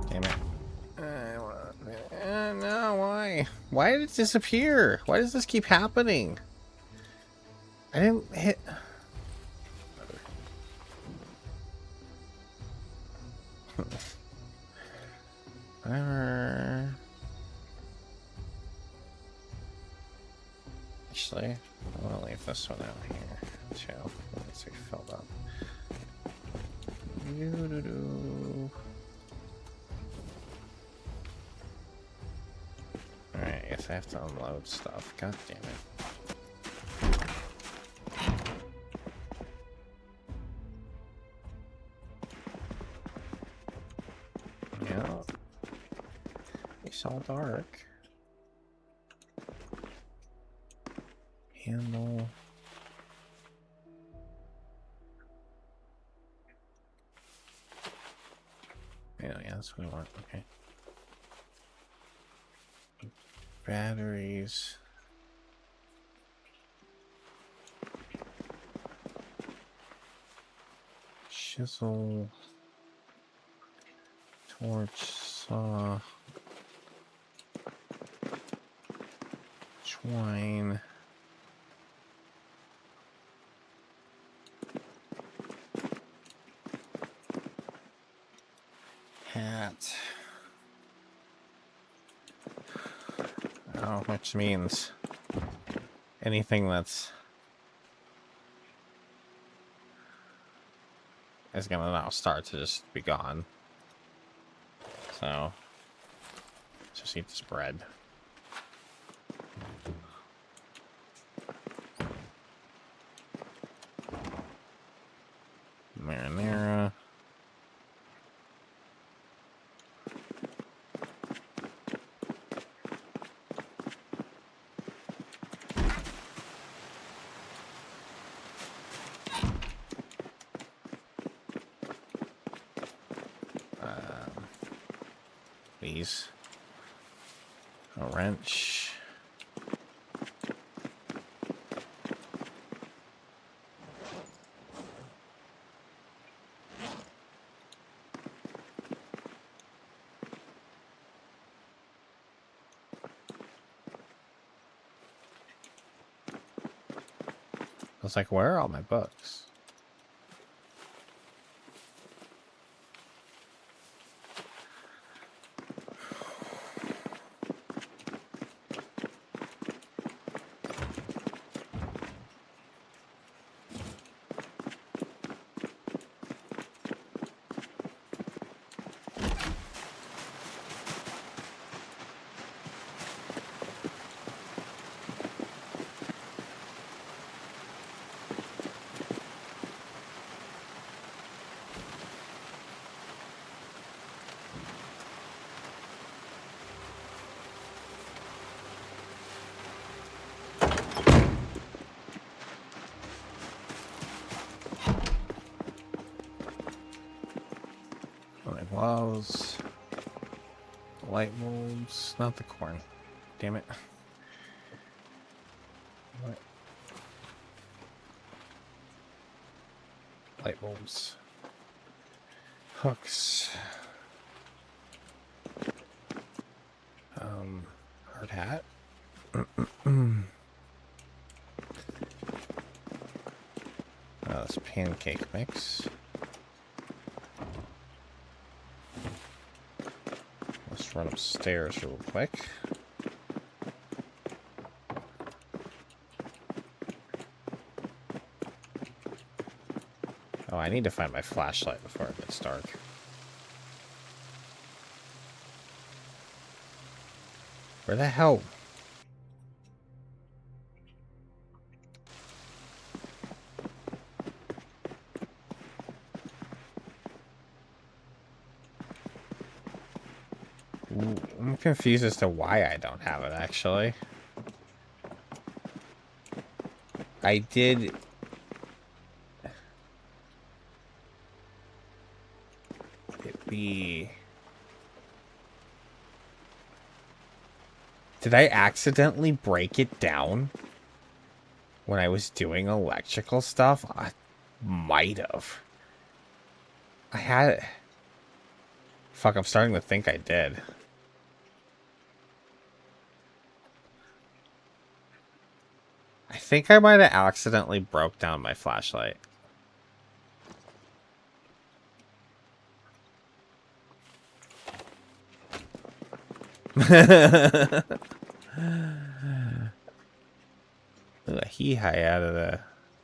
Damn it. No, why? Why did it disappear? Why does this keep happening? I didn't hit... Whatever. Actually, I'm gonna leave this one out here, too. Let's see, filled up. Doo-doo-doo. I have to unload stuff. God damn it. Yeah. It's all dark. Handle. Yeah, that's what I want. Okay. Batteries. Chisel. Torch. Saw. Twine. Hat. Oh, which means anything that's is gonna now start to just be gone. So just eat this bread. Marinara. These. A wrench. I was like, where are all my books? My gloves. Light bulbs. Not the corn. Damn it. What? Light bulbs. Hooks. Hard hat. This pancake mix. Let's run upstairs real quick. Oh, I need to find my flashlight before it gets dark. Where the hell? Ooh, I'm confused as to why I don't have it, actually. I did... Did I accidentally break it down when I was doing electrical stuff? I might have. I had it. Fuck, I'm starting to think I did. I think I might have accidentally broke down my flashlight. A hee-hi out of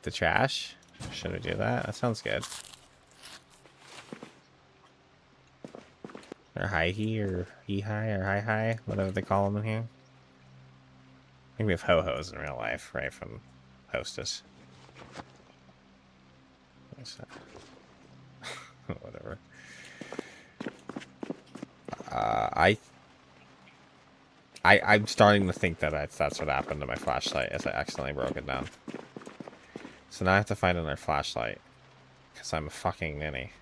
the trash. Should I do that? That sounds good. Or hi-he, or hee-hi, or hi-hi, whatever they call them in here. I think we have ho-hos in real life, right? From Hostess. What's that? Whatever. I'm starting to think that that's what happened to my flashlight, as I accidentally broke it down. So now I have to find another flashlight. Because I'm a fucking ninny.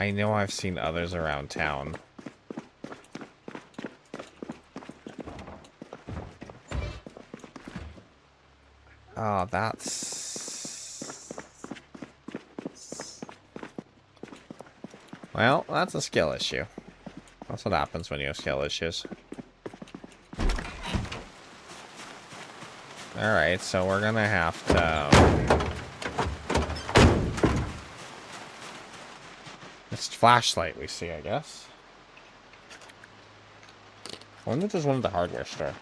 I know I've seen others around town. Oh, that's... Well, that's a skill issue. That's what happens when you have skill issues. Alright, so we're gonna have to... It's flashlight we see, I guess. I wonder if there's one at the hardware store.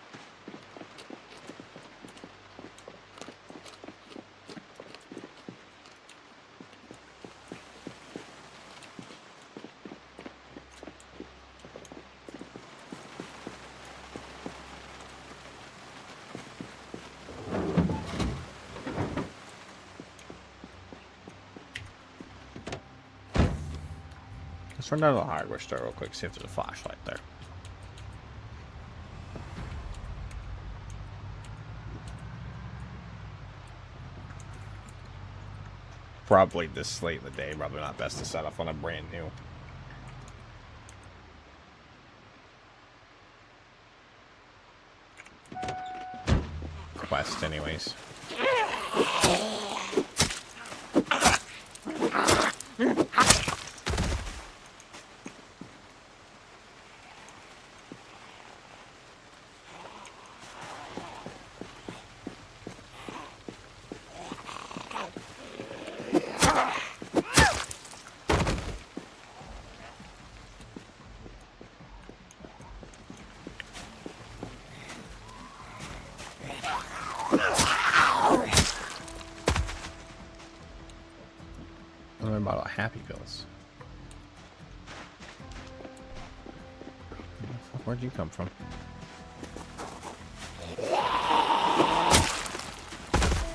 Let's run down to the hardware store real quick, see if there's a flashlight there. Probably this late in the day, probably not best to set up on a brand new. Quest anyways. Another bottle of Happy Pills. Where'd you come from?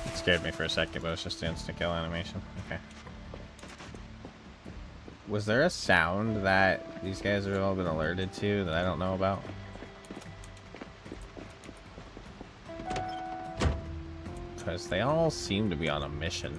It scared me for a second, but it was just the instant kill animation. Okay. Was there a sound that these guys have all been alerted to that I don't know about? Because they all seem to be on a mission.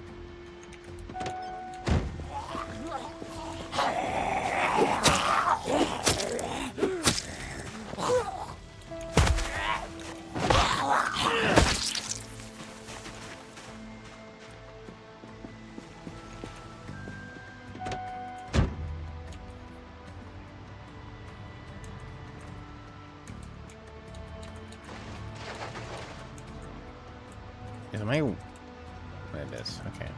Am I... It is, okay.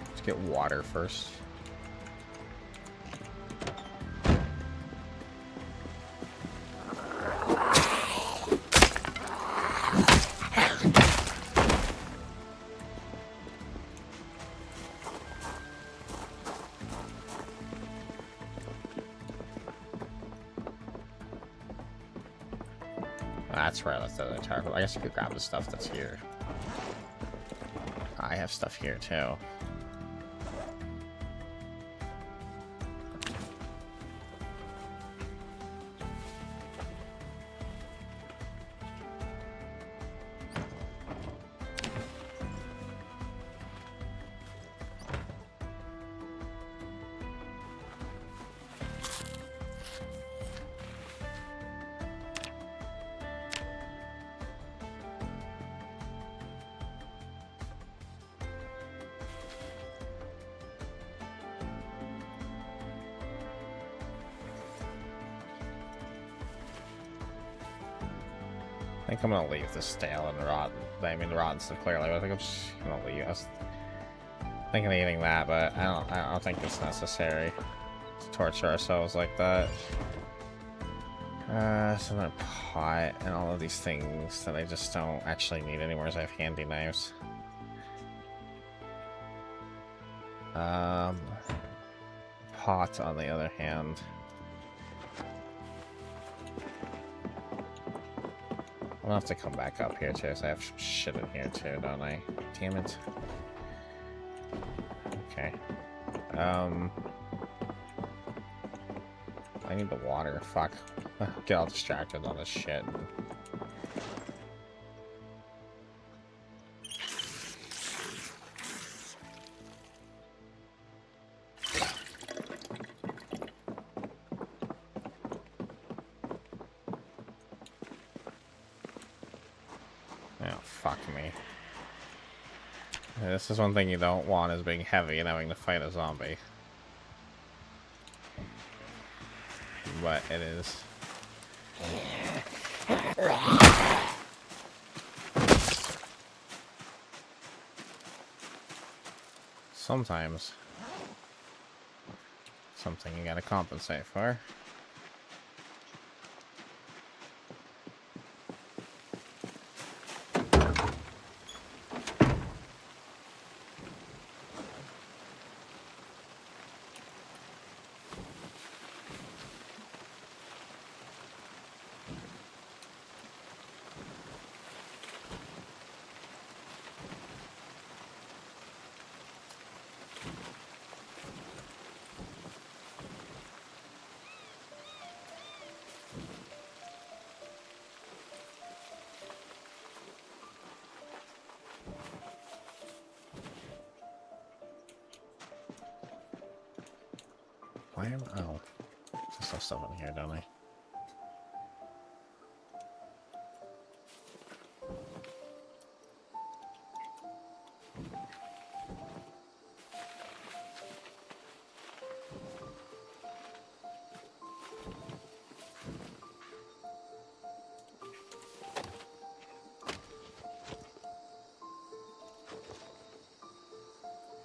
Let's get water first. That's where I left the other tire. I guess I could grab the stuff that's here. I have stuff here too. I think I'm gonna leave this stale and rotten. I mean, rotten stuff clearly. I think I'm just gonna leave. I was thinking of eating that, but I don't think it's necessary to torture ourselves like that. So another pot and all of these things that I just don't actually need anymore. As I have handy knives. Pot, on the other hand. I'll have to come back up here too, so I have some shit in here too, don't I? Damn it. Okay. I need the water. Fuck. Get all distracted on this shit. Oh, fuck me. This is one thing you don't want, is being heavy and having to fight a zombie. But it is. Sometimes something you gotta compensate for. Why am I? Oh, there's still stuff in here, don't I?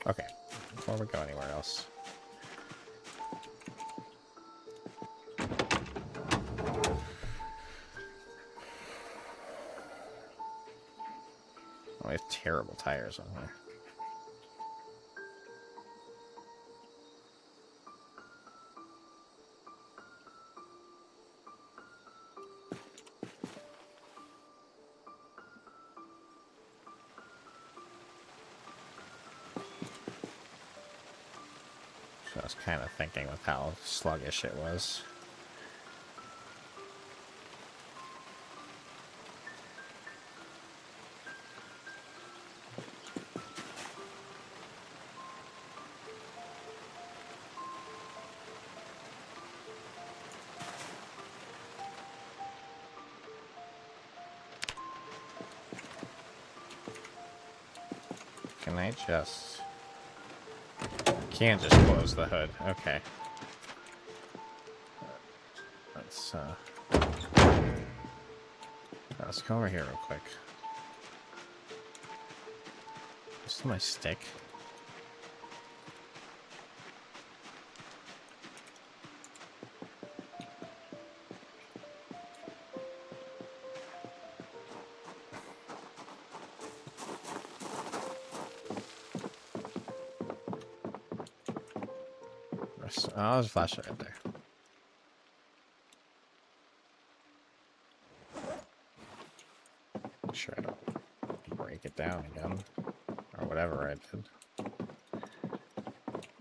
Okay, before we go anywhere else. Oh, we have terrible tires on here. So I was kind of thinking with how sluggish it was. Can I just... Can't just close the hood. Okay. Let's go over here real quick. This is my stick. Oh, there's a flashlight right there. Sure, I don't break it down again. Or whatever I did.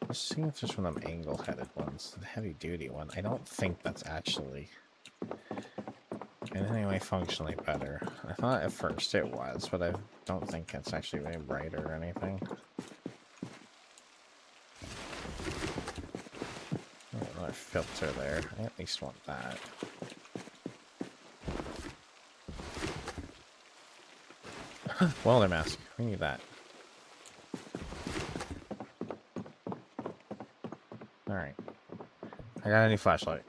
Let's see if there's one of them angle-headed ones. The heavy-duty one. I don't think that's actually in any way functionally better. I thought at first it was, but I don't think it's actually any brighter or anything. Another filter there. I at least want that. Welder mask. We need that. Alright. I got a new flashlight.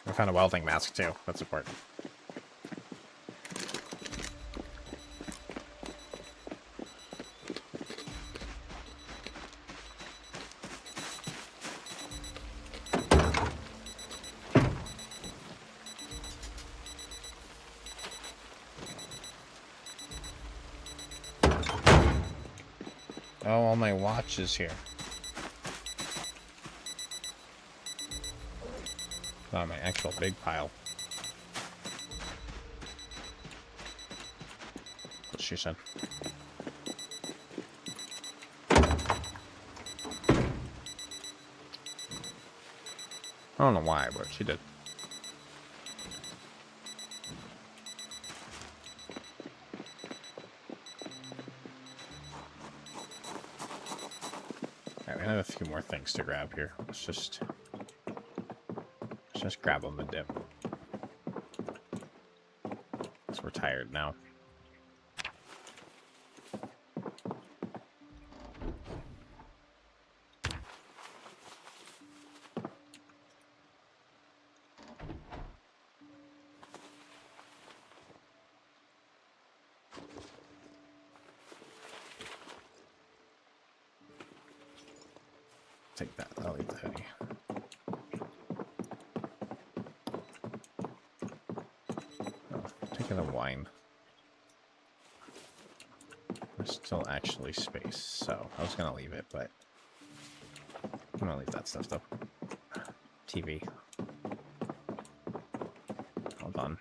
I found a welding mask too. That's important. all my watches here. Oh, my actual big pile. What she said. I don't know why, but she did. Alright, we have a few more things to grab here. Let's just grab them and dip. Because we're tired now. Take that. I'll leave the hoodie. Oh, taking the wine. There's still actually space, so I was gonna leave it, but I'm gonna leave that stuff though. TV. Hold on.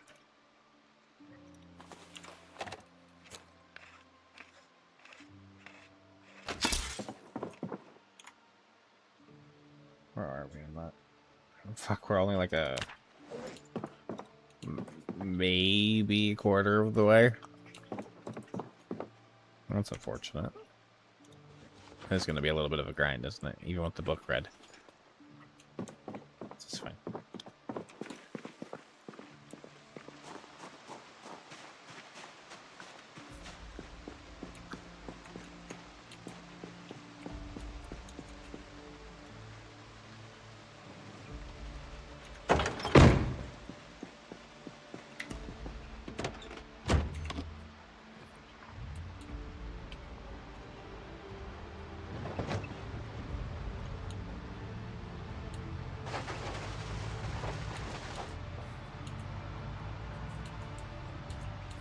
Where are we in that? Fuck, we're only like a maybe a quarter of the way. That's unfortunate. It's going to be a little bit of a grind, isn't it? Even with the book read. It's fine.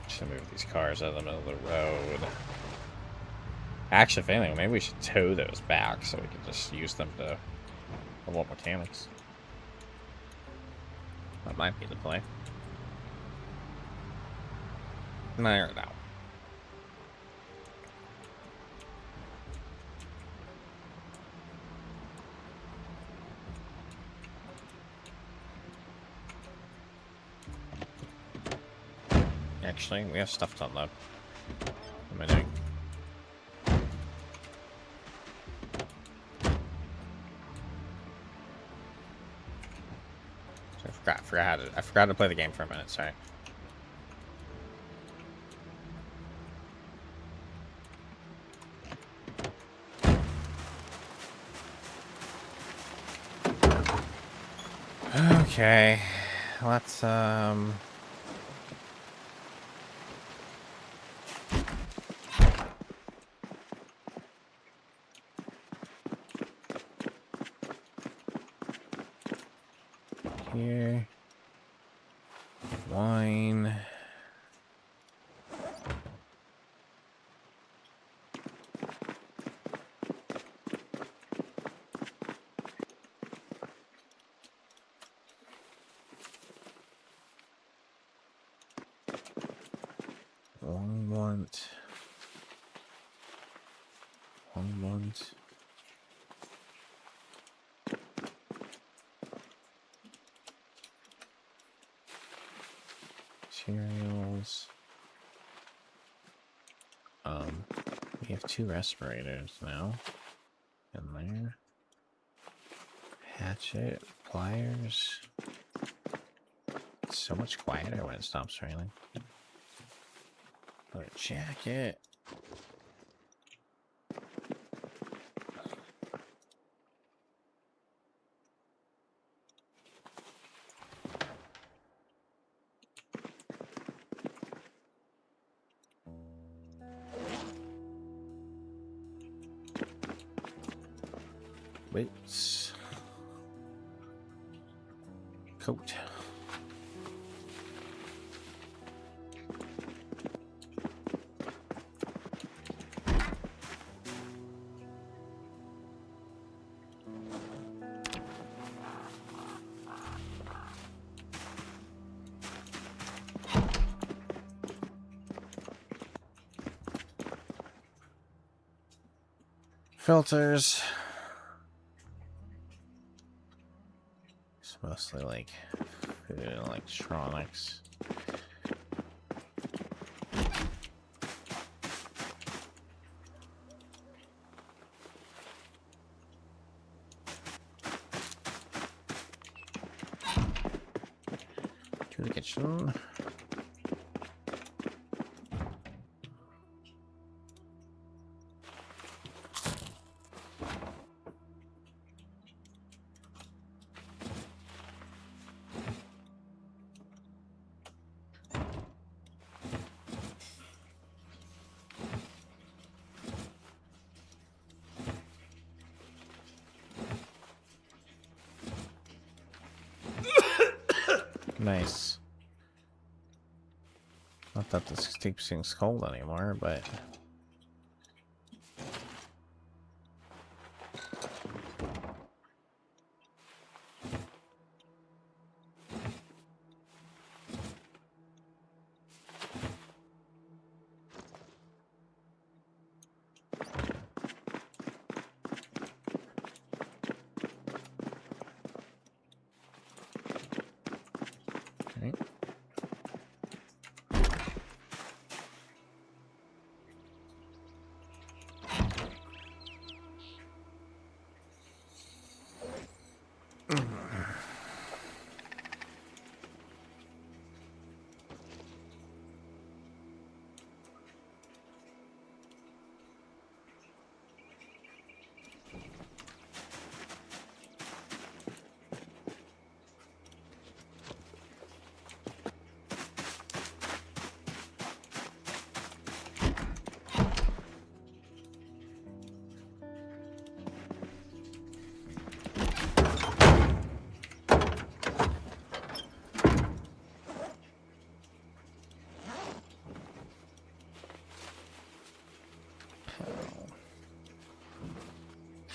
Should move these cars out of the middle of the road. Actually, if anything, maybe we should tow those back so we can just use them to level up mechanics. That might be the play. There now. Actually, we have stuff to unload. What am I doing? I forgot how to play the game for a minute, sorry. Okay, let's here. Wine. One want. One want. Materials. We have 2 respirators now. In there. Hatchet, pliers. It's so much quieter when it stops raining. Another jacket. Boots. Coat. Filters. It's mostly like food and electronics. To the kitchen. Nice. Not that this keeps things cold anymore, but okay.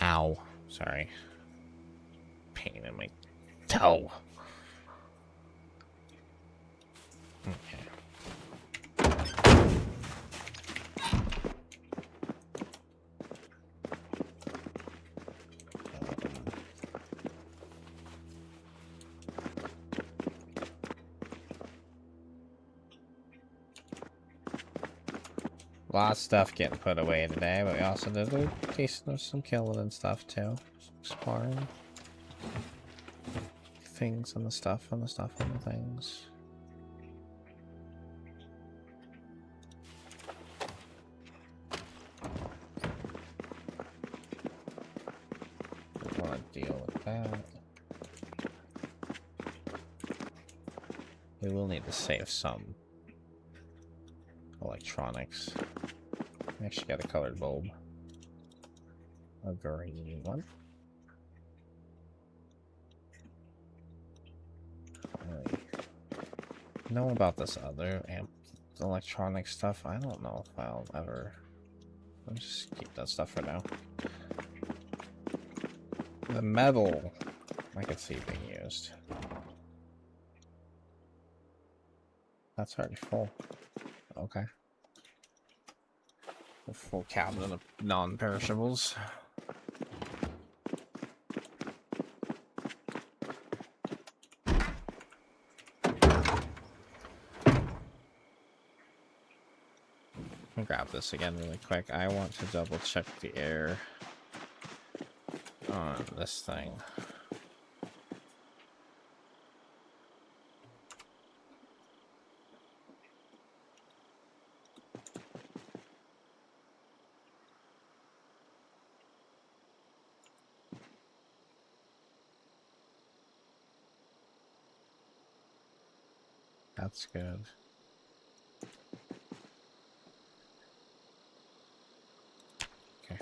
Ow. Sorry. Pain in my toe. Okay. A lot of stuff getting put away today, but we also did a decent of some killing and stuff too. Exploring things and the stuff and the stuff and the things. Don't want to deal with that. We will need to save some electronics. I actually got a colored bulb. A green one. Really know about this other electronic stuff. I don't know if I'll ever. I'll just keep that stuff for now. The metal I could see being used. That's already full. Okay. A full cabinet of non-perishables. I'll grab this again really quick. I want to double check the air on this thing. That's good. Okay.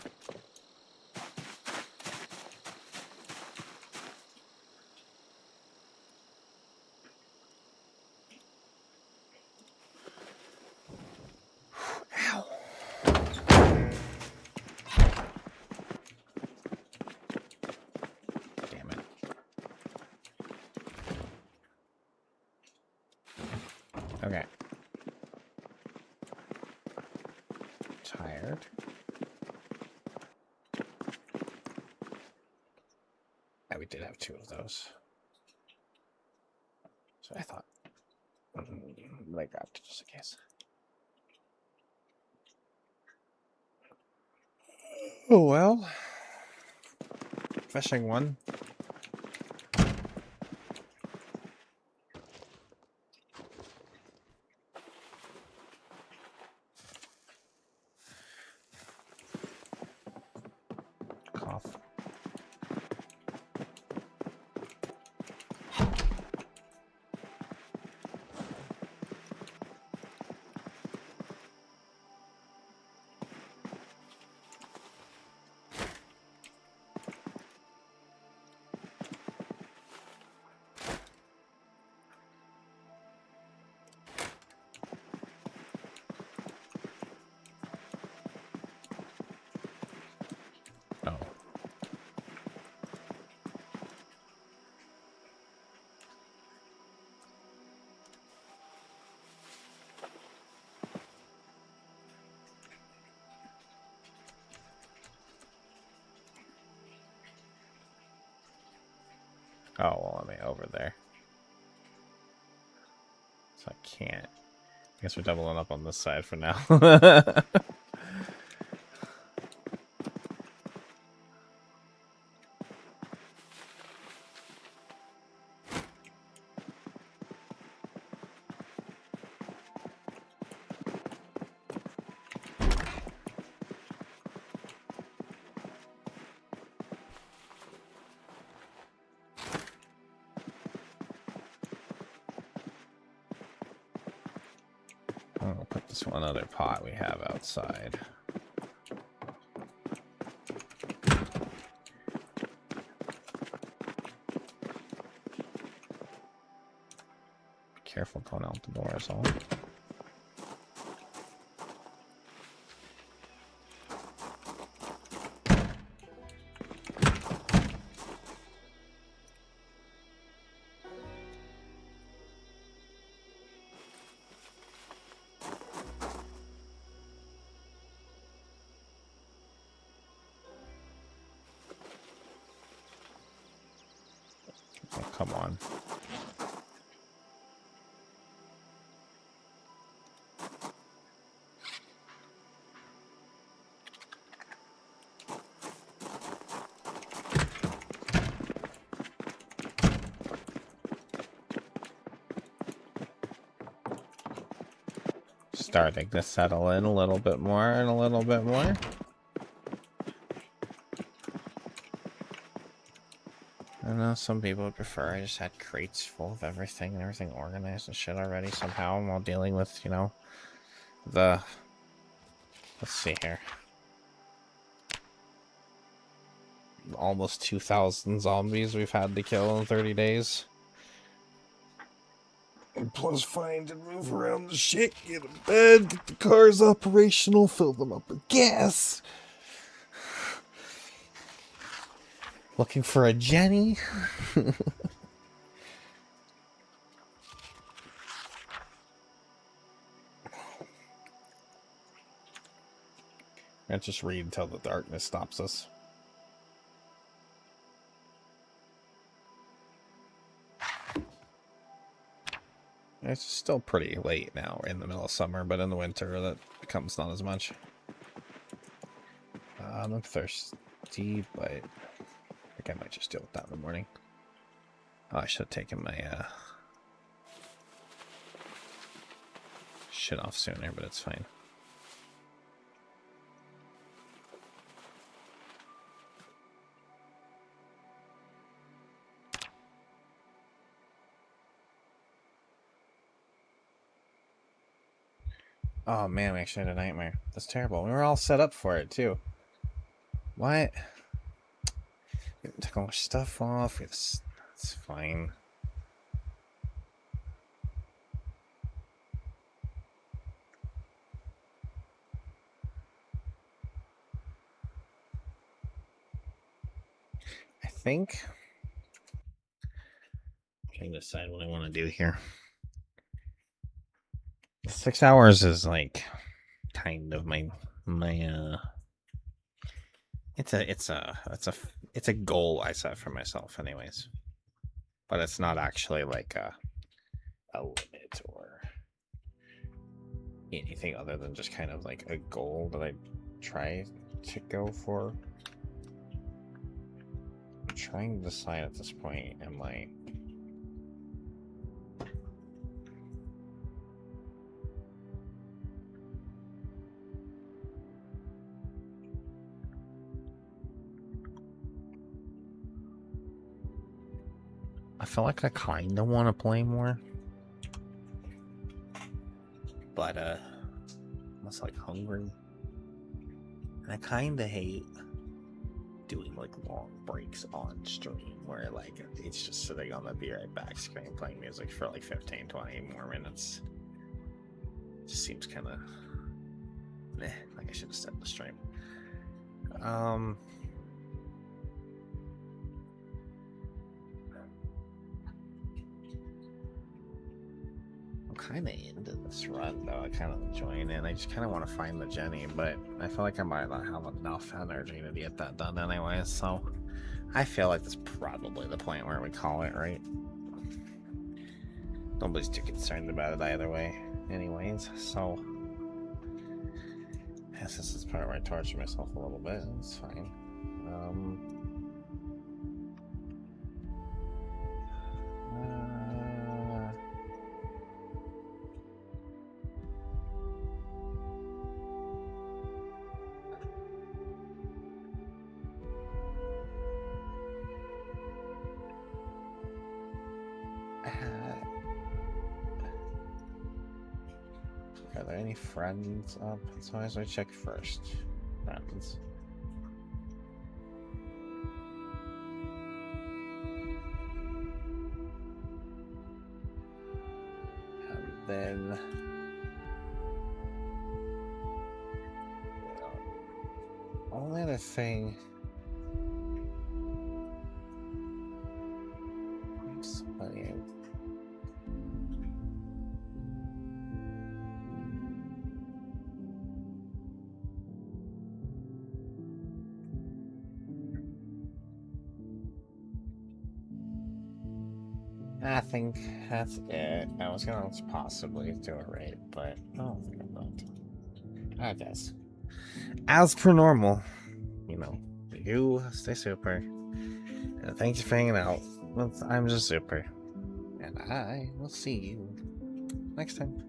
Ow. Damn it. Okay. Tired. we did have 2 of those. So I thought. But I grabbed it just in case. Oh well. Fishing one. Cough. Oh. Oh, well, I'm over there. So I can't. I guess we're doubling up on this side for now. I'll put this one other pot we have outside. Be careful going out the door is all. Oh, come on. Starting to settle in a little bit more and a little bit more. I know some people would prefer I just had crates full of everything and everything organized and shit already somehow while dealing with, you know, the... Let's see here. Almost 2,000 zombies we've had to kill in 30 days. And plus find and move around the shit, get a bed, get the cars operational, fill them up with gas. Looking for a Jenny. Let's just read until the darkness stops us. It's still pretty late now. We're in the middle of summer, but in the winter that becomes not as much. I'm thirsty, but I think I might just deal with that in the morning. Oh, I should have taken my shit off sooner, but it's fine. Oh man, we actually had a nightmare. That's terrible. We were all set up for it too. What? We took all our stuff off. It's fine. I think I'm trying to decide what I want to do here. 6 hours is like kind of my it's a it's a goal I set for myself, anyways. But it's not actually like a limit or anything other than just kind of like a goal that I try to go for. I'm trying to decide at this point, am I feel like I kind of want to play more, but I'm almost like hungry, and I kind of hate doing like long breaks on stream where like it's just sitting on the be right back screen playing music for like 15-20 more minutes. It just seems kind of like I should have set the stream. Kind of into this run though. I kind of enjoying it. I just kind of want to find the Jenny, but I feel like I might not have enough energy to get that done anyway. So I feel like that's probably the point where we call it, right? Nobody's too concerned about it either way, anyways. So yes, this is part where I torture myself a little bit. It's fine. Are there any friends up? So as I check first. Friends. And then only other thing. Somebody. I think that's it. I was gonna possibly do a raid, but I don't think I'm going to. I guess. As per normal, you know, you stay super. And thanks for hanging out. I'm just super. And I will see you next time.